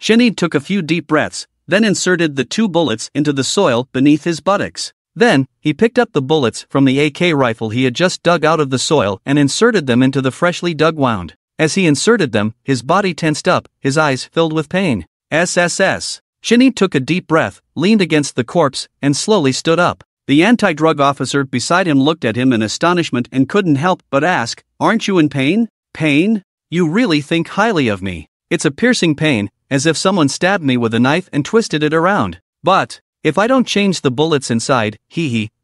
Chen Yi took a few deep breaths, then inserted the 2 bullets into the soil beneath his buttocks. Then, he picked up the bullets from the AK rifle he had just dug out of the soil and inserted them into the freshly dug wound. As he inserted them, his body tensed up, his eyes filled with pain. SSS. Chen Yi took a deep breath, leaned against the corpse, and slowly stood up. The anti-drug officer beside him looked at him in astonishment and couldn't help but ask, "Aren't you in pain?" "Pain? You really think highly of me. It's a piercing pain, as if someone stabbed me with a knife and twisted it around. But, if I don't change the bullets inside,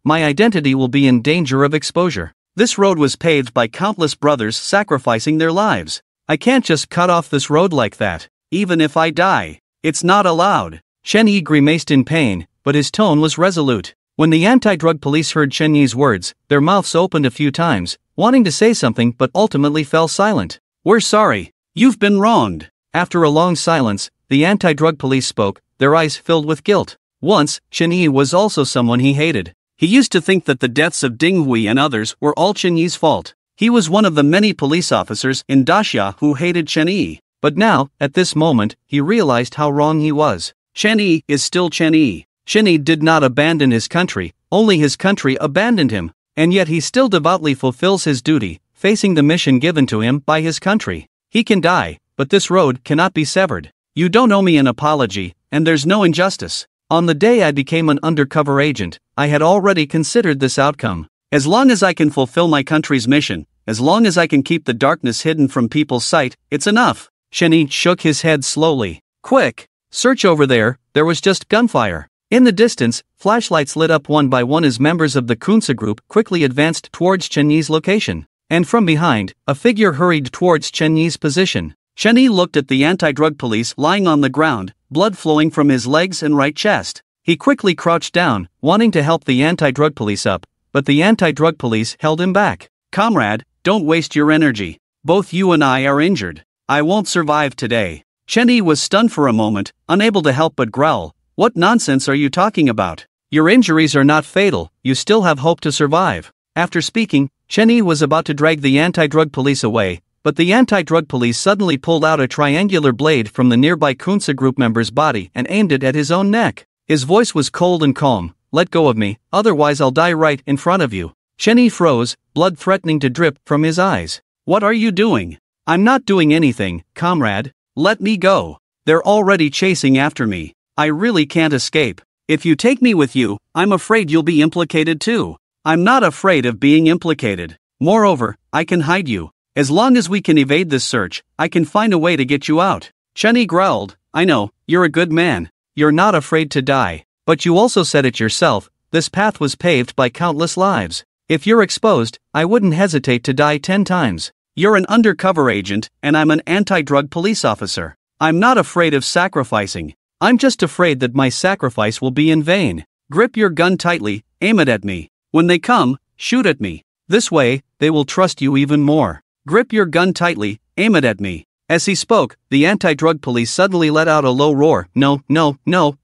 my identity will be in danger of exposure. This road was paved by countless brothers sacrificing their lives. I can't just cut off this road like that, even if I die. It's not allowed." Chen Yi grimaced in pain, but his tone was resolute. When the anti-drug police heard Chen Yi's words, their mouths opened a few times, wanting to say something but ultimately fell silent. "We're sorry. You've been wronged." After a long silence, the anti-drug police spoke, their eyes filled with guilt. Once, Chen Yi was also someone he hated. He used to think that the deaths of Ding Hui and others were all Chen Yi's fault. He was one of the many police officers in Daxia who hated Chen Yi. But now, at this moment, he realized how wrong he was. Chen Yi is still Chen Yi. Chen Yi did not abandon his country, only his country abandoned him. And yet he still devoutly fulfills his duty, facing the mission given to him by his country. He can die, but this road cannot be severed. You don't owe me an apology, and there's no injustice. On the day I became an undercover agent, I had already considered this outcome. As long as I can fulfill my country's mission, as long as I can keep the darkness hidden from people's sight, it's enough. Chen Yi shook his head slowly. "Quick! Search over there." There was just gunfire. In the distance, flashlights lit up one by one as members of the Kunsa group quickly advanced towards Chen Yi's location. And from behind, a figure hurried towards Chen Yi's position. Chen Yi looked at the anti-drug police lying on the ground, blood flowing from his legs and right chest. He quickly crouched down, wanting to help the anti-drug police up, but the anti-drug police held him back. "Comrade, don't waste your energy. Both you and I are injured. I won't survive today." Chen Yi was stunned for a moment, unable to help but growl. "What nonsense are you talking about? Your injuries are not fatal, you still have hope to survive." After speaking, Chen Yi was about to drag the anti-drug police away, but the anti-drug police suddenly pulled out a triangular blade from the nearby Kunsa group member's body and aimed it at his own neck. His voice was cold and calm. "Let go of me, otherwise I'll die right in front of you." Chen Yi froze, blood threatening to drip from his eyes. "What are you doing?" "I'm not doing anything, comrade. Let me go. They're already chasing after me. I really can't escape. If you take me with you, I'm afraid you'll be implicated too." "I'm not afraid of being implicated. Moreover, I can hide you. As long as we can evade this search, I can find a way to get you out." Chen Yi growled, "I know, you're a good man. You're not afraid to die. But you also said it yourself, this path was paved by countless lives. If you're exposed, I wouldn't hesitate to die 10 times. You're an undercover agent, and I'm an anti-drug police officer. I'm not afraid of sacrificing. I'm just afraid that my sacrifice will be in vain. Grip your gun tightly, aim it at me. When they come, shoot at me. This way, they will trust you even more. Grip your gun tightly, aim it at me." As he spoke, the anti-drug police suddenly let out a low roar. No,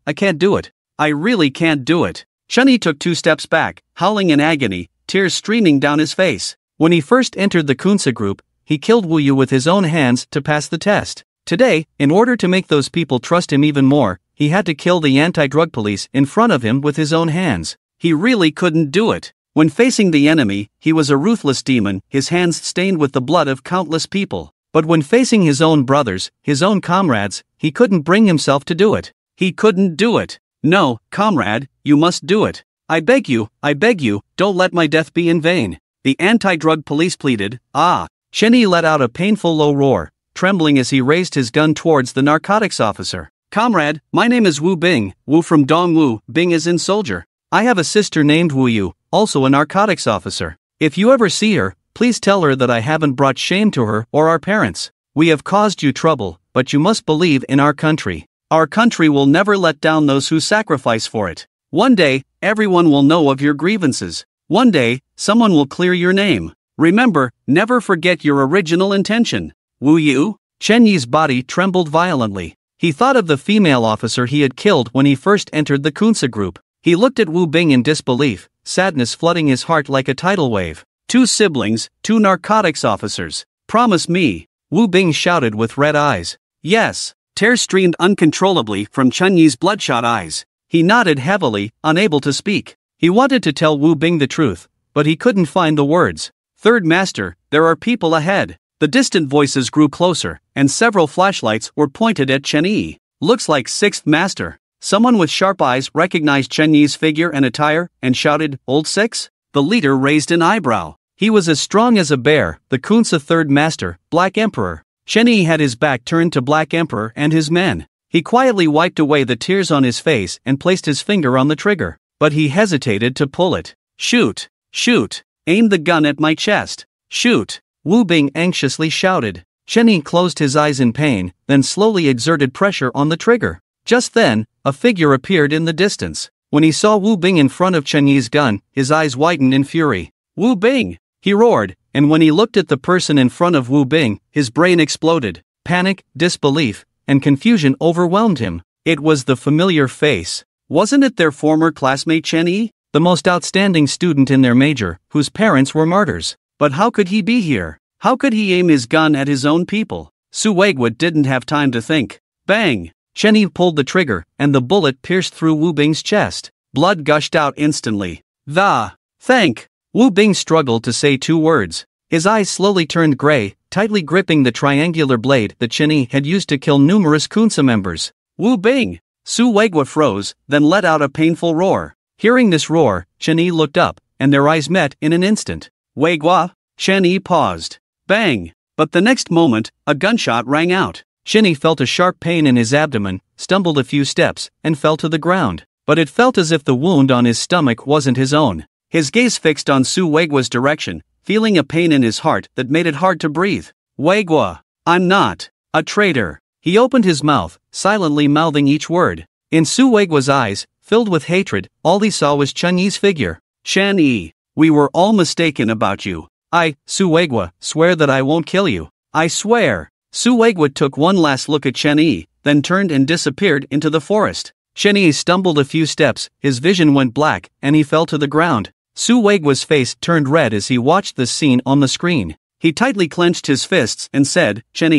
I can't do it. I really can't do it." Chen Yi took 2 steps back, howling in agony, tears streaming down his face. When he first entered the Kunsa group, he killed Wu Yu with his own hands to pass the test. Today, in order to make those people trust him even more, he had to kill the anti-drug police in front of him with his own hands. He really couldn't do it. When facing the enemy, he was a ruthless demon, his hands stained with the blood of countless people. But when facing his own brothers, his own comrades, he couldn't bring himself to do it. He couldn't do it. "No, comrade, you must do it. I beg you, don't let my death be in vain." The anti-drug police pleaded. Chen Yi let out a painful low roar, trembling as he raised his gun towards the narcotics officer. "Comrade, my name is Wu Bing, Wu from Dongwu, Bing is in soldier. I have a sister named Wu Yu, also a narcotics officer. If you ever see her, please tell her that I haven't brought shame to her or our parents. We have caused you trouble, but you must believe in our country. Our country will never let down those who sacrifice for it. One day, everyone will know of your grievances. One day, someone will clear your name. Remember, never forget your original intention. Wu Yu? Chen Yi's body trembled violently. He thought of the female officer he had killed when he first entered the Kunsa group. He looked at Wu Bing in disbelief, sadness flooding his heart like a tidal wave. 2 siblings, 2 narcotics officers. Promise me. Wu Bing shouted with red eyes. Yes. Tears streamed uncontrollably from Chen Yi's bloodshot eyes. He nodded heavily, unable to speak. He wanted to tell Wu Bing the truth, but he couldn't find the words. Third Master, there are people ahead. The distant voices grew closer, and several flashlights were pointed at Chen Yi. Looks like 6th Master. Someone with sharp eyes recognized Chen Yi's figure and attire, and shouted, Old Six? The leader raised an eyebrow. He was as strong as a bear, the Kunsa 3rd Master, Black Emperor. Chen Yi had his back turned to Black Emperor and his men. He quietly wiped away the tears on his face and placed his finger on the trigger, but he hesitated to pull it. Shoot! Shoot! Aim the gun at my chest! Shoot! Wu Bing anxiously shouted. Chen Yi closed his eyes in pain, then slowly exerted pressure on the trigger. Just then, a figure appeared in the distance. When he saw Wu Bing in front of Chen Yi's gun, his eyes widened in fury. Wu Bing! He roared, and when he looked at the person in front of Wu Bing, his brain exploded. Panic, disbelief, and confusion overwhelmed him. It was the familiar face. Wasn't it their former classmate Chen Yi? The most outstanding student in their major, whose parents were martyrs. But how could he be here? How could he aim his gun at his own people? Su Weiguo didn't have time to think. Bang! Chen Yi pulled the trigger, and the bullet pierced through Wu Bing's chest. Blood gushed out instantly. Thank! Wu Bing struggled to say 2 words. His eyes slowly turned gray, tightly gripping the triangular blade that Chen Yi had used to kill numerous Kunsa members. Wu Bing! Su Weiguo froze, then let out a painful roar. Hearing this roar, Chen Yi looked up, and their eyes met in an instant. Weiguo? Chen Yi paused. Bang! But the next moment, a gunshot rang out. Chen Yi felt a sharp pain in his abdomen, stumbled a few steps, and fell to the ground. But it felt as if the wound on his stomach wasn't his own. His gaze fixed on Su Weiguo's direction, feeling a pain in his heart that made it hard to breathe. Weiguo, I'm not a traitor. He opened his mouth, silently mouthing each word. In Su Weiguo's eyes, filled with hatred, all he saw was Chen Yi's figure. Chen Yi, we were all mistaken about you. I, Su Weiguo, swear that I won't kill you. I swear. Su Weiguo took one last look at Chen Yi, then turned and disappeared into the forest. Chen Yi stumbled a few steps, his vision went black, and he fell to the ground. Su Weiguo's face turned red as he watched this scene on the screen. He tightly clenched his fists and said, Chen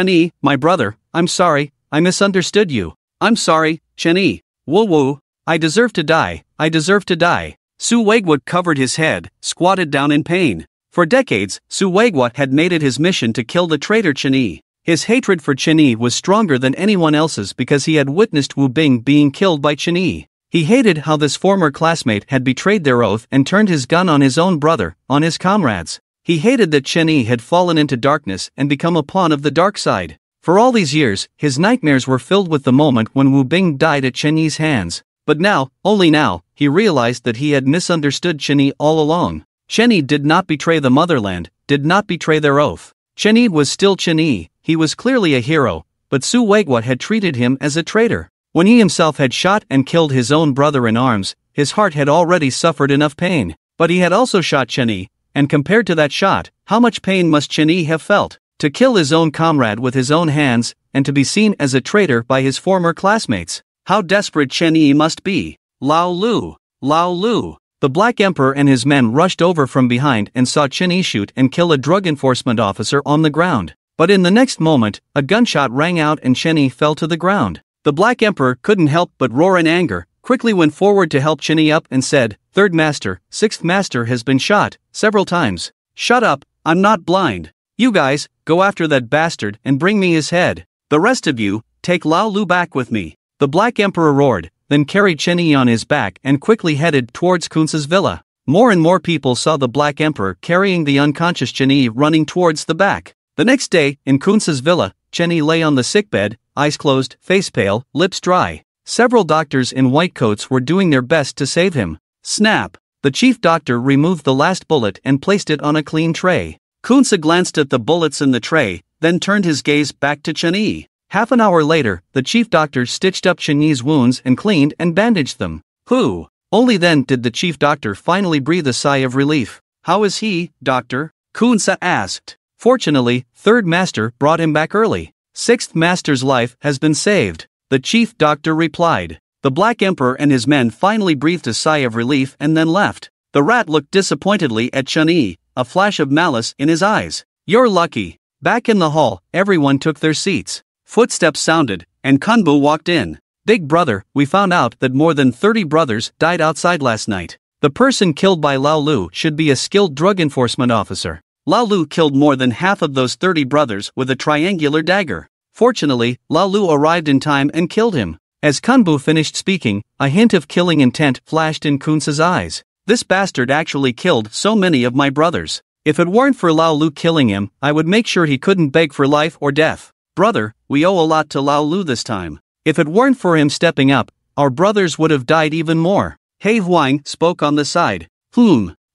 Yi, my brother, I'm sorry, I misunderstood you. I'm sorry, Chen Yi. Wu, I deserve to die, I deserve to die. Su Weiguo covered his head, squatted down in pain. For decades, Su Weiguo had made it his mission to kill the traitor Chen Yi. His hatred for Chen Yi was stronger than anyone else's because he had witnessed Wu Bing being killed by Chen Yi. He hated how this former classmate had betrayed their oath and turned his gun on his own brother, on his comrades. He hated that Chen Yi had fallen into darkness and become a pawn of the dark side. For all these years, his nightmares were filled with the moment when Wu Bing died at Chen Yi's hands. But now, only now, he realized that he had misunderstood Chen Yi all along. Chen Yi did not betray the motherland, did not betray their oath. Chen Yi was still Chen Yi, he was clearly a hero, but Su Weiguo had treated him as a traitor. When he himself had shot and killed his own brother in arms, his heart had already suffered enough pain. But he had also shot Chen Yi, and compared to that shot, how much pain must Chen Yi have felt? To kill his own comrade with his own hands, and to be seen as a traitor by his former classmates. How desperate Chen Yi must be. Lao Lu! The Black Emperor and his men rushed over from behind and saw Chen Yi shoot and kill a drug enforcement officer on the ground. But in the next moment, a gunshot rang out and Chen Yi fell to the ground. The Black Emperor couldn't help but roar in anger, quickly went forward to help Chen Yi up and said, "Third Master, Sixth Master has been shot, several times." "Shut up, I'm not blind. You guys, go after that bastard and bring me his head. The rest of you, take Lao Lu back with me." The Black Emperor roared, then carried Chen Yi on his back and quickly headed towards Kunsa's villa. More and more people saw the Black Emperor carrying the unconscious Chen Yi running towards the back. The next day, in Kunsa's villa, Chen Yi lay on the sickbed, eyes closed, face pale, lips dry. Several doctors in white coats were doing their best to save him. Snap! The chief doctor removed the last bullet and placed it on a clean tray. Kunsa glanced at the bullets in the tray, then turned his gaze back to Chen-Yi. Half an hour later, the chief doctor stitched up Chen-Yi's wounds and cleaned and bandaged them. Who? Only then did the chief doctor finally breathe a sigh of relief. How is he, doctor? Kunsa asked. Fortunately, third master brought him back early. Sixth master's life has been saved, the chief doctor replied. The Black Emperor and his men finally breathed a sigh of relief and then left. The rat looked disappointedly at Chen-Yi, a flash of malice in his eyes. You're lucky. Back in the hall, everyone took their seats. Footsteps sounded, and Kunbu walked in. Big brother, we found out that more than 30 brothers died outside last night. The person killed by Lao Lu should be a skilled drug enforcement officer. Lao Lu killed more than half of those 30 brothers with a triangular dagger. Fortunately, Lao Lu arrived in time and killed him. As Kunbu finished speaking, a hint of killing intent flashed in Kunsa's eyes. This bastard actually killed so many of my brothers. If it weren't for Lao Lu killing him, I would make sure he couldn't beg for life or death. Brother, we owe a lot to Lao Lu this time. If it weren't for him stepping up, our brothers would have died even more. He Huang spoke on the side.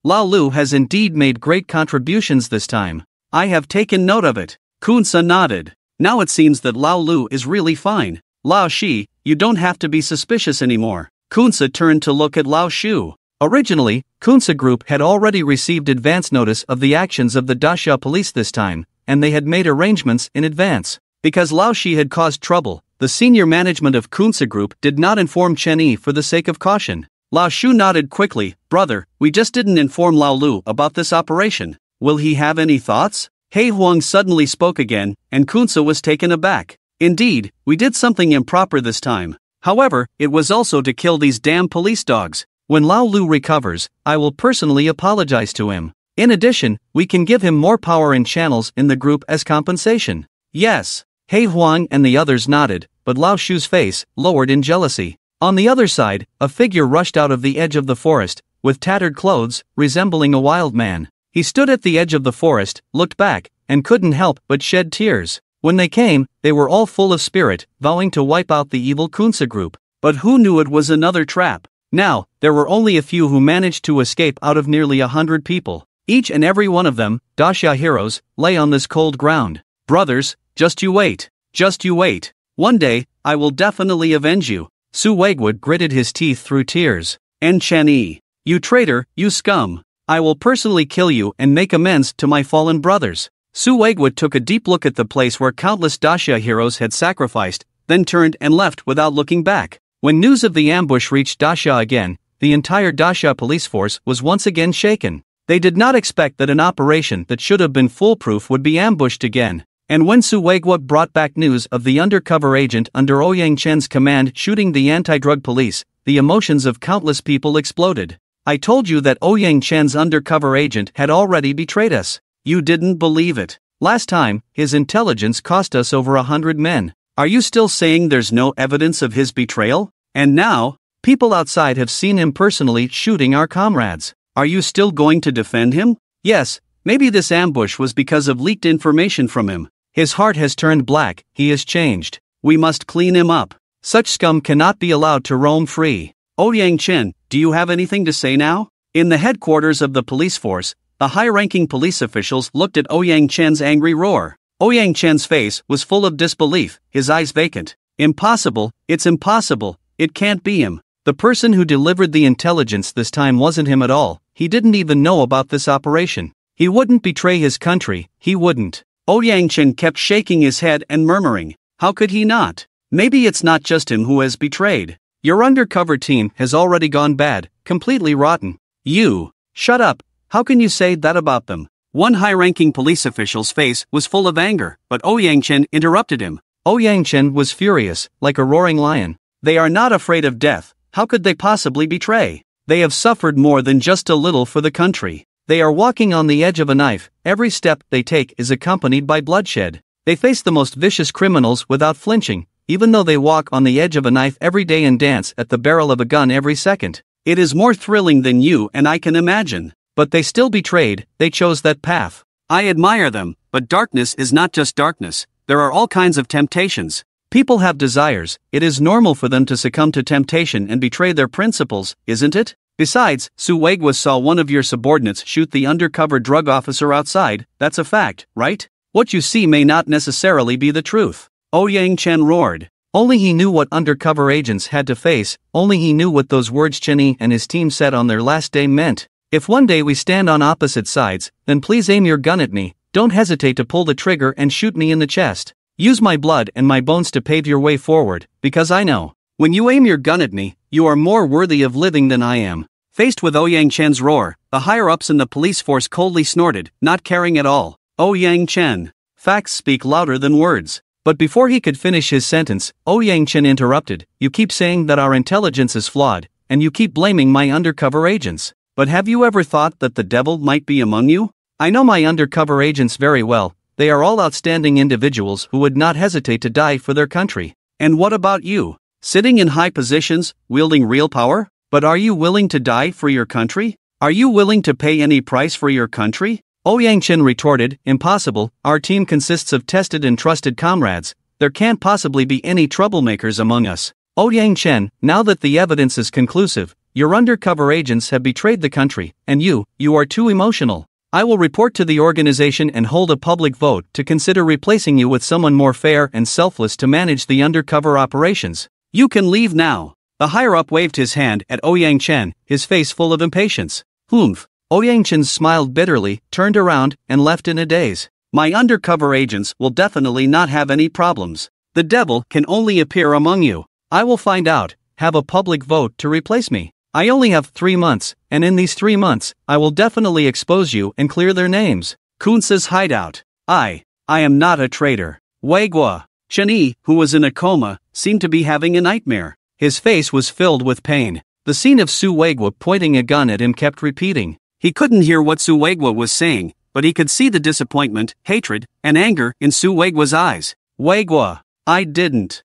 Lao Lu has indeed made great contributions this time. I have taken note of it. Kunsa nodded. Now it seems that Lao Lu is really fine. Lao Shi, you don't have to be suspicious anymore. Kunsa turned to look at Lao Shu. Originally, Kunsa Group had already received advance notice of the actions of the Dasha police this time, and they had made arrangements in advance. Because Lao Shi had caused trouble, the senior management of Kunsa Group did not inform Chen-Yi for the sake of caution. Lao Shu nodded quickly. Brother, we just didn't inform Lao Lu about this operation. Will he have any thoughts? He Huang suddenly spoke again, and Kunsa was taken aback. Indeed, we did something improper this time. However, it was also to kill these damn police dogs. When Lao Lu recovers, I will personally apologize to him. In addition, we can give him more power and channels in the group as compensation. Yes. He Huang and the others nodded, but Lao Shu's face lowered in jealousy. On the other side, a figure rushed out of the edge of the forest, with tattered clothes, resembling a wild man. He stood at the edge of the forest, looked back, and couldn't help but shed tears. When they came, they were all full of spirit, vowing to wipe out the evil Kunsa Group. But who knew it was another trap? Now, there were only a few who managed to escape out of nearly 100 people. Each and every one of them, Dasha heroes, lay on this cold ground. Brothers, just you wait. Just you wait. One day, I will definitely avenge you. Su Wegwood gritted his teeth through tears. And Chen-Yi, you traitor, you scum. I will personally kill you and make amends to my fallen brothers. Su Wegwood took a deep look at the place where countless Dasha heroes had sacrificed, then turned and left without looking back. When news of the ambush reached Dasha again, the entire Dasha police force was once again shaken. They did not expect that an operation that should have been foolproof would be ambushed again. And when Su Wegwood brought back news of the undercover agent under Ouyang Chen's command shooting the anti-drug police, the emotions of countless people exploded. I told you that Ouyang Chen's undercover agent had already betrayed us. You didn't believe it. Last time, his intelligence cost us over 100 men. Are you still saying there's no evidence of his betrayal? And now, people outside have seen him personally shooting our comrades. Are you still going to defend him? Yes, maybe this ambush was because of leaked information from him. His heart has turned black, he has changed. We must clean him up. Such scum cannot be allowed to roam free. Ouyang Chen, do you have anything to say now? In the headquarters of the police force, the high-ranking police officials looked at Ouyang Chen's angry roar. Ouyang Chen's face was full of disbelief, his eyes vacant. Impossible, it's impossible, it can't be him. The person who delivered the intelligence this time wasn't him at all, he didn't even know about this operation. He wouldn't betray his country, he wouldn't. Ouyang Chen kept shaking his head and murmuring, how could he not? Maybe it's not just him who has betrayed. Your undercover team has already gone bad, completely rotten. You, shut up, how can you say that about them? One high-ranking police official's face was full of anger, but Ouyang Chen interrupted him. Ouyang Chen was furious, like a roaring lion. They are not afraid of death, how could they possibly betray? They have suffered more than just a little for the country. They are walking on the edge of a knife, every step they take is accompanied by bloodshed. They face the most vicious criminals without flinching, even though they walk on the edge of a knife every day and dance at the barrel of a gun every second. It is more thrilling than you and I can imagine. But they still betrayed, they chose that path. I admire them, but darkness is not just darkness, there are all kinds of temptations. People have desires, it is normal for them to succumb to temptation and betray their principles, isn't it? Besides, Su Weiguo saw one of your subordinates shoot the undercover drug officer outside, that's a fact, right? What you see may not necessarily be the truth. Ouyang Chen roared. Only he knew what undercover agents had to face, only he knew what those words Chen Yi and his team said on their last day meant. If one day we stand on opposite sides, then please aim your gun at me, don't hesitate to pull the trigger and shoot me in the chest. Use my blood and my bones to pave your way forward, because I know, when you aim your gun at me, you are more worthy of living than I am. Faced with Ouyang Chen's roar, the higher-ups in the police force coldly snorted, not caring at all. Ouyang Chen. Facts speak louder than words. But before he could finish his sentence, Ouyang Chen interrupted. You keep saying that our intelligence is flawed, and you keep blaming my undercover agents. But have you ever thought that the devil might be among you? I know my undercover agents very well. They are all outstanding individuals who would not hesitate to die for their country. And what about you? Sitting in high positions, wielding real power? But are you willing to die for your country? Are you willing to pay any price for your country? Ouyang Chen retorted, impossible, our team consists of tested and trusted comrades, there can't possibly be any troublemakers among us. Ouyang Chen, now that the evidence is conclusive, your undercover agents have betrayed the country, and you are too emotional. I will report to the organization and hold a public vote to consider replacing you with someone more fair and selfless to manage the undercover operations. You can leave now. The higher-up waved his hand at Ouyang Chen, his face full of impatience. Humph. Ouyang Chen smiled bitterly, turned around, and left in a daze. My undercover agents will definitely not have any problems. The devil can only appear among you. I will find out, have a public vote to replace me. I only have 3 months, and in these 3 months, I will definitely expose you and clear their names. Kunsa's hideout. I am not a traitor. Weiguo. Chen Yi, who was in a coma, seemed to be having a nightmare. His face was filled with pain. The scene of Su Weiguo pointing a gun at him kept repeating. He couldn't hear what Su Weiguo was saying, but he could see the disappointment, hatred, and anger in Su Weiguo's eyes. Weiguo, I didn't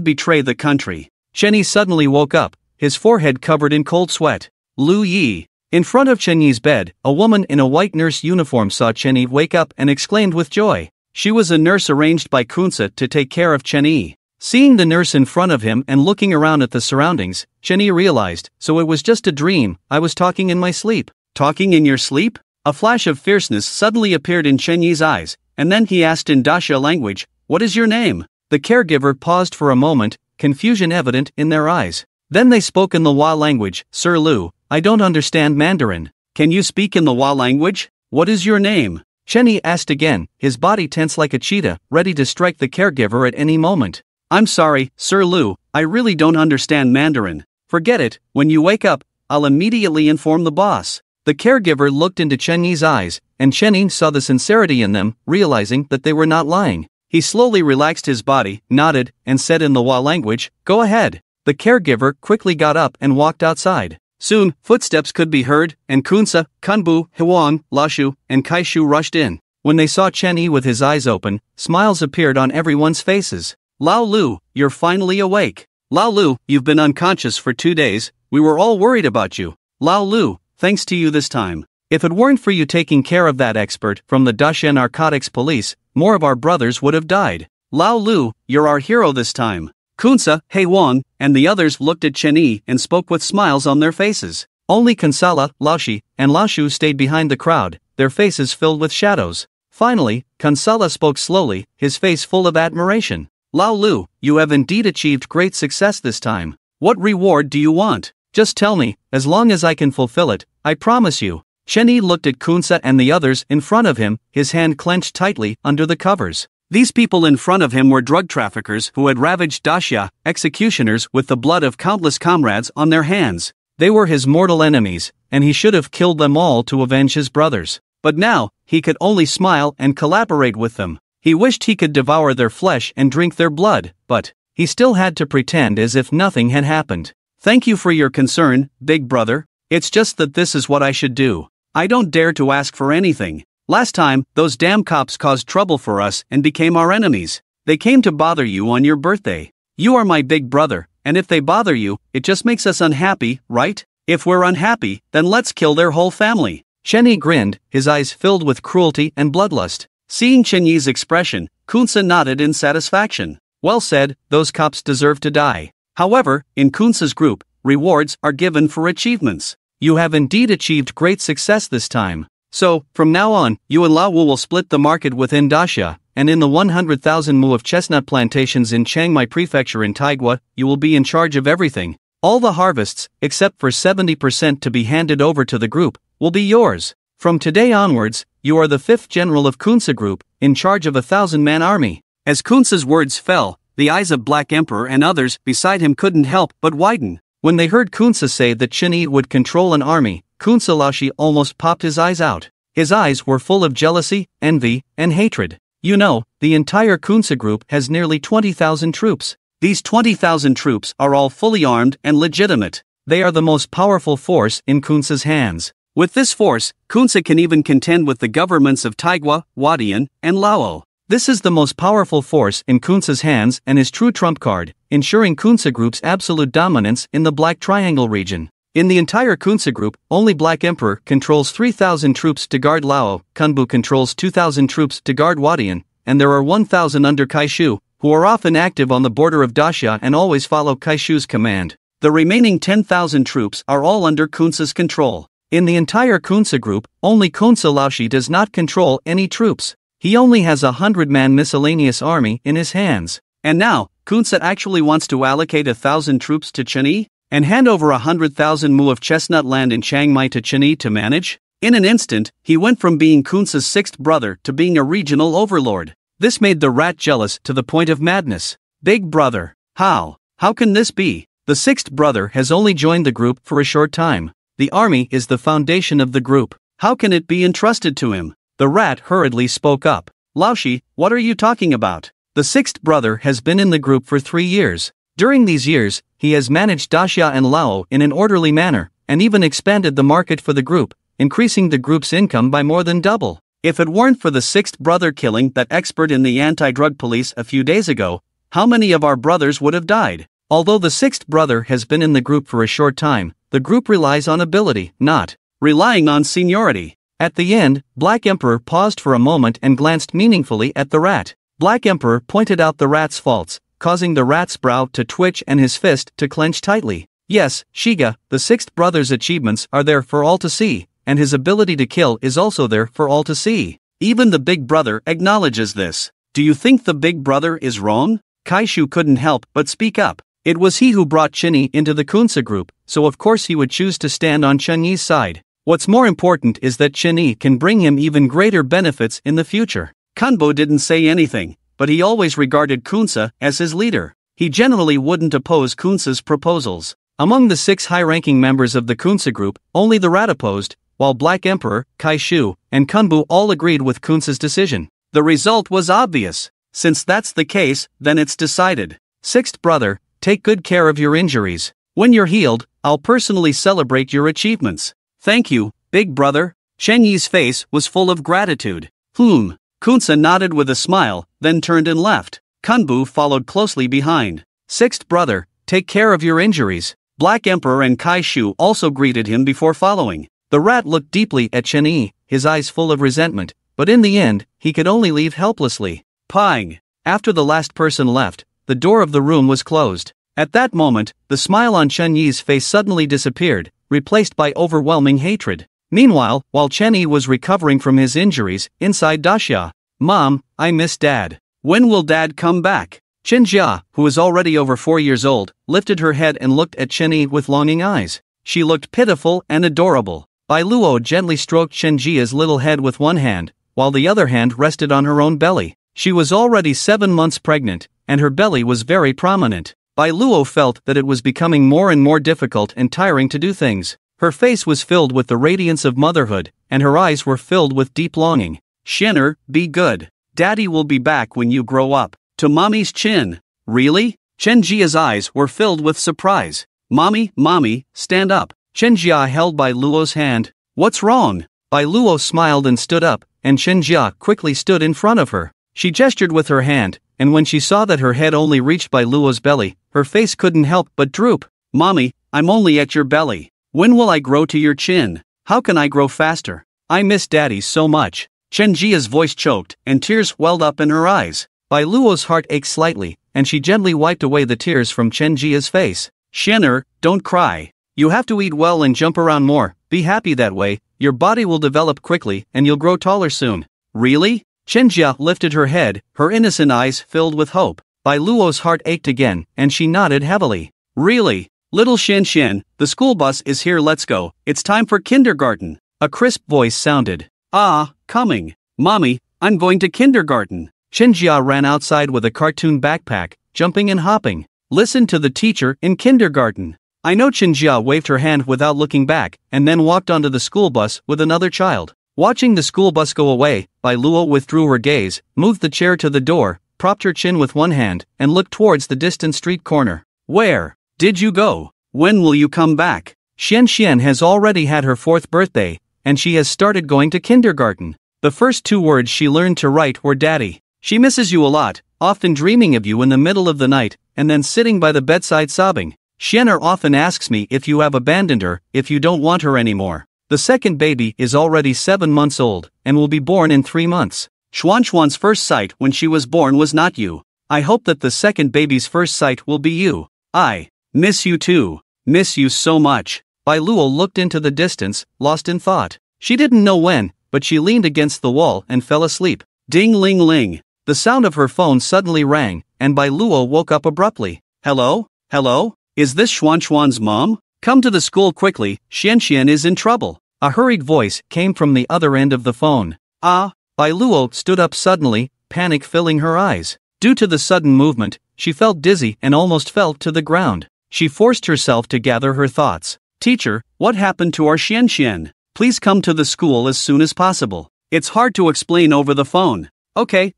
betray the country. Chen Yi suddenly woke up, his forehead covered in cold sweat. Lu Yi. In front of Chen Yi's bed, a woman in a white nurse uniform saw Chen Yi wake up and exclaimed with joy. She was a nurse arranged by Kunsa to take care of Chen Yi. Seeing the nurse in front of him and looking around at the surroundings, Chen Yi realized, so it was just a dream, I was talking in my sleep. Talking in your sleep? A flash of fierceness suddenly appeared in Chen Yi's eyes, and then he asked in Daxia language, what is your name? The caregiver paused for a moment, confusion evident in their eyes. Then they spoke in the Hua language, Sir Lu, I don't understand Mandarin. Can you speak in the Hua language? What is your name? Chen Yi asked again, his body tense like a cheetah, ready to strike the caregiver at any moment. I'm sorry, Sir Lu, I really don't understand Mandarin. Forget it, when you wake up, I'll immediately inform the boss. The caregiver looked into Chen Yi's eyes, and Chen Yi saw the sincerity in them, realizing that they were not lying. He slowly relaxed his body, nodded, and said in the Hua language, go ahead. The caregiver quickly got up and walked outside. Soon, footsteps could be heard, and Kunsa, Kunbu, Huang, Lashu, and Kaishu rushed in. When they saw Chen Yi with his eyes open, smiles appeared on everyone's faces. Lao Lu, you're finally awake. Lao Lu, you've been unconscious for 2 days, we were all worried about you. Lao Lu, thanks to you this time. If it weren't for you taking care of that expert from the Daxia Narcotics Police, more of our brothers would have died. Lao Lu, you're our hero this time. Kunsa, He Wang, and the others looked at Chen Yi and spoke with smiles on their faces. Only Kansala, Laoshi, and Lashu stayed behind the crowd, their faces filled with shadows. Finally, Kansala spoke slowly, his face full of admiration. Lao Lu, you have indeed achieved great success this time. What reward do you want? Just tell me, as long as I can fulfill it, I promise you. Chen Yi looked at Kunsa and the others in front of him, his hand clenched tightly under the covers. These people in front of him were drug traffickers who had ravaged Daxia, executioners with the blood of countless comrades on their hands. They were his mortal enemies, and he should have killed them all to avenge his brothers. But now, he could only smile and collaborate with them. He wished he could devour their flesh and drink their blood, but he still had to pretend as if nothing had happened. Thank you for your concern, big brother. It's just that this is what I should do. I don't dare to ask for anything. Last time, those damn cops caused trouble for us and became our enemies. They came to bother you on your birthday. You are my big brother, and if they bother you, it just makes us unhappy, right? If we're unhappy, then let's kill their whole family. Chen Yi grinned, his eyes filled with cruelty and bloodlust. Seeing Chen Yi's expression, Kunsa nodded in satisfaction. Well said, those cops deserve to die. However, in Kunsa's group, rewards are given for achievements. You have indeed achieved great success this time. So, from now on, you and Lao Wu will split the market within Daxia, and in the 100,000 mu of chestnut plantations in Chiangmai Prefecture in Taigua, you will be in charge of everything. All the harvests, except for 70% to be handed over to the group, will be yours. From today onwards, you are the 5th general of Kunsa Group, in charge of a 1,000-man army. As Kunsa's words fell, the eyes of Black Emperor and others beside him couldn't help but widen. When they heard Kunsa say that Chen would control an army, Kunsa Laoshi almost popped his eyes out. His eyes were full of jealousy, envy, and hatred. You know, the entire Kunsa Group has nearly 20,000 troops. These 20,000 troops are all fully armed and legitimate. They are the most powerful force in Kunsa's hands. With this force, Kunsa can even contend with the governments of Taigua, Wadian, and Lao. This is the most powerful force in Kunsa's hands and his true trump card, ensuring Kunsa Group's absolute dominance in the Black Triangle region. In the entire Kunsa Group, only Black Emperor controls 3,000 troops to guard Lao, Kunbu controls 2,000 troops to guard Wadian, and there are 1,000 under Kaishu, who are often active on the border of Daxia and always follow Kaishu's command. The remaining 10,000 troops are all under Kunsa's control. In the entire Kunsa Group, only Kunsa Laoshi does not control any troops. He only has a 100-man miscellaneous army in his hands. And now, Kunsa actually wants to allocate 1,000 troops to Chen and hand over 100,000 mu of chestnut land in Chiangmai to Chen to manage? In an instant, he went from being Kunsa's 6th brother to being a regional overlord. This made the rat jealous to the point of madness. Big brother, how can this be? The 6th brother has only joined the group for a short time. The army is the foundation of the group. How can it be entrusted to him? The rat hurriedly spoke up. Laoshi, what are you talking about? The 6th brother has been in the group for 3 years. During these years, he has managed Daxia and Lao in an orderly manner, and even expanded the market for the group, increasing the group's income by more than double. If it weren't for the 6th brother killing that expert in the anti-drug police a few days ago, how many of our brothers would have died? Although the 6th brother has been in the group for a short time, the group relies on ability, not relying on seniority. At the end, Black Emperor paused for a moment and glanced meaningfully at the rat. Black Emperor pointed out the rat's faults, causing the rat's brow to twitch and his fist to clench tightly. Yes, Shiga, the 6th brother's achievements are there for all to see, and his ability to kill is also there for all to see. Even the big brother acknowledges this. Do you think the big brother is wrong? Kaishu couldn't help but speak up. It was he who brought Chen into the Kunsa Group, so of course he would choose to stand on Chen Yi's side. What's more important is that Chen Yi can bring him even greater benefits in the future. Kunbo didn't say anything, but he always regarded Kunsa as his leader. He generally wouldn't oppose Kunsa's proposals. Among the 6 high-ranking members of the Kunsa Group, only the rat opposed, while Black Emperor, Kaishu, and Kunbu all agreed with Kunsa's decision. The result was obvious. Since that's the case, then it's decided. 6th brother, take good care of your injuries. When you're healed, I'll personally celebrate your achievements. Thank you, big brother. Chen Yi's face was full of gratitude. Kunsa nodded with a smile, then turned and left. Kunbu followed closely behind. 6th brother, take care of your injuries. Black Emperor and Kaishu also greeted him before following. The rat looked deeply at Chen Yi, his eyes full of resentment, but in the end, he could only leave helplessly. Pang! After the last person left, the door of the room was closed. At that moment, the smile on Chen Yi's face suddenly disappeared, replaced by overwhelming hatred. Meanwhile, while Chen Yi was recovering from his injuries, inside Daxia, "Mom, I miss Dad. When will Dad come back?" Chen Jia, who was already over 4 years old, lifted her head and looked at Chen Yi with longing eyes. She looked pitiful and adorable. Bai Luo gently stroked Chen Jia's little head with one hand, while the other hand rested on her own belly. She was already 7 months pregnant, and her belly was very prominent. Bai Luo felt that it was becoming more and more difficult and tiring to do things. Her face was filled with the radiance of motherhood, and her eyes were filled with deep longing. "Shinner, be good. Daddy will be back when you grow up." To Mommy's chin. "Really?" Chen Jia's eyes were filled with surprise. Mommy, stand up." Chen Jia held Bai Luo's hand. "What's wrong?" Bai Luo smiled and stood up, and Chen Jia quickly stood in front of her. She gestured with her hand, and when she saw that her head only reached Bai Luo's belly, her face couldn't help but droop. "Mommy, I'm only at your belly. When will I grow to your chin? How can I grow faster? I miss Daddy so much." Chen Jia's voice choked, and tears welled up in her eyes. Bai Luo's heart ached slightly, and she gently wiped away the tears from Chen Jia's face. Shenner, don't cry. You have to eat well and jump around more, be happy that way, your body will develop quickly and you'll grow taller soon. Really? Chen Jia lifted her head, her innocent eyes filled with hope. Bai Luo's heart ached again, and she nodded heavily. Really? Little Xian, the school bus is here, let's go, it's time for kindergarten. A crisp voice sounded. Ah, coming. Mommy, I'm going to kindergarten. Chen Jia ran outside with a cartoon backpack, jumping and hopping. Listen to the teacher in kindergarten. I know. Chen Jia waved her hand without looking back, and then walked onto the school bus with another child. Watching the school bus go away, Bai Luo withdrew her gaze, moved the chair to the door, propped her chin with one hand, and looked towards the distant street corner. Where did you go? When will you come back? Xian has already had her 4th birthday, and she has started going to kindergarten. The first 2 words she learned to write were Daddy. She misses you a lot, often dreaming of you in the middle of the night, and then sitting by the bedside sobbing. Xianer often asks me if you have abandoned her, if you don't want her anymore. The second baby is already 7 months old, and will be born in 3 months. Xuan's first sight when she was born was not you. I hope that the second baby's first sight will be you. I miss you too. Miss you so much. Bai Luo looked into the distance, lost in thought. She didn't know when, but she leaned against the wall and fell asleep. Ding ling ling. The sound of her phone suddenly rang, and Bai Luo woke up abruptly. Hello? Hello? Is this Xuan's mom? Come to the school quickly, Xian is in trouble. A hurried voice came from the other end of the phone. Ah! Bai Luo stood up suddenly, panic filling her eyes. Due to the sudden movement, she felt dizzy and almost fell to the ground. She forced herself to gather her thoughts. Teacher, what happened to our Xian? Please come to the school as soon as possible. It's hard to explain over the phone. Okay.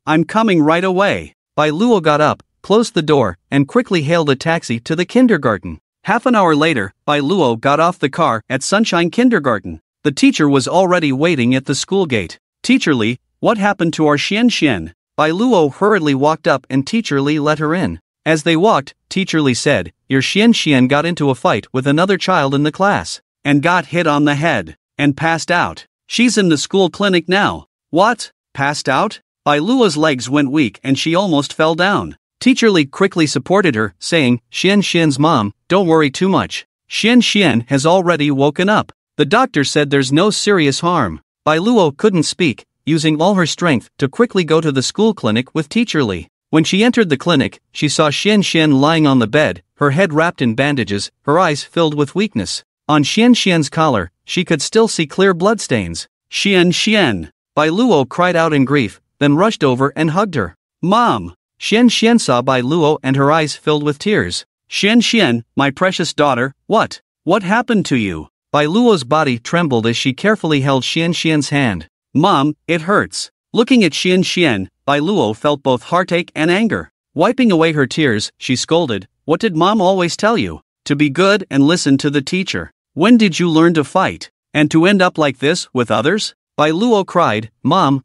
I'm coming right away. Bai Luo got up, closed the door, and quickly hailed a taxi to the kindergarten. Half an hour later, Bai Luo got off the car at Sunshine Kindergarten. The teacher was already waiting at the school gate. Teacher Li, what happened to our Xian? Bai Luo hurriedly walked up and Teacher Li let her in. As they walked, Teacher Li said, your Xian got into a fight with another child in the class. And got hit on the head. And passed out. She's in the school clinic now. What? Passed out? Bai Luo's legs went weak and she almost fell down. Teacher Li quickly supported her, saying, Xian's mom, don't worry too much. Xian has already woken up. The doctor said there's no serious harm. Bai Luo couldn't speak, using all her strength to quickly go to the school clinic with Teacher Li. When she entered the clinic, she saw Xian lying on the bed, her head wrapped in bandages, her eyes filled with weakness. On Xian's collar, she could still see clear bloodstains. Xian! Bai Luo cried out in grief, then rushed over and hugged her. Mom! Xian saw Bai Luo and her eyes filled with tears. Xian, my precious daughter, what happened to you? Bai Luo's body trembled as she carefully held Xian's hand. Mom, it hurts. Looking at Xian, Bai Luo felt both heartache and anger. Wiping away her tears, she scolded, what did Mom always tell you? To be good and listen to the teacher. When did you learn to fight? And to end up like this, with others? Bai Luo cried, Mom,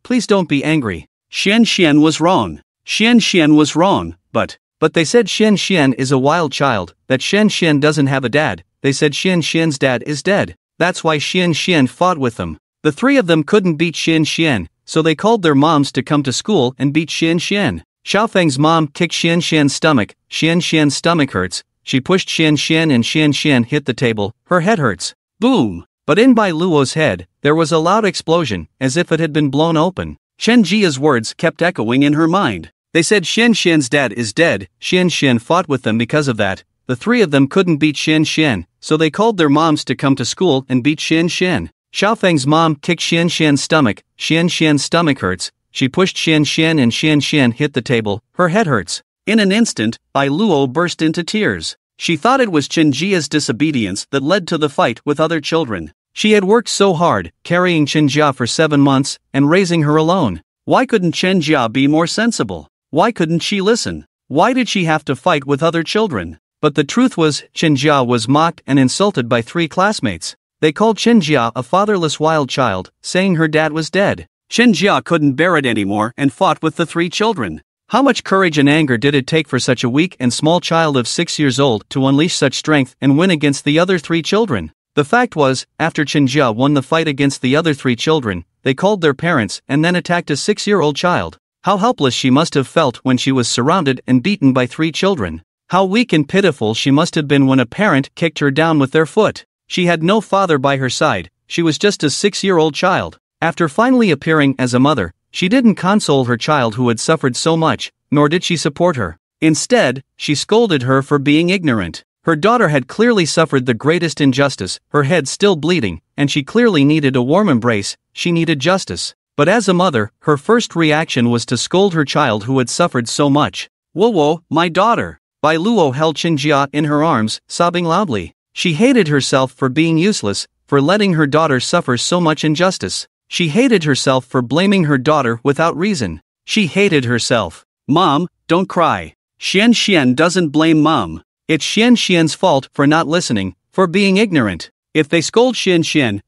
please don't be angry. Xian was wrong. Xian was wrong, but they said Xian is a wild child, that Xian doesn't have a dad, they said Xian's dad is dead. That's why Xian fought with them. The 3 of them couldn't beat Xian, so they called their moms to come to school and beat Xian. Xiaofeng's mom kicked Xian's stomach, Xian's stomach hurts, she pushed Xian and Xian hit the table, her head hurts. Boom! But in Bai Luo's head, there was a loud explosion, as if it had been blown open. Chen Jia's words kept echoing in her mind. They said Xian's dad is dead, Xian fought with them because of that, the 3 of them couldn't beat Xian, so they called their moms to come to school and beat Xian. Xiaofeng's mom kicked Xian's stomach, Xian's stomach hurts, she pushed Xian and Xian hit the table, her head hurts. In an instant, Bai Luo burst into tears. She thought it was Chen Jia's disobedience that led to the fight with other children. She had worked so hard, carrying Chen Jia for 7 months, and raising her alone. Why couldn't Chen Jia be more sensible? Why couldn't she listen? Why did she have to fight with other children? But the truth was, Chen Jia was mocked and insulted by 3 classmates. They called Chen Jia a fatherless wild child, saying her dad was dead. Chen Jia couldn't bear it anymore and fought with the 3 children. How much courage and anger did it take for such a weak and small child of 6 years old to unleash such strength and win against the other 3 children? The fact was, after Chen Jia won the fight against the other 3 children, they called their parents and then attacked a 6-year-old child. How helpless she must have felt when she was surrounded and beaten by 3 children. How weak and pitiful she must have been when a parent kicked her down with their foot. She had no father by her side, she was just a 6-year-old child. After finally appearing as a mother, she didn't console her child who had suffered so much, nor did she support her. Instead, she scolded her for being ignorant. Her daughter had clearly suffered the greatest injustice, her head still bleeding, and she clearly needed a warm embrace, she needed justice. But as a mother, her first reaction was to scold her child who had suffered so much. "Whoa, my daughter!" Bai Luo held Qinjia in her arms, sobbing loudly. She hated herself for being useless, for letting her daughter suffer so much injustice. She hated herself for blaming her daughter without reason. She hated herself. "Mom, don't cry. Xian doesn't blame Mom. It's Xian's fault for not listening, for being ignorant. If they scold Xian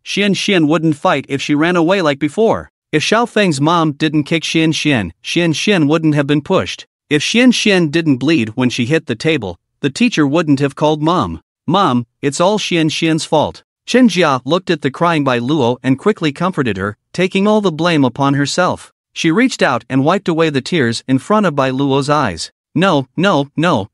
wouldn't fight if she ran away like before. If Xiaofeng's mom didn't kick Xian wouldn't have been pushed. If Xian didn't bleed when she hit the table, the teacher wouldn't have called Mom. Mom, it's all Xian's fault." Qinjia looked at the crying Bai Luo and quickly comforted her, taking all the blame upon herself. She reached out and wiped away the tears in front of Bai Luo's eyes. No,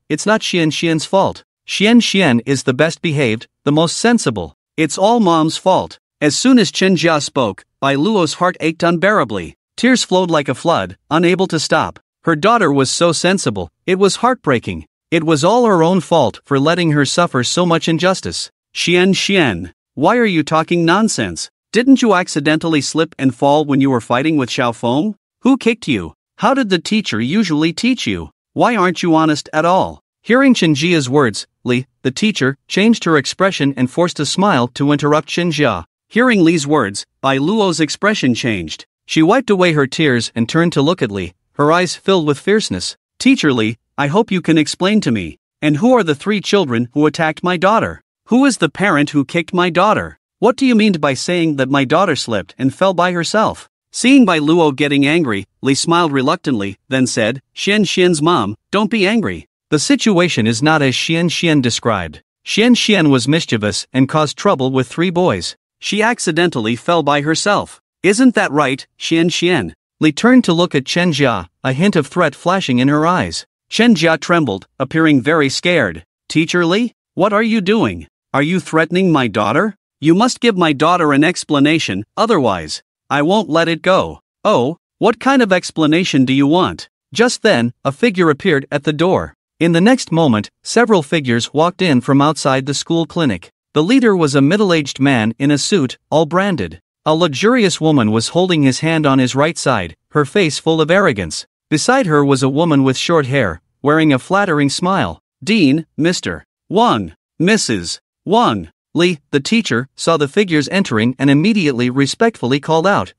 it's not Xian's fault. Xian is the best behaved, the most sensible. It's all Mom's fault. As soon as Qinjia spoke, Bai Luo's heart ached unbearably. Tears flowed like a flood, unable to stop. Her daughter was so sensible, it was heartbreaking. It was all her own fault for letting her suffer so much injustice. Xian, why are you talking nonsense? Didn't you accidentally slip and fall when you were fighting with Xiaofeng? Who kicked you? How did the teacher usually teach you? Why aren't you honest at all? Hearing Qinjia's words, Li, the teacher, changed her expression and forced a smile to interrupt Qinjia. Hearing Li's words, Bai Luo's expression changed. She wiped away her tears and turned to look at Li, her eyes filled with fierceness. "Teacher Li, I hope you can explain to me. And who are the 3 children who attacked my daughter? Who is the parent who kicked my daughter? What do you mean by saying that my daughter slipped and fell by herself?" Seeing Bai Luo getting angry, Li smiled reluctantly, then said, Xian's mom, don't be angry. The situation is not as Xian described. Xian was mischievous and caused trouble with 3 boys. She accidentally fell by herself. Isn't that right, Xian? Li turned to look at Qinjia, a hint of threat flashing in her eyes. Qinjia trembled, appearing very scared. "Teacher Li, what are you doing? Are you threatening my daughter? You must give my daughter an explanation, otherwise I won't let it go." "Oh, what kind of explanation do you want?" Just then, a figure appeared at the door. In the next moment, several figures walked in from outside the school clinic. The leader was a middle-aged man in a suit, all branded. A luxurious woman was holding his hand on his right side, her face full of arrogance. Beside her was a woman with short hair, wearing a flattering smile. "Dean, Mr. Wang, Mrs. Wang." Li, the teacher, saw the figures entering and immediately respectfully called out,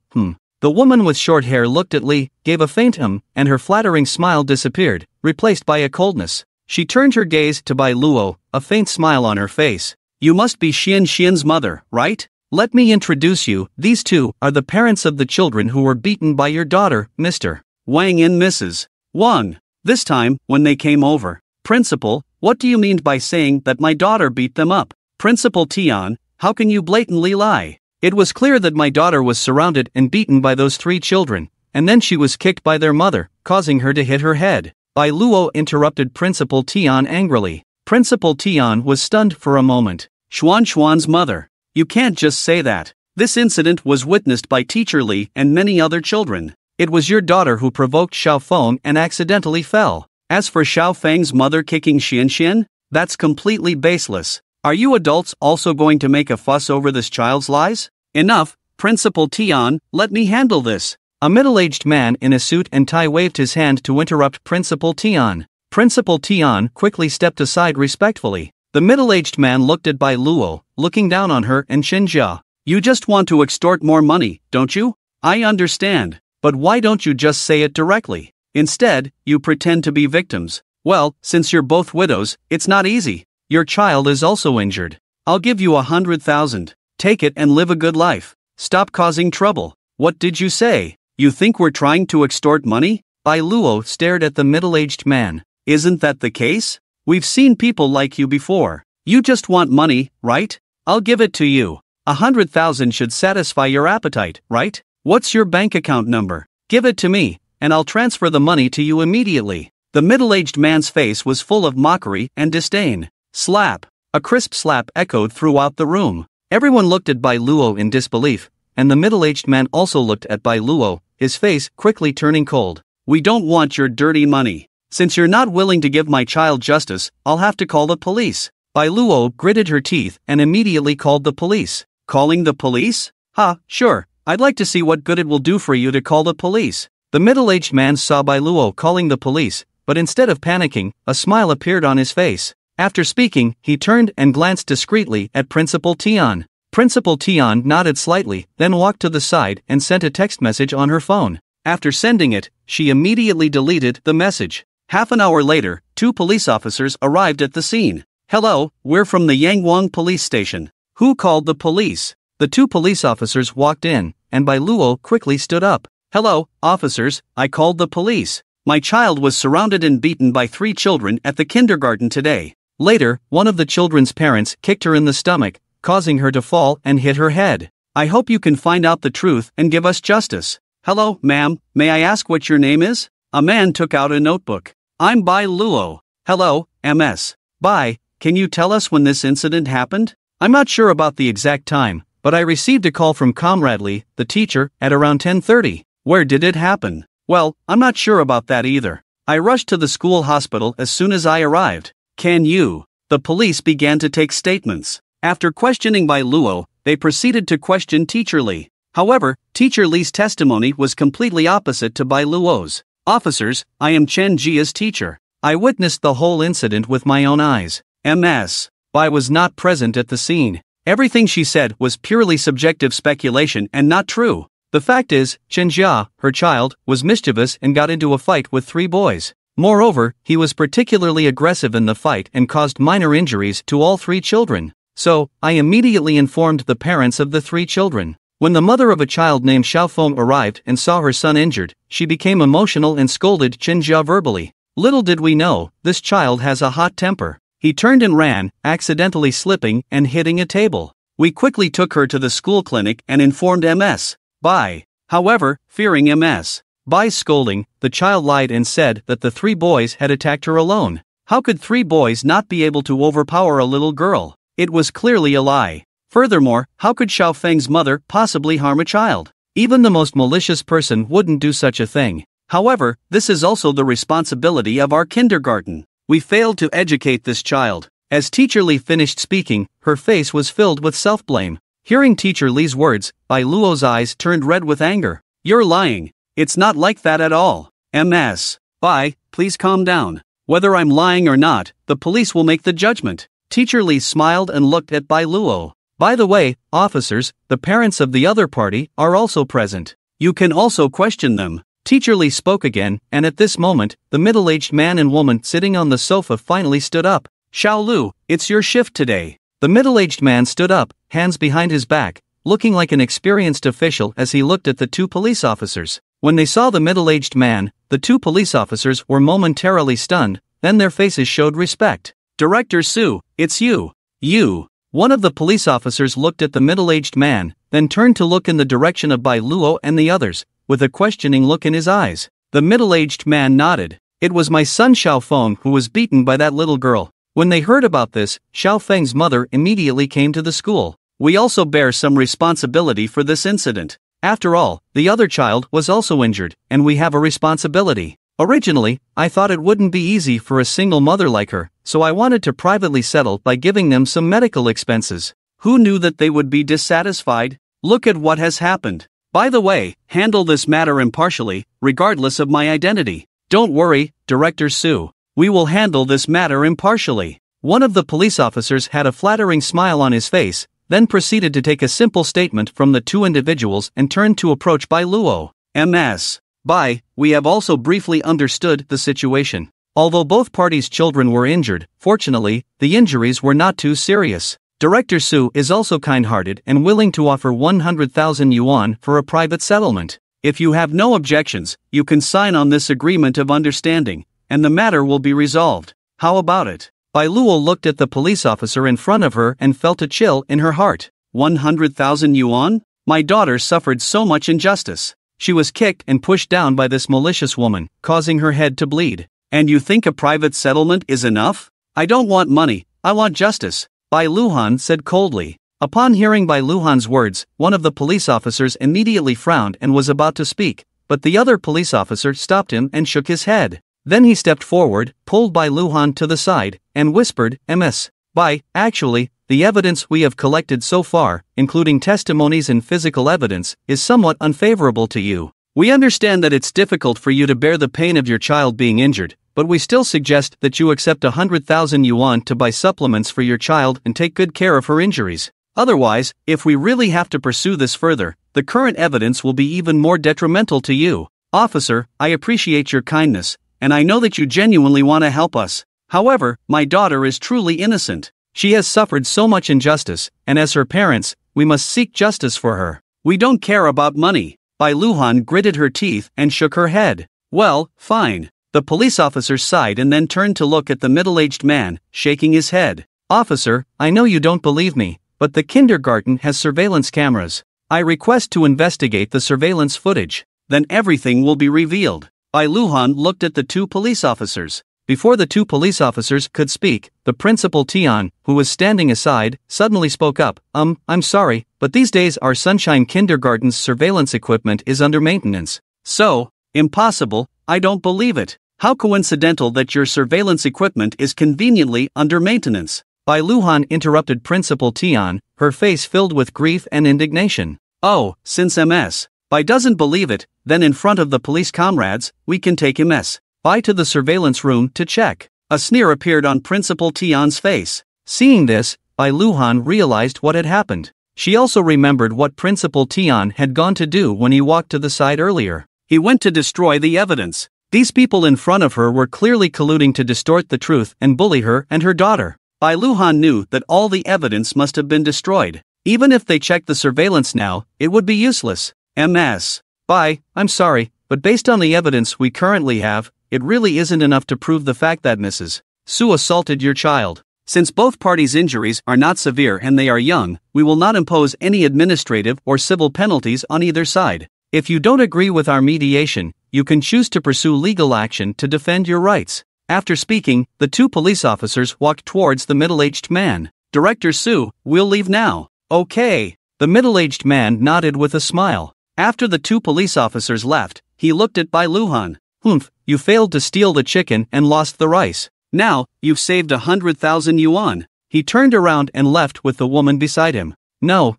The woman with short hair looked at Li, gave a faint and her flattering smile disappeared, replaced by a coldness. She turned her gaze to Bai Luo, a faint smile on her face. "You must be Xian's mother, right? Let me introduce you, these 2 are the parents of the children who were beaten by your daughter, Mr. Wang and Mrs. Wang." This time, when they came over, "Principal, what do you mean by saying that my daughter beat them up? Principal Tian, how can you blatantly lie? It was clear that my daughter was surrounded and beaten by those 3 children, and then she was kicked by their mother, causing her to hit her head." Bai Luo interrupted Principal Tian angrily. Principal Tian was stunned for a moment. Xuan's mother. You can't just say that. This incident was witnessed by Teacher Li and many other children. It was your daughter who provoked Xiaofeng and accidentally fell. As for Xiaofeng's mother kicking Xian, that's completely baseless. Are you adults also going to make a fuss over this child's lies? Enough, Principal Tian, let me handle this. A middle-aged man in a suit and tie waved his hand to interrupt Principal Tian. Principal Tian quickly stepped aside respectfully. The middle-aged man looked at Bai Luo, looking down on her and Qinjia. "You just want to extort more money, don't you? I understand, but why don't you just say it directly? Instead, you pretend to be victims. Well, since you're both widows, it's not easy. Your child is also injured. I'll give you 100,000. Take it and live a good life. Stop causing trouble." "What did you say? You think we're trying to extort money?" Bai Luo stared at the middle-aged man. "Isn't that the case? We've seen people like you before. You just want money, right? I'll give it to you. 100,000 should satisfy your appetite, right? What's your bank account number? Give it to me, and I'll transfer the money to you immediately. The middle-aged man's face was full of mockery and disdain. Slap! A crisp slap echoed throughout the room. Everyone looked at Bai Luo in disbelief, and the middle-aged man also looked at Bai Luo, his face quickly turning cold. We don't want your dirty money. Since you're not willing to give my child justice, I'll have to call the police. Bai Luo gritted her teeth and immediately called the police. Calling the police? Ha, sure, I'd like to see what good it will do for you to call the police. The middle-aged man saw Bai Luo calling the police, but instead of panicking, a smile appeared on his face. After speaking, he turned and glanced discreetly at Principal Tian. Principal Tian nodded slightly, then walked to the side and sent a text message on her phone. After sending it, she immediately deleted the message. Half an hour later, 2 police officers arrived at the scene. Hello, we're from the Yangwang police station. Who called the police? The 2 police officers walked in, and Bai Luo quickly stood up. Hello, officers, I called the police. My child was surrounded and beaten by 3 children at the kindergarten today. Later, one of the children's parents kicked her in the stomach, causing her to fall and hit her head. I hope you can find out the truth and give us justice. Hello, ma'am, may I ask what your name is? A man took out a notebook. I'm Bai Luo. Hello, MS. Bai, can you tell us when this incident happened? I'm not sure about the exact time, but I received a call from Comrade Lee, the teacher, at around 10:30. Where did it happen? Well, I'm not sure about that either. I rushed to the school hospital as soon as I arrived. Can you? The police began to take statements. After questioning Bai Luo, they proceeded to question Teacher Lee. However, Teacher Lee's testimony was completely opposite to Bai Luo's. Officers, I am Chen Jia's teacher. I witnessed the whole incident with my own eyes. MS. Bai was not present at the scene. Everything she said was purely subjective speculation and not true. The fact is, Chen Jia, her child, was mischievous and got into a fight with 3 boys. Moreover, he was particularly aggressive in the fight and caused minor injuries to all 3 children. So, I immediately informed the parents of the 3 children. When the mother of a child named Xiaofeng arrived and saw her son injured, she became emotional and scolded Chen Jia verbally. Little did we know, this child has a hot temper. He turned and ran, accidentally slipping and hitting a table. We quickly took her to the school clinic and informed MS. Bai. However, fearing MS. Bai's scolding, the child lied and said that the 3 boys had attacked her alone. How could 3 boys not be able to overpower a little girl? It was clearly a lie. Furthermore, how could Xiaofeng's mother possibly harm a child? Even the most malicious person wouldn't do such a thing. However, this is also the responsibility of our kindergarten. We failed to educate this child. As Teacher Lee finished speaking, her face was filled with self-blame. Hearing Teacher Lee's words, Bai Luo's eyes turned red with anger. You're lying. It's not like that at all. MS. Bai, please calm down. Whether I'm lying or not, the police will make the judgment. Teacher Lee smiled and looked at Bai Luo. By the way, officers, the parents of the other party are also present. You can also question them. Teacher Lee spoke again, and at this moment, the middle-aged man and woman sitting on the sofa finally stood up. Xiao Lu, it's your shift today. The middle-aged man stood up, hands behind his back, looking like an experienced official as he looked at the 2 police officers. When they saw the middle-aged man, the 2 police officers were momentarily stunned, then their faces showed respect. Director Su, it's you. You. One of the police officers looked at the middle-aged man, then turned to look in the direction of Bai Luo and the others, with a questioning look in his eyes. The middle-aged man nodded. It was my son Xiaofeng who was beaten by that little girl. When they heard about this, Xiaofeng's mother immediately came to the school. We also bear some responsibility for this incident. After all, the other child was also injured, and we have a responsibility. Originally, I thought it wouldn't be easy for a single mother like her, so I wanted to privately settle by giving them some medical expenses. Who knew that they would be dissatisfied? Look at what has happened. By the way, handle this matter impartially, regardless of my identity. Don't worry, Director Su. We will handle this matter impartially. One of the police officers had a flattering smile on his face, then proceeded to take a simple statement from the 2 individuals and turned to approach Bai Luo. MS. Bai, we have also briefly understood the situation. Although both parties' children were injured, fortunately, the injuries were not too serious. Director Su is also kind-hearted and willing to offer 100,000 yuan for a private settlement. If you have no objections, you can sign on this agreement of understanding, and the matter will be resolved. How about it? Bai Luo looked at the police officer in front of her and felt a chill in her heart. 100,000 yuan? My daughter suffered so much injustice. She was kicked and pushed down by this malicious woman, causing her head to bleed. And you think a private settlement is enough? I don't want money, I want justice, Bai Luhan said coldly. Upon hearing Bai Luhan's words, one of the police officers immediately frowned and was about to speak, but the other police officer stopped him and shook his head. Then he stepped forward, pulled Bai Luhan to the side, and whispered, "Ms. Bai, actually, the evidence we have collected so far, including testimonies and physical evidence, is somewhat unfavorable to you. We understand that it's difficult for you to bear the pain of your child being injured, but we still suggest that you accept 100,000 yuan to buy supplements for your child and take good care of her injuries. Otherwise, if we really have to pursue this further, the current evidence will be even more detrimental to you. Officer, I appreciate your kindness, and I know that you genuinely want to help us. However, my daughter is truly innocent. She has suffered so much injustice, and as her parents, we must seek justice for her. We don't care about money." Bai Luhan gritted her teeth and shook her head. "Well, fine." The police officer sighed and then turned to look at the middle-aged man, shaking his head. "Officer, I know you don't believe me, but the kindergarten has surveillance cameras. I request to investigate the surveillance footage. Then everything will be revealed." Bai Luhan looked at the two police officers. Before the two police officers could speak, the principal Tian, who was standing aside, suddenly spoke up. I'm sorry, but these days our Sunshine Kindergarten's surveillance equipment is under maintenance." "So, impossible, I don't believe it. How coincidental that your surveillance equipment is conveniently under maintenance." Bai Luhan interrupted Principal Tian, her face filled with grief and indignation. "Oh, since Ms. Bai doesn't believe it, then in front of the police comrades, we can take Ms. Bai to the surveillance room to check." A sneer appeared on Principal Tian's face. Seeing this, Bai Luhan realized what had happened. She also remembered what Principal Tian had gone to do when he walked to the side earlier. He went to destroy the evidence. These people in front of her were clearly colluding to distort the truth and bully her and her daughter. Bai Luhan knew that all the evidence must have been destroyed. Even if they checked the surveillance now, it would be useless. "Ms. Bai, I'm sorry, but based on the evidence we currently have, it really isn't enough to prove the fact that Mrs. Su assaulted your child. Since both parties' injuries are not severe and they are young, we will not impose any administrative or civil penalties on either side. If you don't agree with our mediation, you can choose to pursue legal action to defend your rights." After speaking, the two police officers walked towards the middle-aged man. "Director Su, we'll leave now." "Okay." The middle-aged man nodded with a smile. After the two police officers left, he looked at Bai Luhan. "Humph, you failed to steal the chicken and lost the rice. Now, you've saved 100,000 yuan. He turned around and left with the woman beside him. No,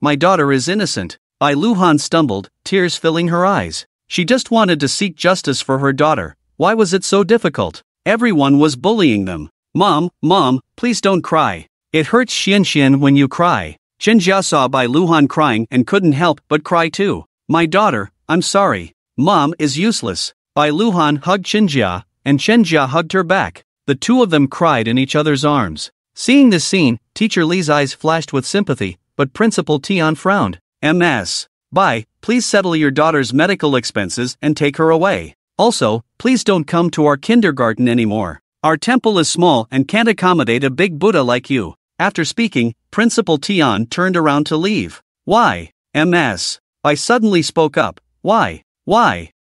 my daughter is innocent." Bai Luhan stumbled, tears filling her eyes. She just wanted to seek justice for her daughter. Why was it so difficult? Everyone was bullying them. Mom, please don't cry. It hurts Xian when you cry." Xinjia saw Bai Luhan crying and couldn't help but cry too. "My daughter, I'm sorry. Mom is useless." Bai Luhan hugged Xinjia, and Xinjia hugged her back. The two of them cried in each other's arms. Seeing this scene, Teacher Li's eyes flashed with sympathy, but Principal Tian frowned. "Ms. Bai, please settle your daughter's medical expenses and take her away. Also, please don't come to our kindergarten anymore. Our temple is small and can't accommodate a big Buddha like you." After speaking, Principal Tian turned around to leave. "Why?" Ms. Bai suddenly spoke up. Why?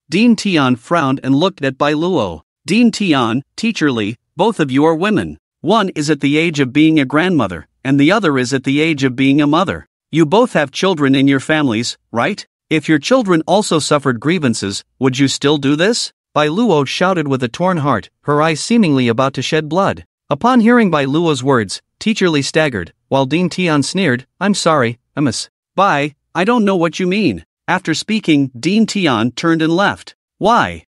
Dean Tian frowned and looked at Bai Luo. "Dean Tian, Teacher Li, both of you are women. One is at the age of being a grandmother, and the other is at the age of being a mother. You both have children in your families, right? If your children also suffered grievances, would you still do this?" Bai Luo shouted with a torn heart, her eyes seemingly about to shed blood. Upon hearing Bai Luo's words, Teacher Li staggered, while Dean Tian sneered, "I'm sorry, Ms. Bai, I don't know what you mean." After speaking, Dean Tian turned and left. Why?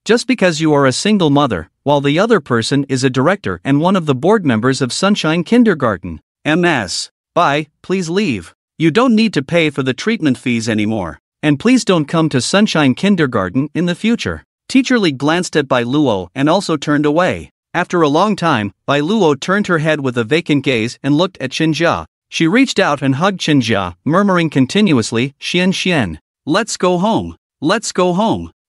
Just because you are a single mother, while the other person is a director and one of the board members of Sunshine Kindergarten. Ms. Bai, please leave. You don't need to pay for the treatment fees anymore. And please don't come to Sunshine Kindergarten in the future." Teacher Li glanced at Bai Luo and also turned away. After a long time, Bai Luo turned her head with a vacant gaze and looked at Xinjia. She reached out and hugged Xinjia, murmuring continuously, Xian. Let's go home.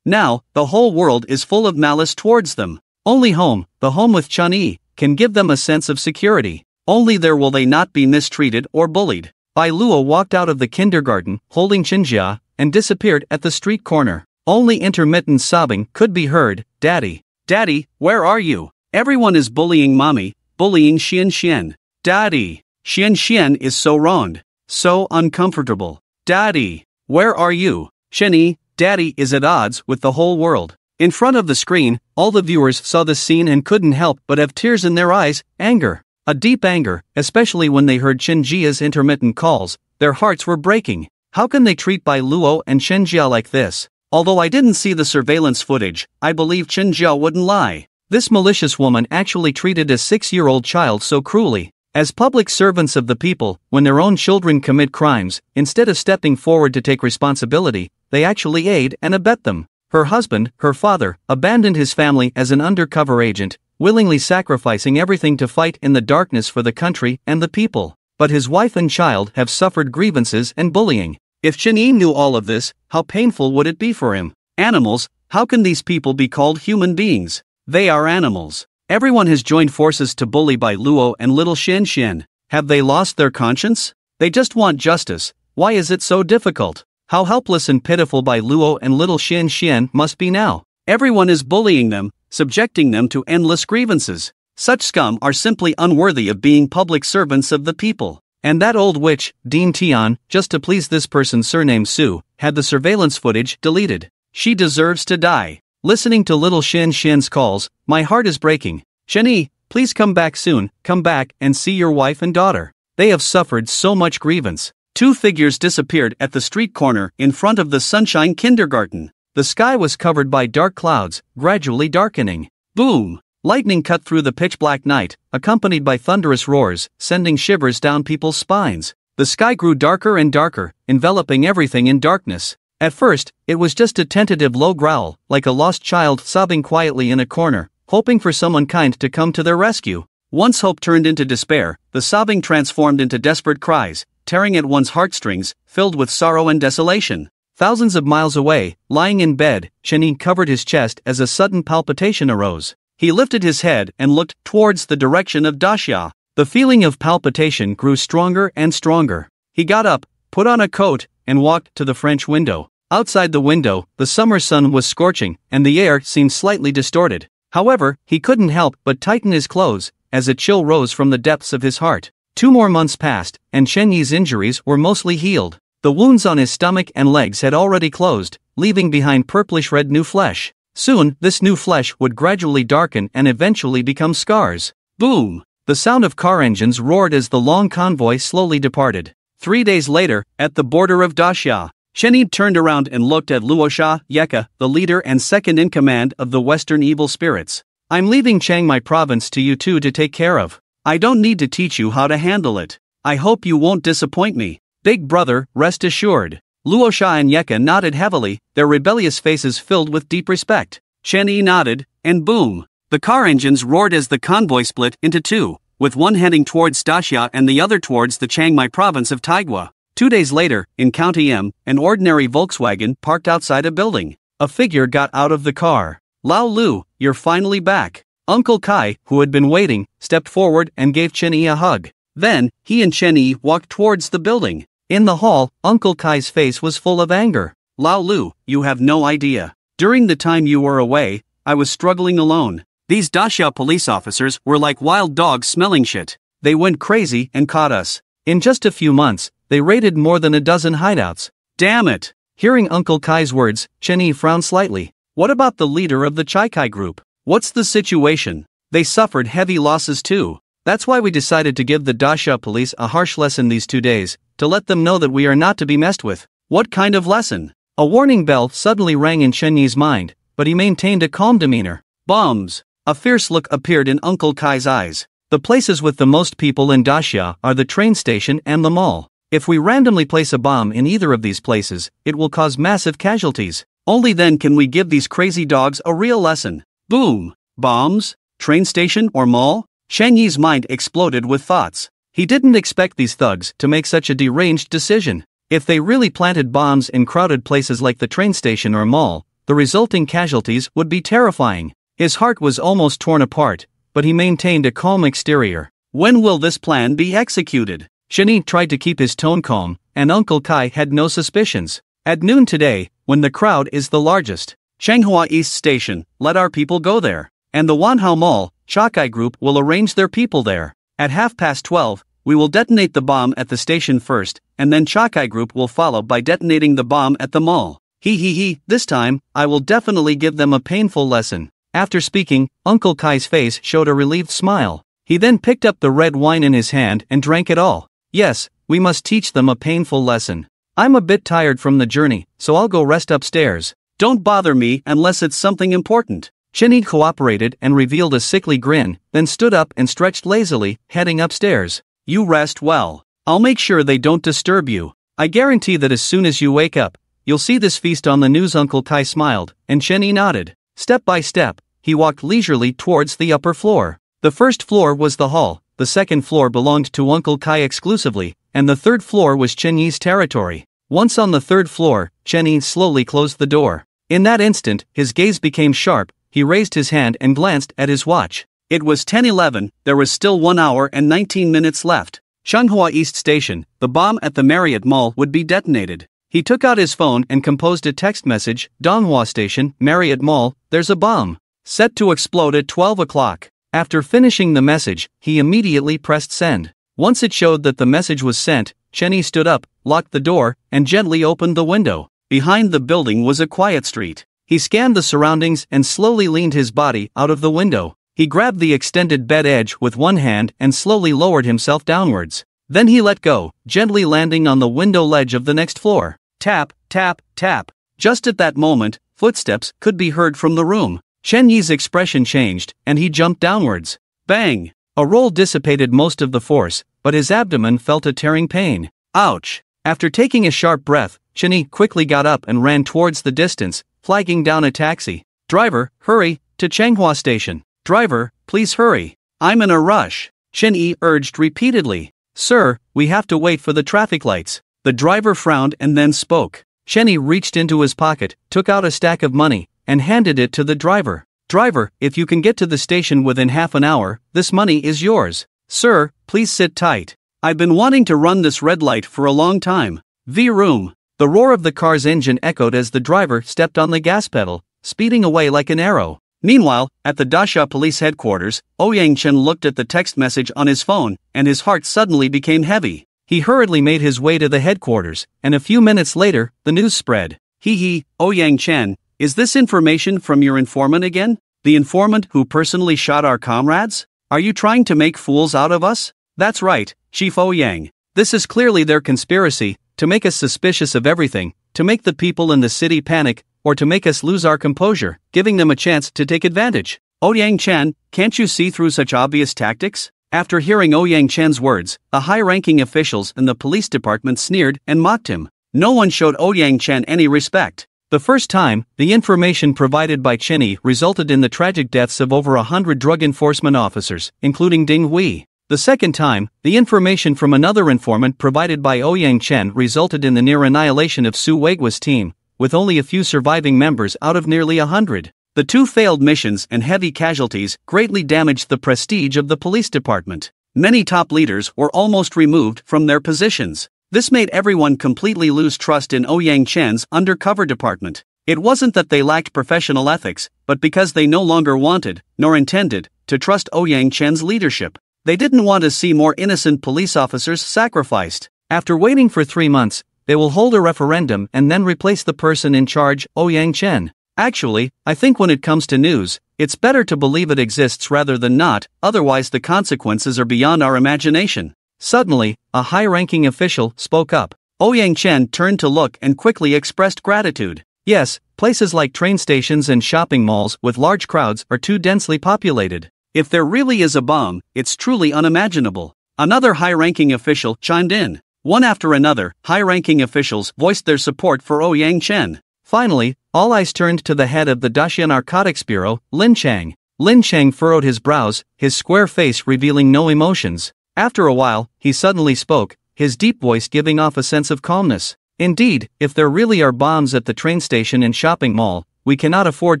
Now, the whole world is full of malice towards them. Only home, the home with Chun-Yi, can give them a sense of security. Only there will they not be mistreated or bullied. Bai Luo walked out of the kindergarten, holding Chenjia, and disappeared at the street corner. Only intermittent sobbing could be heard. Daddy. Daddy, where are you? Everyone is bullying mommy, bullying Xian Xian. Daddy. Xian Xian is so wronged. So uncomfortable. Daddy. Where are you? Shenyi, Daddy is at odds with the whole world. In front of the screen, all the viewers saw the scene and couldn't help but have tears in their eyes. Anger. A deep anger, especially when they heard Chenjia's intermittent calls. Their hearts were breaking. How can they treat Bai Luo and Chenjia like this? Although I didn't see the surveillance footage, I believe Chenjia wouldn't lie. This malicious woman actually treated a 6-year-old child so cruelly. As public servants of the people, when their own children commit crimes, instead of stepping forward to take responsibility, they actually aid and abet them. Her husband, her father, abandoned his family as an undercover agent, willingly sacrificing everything to fight in the darkness for the country and the people. But his wife and child have suffered grievances and bullying. If Chenyi knew all of this, how painful would it be for him? Animals, how can these people be called human beings? They are animals. Everyone has joined forces to bully Bai Luo and little Xian Xian. Have they lost their conscience? They just want justice. Why is it so difficult? How helpless and pitiful Bai Luo and little Xian Xian must be now. Everyone is bullying them, subjecting them to endless grievances. Such scum are simply unworthy of being public servants of the people. And that old witch, Dean Tian, just to please this person surnamed Su, had the surveillance footage deleted. She deserves to die. Listening to little Xian Xian's calls, my heart is breaking. Shenyi, please come back soon, come back and see your wife and daughter. They have suffered so much grievance. Two figures disappeared at the street corner in front of the Sunshine Kindergarten. The sky was covered by dark clouds, gradually darkening. Boom! Lightning cut through the pitch-black night, accompanied by thunderous roars, sending shivers down people's spines. The sky grew darker and darker, enveloping everything in darkness. At first, it was just a tentative low growl, like a lost child sobbing quietly in a corner, hoping for someone kind to come to their rescue. Once hope turned into despair, the sobbing transformed into desperate cries, tearing at one's heartstrings, filled with sorrow and desolation. Thousands of miles away, lying in bed, Shenyi covered his chest as a sudden palpitation arose. He lifted his head and looked towards the direction of Daxia. The feeling of palpitation grew stronger and stronger. He got up, put on a coat, and walked to the French window. Outside the window, the summer sun was scorching, and the air seemed slightly distorted. However, he couldn't help but tighten his clothes, as a chill rose from the depths of his heart. 2 more months passed, and Chenyi's injuries were mostly healed. The wounds on his stomach and legs had already closed, leaving behind purplish-red new flesh. Soon, this new flesh would gradually darken and eventually become scars. Boom! The sound of car engines roared as the long convoy slowly departed. 3 days later, at the border of Daxia, Shenyi turned around and looked at Luosha Yeka, the leader and second-in-command of the Western evil spirits. I'm leaving Chiangmai province to you two to take care of. I don't need to teach you how to handle it. I hope you won't disappoint me. Big brother, rest assured. Luosha and Yeka nodded heavily, their rebellious faces filled with deep respect. Shenyi nodded, and boom! The car engines roared as the convoy split into two, with one heading towards Daxia and the other towards the Chiang Mai province of Taigua. 2 days later, in County M, an ordinary Volkswagen parked outside a building. A figure got out of the car. Lao Lu, you're finally back. Uncle Kai, who had been waiting, stepped forward and gave Chenyi a hug. Then, he and Chenyi walked towards the building. In the hall, Uncle Kai's face was full of anger. Lao Lu, you have no idea. During the time you were away, I was struggling alone. These Daxia police officers were like wild dogs smelling shit. They went crazy and caught us. In just a few months, they raided more than a dozen hideouts. Damn it! Hearing Uncle Kai's words, Chenyi frowned slightly. What about the leader of the Chaikai group? What's the situation? They suffered heavy losses too. That's why we decided to give the Daxia police a harsh lesson these 2 days, to let them know that we are not to be messed with. What kind of lesson? A warning bell suddenly rang in Chenyi's mind, but he maintained a calm demeanor. Bombs! A fierce look appeared in Uncle Kai's eyes. The places with the most people in Daxia are the train station and the mall. If we randomly place a bomb in either of these places, it will cause massive casualties. Only then can we give these crazy dogs a real lesson. Boom! Bombs? Train station or mall? Chenyi's mind exploded with thoughts. He didn't expect these thugs to make such a deranged decision. If they really planted bombs in crowded places like the train station or mall, the resulting casualties would be terrifying. His heart was almost torn apart, but he maintained a calm exterior. When will this plan be executed? Shenyi tried to keep his tone calm, and Uncle Kai had no suspicions. At noon today, when the crowd is the largest, Changhua East Station, let our people go there. And the Wanhao Mall, Chakai Group will arrange their people there. At 12:30, we will detonate the bomb at the station first, and then Chakai Group will follow by detonating the bomb at the mall. This time, I will definitely give them a painful lesson. After speaking, Uncle Kai's face showed a relieved smile. He then picked up the red wine in his hand and drank it all. Yes, we must teach them a painful lesson. I'm a bit tired from the journey, so I'll go rest upstairs. Don't bother me unless it's something important. Shenyi cooperated and revealed a sickly grin, then stood up and stretched lazily, heading upstairs. You rest well. I'll make sure they don't disturb you. I guarantee that as soon as you wake up, you'll see this feast on the news. Uncle Kai smiled, and Shenyi nodded. Step by step, he walked leisurely towards the upper floor. The first floor was the hall, the second floor belonged to Uncle Kai exclusively, and the third floor was Chenyi's territory. Once on the third floor, Chenyi slowly closed the door. In that instant, his gaze became sharp. He raised his hand and glanced at his watch. It was 10:11, there was still 1 hour and 19 minutes left. Changhua East Station, the bomb at the Marriott Mall would be detonated. He took out his phone and composed a text message. Donghua Station, Marriott Mall, there's a bomb. Set to explode at 12 o'clock. After finishing the message, he immediately pressed send. Once it showed that the message was sent, Chenyi stood up, locked the door, and gently opened the window. Behind the building was a quiet street. He scanned the surroundings and slowly leaned his body out of the window. He grabbed the extended bed edge with one hand and slowly lowered himself downwards. Then he let go, gently landing on the window ledge of the next floor. Tap, tap, tap. Just at that moment, footsteps could be heard from the room. Chenyi's expression changed, and he jumped downwards. Bang! A roll dissipated most of the force, but his abdomen felt a tearing pain. Ouch! After taking a sharp breath, Chenyi quickly got up and ran towards the distance, flagging down a taxi. Driver, hurry, to Changhua Station. Driver, please hurry. I'm in a rush, Chenyi urged repeatedly. Sir, we have to wait for the traffic lights. The driver frowned and then spoke. Chenyi reached into his pocket, took out a stack of money, and handed it to the driver. Driver, if you can get to the station within half an hour, this money is yours. Sir, please sit tight. I've been wanting to run this red light for a long time. Vroom. The roar of the car's engine echoed as the driver stepped on the gas pedal, speeding away like an arrow. Meanwhile, at the Dasha police headquarters, Ouyang Chen looked at the text message on his phone, and his heart suddenly became heavy. He hurriedly made his way to the headquarters, and a few minutes later, the news spread. Ouyang Chen, is this information from your informant again? The informant who personally shot our comrades? Are you trying to make fools out of us? That's right, Chief Ouyang. This is clearly their conspiracy, to make us suspicious of everything, to make the people in the city panic, or to make us lose our composure, giving them a chance to take advantage. Ouyang Chen, can't you see through such obvious tactics? After hearing Ouyang Chen's words, the high-ranking officials in the police department sneered and mocked him. No one showed Ouyang Chen any respect. The first time, the information provided by Chenyi resulted in the tragic deaths of over 100 drug enforcement officers, including Ding Hui. The second time, the information from another informant provided by Ouyang Chen resulted in the near annihilation of Su Weigua's team, with only a few surviving members out of nearly 100. The two failed missions and heavy casualties greatly damaged the prestige of the police department. Many top leaders were almost removed from their positions. This made everyone completely lose trust in Ouyang Chen's undercover department. It wasn't that they lacked professional ethics, but because they no longer wanted, nor intended, to trust Ouyang Chen's leadership. They didn't want to see more innocent police officers sacrificed. After waiting for 3 months, they will hold a referendum and then replace the person in charge, Ouyang Chen. Actually, I think when it comes to news, it's better to believe it exists rather than not, otherwise the consequences are beyond our imagination. Suddenly, a high-ranking official spoke up. Ouyang Chen turned to look and quickly expressed gratitude. Yes, places like train stations and shopping malls with large crowds are too densely populated. If there really is a bomb, it's truly unimaginable. Another high-ranking official chimed in. One after another, high-ranking officials voiced their support for Ouyang Chen. Finally, all eyes turned to the head of the Dacia Narcotics Bureau, Lin Chang. Lin Chang furrowed his brows, his square face revealing no emotions. After a while, he suddenly spoke, his deep voice giving off a sense of calmness. Indeed, if there really are bombs at the train station and shopping mall, we cannot afford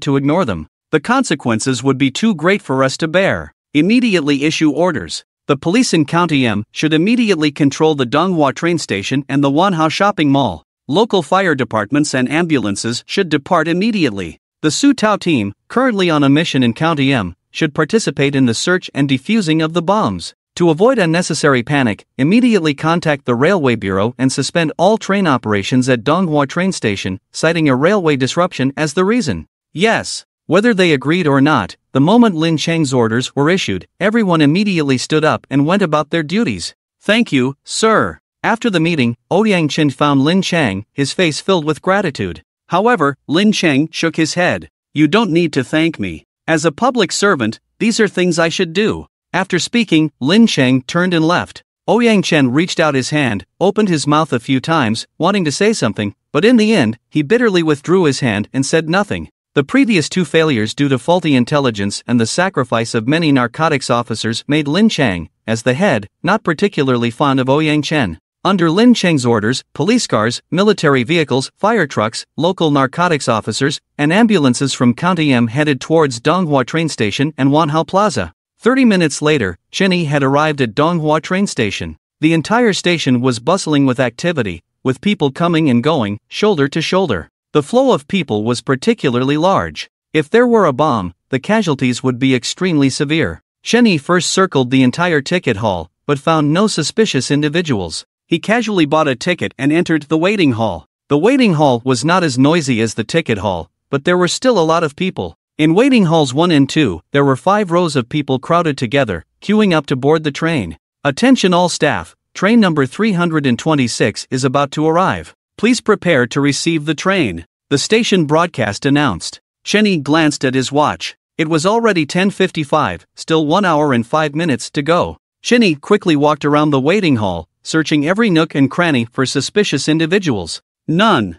to ignore them. The consequences would be too great for us to bear. Immediately issue orders. The police in County M should immediately control the Donghua train station and the Wanhao shopping mall. Local fire departments and ambulances should depart immediately. The Su Tao team, currently on a mission in County M, should participate in the search and defusing of the bombs. To avoid unnecessary panic, immediately contact the Railway Bureau and suspend all train operations at Donghua train station, citing a railway disruption as the reason. Yes. Whether they agreed or not, the moment Lin Chang's orders were issued, everyone immediately stood up and went about their duties. Thank you, sir. After the meeting, Ouyang Chen found Lin Chang, his face filled with gratitude. However, Lin Chang shook his head. You don't need to thank me. As a public servant, these are things I should do. After speaking, Lin Chang turned and left. Ouyang Chen reached out his hand, opened his mouth a few times, wanting to say something, but in the end, he bitterly withdrew his hand and said nothing. The previous two failures due to faulty intelligence and the sacrifice of many narcotics officers made Lin Chang, as the head, not particularly fond of Ouyang Chen. Under Lin Chang's orders, police cars, military vehicles, fire trucks, local narcotics officers, and ambulances from County M headed towards Donghua train station and Wanhao Plaza. 30 minutes later, Chen Yi had arrived at Donghua train station. The entire station was bustling with activity, with people coming and going, shoulder to shoulder. The flow of people was particularly large. If there were a bomb, the casualties would be extremely severe. Chen Yi first circled the entire ticket hall, but found no suspicious individuals. He casually bought a ticket and entered the waiting hall. The waiting hall was not as noisy as the ticket hall, but there were still a lot of people. In waiting halls 1 and 2, there were 5 rows of people crowded together, queuing up to board the train. Attention all staff, train number 326 is about to arrive. Please prepare to receive the train, the station broadcast announced. Chen Yi glanced at his watch. It was already 10:55, still 1 hour and 5 minutes to go. Chen Yi quickly walked around the waiting hall, searching every nook and cranny for suspicious individuals. None.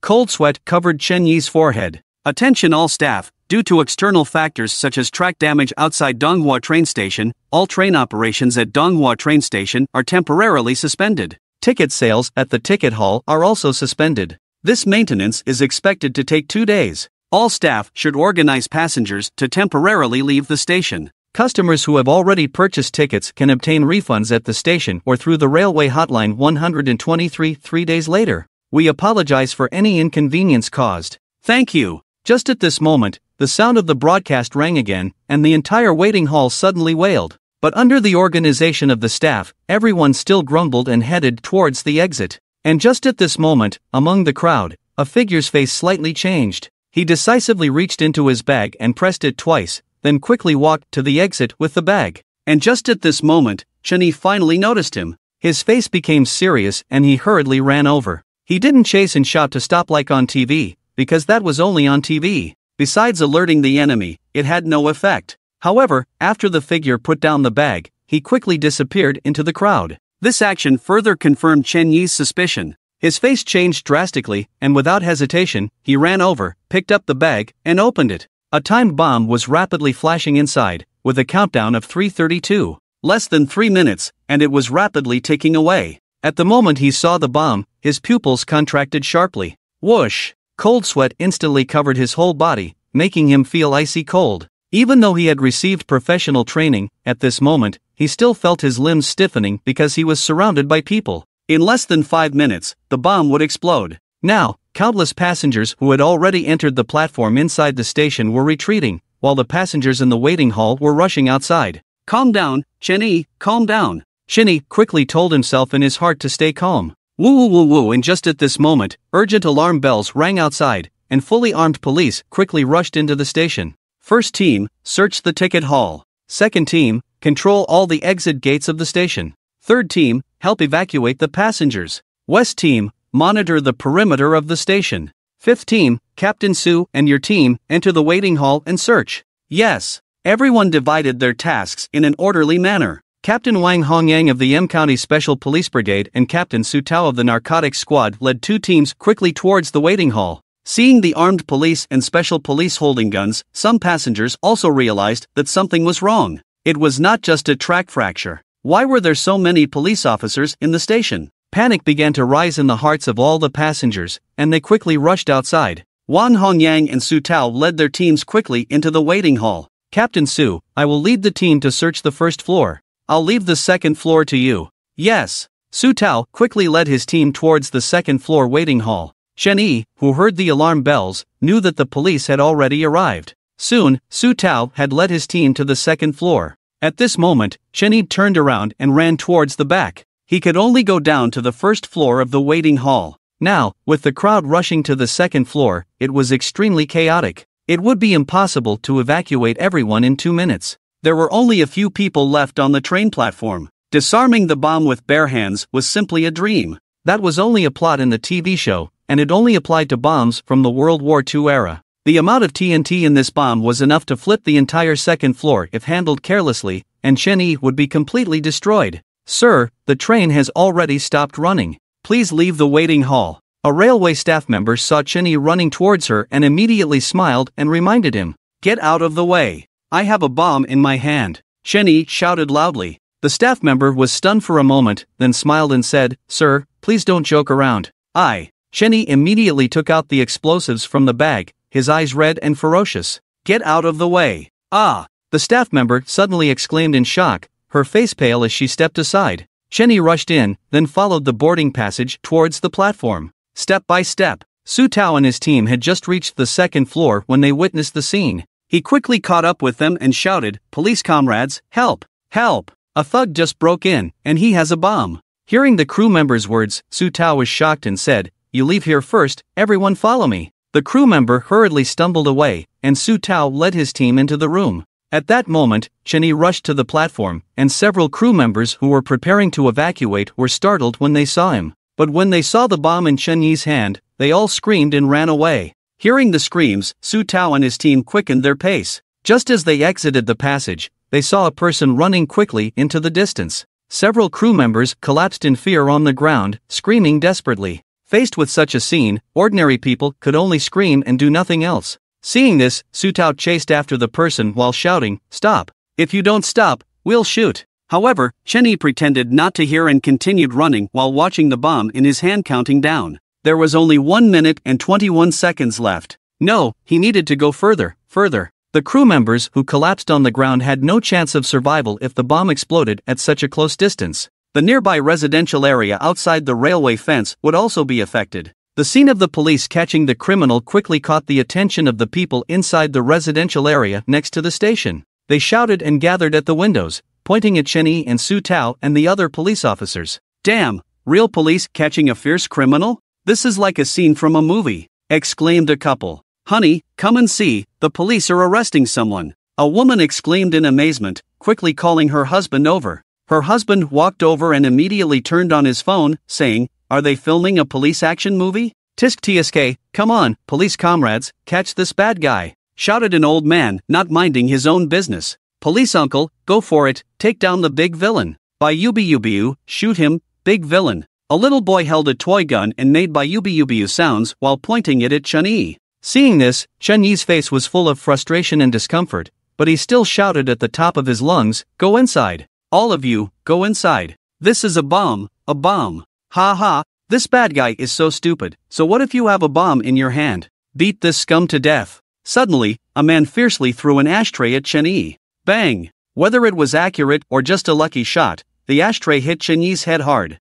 Cold sweat covered Chen Yi's forehead. Attention all staff, due to external factors such as track damage outside Donghua train station, all train operations at Donghua train station are temporarily suspended. Ticket sales at the ticket hall are also suspended. This maintenance is expected to take 2 days. All staff should organize passengers to temporarily leave the station. Customers who have already purchased tickets can obtain refunds at the station or through the railway hotline 123 3 days later. We apologize for any inconvenience caused. Thank you. Just at this moment, the sound of the broadcast rang again, and the entire waiting hall suddenly wailed. But under the organization of the staff, everyone still grumbled and headed towards the exit. And just at this moment, among the crowd, a figure's face slightly changed. He decisively reached into his bag and pressed it twice, then quickly walked to the exit with the bag. And just at this moment, Chen Yi finally noticed him. His face became serious and he hurriedly ran over. He didn't chase and shout to stop like on TV, because that was only on TV. Besides alerting the enemy, it had no effect. However, after the figure put down the bag, he quickly disappeared into the crowd. This action further confirmed Chen Yi's suspicion. His face changed drastically, and without hesitation, he ran over, picked up the bag, and opened it. A timed bomb was rapidly flashing inside, with a countdown of 3:32. Less than 3 minutes, and it was rapidly ticking away. At the moment he saw the bomb, his pupils contracted sharply. Whoosh! Cold sweat instantly covered his whole body, making him feel icy cold. Even though he had received professional training, at this moment, he still felt his limbs stiffening because he was surrounded by people. In less than 5 minutes, the bomb would explode. Now, countless passengers who had already entered the platform inside the station were retreating, while the passengers in the waiting hall were rushing outside. Calm down, Chen Yi, calm down. Chen Yi quickly told himself in his heart to stay calm. Woo, and just at this moment, urgent alarm bells rang outside, and fully armed police quickly rushed into the station. First team, search the ticket hall. Second team, control all the exit gates of the station. Third team, help evacuate the passengers. West team, monitor the perimeter of the station. Fifth team, Captain Su and your team, enter the waiting hall and search. Yes, everyone divided their tasks in an orderly manner. Captain Wang Hongyang of the M County Special Police Brigade and Captain Su Tao of the Narcotics Squad led 2 teams quickly towards the waiting hall. Seeing the armed police and special police holding guns, some passengers also realized that something was wrong. It was not just a track fracture. Why were there so many police officers in the station? Panic began to rise in the hearts of all the passengers, and they quickly rushed outside. Wang Hongyang and Su Tao led their teams quickly into the waiting hall. Captain Su, I will lead the team to search the first floor. I'll leave the second floor to you. Yes. Su Tao quickly led his team towards the second floor waiting hall. Chen Yi, who heard the alarm bells, knew that the police had already arrived. Soon, Su Tao had led his team to the second floor. At this moment, Chen Yi turned around and ran towards the back. He could only go down to the first floor of the waiting hall. Now, with the crowd rushing to the second floor, it was extremely chaotic. It would be impossible to evacuate everyone in 2 minutes. There were only a few people left on the train platform. Disarming the bomb with bare hands was simply a dream. That was only a plot in the TV show, and it only applied to bombs from the World War II era. The amount of TNT in this bomb was enough to flip the entire second floor if handled carelessly, and Chen Yi would be completely destroyed. Sir, the train has already stopped running. Please leave the waiting hall. A railway staff member saw Chen Yi running towards her and immediately smiled and reminded him, "Get out of the way. I have a bomb in my hand." Chen Yi shouted loudly. The staff member was stunned for a moment, then smiled and said, "Sir, please don't joke around." Chen Yi immediately took out the explosives from the bag, his eyes red and ferocious. "Get out of the way." The staff member suddenly exclaimed in shock, her face pale as she stepped aside. Chen Yi rushed in, then followed the boarding passage towards the platform. Step by step, Su Tao and his team had just reached the second floor when they witnessed the scene. He quickly caught up with them and shouted, "Police comrades, help! Help! A thug just broke in, and he has a bomb." Hearing the crew member's words, Su Tao was shocked and said, "You leave here first, everyone follow me." The crew member hurriedly stumbled away, and Su Tao led his team into the room. At that moment, Chen Yi rushed to the platform, and several crew members who were preparing to evacuate were startled when they saw him. But when they saw the bomb in Chen Yi's hand, they all screamed and ran away. Hearing the screams, Su Tao and his team quickened their pace. Just as they exited the passage, they saw a person running quickly into the distance. Several crew members collapsed in fear on the ground, screaming desperately. Faced with such a scene, ordinary people could only scream and do nothing else. Seeing this, Su Tao chased after the person while shouting, "Stop! If you don't stop, we'll shoot." However, Chen Yi pretended not to hear and continued running while watching the bomb in his hand counting down. There was only 1 minute and 21 seconds left. No, he needed to go further. The crew members who collapsed on the ground had no chance of survival if the bomb exploded at such a close distance. The nearby residential area outside the railway fence would also be affected. The scene of the police catching the criminal quickly caught the attention of the people inside the residential area next to the station. They shouted and gathered at the windows, pointing at Chen Yi and Su Tao and the other police officers. "Damn, real police catching a fierce criminal? This is like a scene from a movie," exclaimed a couple. "Honey, come and see, the police are arresting someone," a woman exclaimed in amazement, quickly calling her husband over. Her husband walked over and immediately turned on his phone, saying, "Are they filming a police action movie? Tisk tsk, come on, police comrades, catch this bad guy," shouted an old man, not minding his own business. "Police uncle, go for it, take down the big villain. By yubu, shoot him, big villain." A little boy held a toy gun and made by yubu sounds while pointing it at Chen Yi. Seeing this, Chen Yi's face was full of frustration and discomfort, but he still shouted at the top of his lungs, "Go inside. All of you, go inside. This is a bomb, a bomb. Ha ha, this bad guy is so stupid, so what if you have a bomb in your hand? Beat this scum to death." Suddenly, a man fiercely threw an ashtray at Chen Yi. Bang! Whether it was accurate or just a lucky shot, the ashtray hit Chen Yi's head hard.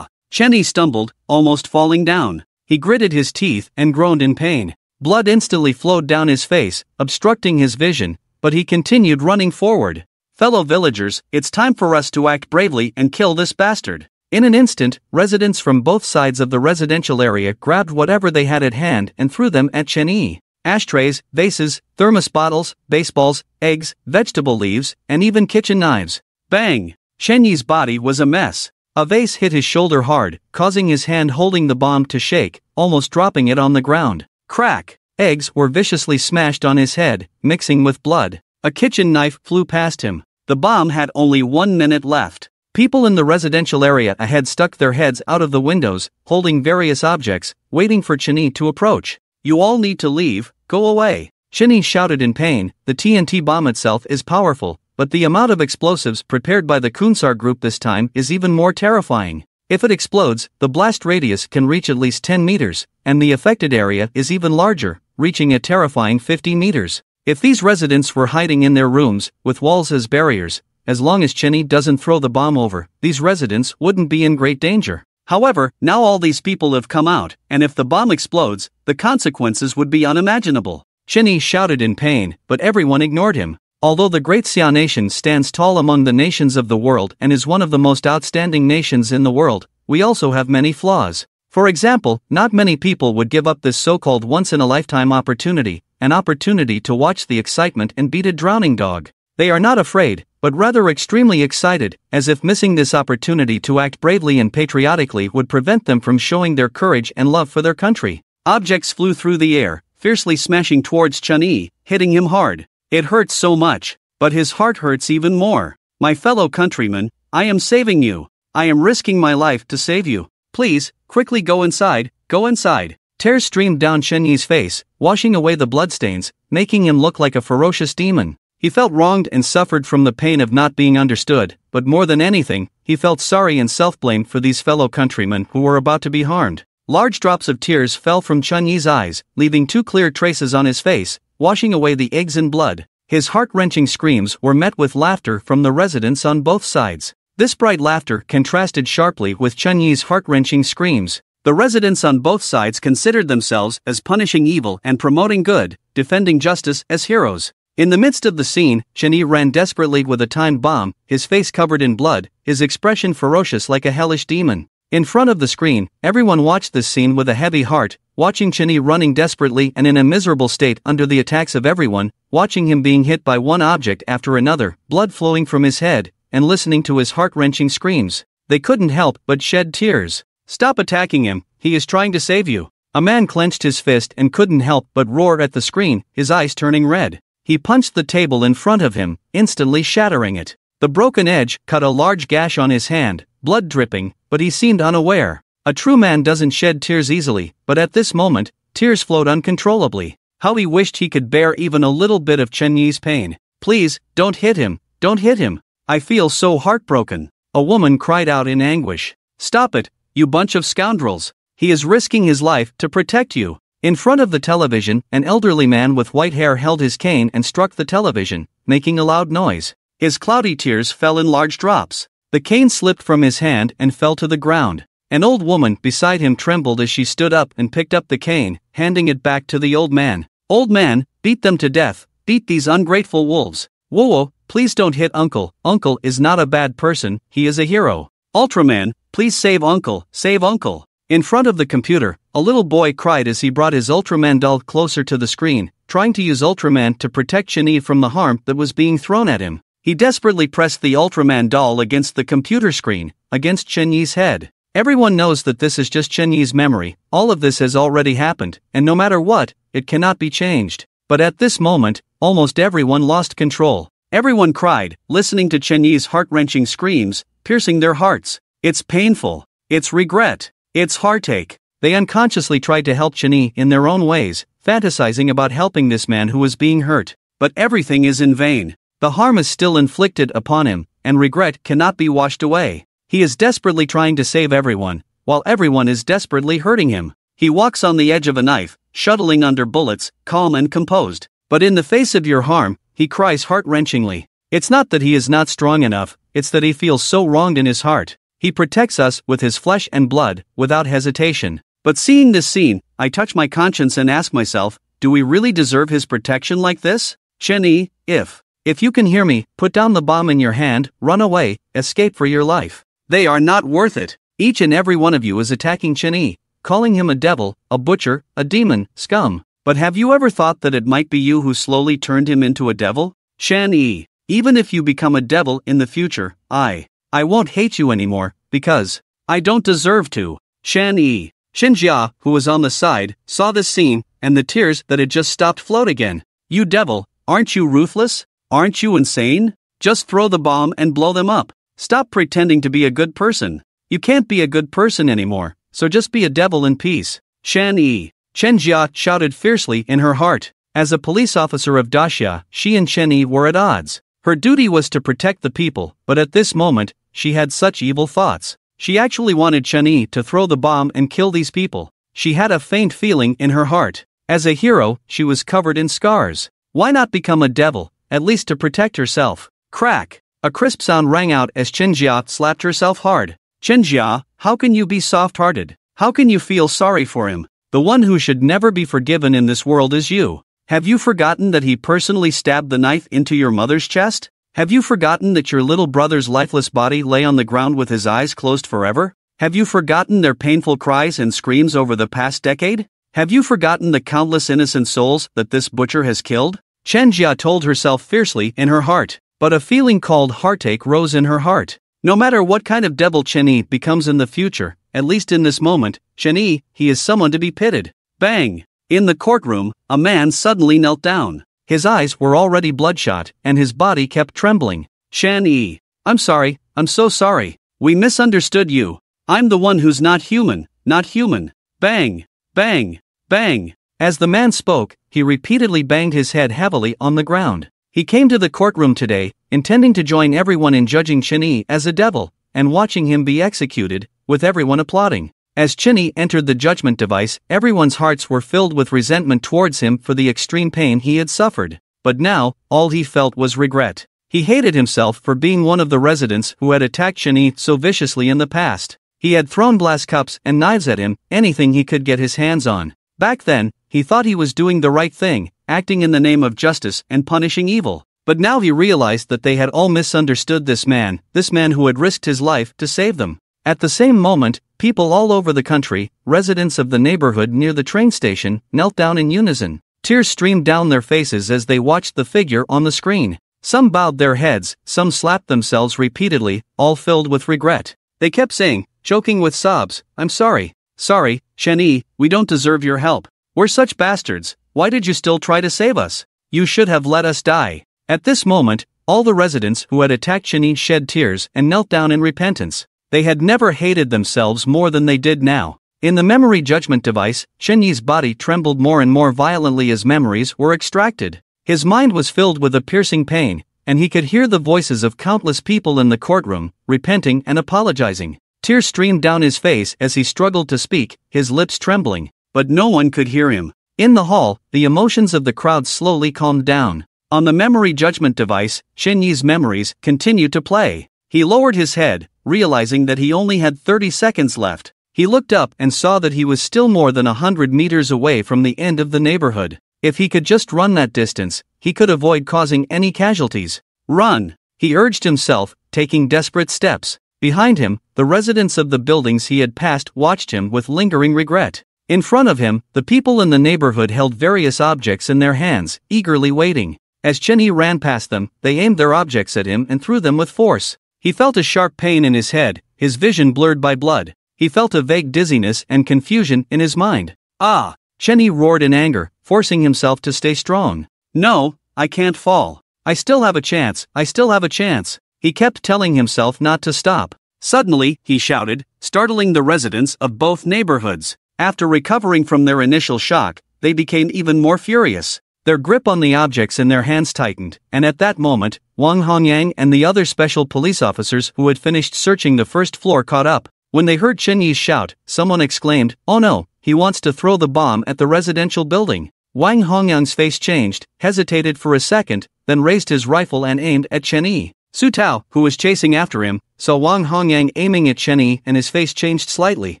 Chen Yi stumbled, almost falling down. He gritted his teeth and groaned in pain. Blood instantly flowed down his face, obstructing his vision, but he continued running forward. "Fellow villagers, it's time for us to act bravely and kill this bastard." In an instant, residents from both sides of the residential area grabbed whatever they had at hand and threw them at Chen Yi. Ashtrays, vases, thermos bottles, baseballs, eggs, vegetable leaves, and even kitchen knives. Bang! Chen Yi's body was a mess. A vase hit his shoulder hard, causing his hand holding the bomb to shake, almost dropping it on the ground. Crack! Eggs were viciously smashed on his head, mixing with blood. A kitchen knife flew past him. The bomb had only 1 minute left. People in the residential area ahead stuck their heads out of the windows, holding various objects, waiting for Chen Yi to approach. "You all need to leave, go away." Chen Yi shouted in pain. The TNT bomb itself is powerful, but the amount of explosives prepared by the Kunsar group this time is even more terrifying. If it explodes, the blast radius can reach at least 10 meters, and the affected area is even larger, reaching a terrifying 50 meters. If these residents were hiding in their rooms, with walls as barriers, as long as Chen Yi doesn't throw the bomb over, these residents wouldn't be in great danger. However, now all these people have come out, and if the bomb explodes, the consequences would be unimaginable. Chen Yi shouted in pain, but everyone ignored him. Although the Great Xia nation stands tall among the nations of the world and is one of the most outstanding nations in the world, we also have many flaws. For example, not many people would give up this so-called once-in-a-lifetime opportunity, an opportunity to watch the excitement and beat a drowning dog. They are not afraid, but rather extremely excited, as if missing this opportunity to act bravely and patriotically would prevent them from showing their courage and love for their country. Objects flew through the air, fiercely smashing towards Chen Yi, hitting him hard. It hurts so much, but his heart hurts even more. My fellow countrymen, I am saving you. I am risking my life to save you. Please, quickly go inside, go inside. Tears streamed down Chen Yi's face, washing away the bloodstains, making him look like a ferocious demon. He felt wronged and suffered from the pain of not being understood, but more than anything, he felt sorry and self-blame for these fellow countrymen who were about to be harmed. Large drops of tears fell from Chen Yi's eyes, leaving 2 clear traces on his face, washing away the eggs and blood. His heart-wrenching screams were met with laughter from the residents on both sides. This bright laughter contrasted sharply with Chen Yi's heart-wrenching screams. The residents on both sides considered themselves as punishing evil and promoting good, defending justice as heroes. In the midst of the scene, Chen Yi ran desperately with a timed bomb, his face covered in blood, his expression ferocious like a hellish demon. In front of the screen, everyone watched this scene with a heavy heart, watching Chen Yi running desperately and in a miserable state under the attacks of everyone, watching him being hit by one object after another, blood flowing from his head, and listening to his heart-wrenching screams. They couldn't help but shed tears. Stop attacking him, he is trying to save you. A man clenched his fist and couldn't help but roar at the screen, his eyes turning red. He punched the table in front of him, instantly shattering it. The broken edge cut a large gash on his hand, blood dripping, but he seemed unaware. A true man doesn't shed tears easily, but at this moment, tears flowed uncontrollably. How he wished he could bear even a little bit of Chen Yi's pain. Please, don't hit him, don't hit him. I feel so heartbroken. A woman cried out in anguish. Stop it, you bunch of scoundrels. He is risking his life to protect you. In front of the television, an elderly man with white hair held his cane and struck the television, making a loud noise. His cloudy tears fell in large drops. The cane slipped from his hand and fell to the ground. An old woman beside him trembled as she stood up and picked up the cane, handing it back to the old man. Old man, beat them to death, beat these ungrateful wolves. Whoa, please don't hit Uncle. Uncle is not a bad person, he is a hero. Ultraman, please save Uncle, save Uncle. In front of the computer, a little boy cried as he brought his Ultraman doll closer to the screen, trying to use Ultraman to protect Chen Yi from the harm that was being thrown at him. He desperately pressed the Ultraman doll against the computer screen, against Chen Yi's head. Everyone knows that this is just Chen Yi's memory, all of this has already happened, and no matter what, it cannot be changed. But at this moment, almost everyone lost control. Everyone cried, listening to Chen Yi's heart-wrenching screams, piercing their hearts. It's painful. It's regret. It's heartache. They unconsciously tried to help Chen Yi in their own ways, fantasizing about helping this man who was being hurt. But everything is in vain. The harm is still inflicted upon him, and regret cannot be washed away. He is desperately trying to save everyone, while everyone is desperately hurting him. He walks on the edge of a knife, shuttling under bullets, calm and composed. But in the face of your harm, he cries heart-wrenchingly. It's not that he is not strong enough, it's that he feels so wronged in his heart. He protects us with his flesh and blood, without hesitation. But seeing this scene, I touch my conscience and ask myself, do we really deserve his protection like this? Chen Yi, if you can hear me, put down the bomb in your hand, run away, escape for your life. They are not worth it. Each and every one of you is attacking Chen Yi, calling him a devil, a butcher, a demon, scum. But have you ever thought that it might be you who slowly turned him into a devil? Chen Yi, even if you become a devil in the future, I won't hate you anymore, because I don't deserve to. Chen Yi. Shen Jia, who was on the side, saw this scene, and the tears that had just stopped flowed again. You devil, aren't you ruthless? Aren't you insane? Just throw the bomb and blow them up. Stop pretending to be a good person. You can't be a good person anymore, so just be a devil in peace. Chen Yi. Chen Jia shouted fiercely in her heart. As a police officer of Daxia, she and Chen Yi were at odds. Her duty was to protect the people, but at this moment, she had such evil thoughts. She actually wanted Chen Yi to throw the bomb and kill these people. She had a faint feeling in her heart. As a hero, she was covered in scars. Why not become a devil, at least to protect herself? Crack! A crisp sound rang out as Chenjia slapped herself hard. Chenjia, how can you be soft-hearted? How can you feel sorry for him? The one who should never be forgiven in this world is you. Have you forgotten that he personally stabbed the knife into your mother's chest? Have you forgotten that your little brother's lifeless body lay on the ground with his eyes closed forever? Have you forgotten their painful cries and screams over the past decade? Have you forgotten the countless innocent souls that this butcher has killed? Chenjia told herself fiercely in her heart, but a feeling called heartache rose in her heart. No matter what kind of devil Chen Yi becomes in the future, at least in this moment, Chen Yi, he is someone to be pitied. Bang! In the courtroom, a man suddenly knelt down. His eyes were already bloodshot, and his body kept trembling. Chen Yi, I'm sorry, I'm so sorry. We misunderstood you. I'm the one who's not human, not human. Bang! Bang! Bang! As the man spoke, he repeatedly banged his head heavily on the ground. He came to the courtroom today, intending to join everyone in judging Chen Yi as a devil, and watching him be executed, with everyone applauding. As Chen Yi entered the judgment device, everyone's hearts were filled with resentment towards him for the extreme pain he had suffered. But now, all he felt was regret. He hated himself for being one of the residents who had attacked Chen Yi so viciously in the past. He had thrown glass cups and knives at him, anything he could get his hands on. Back then, he thought he was doing the right thing, acting in the name of justice and punishing evil. But now he realized that they had all misunderstood this man who had risked his life to save them. At the same moment, people all over the country, residents of the neighborhood near the train station, knelt down in unison. Tears streamed down their faces as they watched the figure on the screen. Some bowed their heads, some slapped themselves repeatedly, all filled with regret. They kept saying, choking with sobs, I'm sorry. Sorry, Chen Yi, we don't deserve your help. We're such bastards. Why did you still try to save us? You should have let us die. At this moment, all the residents who had attacked Chen Yi shed tears and knelt down in repentance. They had never hated themselves more than they did now. In the memory judgment device, Chen Yi's body trembled more and more violently as memories were extracted. His mind was filled with a piercing pain, and he could hear the voices of countless people in the courtroom, repenting and apologizing. Tears streamed down his face as he struggled to speak, his lips trembling, but no one could hear him. In the hall, the emotions of the crowd slowly calmed down. On the memory judgment device, Chen Yi's memories continued to play. He lowered his head, realizing that he only had 30 seconds left. He looked up and saw that he was still more than 100 meters away from the end of the neighborhood. If he could just run that distance, he could avoid causing any casualties. Run! He urged himself, taking desperate steps. Behind him, the residents of the buildings he had passed watched him with lingering regret. In front of him, the people in the neighborhood held various objects in their hands, eagerly waiting. As Chen Yi ran past them, they aimed their objects at him and threw them with force. He felt a sharp pain in his head, his vision blurred by blood. He felt a vague dizziness and confusion in his mind. Ah! Chen Yi roared in anger, forcing himself to stay strong. No, I can't fall. I still have a chance, I still have a chance. He kept telling himself not to stop. Suddenly, he shouted, startling the residents of both neighborhoods. After recovering from their initial shock, they became even more furious. Their grip on the objects in their hands tightened, and at that moment, Wang Hongyang and the other special police officers who had finished searching the first floor caught up. When they heard Chen Yi's shout, someone exclaimed, "Oh no, he wants to throw the bomb at the residential building." Wang Hongyang's face changed, hesitated for a second, then raised his rifle and aimed at Chen Yi. Su Tao, who was chasing after him, saw Wang Hongyang aiming at Chen Yi and his face changed slightly.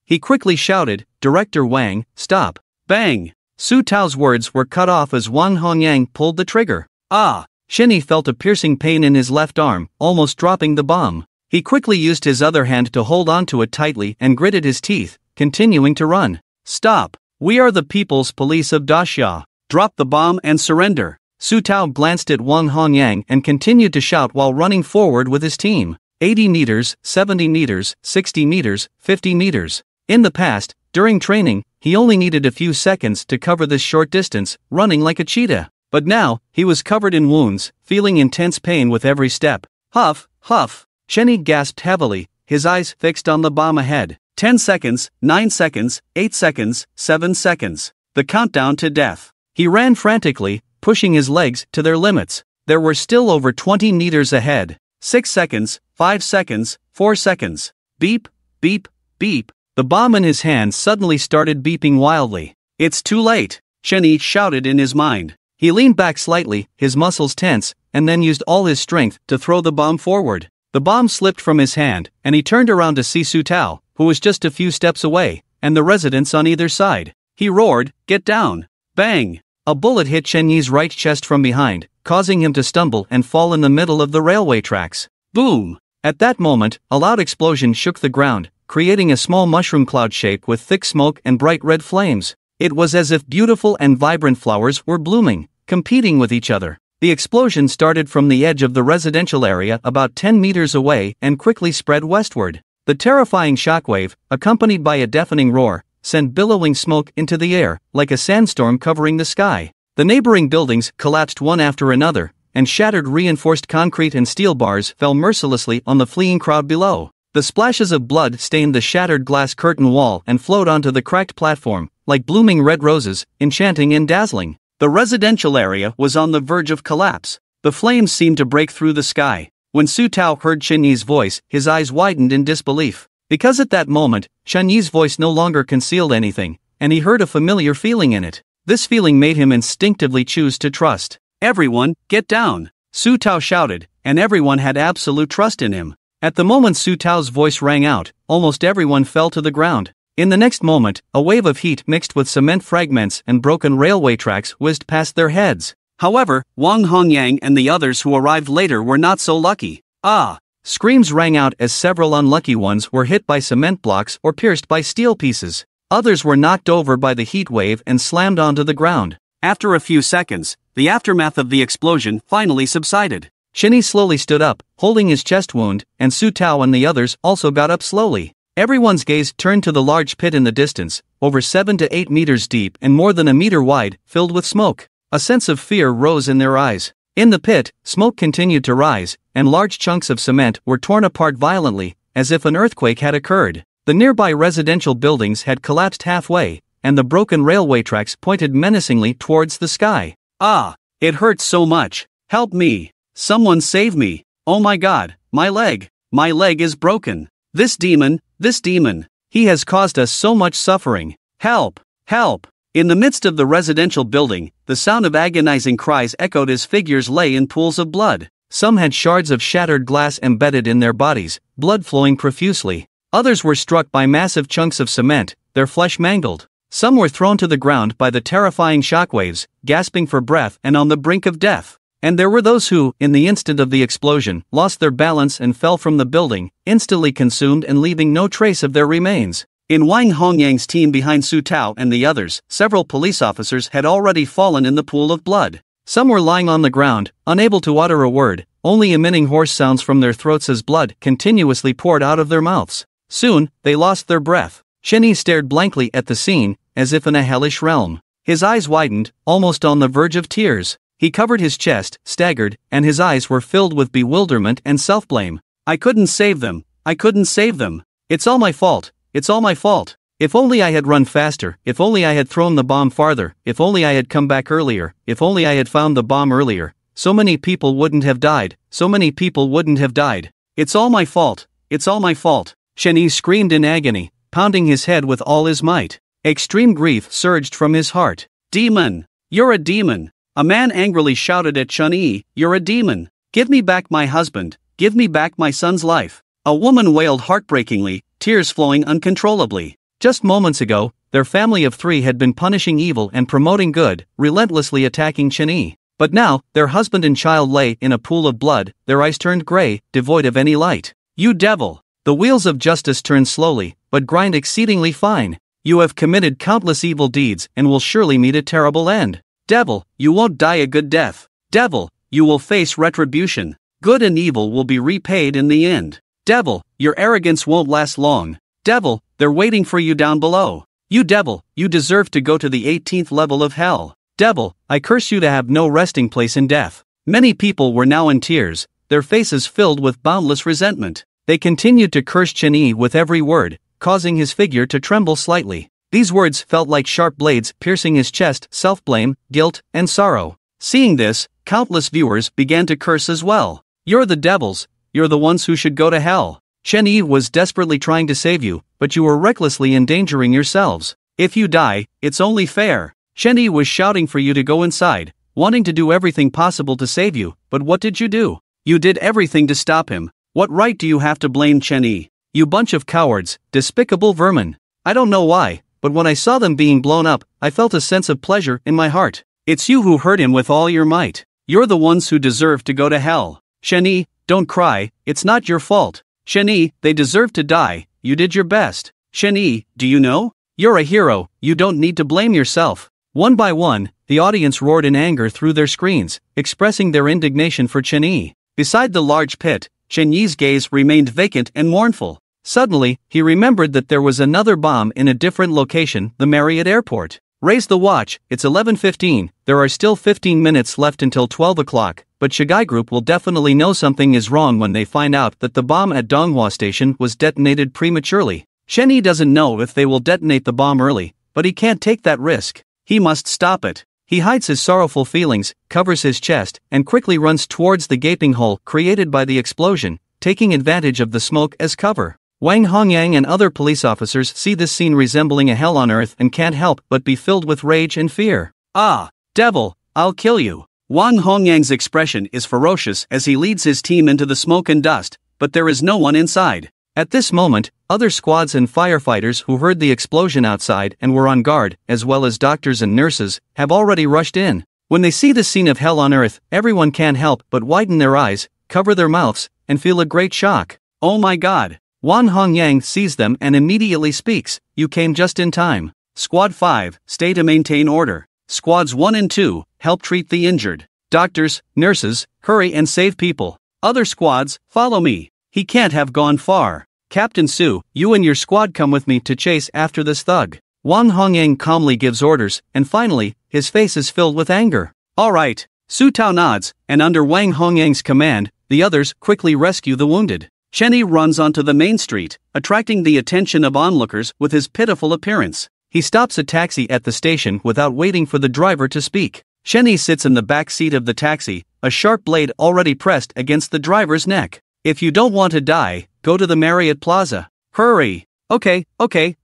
He quickly shouted, "Director Wang, stop." Bang! Su Tao's words were cut off as Wang Hongyang pulled the trigger. Ah! Chen Yi felt a piercing pain in his left arm, almost dropping the bomb. He quickly used his other hand to hold onto it tightly and gritted his teeth, continuing to run. Stop! We are the People's Police of Daxia. Drop the bomb and surrender. Su Tao glanced at Wang Hongyang and continued to shout while running forward with his team. 80 meters, 70 meters, 60 meters, 50 meters. In the past, during training, he only needed a few seconds to cover this short distance, running like a cheetah. But now, he was covered in wounds, feeling intense pain with every step. Huff, huff. Chen Yi gasped heavily, his eyes fixed on the bomb ahead. 10 seconds, 9 seconds, 8 seconds, 7 seconds. The countdown to death. He ran frantically, pushing his legs to their limits. There were still over 20 meters ahead. 6 seconds, 5 seconds, 4 seconds. Beep, beep, beep. The bomb in his hand suddenly started beeping wildly. It's too late, Chen Yi shouted in his mind. He leaned back slightly, his muscles tense, and then used all his strength to throw the bomb forward. The bomb slipped from his hand, and he turned around to see Su Tao, who was just a few steps away, and the residents on either side. He roared, "Get down!" Bang! A bullet hit Chen Yi's right chest from behind, causing him to stumble and fall in the middle of the railway tracks. Boom! At that moment, a loud explosion shook the ground, creating a small mushroom cloud shape with thick smoke and bright red flames. It was as if beautiful and vibrant flowers were blooming, competing with each other. The explosion started from the edge of the residential area about 10 meters away and quickly spread westward. The terrifying shockwave, accompanied by a deafening roar, sent billowing smoke into the air, like a sandstorm covering the sky. The neighboring buildings collapsed one after another, and shattered reinforced concrete and steel bars fell mercilessly on the fleeing crowd below. The splashes of blood stained the shattered glass curtain wall and flowed onto the cracked platform, like blooming red roses, enchanting and dazzling. The residential area was on the verge of collapse. The flames seemed to break through the sky. When Su Tao heard Chen Yi's voice, his eyes widened in disbelief. Because at that moment, Chen Yi's voice no longer concealed anything, and he heard a familiar feeling in it. This feeling made him instinctively choose to trust. "Everyone, get down!" Su Tao shouted, and everyone had absolute trust in him. At the moment Su Tao's voice rang out, almost everyone fell to the ground. In the next moment, a wave of heat mixed with cement fragments and broken railway tracks whizzed past their heads. However, Wang Hongyang and the others who arrived later were not so lucky. "Ah!" Screams rang out as several unlucky ones were hit by cement blocks or pierced by steel pieces. Others were knocked over by the heat wave and slammed onto the ground. After a few seconds, the aftermath of the explosion finally subsided. Chen Yi slowly stood up, holding his chest wound, and Su Tao and the others also got up slowly. Everyone's gaze turned to the large pit in the distance, over 7 to 8 meters deep and more than a meter wide, filled with smoke. A sense of fear rose in their eyes. In the pit, smoke continued to rise, and large chunks of cement were torn apart violently, as if an earthquake had occurred. The nearby residential buildings had collapsed halfway, and the broken railway tracks pointed menacingly towards the sky. "Ah! It hurts so much! Help me! Someone save me! Oh my God, my leg! My leg is broken! This demon, he has caused us so much suffering! Help! Help!" In the midst of the residential building, the sound of agonizing cries echoed as figures lay in pools of blood. Some had shards of shattered glass embedded in their bodies, blood flowing profusely. Others were struck by massive chunks of cement, their flesh mangled. Some were thrown to the ground by the terrifying shockwaves, gasping for breath and on the brink of death. And there were those who, in the instant of the explosion, lost their balance and fell from the building, instantly consumed and leaving no trace of their remains. In Wang Hongyang's team behind Su Tao and the others, several police officers had already fallen in the pool of blood. Some were lying on the ground, unable to utter a word, only emitting hoarse sounds from their throats as blood continuously poured out of their mouths. Soon, they lost their breath. Chen Yi stared blankly at the scene, as if in a hellish realm. His eyes widened, almost on the verge of tears. He covered his chest, staggered, and his eyes were filled with bewilderment and self-blame. "I couldn't save them. I couldn't save them. It's all my fault. It's all my fault. If only I had run faster, if only I had thrown the bomb farther, if only I had come back earlier, if only I had found the bomb earlier. So many people wouldn't have died, so many people wouldn't have died. It's all my fault. It's all my fault." Chen Yi screamed in agony, pounding his head with all his might. Extreme grief surged from his heart. "Demon! You're a demon!" A man angrily shouted at Chen Yi, "You're a demon! Give me back my husband, give me back my son's life." A woman wailed heartbreakingly, tears flowing uncontrollably. Just moments ago, their family of 3 had been punishing evil and promoting good, relentlessly attacking Chen Yi. But now, their husband and child lay in a pool of blood, their eyes turned gray, devoid of any light. "You devil! The wheels of justice turn slowly, but grind exceedingly fine. You have committed countless evil deeds and will surely meet a terrible end. Devil, you won't die a good death. Devil, you will face retribution. Good and evil will be repaid in the end. Devil, your arrogance won't last long. Devil, they're waiting for you down below. You devil, you deserve to go to the 18th level of hell. Devil, I curse you to have no resting place in death." Many people were now in tears, their faces filled with boundless resentment. They continued to curse Chen Yi with every word, causing his figure to tremble slightly. These words felt like sharp blades piercing his chest, self-blame, guilt, and sorrow. Seeing this, countless viewers began to curse as well. "You're the devils, you're the ones who should go to hell. Chen Yi was desperately trying to save you, but you were recklessly endangering yourselves. If you die, it's only fair." Chen Yi was shouting for you to go inside, wanting to do everything possible to save you, but what did you do? You did everything to stop him. What right do you have to blame Chen Yi? You bunch of cowards, despicable vermin. I don't know why, but when I saw them being blown up, I felt a sense of pleasure in my heart. It's you who hurt him with all your might. You're the ones who deserve to go to hell. Chen Yi, don't cry, it's not your fault. Chen Yi, they deserve to die, you did your best. Chen Yi, do you know? You're a hero, you don't need to blame yourself. One by one, the audience roared in anger through their screens, expressing their indignation for Chen Yi. Beside the large pit, Chen Yi's gaze remained vacant and mournful. Suddenly, he remembered that there was another bomb in a different location, the Marriott Airport. Raise the watch, it's 11:15, there are still 15 minutes left until 12 o'clock, but Shigai Group will definitely know something is wrong when they find out that the bomb at Donghua Station was detonated prematurely. Chen Yi doesn't know if they will detonate the bomb early, but he can't take that risk. He must stop it. He hides his sorrowful feelings, covers his chest, and quickly runs towards the gaping hole created by the explosion, taking advantage of the smoke as cover. Wang Hongyang and other police officers see this scene resembling a hell on earth and can't help but be filled with rage and fear. Ah, devil, I'll kill you. Wang Hongyang's expression is ferocious as he leads his team into the smoke and dust, but there is no one inside. At this moment, other squads and firefighters who heard the explosion outside and were on guard, as well as doctors and nurses, have already rushed in. When they see the scene of hell on earth, everyone can't help but widen their eyes, cover their mouths, and feel a great shock. Oh my god! Wang Hongyang sees them and immediately speaks, "You came just in time. Squad 5, stay to maintain order. Squads 1 and 2, help treat the injured. Doctors, nurses, hurry and save people. Other squads, follow me." He can't have gone far. "Captain Su, you and your squad come with me to chase after this thug." Wang Hongyang calmly gives orders, and finally, his face is filled with anger. Alright, Su Tao nods, and under Wang Hongyang's command, the others quickly rescue the wounded. Chen Yi runs onto the main street, attracting the attention of onlookers with his pitiful appearance. He stops a taxi at the station without waiting for the driver to speak. Chen Yi sits in the back seat of the taxi, a sharp blade already pressed against the driver's neck. "If you don't want to die, go to the Marriott Plaza. Hurry." Okay,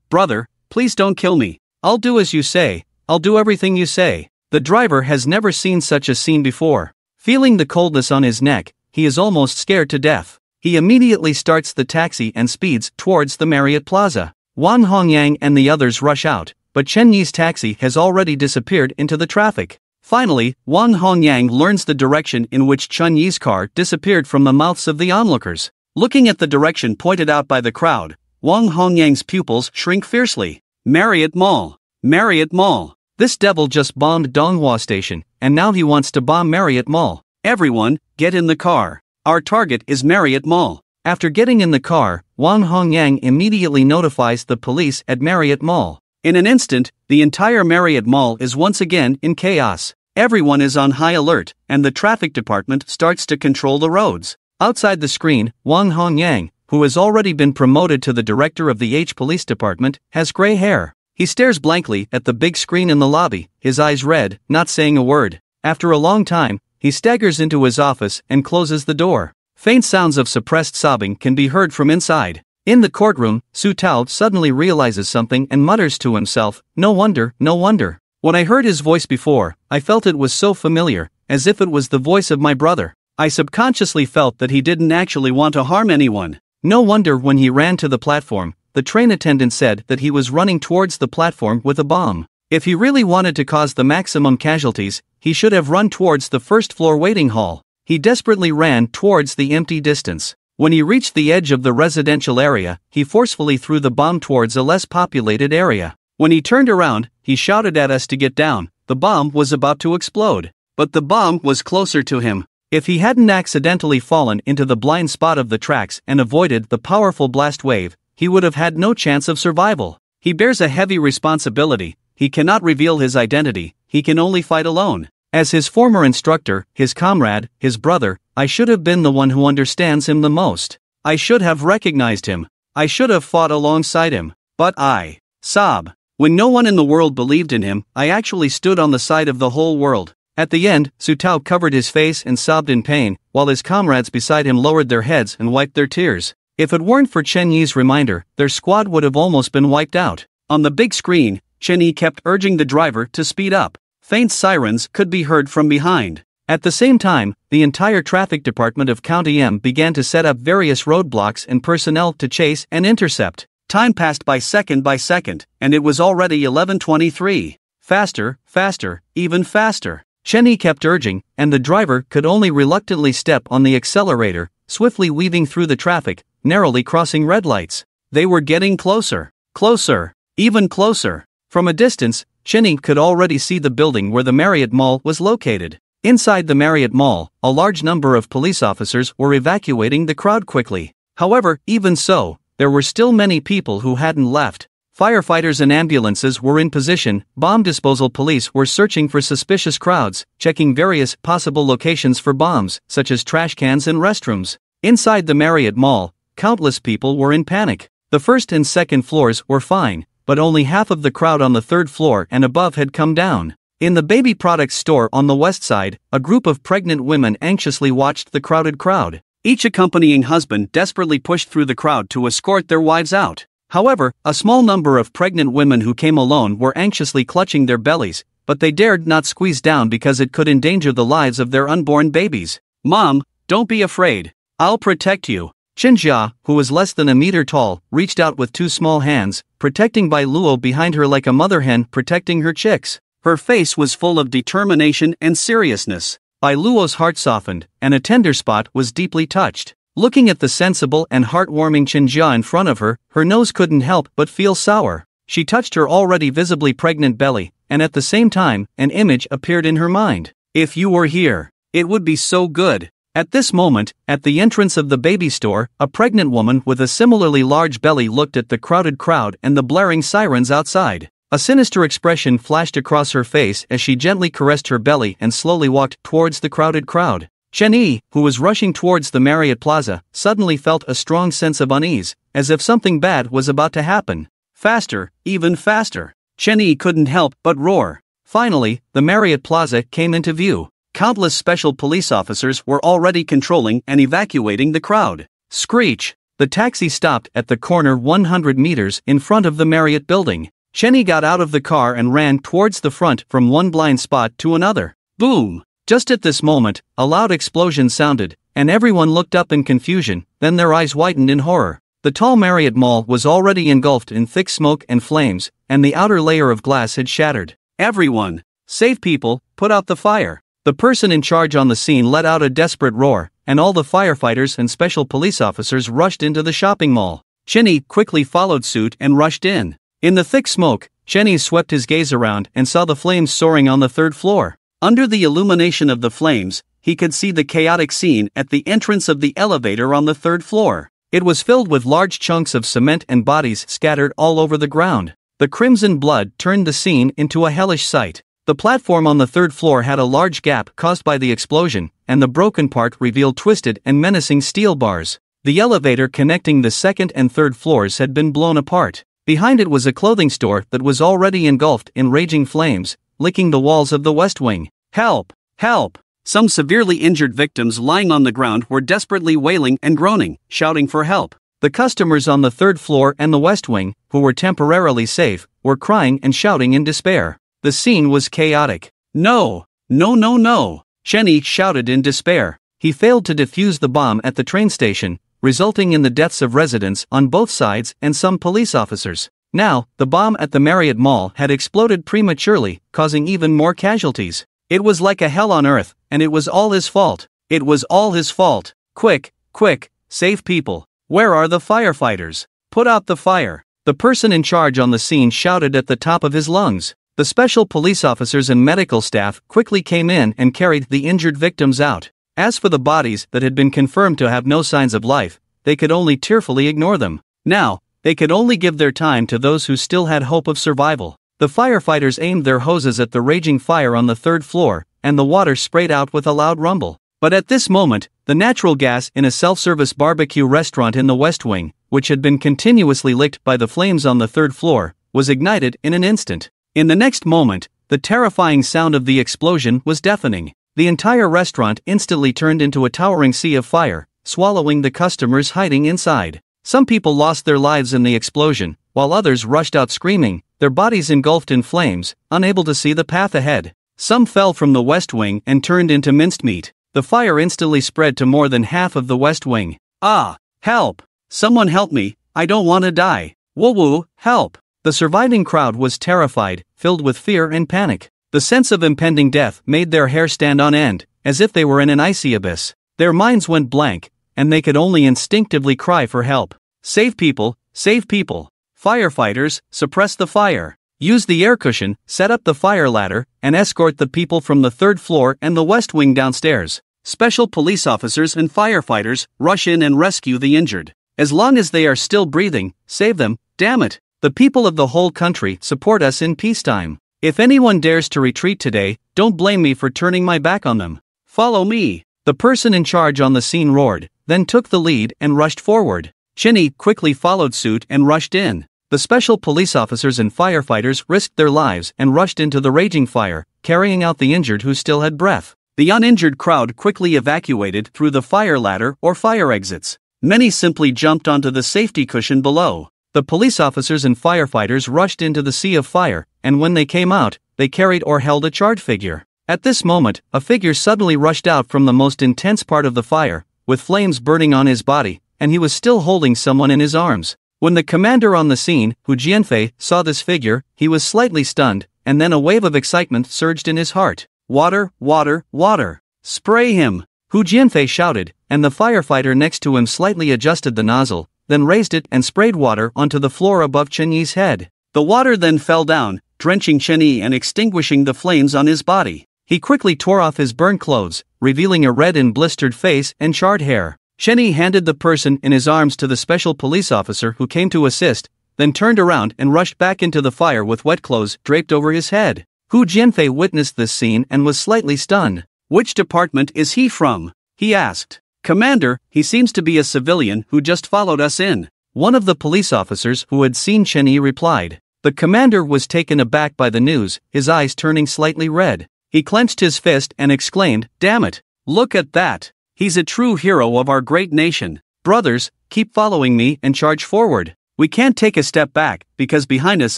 brother, please don't kill me. I'll do as you say, I'll do everything you say." The driver has never seen such a scene before. Feeling the coldness on his neck, he is almost scared to death. He immediately starts the taxi and speeds towards the Marriott Plaza. Wang Hongyang and the others rush out, but Chen Yi's taxi has already disappeared into the traffic. Finally, Wang Hongyang learns the direction in which Chen Yi's car disappeared from the mouths of the onlookers. Looking at the direction pointed out by the crowd, Wang Hongyang's pupils shrink fiercely. Marriott Mall. Marriott Mall. This devil just bombed Donghua Station, and now he wants to bomb Marriott Mall. Everyone, get in the car. Our target is Marriott Mall. After getting in the car, Wang Hongyang immediately notifies the police at Marriott Mall. In an instant, the entire Marriott Mall is once again in chaos. Everyone is on high alert, and the traffic department starts to control the roads. Outside the screen, Wang Hongyang, who has already been promoted to the director of the H Police Department, has gray hair. He stares blankly at the big screen in the lobby, his eyes red, not saying a word. After a long time, he staggers into his office and closes the door. Faint sounds of suppressed sobbing can be heard from inside. In the courtroom, Su Tao suddenly realizes something and mutters to himself, no wonder. When I heard his voice before, I felt it was so familiar, as if it was the voice of my brother. I subconsciously felt that he didn't actually want to harm anyone. No wonder when he ran to the platform, the train attendant said that he was running towards the platform with a bomb. If he really wanted to cause the maximum casualties, he should have run towards the first-floor waiting hall. He desperately ran towards the empty distance. When he reached the edge of the residential area, he forcefully threw the bomb towards a less populated area. When he turned around, he shouted at us to get down. The bomb was about to explode. But the bomb was closer to him. If he hadn't accidentally fallen into the blind spot of the tracks and avoided the powerful blast wave, he would have had no chance of survival. He bears a heavy responsibility. He cannot reveal his identity, he can only fight alone. As his former instructor, his comrade, his brother, I should have been the one who understands him the most. I should have recognized him. I should have fought alongside him. But I sob. When no one in the world believed in him, I actually stood on the side of the whole world. At the end, Su Tao covered his face and sobbed in pain, while his comrades beside him lowered their heads and wiped their tears. If it weren't for Chen Yi's reminder, their squad would have almost been wiped out. On the big screen, Chen Yi kept urging the driver to speed up. Faint sirens could be heard from behind. At the same time, the entire traffic department of County M began to set up various roadblocks and personnel to chase and intercept. Time passed by second, and it was already 11:23. Faster, faster, even faster. Chenny kept urging, and the driver could only reluctantly step on the accelerator, swiftly weaving through the traffic, narrowly crossing red lights. They were getting closer, closer, even closer. From a distance, Chenny could already see the building where the Marriott Mall was located. Inside the Marriott Mall, a large number of police officers were evacuating the crowd quickly. However, even so, there were still many people who hadn't left. Firefighters and ambulances were in position, bomb disposal police were searching for suspicious crowds, checking various possible locations for bombs, such as trash cans and restrooms. Inside the Marriott Mall, countless people were in panic. The first and second floors were fine, but only half of the crowd on the third floor and above had come down. In the baby products store on the west side, a group of pregnant women anxiously watched the crowded crowd. Each accompanying husband desperately pushed through the crowd to escort their wives out. However, a small number of pregnant women who came alone were anxiously clutching their bellies, but they dared not squeeze down because it could endanger the lives of their unborn babies. "Mom, don't be afraid. I'll protect you." Chinjia, who was less than a meter tall, reached out with two small hands, protecting Bai Luo behind her like a mother hen protecting her chicks. Her face was full of determination and seriousness. Bai Luo's heart softened, and a tender spot was deeply touched. Looking at the sensible and heartwarming Chinjia in front of her, her nose couldn't help but feel sour. She touched her already visibly pregnant belly, and at the same time, an image appeared in her mind. "If you were here, it would be so good." At this moment, at the entrance of the baby store, a pregnant woman with a similarly large belly looked at the crowded crowd and the blaring sirens outside. A sinister expression flashed across her face as she gently caressed her belly and slowly walked towards the crowded crowd. Chenny, who was rushing towards the Marriott Plaza, suddenly felt a strong sense of unease, as if something bad was about to happen. Faster, even faster. Chenny couldn't help but roar. Finally, the Marriott Plaza came into view. Countless special police officers were already controlling and evacuating the crowd. Screech! The taxi stopped at the corner 100 meters in front of the Marriott building. Chenny got out of the car and ran towards the front from one blind spot to another. Boom! Just at this moment, a loud explosion sounded, and everyone looked up in confusion, then their eyes widened in horror. The tall Marriott Mall was already engulfed in thick smoke and flames, and the outer layer of glass had shattered. "Everyone! Save people, put out the fire!" The person in charge on the scene let out a desperate roar, and all the firefighters and special police officers rushed into the shopping mall. Chenny quickly followed suit and rushed in. In the thick smoke, Chenny swept his gaze around and saw the flames soaring on the third floor. Under the illumination of the flames, he could see the chaotic scene at the entrance of the elevator on the third floor. It was filled with large chunks of cement and bodies scattered all over the ground. The crimson blood turned the scene into a hellish sight. The platform on the third floor had a large gap caused by the explosion, and the broken part revealed twisted and menacing steel bars. The elevator connecting the second and third floors had been blown apart. Behind it was a clothing store that was already engulfed in raging flames, licking the walls of the West Wing. "Help! Help!" Some severely injured victims lying on the ground were desperately wailing and groaning, shouting for help. The customers on the third floor and the West Wing, who were temporarily safe, were crying and shouting in despair. The scene was chaotic. "No! No, no, no!" Chenny shouted in despair. He failed to defuse the bomb at the train station, resulting in the deaths of residents on both sides and some police officers. Now, the bomb at the Marriott Mall had exploded prematurely, causing even more casualties. It was like a hell on earth, and it was all his fault. It was all his fault. Quick, quick, save people. Where are the firefighters? Put out the fire. The person in charge on the scene shouted at the top of his lungs. The special police officers and medical staff quickly came in and carried the injured victims out. As for the bodies that had been confirmed to have no signs of life, they could only tearfully ignore them. Now, they could only give their time to those who still had hope of survival. The firefighters aimed their hoses at the raging fire on the third floor, and the water sprayed out with a loud rumble. But at this moment, the natural gas in a self-service barbecue restaurant in the West Wing, which had been continuously licked by the flames on the third floor, was ignited in an instant. In the next moment, the terrifying sound of the explosion was deafening. The entire restaurant instantly turned into a towering sea of fire, swallowing the customers hiding inside. Some people lost their lives in the explosion, while others rushed out screaming, their bodies engulfed in flames, unable to see the path ahead. Some fell from the west wing and turned into minced meat. The fire instantly spread to more than half of the west wing. Ah! Help! Someone help me, I don't want to die. Woo woo, help! The surviving crowd was terrified, filled with fear and panic. The sense of impending death made their hair stand on end, as if they were in an icy abyss. Their minds went blank, and they could only instinctively cry for help. Save people, save people. Firefighters, suppress the fire. Use the air cushion, set up the fire ladder, and escort the people from the third floor and the west wing downstairs. Special police officers and firefighters rush in and rescue the injured. As long as they are still breathing, save them, damn it. The people of the whole country support us in peacetime. If anyone dares to retreat today, don't blame me for turning my back on them. Follow me. The person in charge on the scene roared, then took the lead and rushed forward. Chinny quickly followed suit and rushed in. The special police officers and firefighters risked their lives and rushed into the raging fire, carrying out the injured who still had breath. The uninjured crowd quickly evacuated through the fire ladder or fire exits. Many simply jumped onto the safety cushion below. The police officers and firefighters rushed into the sea of fire, and when they came out, they carried or held a charred figure. At this moment, a figure suddenly rushed out from the most intense part of the fire, with flames burning on his body, and he was still holding someone in his arms. When the commander on the scene, Hu Jianfei, saw this figure, he was slightly stunned, and then a wave of excitement surged in his heart. Water, water, water! Spray him! Hu Jianfei shouted, and the firefighter next to him slightly adjusted the nozzle, then raised it and sprayed water onto the floor above Chen Yi's head. The water then fell down, drenching Chen Yi and extinguishing the flames on his body. He quickly tore off his burned clothes, revealing a red and blistered face and charred hair. Chen Yi handed the person in his arms to the special police officer who came to assist, then turned around and rushed back into the fire with wet clothes draped over his head. Hu Jianfei witnessed this scene and was slightly stunned. "Which department is he from?" he asked. "Commander, he seems to be a civilian who just followed us in." One of the police officers who had seen Chen Yi replied. The commander was taken aback by the news, his eyes turning slightly red. He clenched his fist and exclaimed, "Damn it! Look at that! He's a true hero of our great nation. Brothers, keep following me and charge forward. We can't take a step back, because behind us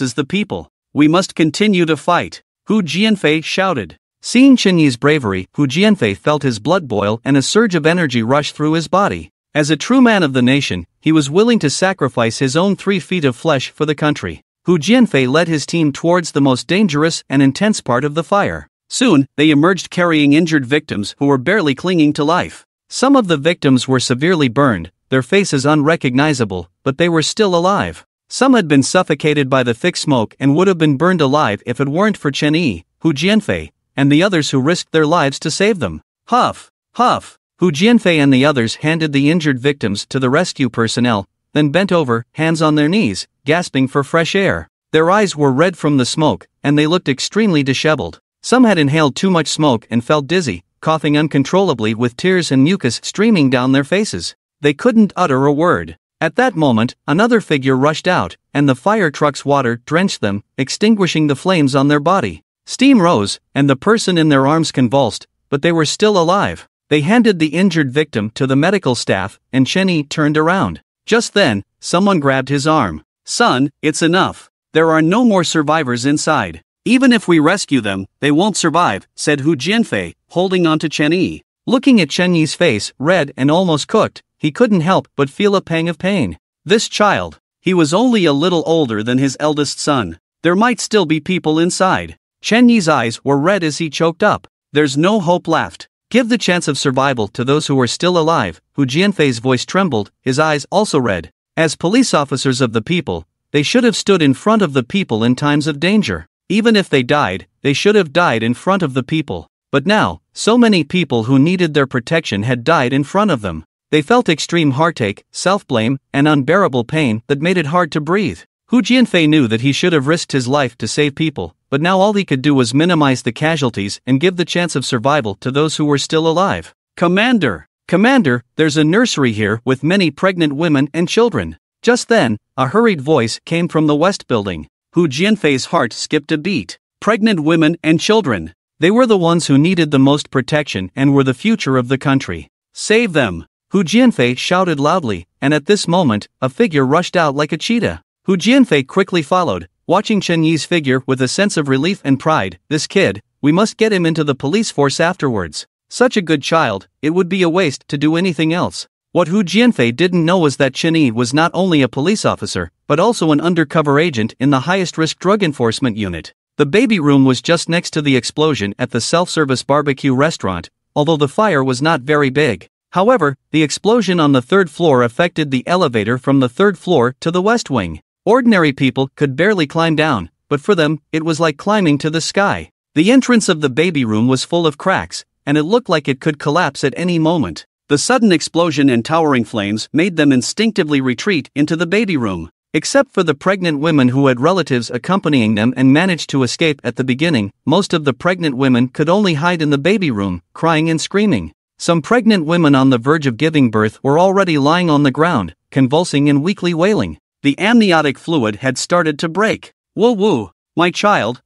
is the people. We must continue to fight." Hu Jianfei shouted. Seeing Chen Yi's bravery, Hu Jianfei felt his blood boil and a surge of energy rush through his body. As a true man of the nation, he was willing to sacrifice his own 3 feet of flesh for the country. Hu Jianfei led his team towards the most dangerous and intense part of the fire. Soon, they emerged carrying injured victims who were barely clinging to life. Some of the victims were severely burned, their faces unrecognizable, but they were still alive. Some had been suffocated by the thick smoke and would have been burned alive if it weren't for Chen Yi, Hu Jianfei, and the others who risked their lives to save them. Huff! Huff! Hu Jianfei and the others handed the injured victims to the rescue personnel, then bent over, hands on their knees, gasping for fresh air. Their eyes were red from the smoke, and they looked extremely disheveled. Some had inhaled too much smoke and felt dizzy, coughing uncontrollably with tears and mucus streaming down their faces. They couldn't utter a word. At that moment, another figure rushed out, and the fire truck's water drenched them, extinguishing the flames on their body. Steam rose, and the person in their arms convulsed, but they were still alive. They handed the injured victim to the medical staff, and Chen Yi turned around. Just then, someone grabbed his arm. "Son, it's enough. There are no more survivors inside. Even if we rescue them, they won't survive," said Hu Jianfei, holding on to Chen Yi. Looking at Chen Yi's face, red and almost cooked, he couldn't help but feel a pang of pain. This child, he was only a little older than his eldest son. There might still be people inside. Chen Yi's eyes were red as he choked up. "There's no hope left. Give the chance of survival to those who are still alive." Hu Jianfei's voice trembled, his eyes also red. As police officers of the people, they should have stood in front of the people in times of danger. Even if they died, they should have died in front of the people. But now, so many people who needed their protection had died in front of them. They felt extreme heartache, self-blame, and unbearable pain that made it hard to breathe. Hu Jianfei knew that he should have risked his life to save people, but now all he could do was minimize the casualties and give the chance of survival to those who were still alive. "Commander! Commander, there's a nursery here with many pregnant women and children." Just then, a hurried voice came from the west building. Hu Jianfei's heart skipped a beat. Pregnant women and children. They were the ones who needed the most protection and were the future of the country. "Save them!" Hu Jianfei shouted loudly, and at this moment, a figure rushed out like a cheetah. Hu Jianfei quickly followed, watching Chen Yi's figure with a sense of relief and pride. This kid, We must get him into the police force afterwards. Such a good child, it would be a waste to do anything else. What Hu Jianfei didn't know was that Chen Yi was not only a police officer, but also an undercover agent in the highest-risk drug enforcement unit. The baby room was just next to the explosion at the self-service barbecue restaurant, although the fire was not very big. However, the explosion on the third floor affected the elevator from the third floor to the west wing. Ordinary people could barely climb down, but for them, it was like climbing to the sky. The entrance of the baby room was full of cracks, and it looked like it could collapse at any moment. The sudden explosion and towering flames made them instinctively retreat into the baby room. Except for the pregnant women who had relatives accompanying them and managed to escape at the beginning, most of the pregnant women could only hide in the baby room, crying and screaming. Some pregnant women on the verge of giving birth were already lying on the ground, convulsing and weakly wailing. The amniotic fluid had started to break. Woo woo, my child,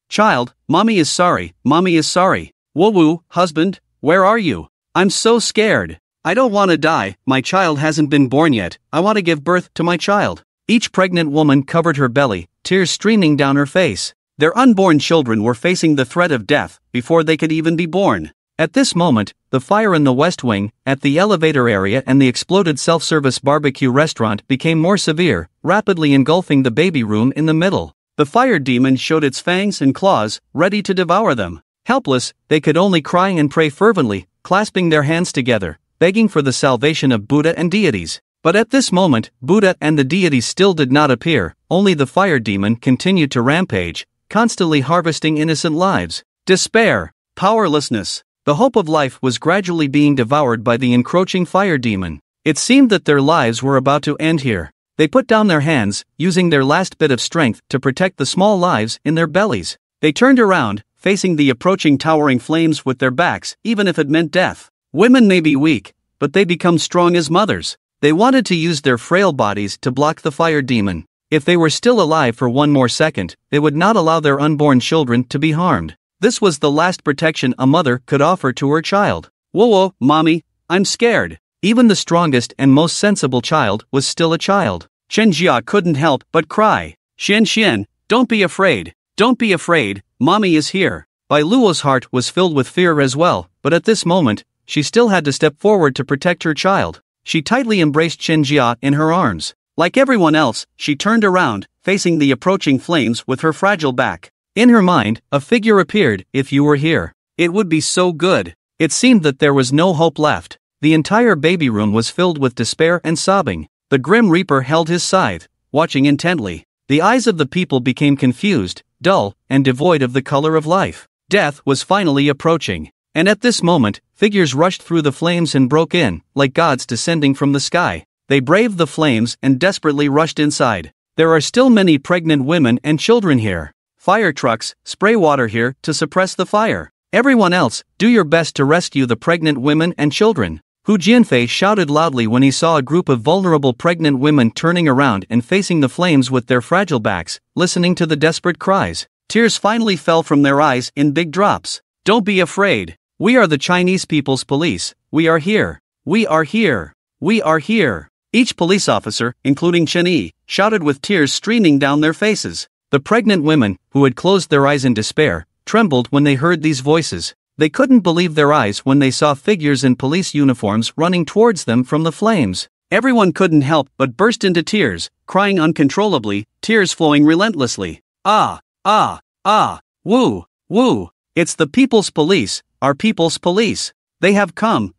child, mommy is sorry, Woo woo, husband, where are you? I'm so scared. I don't want to die, my child hasn't been born yet, I want to give birth to my child. Each pregnant woman covered her belly, tears streaming down her face. Their unborn children were facing the threat of death before they could even be born. At this moment, the fire in the west wing, at the elevator area and the exploded self-service barbecue restaurant became more severe, rapidly engulfing the baby room in the middle. The fire demon showed its fangs and claws, ready to devour them. Helpless, they could only cry and pray fervently, clasping their hands together, begging for the salvation of Buddha and deities. But at this moment, Buddha and the deities still did not appear, only the fire demon continued to rampage, constantly harvesting innocent lives. Despair, powerlessness. The hope of life was gradually being devoured by the encroaching fire demon. It seemed that their lives were about to end here. They put down their hands, using their last bit of strength to protect the small lives in their bellies. They turned around, facing the approaching towering flames with their backs, even if it meant death. Women may be weak, but they become strong as mothers. They wanted to use their frail bodies to block the fire demon. If they were still alive for one more second, they would not allow their unborn children to be harmed. This was the last protection a mother could offer to her child. Whoa, mommy, I'm scared. Even the strongest and most sensible child was still a child. Chen Jia couldn't help but cry. Xian, don't be afraid. Don't be afraid, mommy is here. Bai Luo's heart was filled with fear as well, but at this moment, she still had to step forward to protect her child. She tightly embraced Chen Jia in her arms. Like everyone else, she turned around, facing the approaching flames with her fragile back. In her mind, a figure appeared. If you were here, it would be so good. It seemed that there was no hope left. The entire baby room was filled with despair and sobbing. The Grim Reaper held his scythe, watching intently. The eyes of the people became confused, dull, and devoid of the color of life. Death was finally approaching. And at this moment, figures rushed through the flames and broke in, like gods descending from the sky. They braved the flames and desperately rushed inside. There are still many pregnant women and children here. Fire trucks, spray water here to suppress the fire. Everyone else, do your best to rescue the pregnant women and children. Hu Jianfei shouted loudly when he saw a group of vulnerable pregnant women turning around and facing the flames with their fragile backs, listening to the desperate cries. Tears finally fell from their eyes in big drops. Don't be afraid. We are the Chinese People's Police. We are here. We are here. We are here. Each police officer, including Chen Yi, shouted with tears streaming down their faces. The pregnant women, who had closed their eyes in despair, trembled when they heard these voices. They couldn't believe their eyes when they saw figures in police uniforms running towards them from the flames. Everyone couldn't help but burst into tears, crying uncontrollably, tears flowing relentlessly. Woo, it's the People's Police, our People's Police. They have come,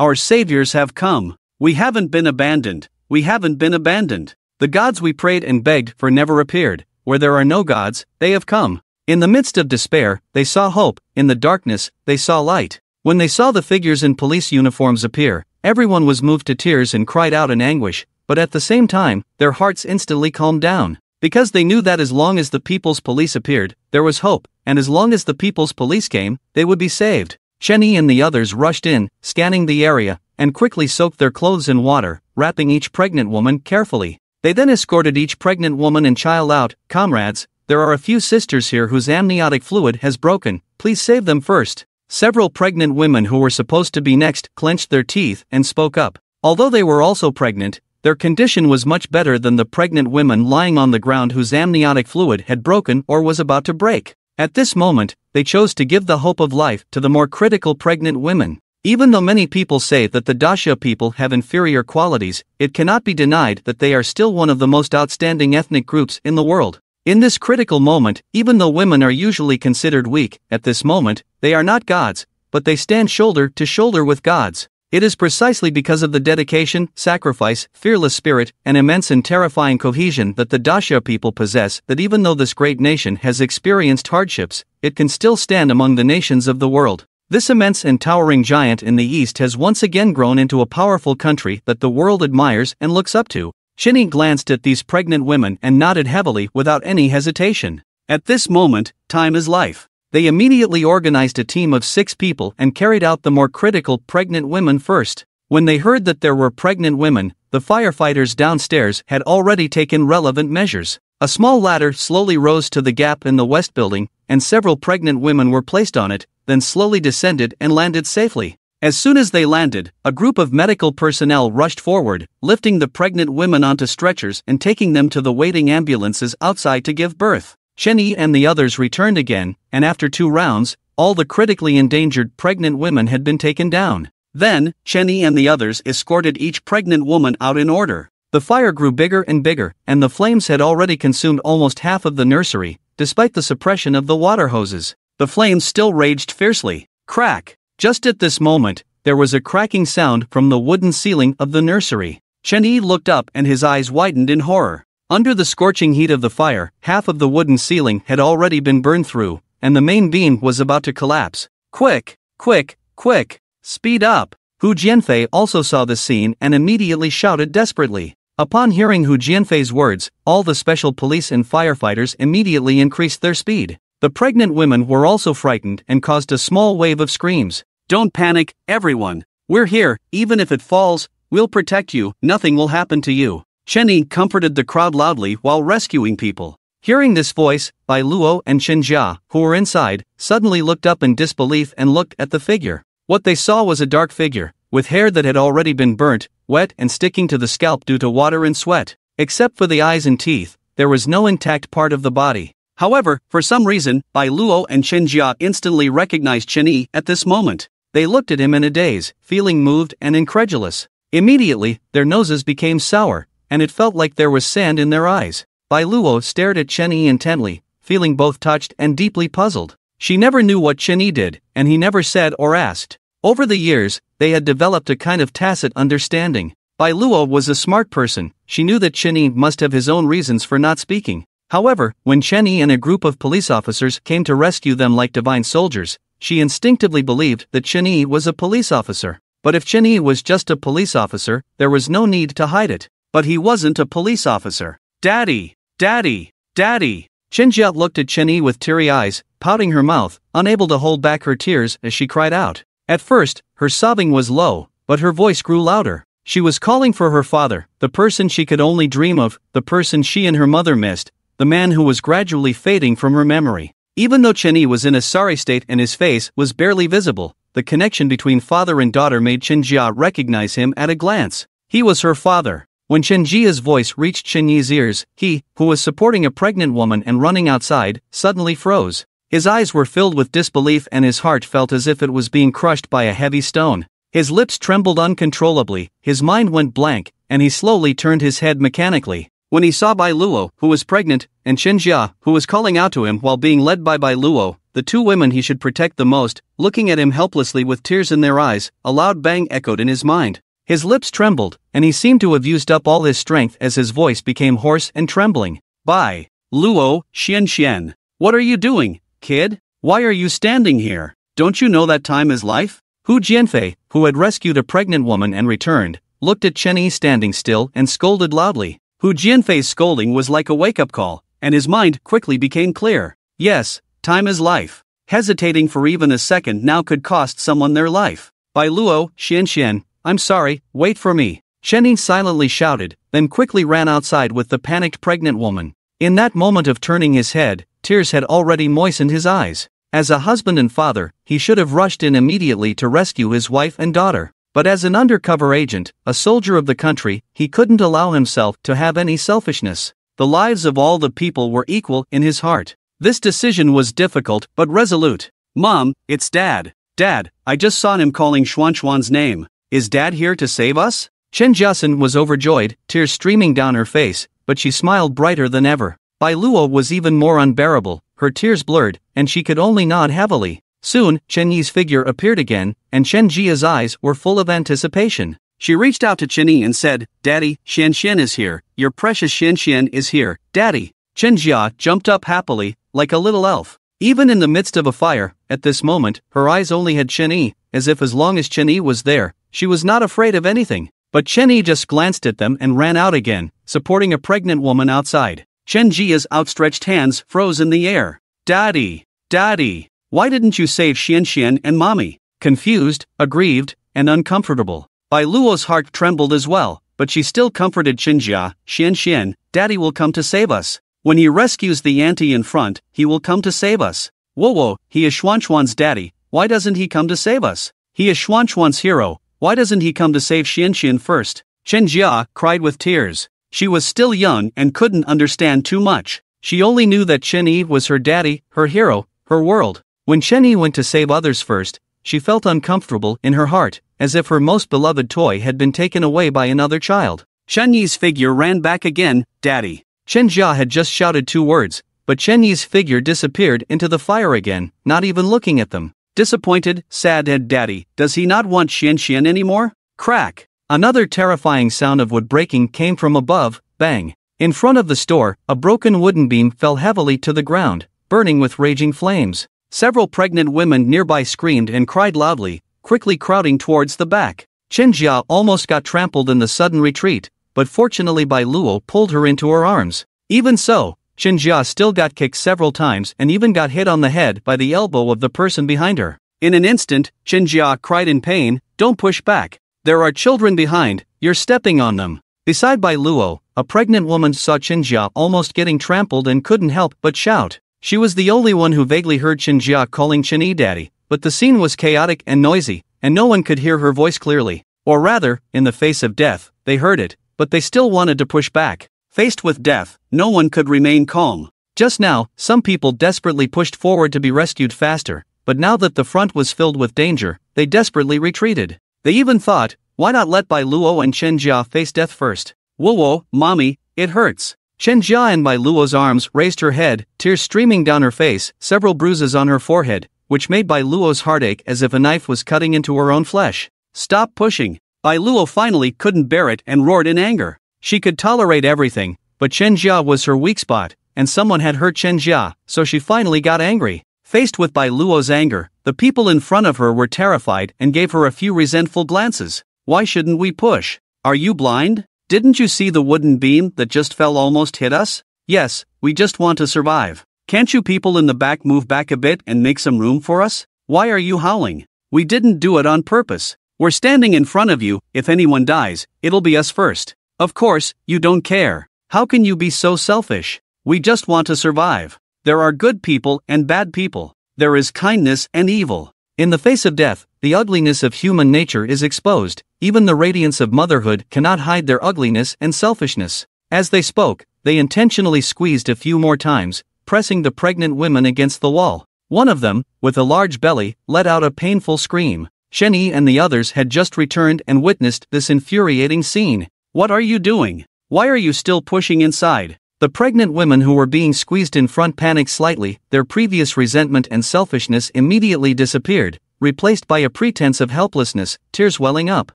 our saviors have come. We haven't been abandoned, The gods we prayed and begged for never appeared. Where there are no gods, they have come. In the midst of despair, they saw hope. In the darkness, they saw light. When they saw the figures in police uniforms appear, everyone was moved to tears and cried out in anguish, but at the same time, their hearts instantly calmed down. Because they knew that as long as the People's Police appeared, there was hope, and as long as the People's Police came, they would be saved. Chen Yi and the others rushed in, scanning the area, and quickly soaked their clothes in water, wrapping each pregnant woman carefully. They then escorted each pregnant woman and child out. Comrades, there are a few sisters here whose amniotic fluid has broken, please save them first. Several pregnant women who were supposed to be next clenched their teeth and spoke up. Although they were also pregnant, their condition was much better than the pregnant women lying on the ground whose amniotic fluid had broken or was about to break. At this moment, they chose to give the hope of life to the more critical pregnant women. Even though many people say that the Dacia people have inferior qualities, it cannot be denied that they are still one of the most outstanding ethnic groups in the world. In this critical moment, even though women are usually considered weak, at this moment, they are not gods, but they stand shoulder to shoulder with gods. It is precisely because of the dedication, sacrifice, fearless spirit, and immense and terrifying cohesion that the Dacia people possess that even though this great nation has experienced hardships, it can still stand among the nations of the world. This immense and towering giant in the East has once again grown into a powerful country that the world admires and looks up to. Shinny glanced at these pregnant women and nodded heavily without any hesitation. At this moment, time is life. They immediately organized a team of 6 people and carried out the more critical pregnant women first. When they heard that there were pregnant women, the firefighters downstairs had already taken relevant measures. A small ladder slowly rose to the gap in the west building, and several pregnant women were placed on it, then slowly descended and landed safely. As soon as they landed, a group of medical personnel rushed forward, lifting the pregnant women onto stretchers and taking them to the waiting ambulances outside to give birth. Shenyi and the others returned again, and after 2 rounds, all the critically endangered pregnant women had been taken down. Then, Shenyi and the others escorted each pregnant woman out in order. The fire grew bigger and bigger, and the flames had already consumed almost half of the nursery, despite the suppression of the water hoses. The flames still raged fiercely. Crack! Just at this moment, there was a cracking sound from the wooden ceiling of the nursery. Shenyi looked up and his eyes widened in horror. Under the scorching heat of the fire, half of the wooden ceiling had already been burned through, and the main beam was about to collapse. Quick! Quick! Quick! Speed up! Hu Jianfei also saw the scene and immediately shouted desperately. Upon hearing Hu Jianfei's words, all the special police and firefighters immediately increased their speed. The pregnant women were also frightened and caused a small wave of screams. Don't panic, everyone. We're here, even if it falls, we'll protect you, nothing will happen to you. Shenyi comforted the crowd loudly while rescuing people. Hearing this voice, Bai Luo and Chen Jia, who were inside, suddenly looked up in disbelief and looked at the figure. What they saw was a dark figure, with hair that had already been burnt, wet and sticking to the scalp due to water and sweat. Except for the eyes and teeth, there was no intact part of the body. However, for some reason, Bai Luo and Chen Jia instantly recognized Shenyi at this moment. They looked at him in a daze, feeling moved and incredulous. Immediately, their noses became sour, and it felt like there was sand in their eyes. Bai Luo stared at Shenyi intently, feeling both touched and deeply puzzled. She never knew what Shenyi did, and he never said or asked. Over the years, they had developed a kind of tacit understanding. Bai Luo was a smart person. She knew that Shenyi must have his own reasons for not speaking. However, when Shenyi and a group of police officers came to rescue them like divine soldiers, she instinctively believed that Shenyi was a police officer. But if Shenyi was just a police officer, there was no need to hide it. But he wasn't a police officer. Daddy! Daddy! Daddy! Chen Jia looked at Shenyi with teary eyes, pouting her mouth, unable to hold back her tears as she cried out. At first, her sobbing was low, but her voice grew louder. She was calling for her father, the person she could only dream of, the person she and her mother missed, the man who was gradually fading from her memory. Even though Shenyi was in a sorry state and his face was barely visible, the connection between father and daughter made Chen Jia recognize him at a glance. He was her father. When Chen Jia's voice reached Shenyi's ears, he, who was supporting a pregnant woman and running outside, suddenly froze. His eyes were filled with disbelief and his heart felt as if it was being crushed by a heavy stone. His lips trembled uncontrollably, his mind went blank, and he slowly turned his head mechanically. When he saw Bai Luo, who was pregnant, and Chen Jia, who was calling out to him while being led by Bai Luo, the 2 women he should protect the most, looking at him helplessly with tears in their eyes, a loud bang echoed in his mind. His lips trembled, and he seemed to have used up all his strength as his voice became hoarse and trembling. Bai Luo, Xian, what are you doing, kid? Why are you standing here? Don't you know that time is life? Hu Jianfei, who had rescued a pregnant woman and returned, looked at Shenyi standing still and scolded loudly. Hu Jianfei's scolding was like a wake-up call, and his mind quickly became clear. Yes, time is life. Hesitating for even a second now could cost someone their life. Bai Luo, Xian, I'm sorry, wait for me. Shenyi silently shouted, then quickly ran outside with the panicked pregnant woman. In that moment of turning his head, tears had already moistened his eyes. As a husband and father, he should have rushed in immediately to rescue his wife and daughter. But as an undercover agent, a soldier of the country, he couldn't allow himself to have any selfishness. The lives of all the people were equal in his heart. This decision was difficult but resolute. Mom, it's Dad. Dad, I just saw him calling Xuanxuan's name. Is Dad here to save us? Chen Jiasen was overjoyed, tears streaming down her face, but she smiled brighter than ever. Bai Luo was even more unbearable, her tears blurred, and she could only nod heavily. Soon, Chen Yi's figure appeared again, and Chen Jia's eyes were full of anticipation. She reached out to Chen Yi and said, Daddy, Xian is here. Your precious Xian is here, Daddy. Chen Jia jumped up happily, like a little elf. Even in the midst of a fire, at this moment, her eyes only had Chen Yi, as if as long as Chen Yi was there, she was not afraid of anything. But Chen Yi just glanced at them and ran out again, supporting a pregnant woman outside. Chen Jia's outstretched hands froze in the air. Daddy, Daddy, why didn't you save Xian and Mommy? Confused, aggrieved, and uncomfortable. Bai Luo's heart trembled as well, but she still comforted Chen Jia. Xian, Daddy will come to save us. When he rescues the auntie in front, he will come to save us. Whoa, he is Xuanxuan's daddy, why doesn't he come to save us? He is Xuanxuan's hero, why doesn't he come to save Xian first? Chen Jia cried with tears. She was still young and couldn't understand too much. She only knew that Chen Yi was her daddy, her hero, her world. When Chen Yi went to save others first, she felt uncomfortable in her heart, as if her most beloved toy had been taken away by another child. Chen Yi's figure ran back again, Daddy. Chen Jia had just shouted 2 words, but Chen Yi's figure disappeared into the fire again, not even looking at them. Disappointed, sad Daddy, does he not want Xian anymore? Crack! Another terrifying sound of wood breaking came from above, bang. In front of the store, a broken wooden beam fell heavily to the ground, burning with raging flames. Several pregnant women nearby screamed and cried loudly, quickly crowding towards the back. Chen Jia almost got trampled in the sudden retreat, but fortunately Bai Luo pulled her into her arms. Even so, Chen Jia still got kicked several times and even got hit on the head by the elbow of the person behind her. In an instant, Chen Jia cried in pain, don't push back. There are children behind, you're stepping on them. Beside Bai Luo, a pregnant woman saw Chen Jia almost getting trampled and couldn't help but shout. She was the only one who vaguely heard Chen Jia calling Chen Yi daddy, but the scene was chaotic and noisy, and no one could hear her voice clearly. Or rather, in the face of death, they heard it, but they still wanted to push back. Faced with death, no one could remain calm. Just now, some people desperately pushed forward to be rescued faster, but now that the front was filled with danger, they desperately retreated. They even thought, why not let Bai Luo and Chen Jia face death first? Whoa, Mommy, it hurts. Chen Jia in Bai Luo's arms raised her head, tears streaming down her face, several bruises on her forehead, which made Bai Luo's heart ache as if a knife was cutting into her own flesh. Stop pushing. Bai Luo finally couldn't bear it and roared in anger. She could tolerate everything, but Chen Jia was her weak spot, and someone had hurt Chen Jia, so she finally got angry. Faced with Bai Luo's anger, the people in front of her were terrified and gave her a few resentful glances. Why shouldn't we push? Are you blind? Didn't you see the wooden beam that just fell almost hit us? Yes, we just want to survive. Can't you people in the back move back a bit and make some room for us? Why are you howling? We didn't do it on purpose. We're standing in front of you, if anyone dies, it'll be us first. Of course, you don't care. How can you be so selfish? We just want to survive. There are good people and bad people. There is kindness and evil. In the face of death, the ugliness of human nature is exposed. Even the radiance of motherhood cannot hide their ugliness and selfishness. As they spoke, they intentionally squeezed a few more times, pressing the pregnant women against the wall. One of them, with a large belly, let out a painful scream. Chen Yi and the others had just returned and witnessed this infuriating scene. What are you doing? Why are you still pushing inside? The pregnant women who were being squeezed in front panicked slightly. Their previous resentment and selfishness immediately disappeared, replaced by a pretense of helplessness, tears welling up.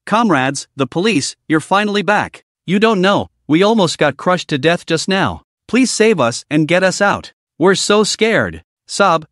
Comrades, the police, you're finally back. You don't know, we almost got crushed to death just now. Please save us and get us out. We're so scared. Sob,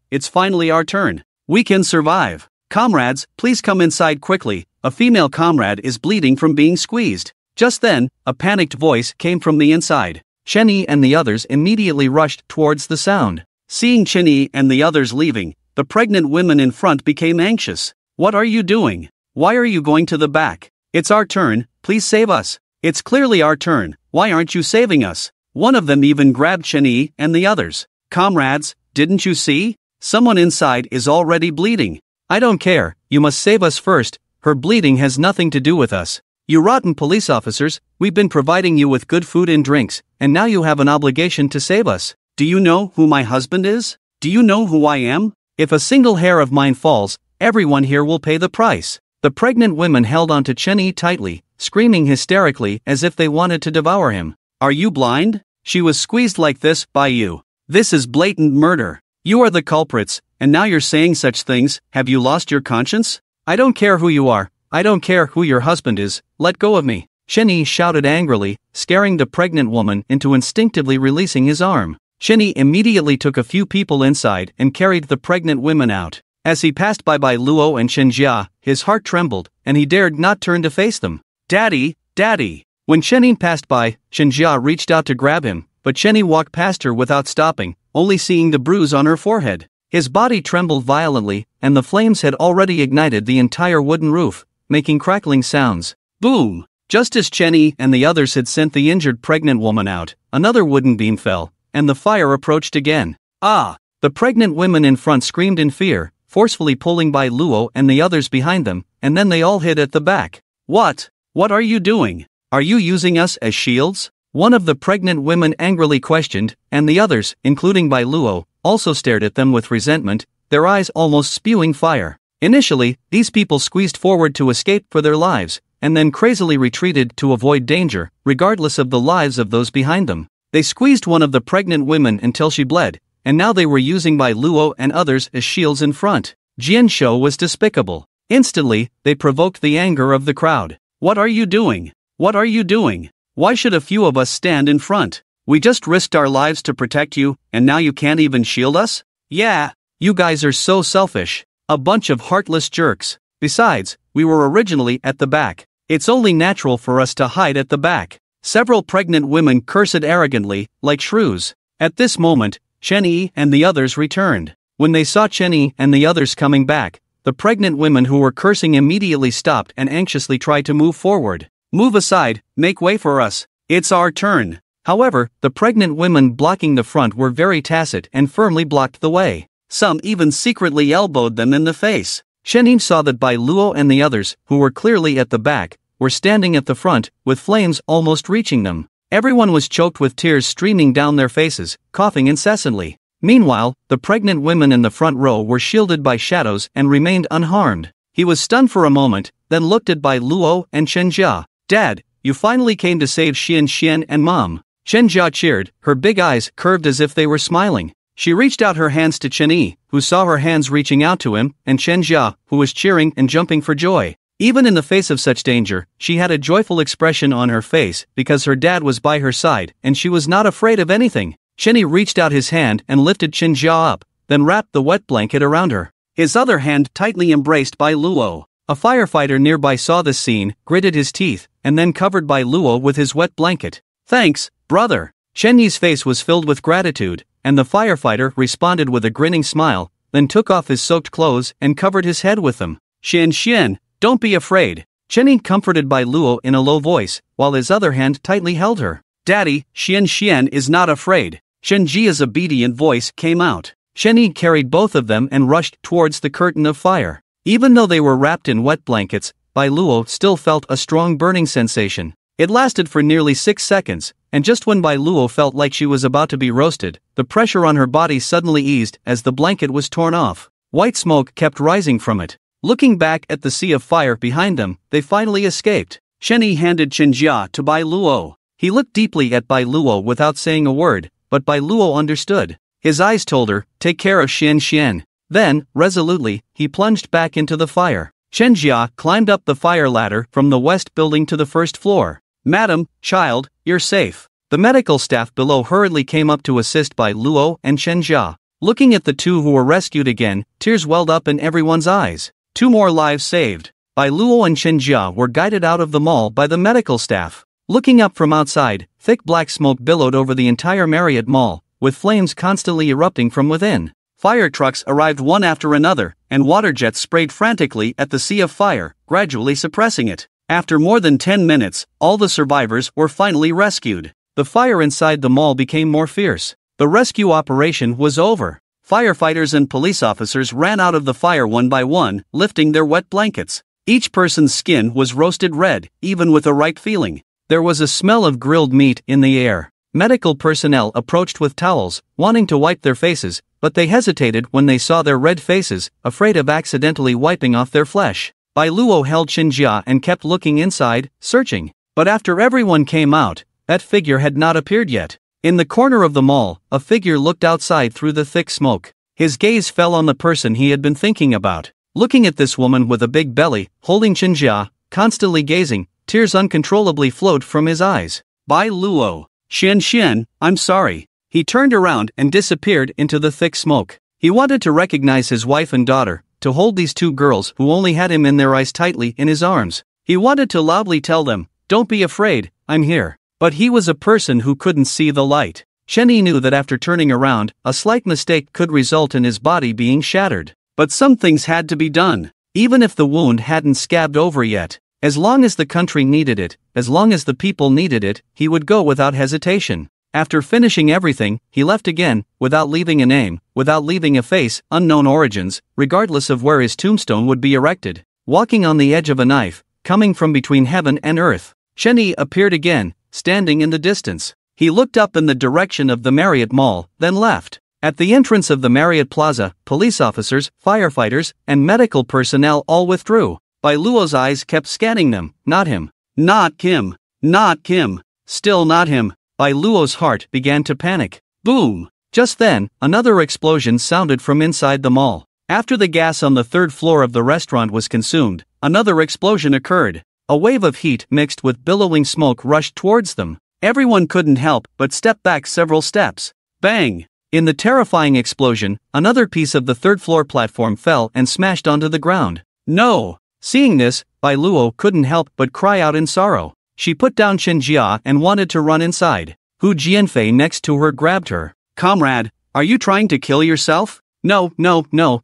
it's finally our turn. We can survive. Comrades, please come inside quickly. A female comrade is bleeding from being squeezed. Just then, a panicked voice came from the inside. Chen Yi and the others immediately rushed towards the sound. Seeing Chen Yi and the others leaving, the pregnant women in front became anxious. What are you doing? Why are you going to the back? It's our turn, please save us. It's clearly our turn, why aren't you saving us? One of them even grabbed Chen Yi and the others. Comrades, didn't you see? Someone inside is already bleeding. I don't care, you must save us first. Her bleeding has nothing to do with us. You rotten police officers, we've been providing you with good food and drinks, and now you have an obligation to save us. Do you know who my husband is? Do you know who I am? If a single hair of mine falls, everyone here will pay the price. The pregnant women held onto Chen-yi tightly, screaming hysterically as if they wanted to devour him. Are you blind? She was squeezed like this by you. This is blatant murder. You are the culprits, and now you're saying such things. Have you lost your conscience? I don't care who you are. I don't care who your husband is. Let go of me. Chen-yi shouted angrily, scaring the pregnant woman into instinctively releasing his arm. Chen-yi immediately took a few people inside and carried the pregnant women out. As he passed by Luo and Shenjia, his heart trembled, and he dared not turn to face them. Daddy, Daddy! When Chen-yi passed by, Shenjia reached out to grab him, but Chen-yi walked past her without stopping, only seeing the bruise on her forehead. His body trembled violently, and the flames had already ignited the entire wooden roof, making crackling sounds. Boom! Just as Chen-yi and the others had sent the injured pregnant woman out, another wooden beam fell, and the fire approached again. Ah! The pregnant women in front screamed in fear, forcefully pulling by Luo and the others behind them, and then they all hid at the back. What? What are you doing? Are you using us as shields? One of the pregnant women angrily questioned, and the others, including Bai Luo, also stared at them with resentment, their eyes almost spewing fire. Initially, these people squeezed forward to escape for their lives, and then crazily retreated to avoid danger, regardless of the lives of those behind them. They squeezed one of the pregnant women until she bled, and now they were using Bai Luo and others as shields in front. Jian Shou was despicable. Instantly, they provoked the anger of the crowd. What are you doing? What are you doing? Why should a few of us stand in front? We just risked our lives to protect you, and now you can't even shield us? Yeah, you guys are so selfish. A bunch of heartless jerks. Besides, we were originally at the back. It's only natural for us to hide at the back. Several pregnant women cursed arrogantly, like shrews. At this moment, Chen-yi and the others returned. When they saw Chen-yi and the others coming back, the pregnant women who were cursing immediately stopped and anxiously tried to move forward. Move aside, make way for us. It's our turn. However, the pregnant women blocking the front were very tacit and firmly blocked the way. Some even secretly elbowed them in the face. Chen-yi saw that Bai Luo and the others, who were clearly at the back, were standing at the front, with flames almost reaching them. Everyone was choked with tears streaming down their faces, coughing incessantly. Meanwhile, the pregnant women in the front row were shielded by shadows and remained unharmed. He was stunned for a moment, then looked at Bai Luo and Shenjia. Dad, you finally came to save Xian and Mom. Shenjia cheered, her big eyes curved as if they were smiling. She reached out her hands to Chen-yi, who saw her hands reaching out to him, and Shenjia, who was cheering and jumping for joy. Even in the face of such danger, she had a joyful expression on her face because her dad was by her side and she was not afraid of anything. Chen-yi reached out his hand and lifted Shenjia up, then wrapped the wet blanket around her. His other hand tightly embraced Bai Luo. A firefighter nearby saw this scene, gritted his teeth, and then covered Bai Luo with his wet blanket. Thanks, brother. Chen-yi's face was filled with gratitude, and the firefighter responded with a grinning smile, then took off his soaked clothes and covered his head with them. Xian, don't be afraid. Chen-yi comforted Bai Luo in a low voice, while his other hand tightly held her. Daddy, Xian is not afraid. Shenjia's obedient voice came out. Chen-yi carried both of them and rushed towards the curtain of fire. Even though they were wrapped in wet blankets, Bai Luo still felt a strong burning sensation. It lasted for nearly 6 seconds, and just when Bai Luo felt like she was about to be roasted, the pressure on her body suddenly eased as the blanket was torn off. White smoke kept rising from it. Looking back at the sea of fire behind them, they finally escaped. Chen-yi handed Shenjia to Bai Luo. He looked deeply at Bai Luo without saying a word, but Bai Luo understood. His eyes told her, take care of Xian. Then, resolutely, he plunged back into the fire. Shenjia climbed up the fire ladder from the west building to the first floor. Madam, child, you're safe. The medical staff below hurriedly came up to assist Bai Luo and Shenjia. Looking at the two who were rescued again, tears welled up in everyone's eyes. 2 more lives saved. Bai Luo and Shenjia were guided out of the mall by the medical staff. Looking up from outside, thick black smoke billowed over the entire Marriott Mall, with flames constantly erupting from within. Fire trucks arrived one after another, and water jets sprayed frantically at the sea of fire, gradually suppressing it. After more than 10 minutes, all the survivors were finally rescued. The fire inside the mall became more fierce. The rescue operation was over. Firefighters and police officers ran out of the fire one by one, lifting their wet blankets. Each person's skin was roasted red, even with a ripe feeling. There was a smell of grilled meat in the air. Medical personnel approached with towels, wanting to wipe their faces, but they hesitated when they saw their red faces, afraid of accidentally wiping off their flesh. Bai Luo held Xinjia and kept looking inside, searching. But after everyone came out, that figure had not appeared yet. In the corner of the mall, a figure looked outside through the thick smoke. His gaze fell on the person he had been thinking about. Looking at this woman with a big belly, holding Xinjia, constantly gazing, tears uncontrollably flowed from his eyes. Bai Luo. Xian, I'm sorry. He turned around and disappeared into the thick smoke. He wanted to recognize his wife and daughter, to hold these two girls who only had him in their eyes tightly in his arms. He wanted to loudly tell them, "Don't be afraid, I'm here." But he was a person who couldn't see the light. Shen Yi knew that after turning around, a slight mistake could result in his body being shattered. But some things had to be done, even if the wound hadn't scabbed over yet. As long as the country needed it, as long as the people needed it, he would go without hesitation. After finishing everything, he left again, without leaving a name, without leaving a face, unknown origins, regardless of where his tombstone would be erected. Walking on the edge of a knife, coming from between heaven and earth, Shen Yi appeared again, standing in the distance. He looked up in the direction of the Marriott Mall, then left. At the entrance of the Marriott Plaza, police officers, firefighters, and medical personnel all withdrew. Bai Luo's eyes kept scanning them, not him. Not Kim. Not Kim. Still not him. Bai Luo's heart began to panic. Boom! Just then, another explosion sounded from inside the mall. After the gas on the third floor of the restaurant was consumed, another explosion occurred. A wave of heat mixed with billowing smoke rushed towards them. Everyone couldn't help but step back several steps. Bang! In the terrifying explosion, another piece of the third-floor platform fell and smashed onto the ground. No! Seeing this, Bai Luo couldn't help but cry out in sorrow. She put down Xinjia and wanted to run inside. Hu Jianfei next to her grabbed her. "Comrade, are you trying to kill yourself?" No,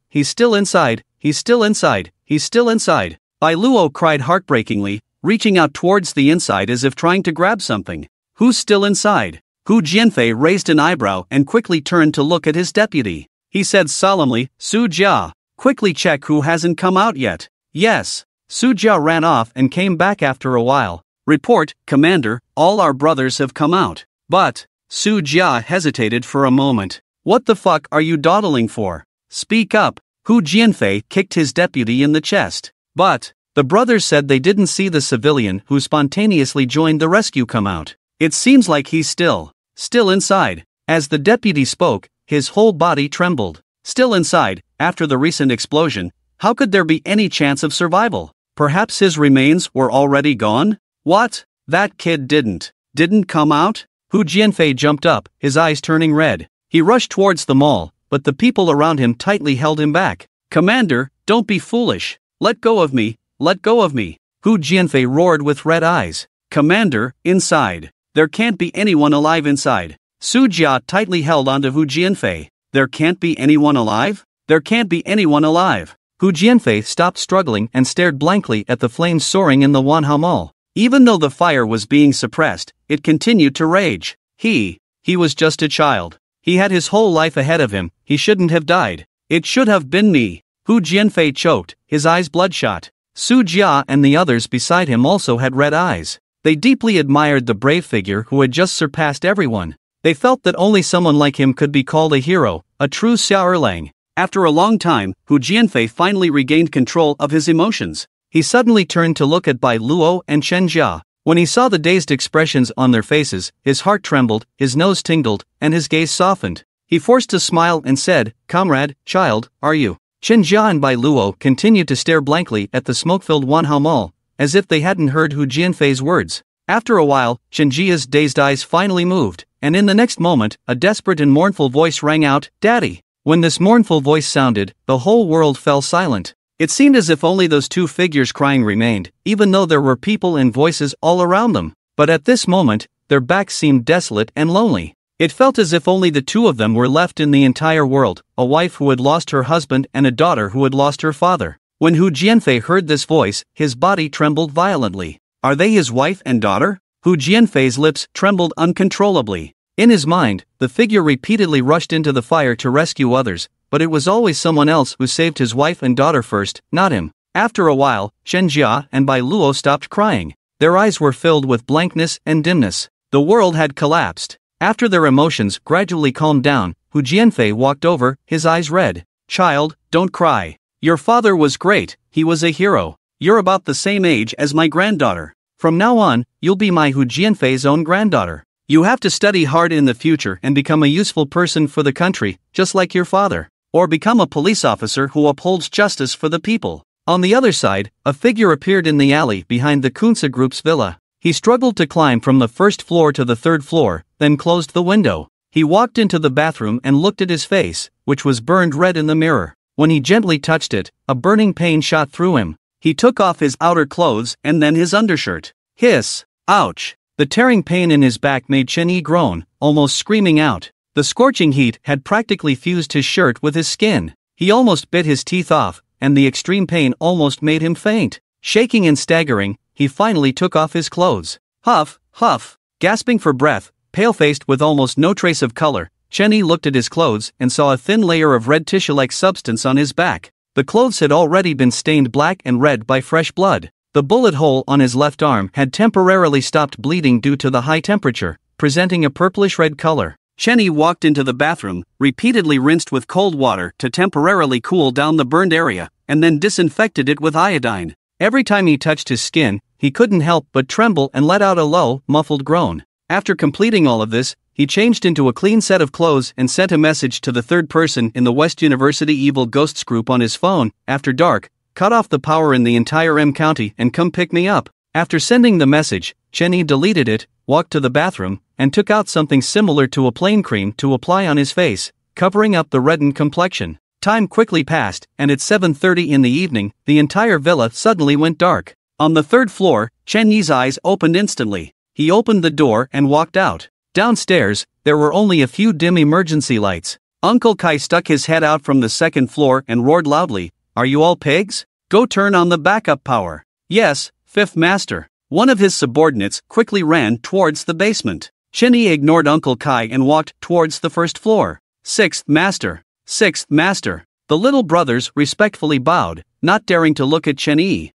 he's still inside, he's still inside, he's still inside. Bai Luo cried heartbreakingly, reaching out towards the inside as if trying to grab something. Who's still inside? Hu Jianfei raised an eyebrow and quickly turned to look at his deputy. He said solemnly, "Su Jia, quickly check who hasn't come out yet." Yes. Su Jia ran off and came back after a while. "Report, Commander, all our brothers have come out." But, Su Jia hesitated for a moment. "What the fuck are you dawdling for? Speak up." Hu Jianfei kicked his deputy in the chest. But, the brothers said they didn't see the civilian who spontaneously joined the rescue come out. It seems like he's still inside. As the deputy spoke, his whole body trembled. Still inside, after the recent explosion, how could there be any chance of survival? Perhaps his remains were already gone? What? That kid didn't come out? Hu Jianfei jumped up, his eyes turning red. He rushed towards the mall, but the people around him tightly held him back. "Commander, don't be foolish. Let go of me, let go of me." Hu Jianfei roared with red eyes. "Commander, inside. There can't be anyone alive inside." Su Jia tightly held onto Hu Jianfei. "There can't be anyone alive? There can't be anyone alive." Hu Jianfei stopped struggling and stared blankly at the flames soaring in the Wanhao Mall. Even though the fire was being suppressed, it continued to rage. He was just a child. He had his whole life ahead of him, he shouldn't have died. It should have been me. Hu Jianfei choked, his eyes bloodshot. Su Jia and the others beside him also had red eyes. They deeply admired the brave figure who had just surpassed everyone. They felt that only someone like him could be called a hero, a true Xiao Erlang. After a long time, Hu Jianfei finally regained control of his emotions. He suddenly turned to look at Bai Luo and Chen Jia. When he saw the dazed expressions on their faces, his heart trembled, his nose tingled, and his gaze softened. He forced a smile and said, "Comrade, child, are you?" Chen Jia and Bai Luo continued to stare blankly at the smoke-filled Wanhao Mall, as if they hadn't heard Hu Jianfei's words. After a while, Chen Jia's dazed eyes finally moved, and in the next moment, a desperate and mournful voice rang out, "Daddy!" When this mournful voice sounded, the whole world fell silent. It seemed as if only those two figures crying remained, even though there were people and voices all around them. But at this moment, their backs seemed desolate and lonely. It felt as if only the two of them were left in the entire world, a wife who had lost her husband and a daughter who had lost her father. When Hu Jianfei heard this voice, his body trembled violently. Are they his wife and daughter? Hu Jianfei's lips trembled uncontrollably. In his mind, the figure repeatedly rushed into the fire to rescue others, but it was always someone else who saved his wife and daughter first, not him. After a while, Shen Jia and Bai Luo stopped crying. Their eyes were filled with blankness and dimness. The world had collapsed. After their emotions gradually calmed down, Hu Jianfei walked over, his eyes red. Child, don't cry. Your father was great, he was a hero. You're about the same age as my granddaughter. From now on, you'll be my Hu Jianfei's own granddaughter. You have to study hard in the future and become a useful person for the country, just like your father. Or become a police officer who upholds justice for the people. On the other side, a figure appeared in the alley behind the Kunze group's villa. He struggled to climb from the first floor to the third floor, then closed the window. He walked into the bathroom and looked at his face, which was burned red in the mirror. When he gently touched it, a burning pain shot through him. He took off his outer clothes and then his undershirt. Hiss! Ouch! The tearing pain in his back made Chen Yi groan, almost screaming out. The scorching heat had practically fused his shirt with his skin. He almost bit his teeth off, and the extreme pain almost made him faint. Shaking and staggering, he finally took off his clothes. Huff, huff! Gasping for breath, pale-faced with almost no trace of color, Chen Yi looked at his clothes and saw a thin layer of red tissue-like substance on his back. The clothes had already been stained black and red by fresh blood. The bullet hole on his left arm had temporarily stopped bleeding due to the high temperature, presenting a purplish-red color. Chen Yi walked into the bathroom, repeatedly rinsed with cold water to temporarily cool down the burned area, and then disinfected it with iodine. Every time he touched his skin, he couldn't help but tremble and let out a low, muffled groan. After completing all of this, he changed into a clean set of clothes and sent a message to the third person in the West University Evil Ghosts group on his phone. After dark, cut off the power in the entire M County and come pick me up. After sending the message, Chen Yi deleted it, walked to the bathroom, and took out something similar to a plain cream to apply on his face, covering up the reddened complexion. Time quickly passed, and at 7:30 in the evening, the entire villa suddenly went dark. On the third floor, Chen Yi's eyes opened instantly. He opened the door and walked out. Downstairs, there were only a few dim emergency lights. Uncle Kai stuck his head out from the second floor and roared loudly, "Are you all pigs? Go turn on the backup power." "Yes, Fifth Master." One of his subordinates quickly ran towards the basement. Chen Yi ignored Uncle Kai and walked towards the first floor. "Sixth Master. Sixth Master." The little brothers respectfully bowed, not daring to look at Chen Yi.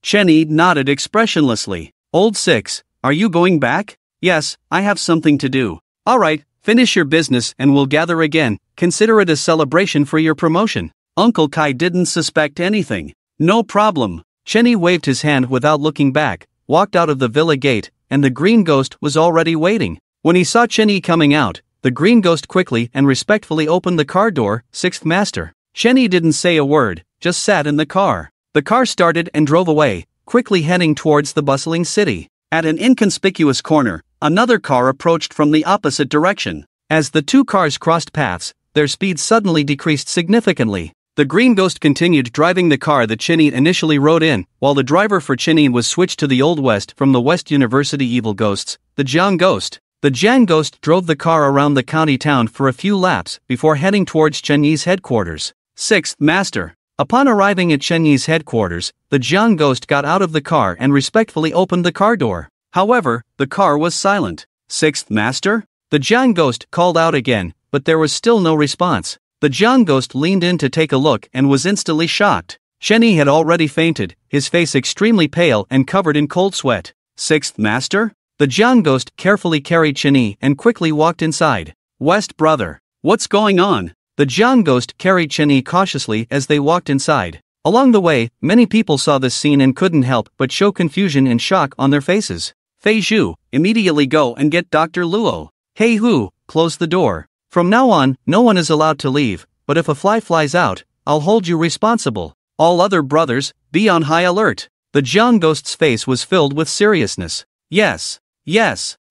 Chen Yi nodded expressionlessly. "Old Six, are you going back?" "Yes, I have something to do." "All right, finish your business and we'll gather again. Consider it a celebration for your promotion." Uncle Kai didn't suspect anything. "No problem." Chen Yi waved his hand without looking back, walked out of the villa gate, and the green ghost was already waiting. When he saw Chen Yi coming out, the green ghost quickly and respectfully opened the car door. "Sixth Master." Chen Yi didn't say a word, just sat in the car. The car started and drove away, quickly heading towards the bustling city. At an inconspicuous corner, another car approached from the opposite direction. As the two cars crossed paths, their speed suddenly decreased significantly. The green ghost continued driving the car that Chen Yi initially rode in, while the driver for Chen Yi was switched to the Old West from the West University Evil Ghosts, the Jiang Ghost. The Jiang Ghost drove the car around the county town for a few laps before heading towards Chen Yi's headquarters. "Sixth Master." Upon arriving at Chen Yi's headquarters, the Jiang Ghost got out of the car and respectfully opened the car door. However, the car was silent. "Sixth Master?" The Jiang Ghost called out again, but there was still no response. The Jiang Ghost leaned in to take a look and was instantly shocked. Chen Yi had already fainted, his face extremely pale and covered in cold sweat. "Sixth Master?" The Jiang Ghost carefully carried Chen Yi and quickly walked inside. "West brother, what's going on?" The Jiang Ghost carried Chen Yi cautiously as they walked inside. Along the way, many people saw this scene and couldn't help but show confusion and shock on their faces. "Fei Zhu, immediately go and get Dr. Luo." "Hey Hu, close the door. From now on, no one is allowed to leave, but if a fly flies out, I'll hold you responsible. All other brothers, be on high alert." The Jiang Ghost's face was filled with seriousness. Yes.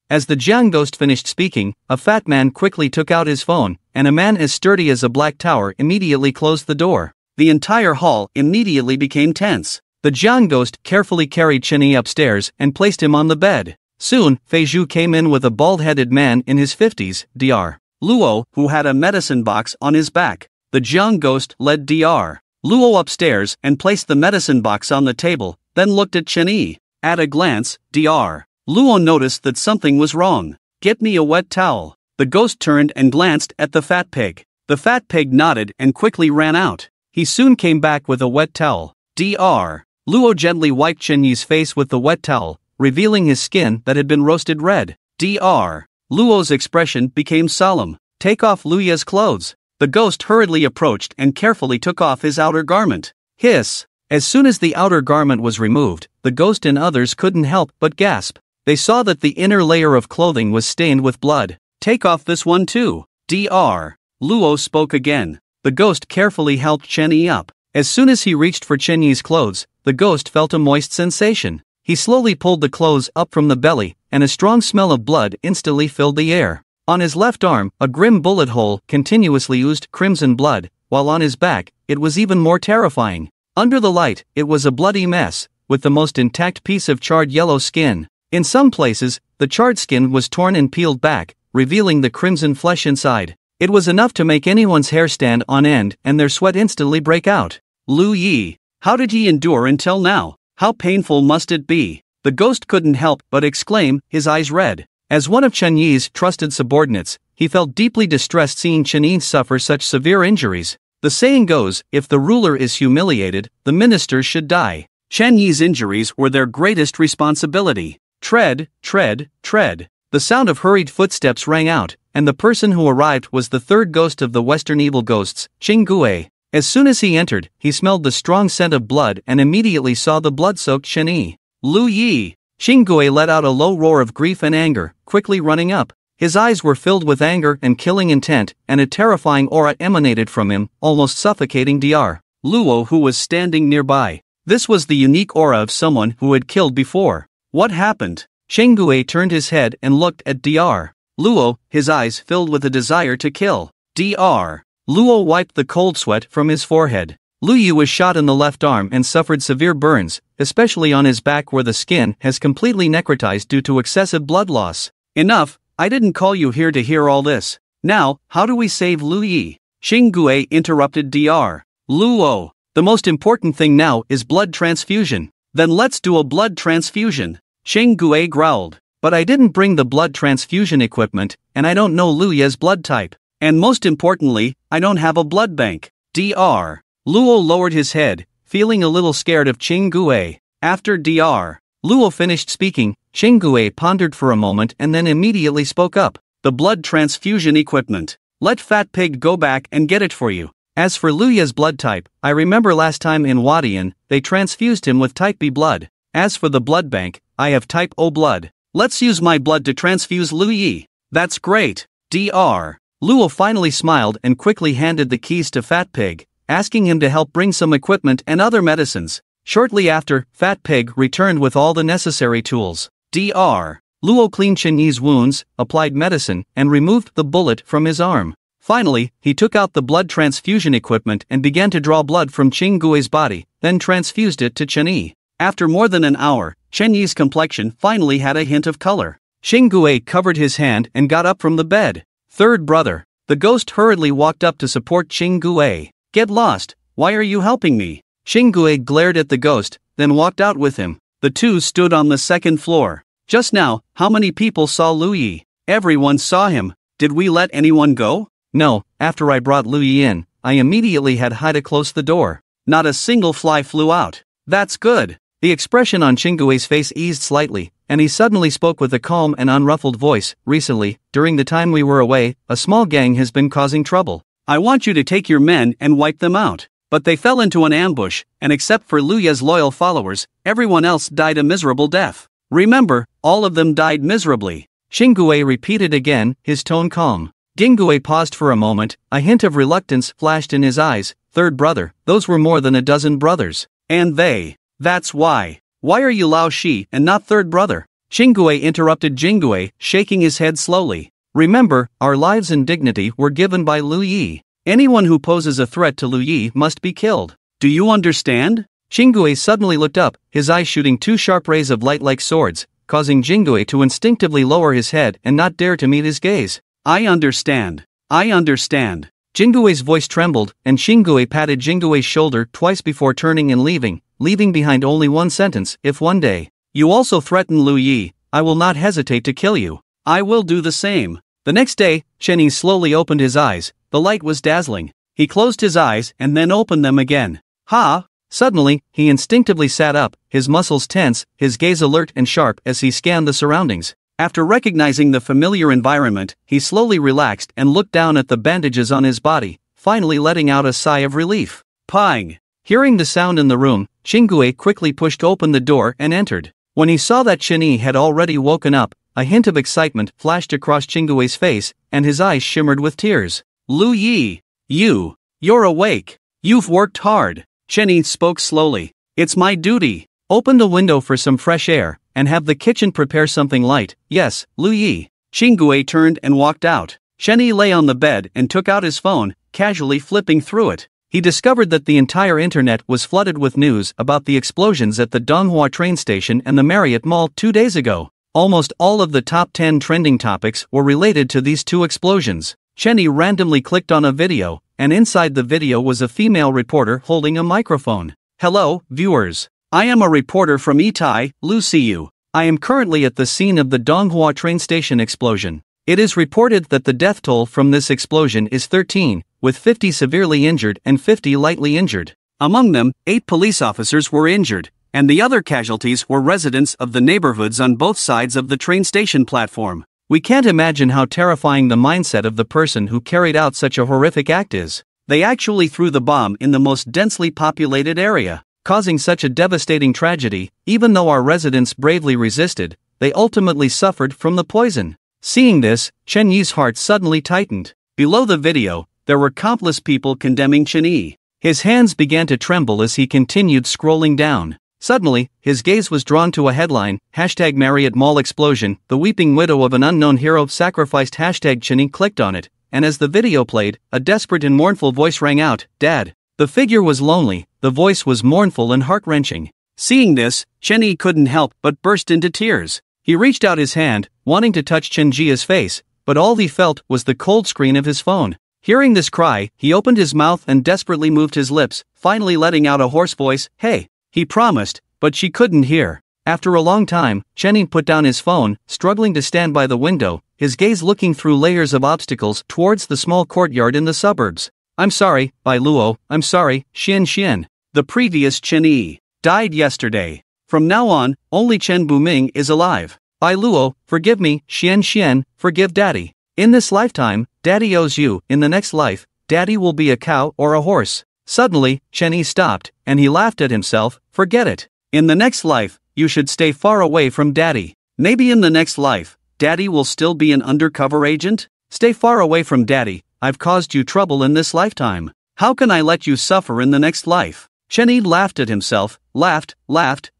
As the Jiang Ghost finished speaking, a fat man quickly took out his phone, and a man as sturdy as a black tower immediately closed the door. The entire hall immediately became tense. The Jiang Ghost carefully carried Chen Yi upstairs and placed him on the bed. Soon, Fei Zhu came in with a bald-headed man in his 50s, Dr. Luo, who had a medicine box on his back. The Jiang Ghost led Dr. Luo upstairs and placed the medicine box on the table, then looked at Chen Yi. At a glance, Dr. Luo noticed that something was wrong. "Get me a wet towel." The ghost turned and glanced at the fat pig. The fat pig nodded and quickly ran out. He soon came back with a wet towel. Dr. Luo gently wiped Chen Yi's face with the wet towel, revealing his skin that had been roasted red. Dr. Luo's expression became solemn. Take off Luya's clothes. The ghost hurriedly approached and carefully took off his outer garment. Hiss! As soon as the outer garment was removed, the ghost and others couldn't help but gasp. They saw that the inner layer of clothing was stained with blood. Take off this one too. Dr. Luo spoke again. The ghost carefully helped Chen Yi up. As soon as he reached for Chen Yi's clothes, the ghost felt a moist sensation. He slowly pulled the clothes up from the belly, and a strong smell of blood instantly filled the air. On his left arm, a grim bullet hole continuously oozed crimson blood, while on his back, it was even more terrifying. Under the light, it was a bloody mess, with the most intact piece of charred yellow skin. In some places, the charred skin was torn and peeled back, revealing the crimson flesh inside. It was enough to make anyone's hair stand on end and their sweat instantly break out. Lu Yi, how did he endure until now? How painful must it be? The ghost couldn't help but exclaim, his eyes red. As one of Chen Yi's trusted subordinates, he felt deeply distressed seeing Chen Yi suffer such severe injuries. The saying goes, if the ruler is humiliated, the minister should die. Chen Yi's injuries were their greatest responsibility. Tread, tread, tread. The sound of hurried footsteps rang out, and the person who arrived was the third ghost of the Western evil ghosts, Qinggue. As soon as he entered, he smelled the strong scent of blood and immediately saw the blood-soaked Chen Yi. Lu Yi! Qinggue let out a low roar of grief and anger, quickly running up. His eyes were filled with anger and killing intent, and a terrifying aura emanated from him, almost suffocating Dr. Luo, who was standing nearby. This was the unique aura of someone who had killed before. What happened? Qinggue turned his head and looked at Dr. Luo, his eyes filled with a desire to kill. Dr. Luo wiped the cold sweat from his forehead. Lu Yi was shot in the left arm and suffered severe burns, especially on his back where the skin has completely necrotized due to excessive blood loss. Enough, I didn't call you here to hear all this. Now, how do we save Lu Yi? Qinggue interrupted Dr. Luo. The most important thing now is blood transfusion. Then let's do a blood transfusion. Qinggue growled. But I didn't bring the blood transfusion equipment, and I don't know Lu Yi's blood type. And most importantly, I don't have a blood bank. Dr. Luo lowered his head, feeling a little scared of Qinggue. After Dr. Luo finished speaking, Qinggue pondered for a moment and then immediately spoke up. The blood transfusion equipment. Let Fat Pig go back and get it for you. As for Lu Yi's blood type, I remember last time in Wadian, they transfused him with type B blood. As for the blood bank, I have type O blood. Let's use my blood to transfuse Lu Yi. That's great. Dr. Luo finally smiled and quickly handed the keys to Fat Pig, asking him to help bring some equipment and other medicines. Shortly after, Fat Pig returned with all the necessary tools. Dr. Luo cleaned Chen Yi's wounds, applied medicine, and removed the bullet from his arm. Finally, he took out the blood transfusion equipment and began to draw blood from Qinggue's body, then transfused it to Chen Yi. After more than an hour, Chen Yi's complexion finally had a hint of color. Qinggue covered his hand and got up from the bed. Third brother. The ghost hurriedly walked up to support Qinggue. Get lost, why are you helping me? Qinggue glared at the ghost, then walked out with him. The two stood on the second floor. Just now, how many people saw Lu Yi? Everyone saw him. Did we let anyone go? No, after I brought Lu Yi in, I immediately had Haida close the door. Not a single fly flew out. That's good. The expression on Qinggue's face eased slightly, and he suddenly spoke with a calm and unruffled voice. Recently, during the time we were away, a small gang has been causing trouble. I want you to take your men and wipe them out. But they fell into an ambush, and except for Lu Yi's loyal followers, everyone else died a miserable death. Remember, all of them died miserably. Qinggue repeated again, his tone calm. Qinggue paused for a moment, a hint of reluctance flashed in his eyes. Third brother, those were more than a dozen brothers. And they. That's why. Why are you Lao Shi and not third brother? Qinggue interrupted Qinggue, shaking his head slowly. Remember, our lives and dignity were given by Lu Yi. Anyone who poses a threat to Lu Yi must be killed. Do you understand? Qinggue suddenly looked up, his eyes shooting two sharp rays of light like swords, causing Qinggue to instinctively lower his head and not dare to meet his gaze. I understand. I understand. Qinggue's voice trembled, and Qinggue patted Qinggue's shoulder twice before turning and leaving behind only one sentence. If one day you also threaten Lu Yi, I will not hesitate to kill you. I will do the same. The next day, Chen Yi slowly opened his eyes. The light was dazzling. He closed his eyes and then opened them again. Ha! Suddenly, he instinctively sat up, his muscles tense, his gaze alert and sharp as he scanned the surroundings. After recognizing the familiar environment, he slowly relaxed and looked down at the bandages on his body, finally letting out a sigh of relief. Pang! Hearing the sound in the room, Chingue quickly pushed open the door and entered. When he saw that Chinyi had already woken up, a hint of excitement flashed across Chingue's face, and his eyes shimmered with tears. Lu Yi! You're awake! You've worked hard! Chinyi spoke slowly. It's my duty. Open the window for some fresh air, and have the kitchen prepare something light. Yes, Lu Yi. Chingue turned and walked out. Chinyi lay on the bed and took out his phone, casually flipping through it. He discovered that the entire internet was flooded with news about the explosions at the Donghua train station and the Marriott Mall 2 days ago. Almost all of the top 10 trending topics were related to these two explosions. Chinyi randomly clicked on a video, and inside the video was a female reporter holding a microphone. Hello, viewers. I am a reporter from Itai, Lu Siyu. I am currently at the scene of the Donghua train station explosion. It is reported that the death toll from this explosion is 13, with 50 severely injured and 50 lightly injured. Among them, 8 police officers were injured, and the other casualties were residents of the neighborhoods on both sides of the train station platform. We can't imagine how terrifying the mindset of the person who carried out such a horrific act is. They actually threw the bomb in the most densely populated area, causing such a devastating tragedy. Even though our residents bravely resisted, they ultimately suffered from the poison. Seeing this, Chen Yi's heart suddenly tightened. Below the video, there were countless people condemning Chen Yi. His hands began to tremble as he continued scrolling down. Suddenly, his gaze was drawn to a headline, #Marriott Mall Explosion, the weeping widow of an unknown hero sacrificed. Chen Yi clicked on it, and as the video played, a desperate and mournful voice rang out, Dad. The figure was lonely, the voice was mournful and heart-wrenching. Seeing this, Chen Yi couldn't help but burst into tears. He reached out his hand, wanting to touch Chen Jia's face, but all he felt was the cold screen of his phone. Hearing this cry, he opened his mouth and desperately moved his lips, finally letting out a hoarse voice, Hey! He promised, but she couldn't hear. After a long time, Chen Yi put down his phone, struggling to stand by the window, his gaze looking through layers of obstacles towards the small courtyard in the suburbs. I'm sorry, Bai Luo, I'm sorry, Xian. The previous Chen Yi died yesterday. From now on, only Chen Buming is alive. Bai Luo, forgive me, Xian, forgive Daddy. In this lifetime, Daddy owes you. In the next life, Daddy will be a cow or a horse. Suddenly, Chen Yi stopped, and he laughed at himself. Forget it. In the next life, you should stay far away from Daddy. Maybe in the next life, Daddy will still be an undercover agent? Stay far away from Daddy. I've caused you trouble in this lifetime. How can I let you suffer in the next life? Chen Yi laughed at himself, laughed,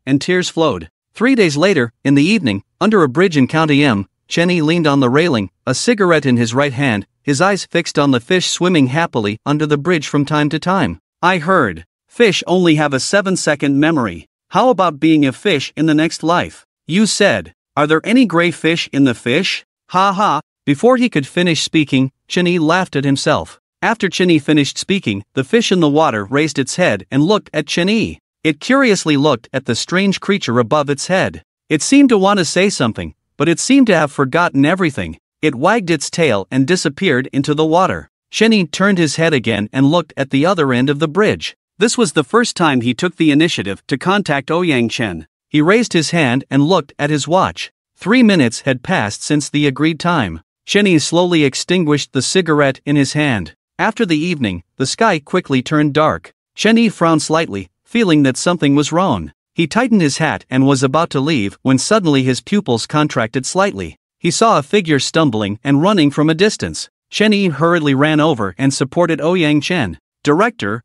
and tears flowed. 3 days later, in the evening, under a bridge in County M, Chen Yi leaned on the railing, a cigarette in his right hand, his eyes fixed on the fish swimming happily under the bridge from time to time. I heard. Fish only have a 7-second memory. How about being a fish in the next life? You said. Are there any gray fish in the fish? Ha ha. Before he could finish speaking, Chen Yi laughed at himself. After Chen Yi finished speaking, the fish in the water raised its head and looked at Chen Yi. It curiously looked at the strange creature above its head. It seemed to want to say something, but it seemed to have forgotten everything. It wagged its tail and disappeared into the water. Chen Yi turned his head again and looked at the other end of the bridge. This was the first time he took the initiative to contact Ouyang Chen. He raised his hand and looked at his watch. 3 minutes had passed since the agreed time. Chen Yi slowly extinguished the cigarette in his hand. After the evening, the sky quickly turned dark. Chen Yi frowned slightly, feeling that something was wrong. He tightened his hat and was about to leave when suddenly his pupils contracted slightly. He saw a figure stumbling and running from a distance. Chen Yi hurriedly ran over and supported Ouyang Chen. Director,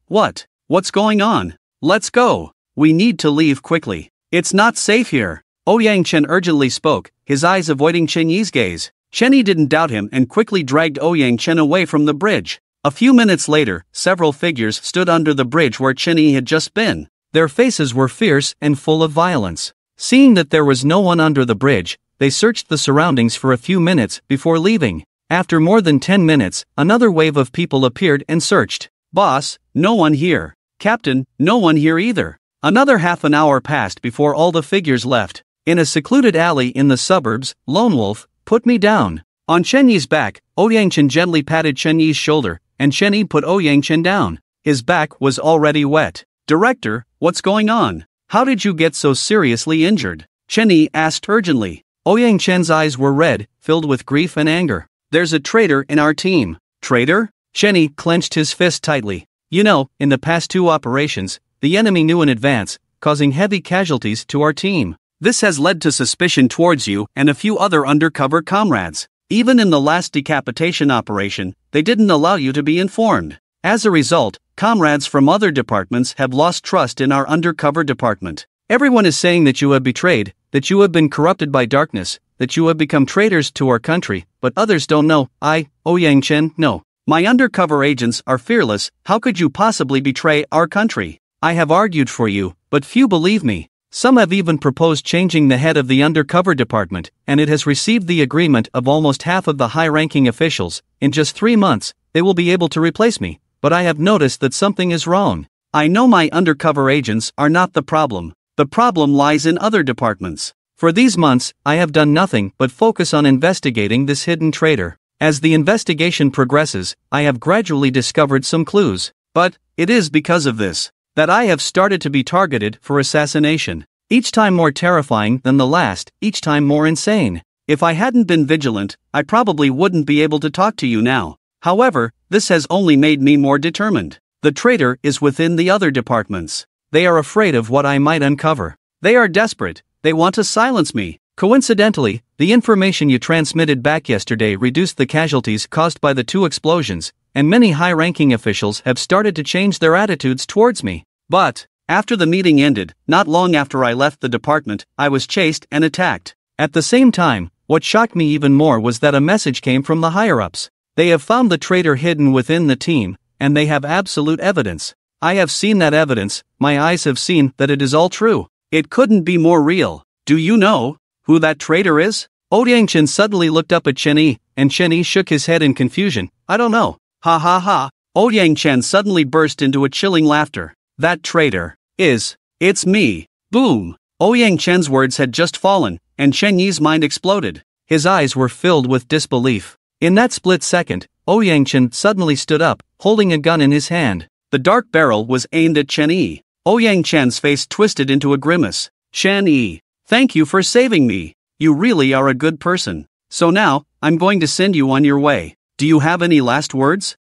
what's going on? Let's go. We need to leave quickly. It's not safe here. Ouyang Chen urgently spoke, his eyes avoiding Chen Yi's gaze. Chen Yi didn't doubt him and quickly dragged Ouyang Chen away from the bridge. A few minutes later, several figures stood under the bridge where Chen Yi had just been. Their faces were fierce and full of violence. Seeing that there was no one under the bridge, they searched the surroundings for a few minutes before leaving. After more than 10 minutes, another wave of people appeared and searched. Boss, no one here. Captain, no one here either. Another half an hour passed before all the figures left. In a secluded alley in the suburbs, Lone Wolf, put me down. On Chen Yi's back, Ouyang Chen gently patted Chen Yi's shoulder, and Chen Yi put Ouyang Chen down. His back was already wet. Director, what's going on? How did you get so seriously injured? Chen Yi asked urgently. Ouyang Chen's eyes were red, filled with grief and anger. There's a traitor in our team. Traitor? Chen Yi clenched his fist tightly. You know, in the past 2 operations, the enemy knew in advance, causing heavy casualties to our team. This has led to suspicion towards you and a few other undercover comrades. Even in the last decapitation operation, they didn't allow you to be informed. As a result, comrades from other departments have lost trust in our undercover department. Everyone is saying that you have betrayed, that you have been corrupted by darkness, that you have become traitors to our country, but others don't know. I, Ouyang Chen, know. My undercover agents are fearless. How could you possibly betray our country? I have argued for you, but few believe me. Some have even proposed changing the head of the undercover department, and it has received the agreement of almost half of the high-ranking officials. In just 3 months, they will be able to replace me, but I have noticed that something is wrong. I know my undercover agents are not the problem. The problem lies in other departments. For these months, I have done nothing but focus on investigating this hidden traitor. As the investigation progresses, I have gradually discovered some clues. But it is because of this that I have started to be targeted for assassination. Each time more terrifying than the last, each time more insane. If I hadn't been vigilant, I probably wouldn't be able to talk to you now. However, this has only made me more determined. The traitor is within the other departments. They are afraid of what I might uncover. They are desperate. They want to silence me. Coincidentally, the information you transmitted back yesterday reduced the casualties caused by the 2 explosions, and many high-ranking officials have started to change their attitudes towards me. But after the meeting ended, not long after I left the department, I was chased and attacked. At the same time, what shocked me even more was that a message came from the higher-ups. They have found the traitor hidden within the team, and they have absolute evidence. I have seen that evidence. My eyes have seen that it is all true. It couldn't be more real. Do you know who that traitor is? Ouyang Chen suddenly looked up at Chen Yi, and Chen Yi shook his head in confusion. I don't know. Ha ha ha. Ouyang Chen suddenly burst into a chilling laughter. That traitor it's me. Boom. Ouyang Chen's words had just fallen, and Chen Yi's mind exploded. His eyes were filled with disbelief. In that split second, Ouyang Chen suddenly stood up, holding a gun in his hand. The dark barrel was aimed at Chen Yi. Ouyang Chen's face twisted into a grimace. Chen Yi, thank you for saving me. You really are a good person. So now, I'm going to send you on your way. Do you have any last words?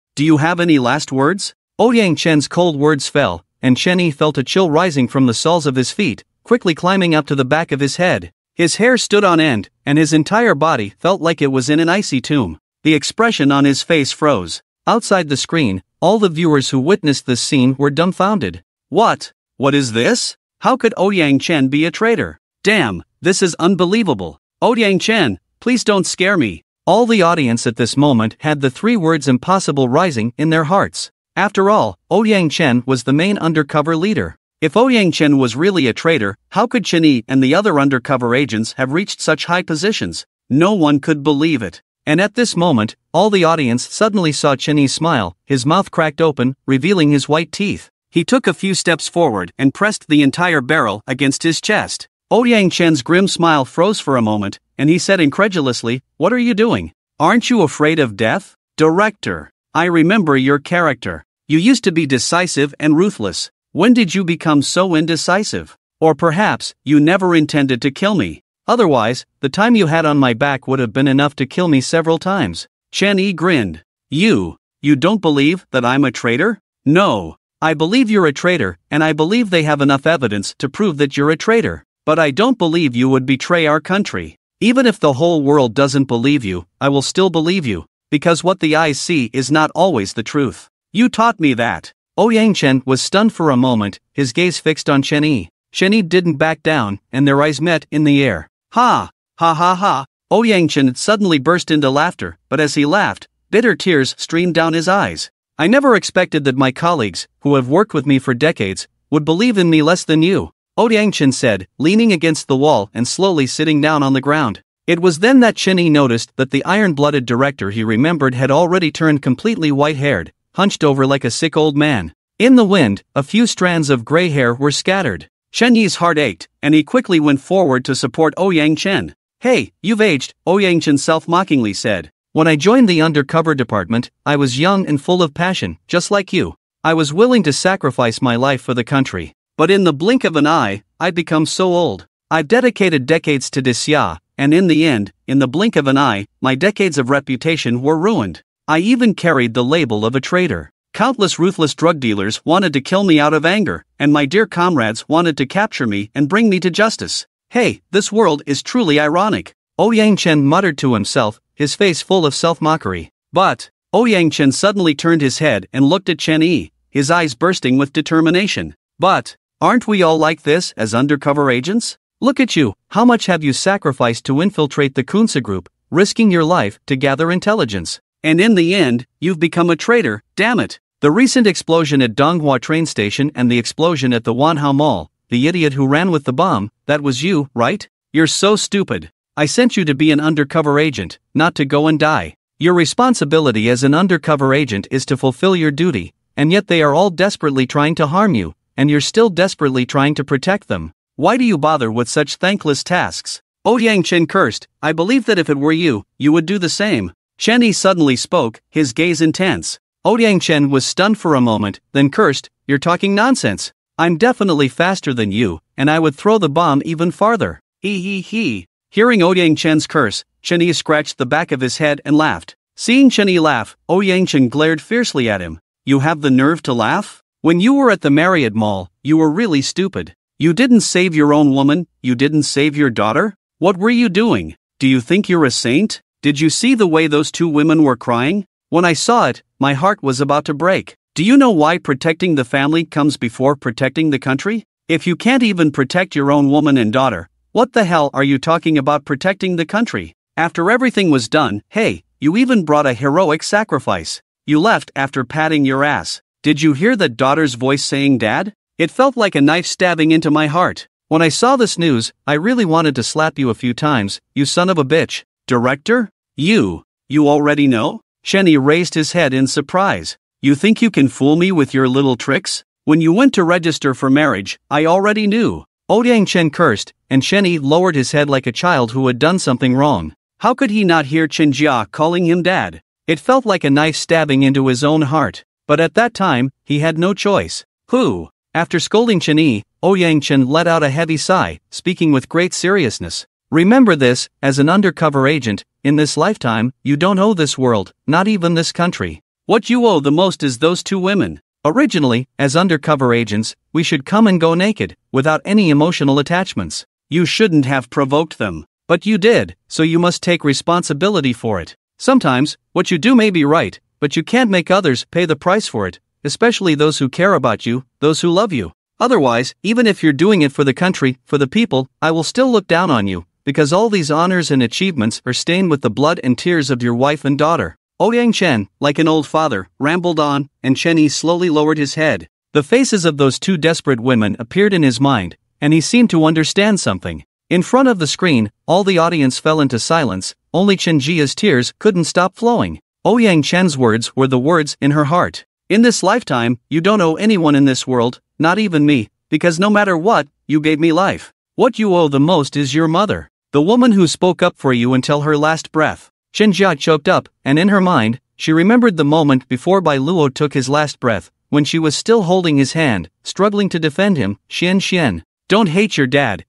Ouyang Chen's cold words fell, and Chen Yi felt a chill rising from the soles of his feet, quickly climbing up to the back of his head. His hair stood on end, and his entire body felt like it was in an icy tomb. The expression on his face froze. Outside the screen, all the viewers who witnessed this scene were dumbfounded. What is this? How could Ouyang Chen be a traitor? Damn, this is unbelievable. Ouyang Chen, please don't scare me. All the audience at this moment had the 3 words impossible rising in their hearts. After all, Ouyang Chen was the main undercover leader. If Ouyang Chen was really a traitor, how could Chen Yi and the other undercover agents have reached such high positions? No one could believe it. And at this moment, all the audience suddenly saw Chen Yi smile, his mouth cracked open, revealing his white teeth. He took a few steps forward and pressed the entire barrel against his chest. Ouyang Chen's grim smile froze for a moment, and he said incredulously, "What are you doing? Aren't you afraid of death? Director, I remember your character. You used to be decisive and ruthless. When did you become so indecisive? Or perhaps, you never intended to kill me. Otherwise, the time you had on my back would have been enough to kill me several times." Chen Yi grinned. You don't believe that I'm a traitor? No. I believe you're a traitor, and I believe they have enough evidence to prove that you're a traitor. But I don't believe you would betray our country. Even if the whole world doesn't believe you, I will still believe you, because what the eyes see is not always the truth. You taught me that. Ouyang Chen was stunned for a moment, his gaze fixed on Chen Yi. Chen Yi didn't back down, and their eyes met in the air. Ha! Ha ha ha! Ouyang Chen suddenly burst into laughter, but as he laughed, bitter tears streamed down his eyes. I never expected that my colleagues, who have worked with me for decades, would believe in me less than you, Ouyang Chen said, leaning against the wall and slowly sitting down on the ground. It was then that Chen Yi noticed that the iron-blooded director he remembered had already turned completely white-haired, hunched over like a sick old man. In the wind, a few strands of gray hair were scattered. Chen Yi's heart ached, and he quickly went forward to support Ouyang Chen. Hey, you've aged, Ouyang Chen self-mockingly said. When I joined the undercover department, I was young and full of passion, just like you. I was willing to sacrifice my life for the country. But in the blink of an eye, I'd become so old. I've dedicated decades to Disya, and in the end, in the blink of an eye, my decades of reputation were ruined. I even carried the label of a traitor. Countless ruthless drug dealers wanted to kill me out of anger, and my dear comrades wanted to capture me and bring me to justice. Hey, this world is truly ironic. Yang Chen muttered to himself, his face full of self-mockery. But Yang Chen suddenly turned his head and looked at Chen Yi, his eyes bursting with determination. But aren't we all like this as undercover agents? Look at you, how much have you sacrificed to infiltrate the Kunsa group, risking your life to gather intelligence? And in the end, you've become a traitor, damn it. The recent explosion at Donghua train station and the explosion at the Wanhao Mall, the idiot who ran with the bomb, that was you, right? You're so stupid. I sent you to be an undercover agent, not to go and die. Your responsibility as an undercover agent is to fulfill your duty, and yet they are all desperately trying to harm you, and you're still desperately trying to protect them. Why do you bother with such thankless tasks? Yang Chen cursed. I believe that if it were you, you would do the same. Chen Yi suddenly spoke, his gaze intense. Yang Chen was stunned for a moment, then cursed, you're talking nonsense. I'm definitely faster than you, and I would throw the bomb even farther. He. Hearing Yang Chen's curse, Chen Yi scratched the back of his head and laughed. Seeing Chen Yi laugh, Yang Chen glared fiercely at him. You have the nerve to laugh? When you were at the Marriott Mall, you were really stupid. You didn't save your own woman, you didn't save your daughter? What were you doing? Do you think you're a saint? Did you see the way those two women were crying? When I saw it, my heart was about to break. Do you know why protecting the family comes before protecting the country? If you can't even protect your own woman and daughter, what the hell are you talking about protecting the country? After everything was done, hey, you even brought a heroic sacrifice. You left after patting your ass. Did you hear that daughter's voice saying dad? It felt like a knife stabbing into my heart. When I saw this news, I really wanted to slap you a few times, you son of a bitch. Director? You already know? Chen Yi raised his head in surprise. You think you can fool me with your little tricks? When you went to register for marriage, I already knew. Yang Chen cursed, and Chen Yi lowered his head like a child who had done something wrong. How could he not hear Chen Jia calling him dad? It felt like a knife stabbing into his own heart. But at that time, he had no choice. Who? After scolding Chen Yi, Yang Chen let out a heavy sigh, speaking with great seriousness. Remember this, as an undercover agent, in this lifetime, you don't owe this world, not even this country. What you owe the most is those two women. Originally, as undercover agents, we should come and go naked, without any emotional attachments. You shouldn't have provoked them. But you did, so you must take responsibility for it. Sometimes, what you do may be right, but you can't make others pay the price for it, especially those who care about you, those who love you. Otherwise, even if you're doing it for the country, for the people, I will still look down on you, because all these honors and achievements are stained with the blood and tears of your wife and daughter. Yang Chen, like an old father, rambled on, and Chen Yi slowly lowered his head. The faces of those two desperate women appeared in his mind, and he seemed to understand something. In front of the screen, all the audience fell into silence, only Chen Jia's tears couldn't stop flowing. Yang Chen's words were the words in her heart. In this lifetime, you don't owe anyone in this world, not even me, because no matter what, you gave me life. What you owe the most is your mother, the woman who spoke up for you until her last breath. Chen Jia choked up, and in her mind, she remembered the moment before Bai Luo took his last breath, when she was still holding his hand, struggling to defend him. Xian. Don't hate your dad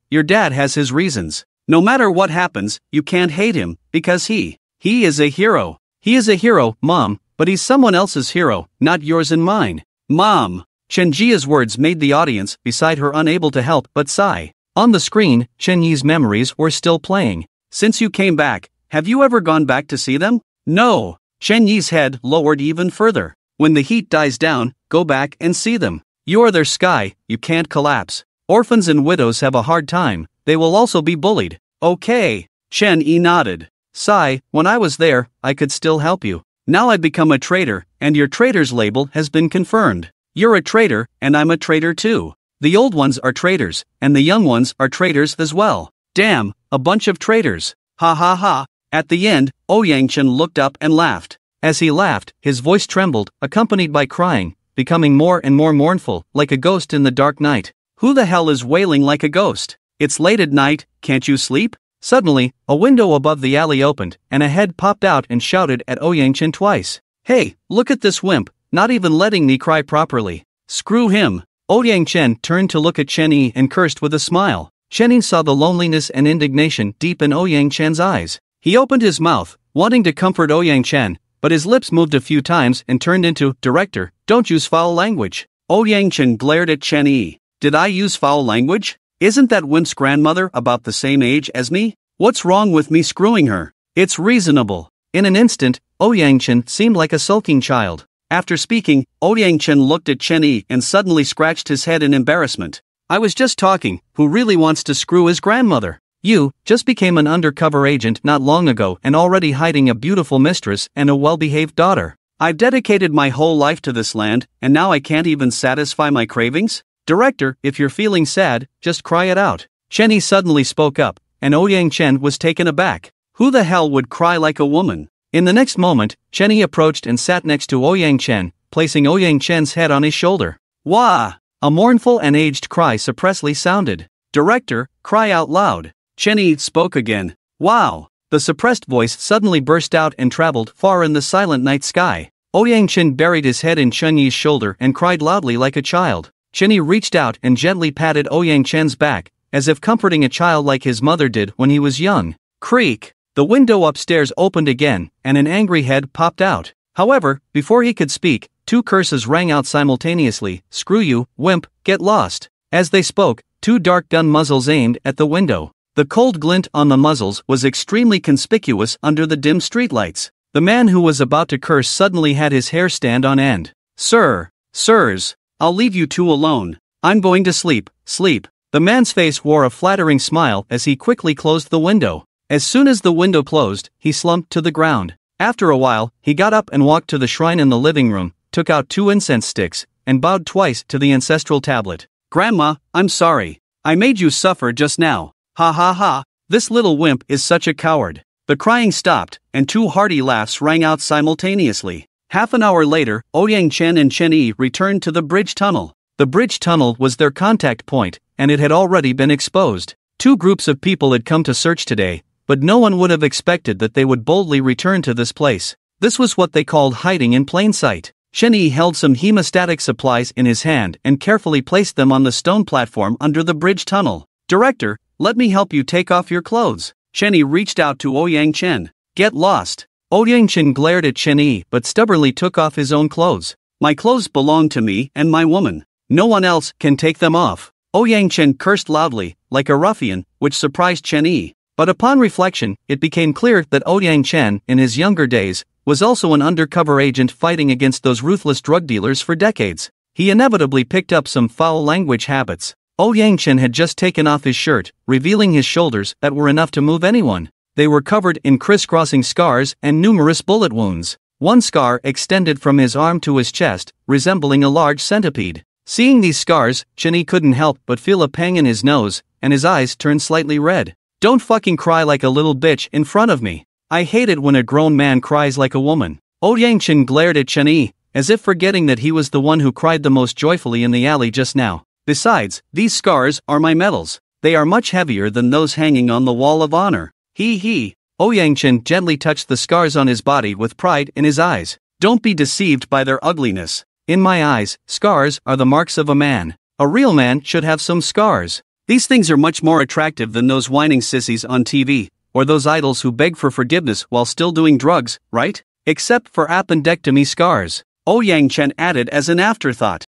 has his reasons. No matter what happens, you can't hate him, because he is a hero. He is a hero, Mom, but he's someone else's hero, not yours and mine. Mom! Chen Jia's words made the audience beside her unable to help but sigh. On the screen, Chen Yi's memories were still playing. Since you came back, have you ever gone back to see them? No. Chen Yi's head lowered even further. When the heat dies down, go back and see them. You are their sky, you can't collapse. Orphans and widows have a hard time, they will also be bullied. Okay. Chen Yi nodded. Sigh, when I was there, I could still help you. Now I become a traitor, and your traitor's label has been confirmed. You're a traitor, and I'm a traitor too. The old ones are traitors, and the young ones are traitors as well. Damn, a bunch of traitors. Ha ha ha. At the end, Yang Chen looked up and laughed. As he laughed, his voice trembled, accompanied by crying, becoming more and more mournful, like a ghost in the dark night. Who the hell is wailing like a ghost? It's late at night, can't you sleep? Suddenly, a window above the alley opened, and a head popped out and shouted at Yang Chen twice. Hey, look at this wimp, not even letting me cry properly. Screw him. Yang Chen turned to look at Chen Yi and cursed with a smile. Chen Yi saw the loneliness and indignation deep in Ouyang Chen's eyes. He opened his mouth, wanting to comfort Ouyang Chen, but his lips moved a few times and turned into, "Director, don't use foul language." Ouyang Chen glared at Chen Yi. "Did I use foul language? Isn't that wimp's grandmother about the same age as me? What's wrong with me screwing her? It's reasonable." In an instant, Ouyang Chen seemed like a sulking child. After speaking, Ouyang Chen looked at Chen Yi and suddenly scratched his head in embarrassment. "I was just talking, who really wants to screw his grandmother? You just became an undercover agent not long ago and already hiding a beautiful mistress and a well-behaved daughter. I've dedicated my whole life to this land, and now I can't even satisfy my cravings? Director, if you're feeling sad, just cry it out." Chen Yi suddenly spoke up, and Ouyang Chen was taken aback. Who the hell would cry like a woman? In the next moment, Chen Yi approached and sat next to Ouyang Chen, placing Ouyang Chen's head on his shoulder. Wah! A mournful and aged cry suppressly sounded. "Director, cry out loud." Chen Yi spoke again. "Wow!" The suppressed voice suddenly burst out and traveled far in the silent night sky. Ouyang Chen buried his head in Chen Yi's shoulder and cried loudly like a child. Chen Yi reached out and gently patted Ouyang Chen's back, as if comforting a child like his mother did when he was young. Creak! The window upstairs opened again, and an angry head popped out. However, before he could speak, two curses rang out simultaneously. "Screw you, wimp, get lost." As they spoke, two dark gun muzzles aimed at the window. The cold glint on the muzzles was extremely conspicuous under the dim streetlights. The man who was about to curse suddenly had his hair stand on end. Sirs, I'll leave you two alone. I'm going to sleep. The man's face wore a flattering smile as he quickly closed the window. As soon as the window closed, he slumped to the ground. After a while, he got up and walked to the shrine in the living room, took out 2 incense sticks, and bowed twice to the ancestral tablet. "Grandma, I'm sorry. I made you suffer just now. Ha ha ha, this little wimp is such a coward." The crying stopped, and 2 hearty laughs rang out simultaneously. Half an hour later, Ouyang Chen and Chen Yi returned to the bridge tunnel. The bridge tunnel was their contact point, and it had already been exposed. 2 groups of people had come to search today, but no one would have expected that they would boldly return to this place. This was what they called hiding in plain sight. Chen Yi held some hemostatic supplies in his hand and carefully placed them on the stone platform under the bridge tunnel. "Director, let me help you take off your clothes." Chen Yi reached out to Ouyang Chen. "Get lost." Ouyang Chen glared at Chen Yi but stubbornly took off his own clothes. "My clothes belong to me and my woman. No one else can take them off." Ouyang Chen cursed loudly, like a ruffian, which surprised Chen Yi. But upon reflection, it became clear that Ouyang Chen, in his younger days, was also an undercover agent fighting against those ruthless drug dealers for decades. He inevitably picked up some foul language habits. Ouyang Chen had just taken off his shirt, revealing his shoulders that were enough to move anyone. They were covered in crisscrossing scars and numerous bullet wounds. One scar extended from his arm to his chest, resembling a large centipede. Seeing these scars, Chen Yi couldn't help but feel a pang in his nose, and his eyes turned slightly red. "Don't fucking cry like a little bitch in front of me. I hate it when a grown man cries like a woman." Ouyang Chen glared at Chen Yi, as if forgetting that he was the one who cried the most joyfully in the alley just now. "Besides, these scars are my medals. They are much heavier than those hanging on the wall of honor. He. Ouyang Chen gently touched the scars on his body with pride in his eyes. "Don't be deceived by their ugliness. In my eyes, scars are the marks of a man. A real man should have some scars. These things are much more attractive than those whining sissies on TV, or those idols who beg for forgiveness while still doing drugs, right? Except for appendectomy scars," Ouyang Chen added as an afterthought.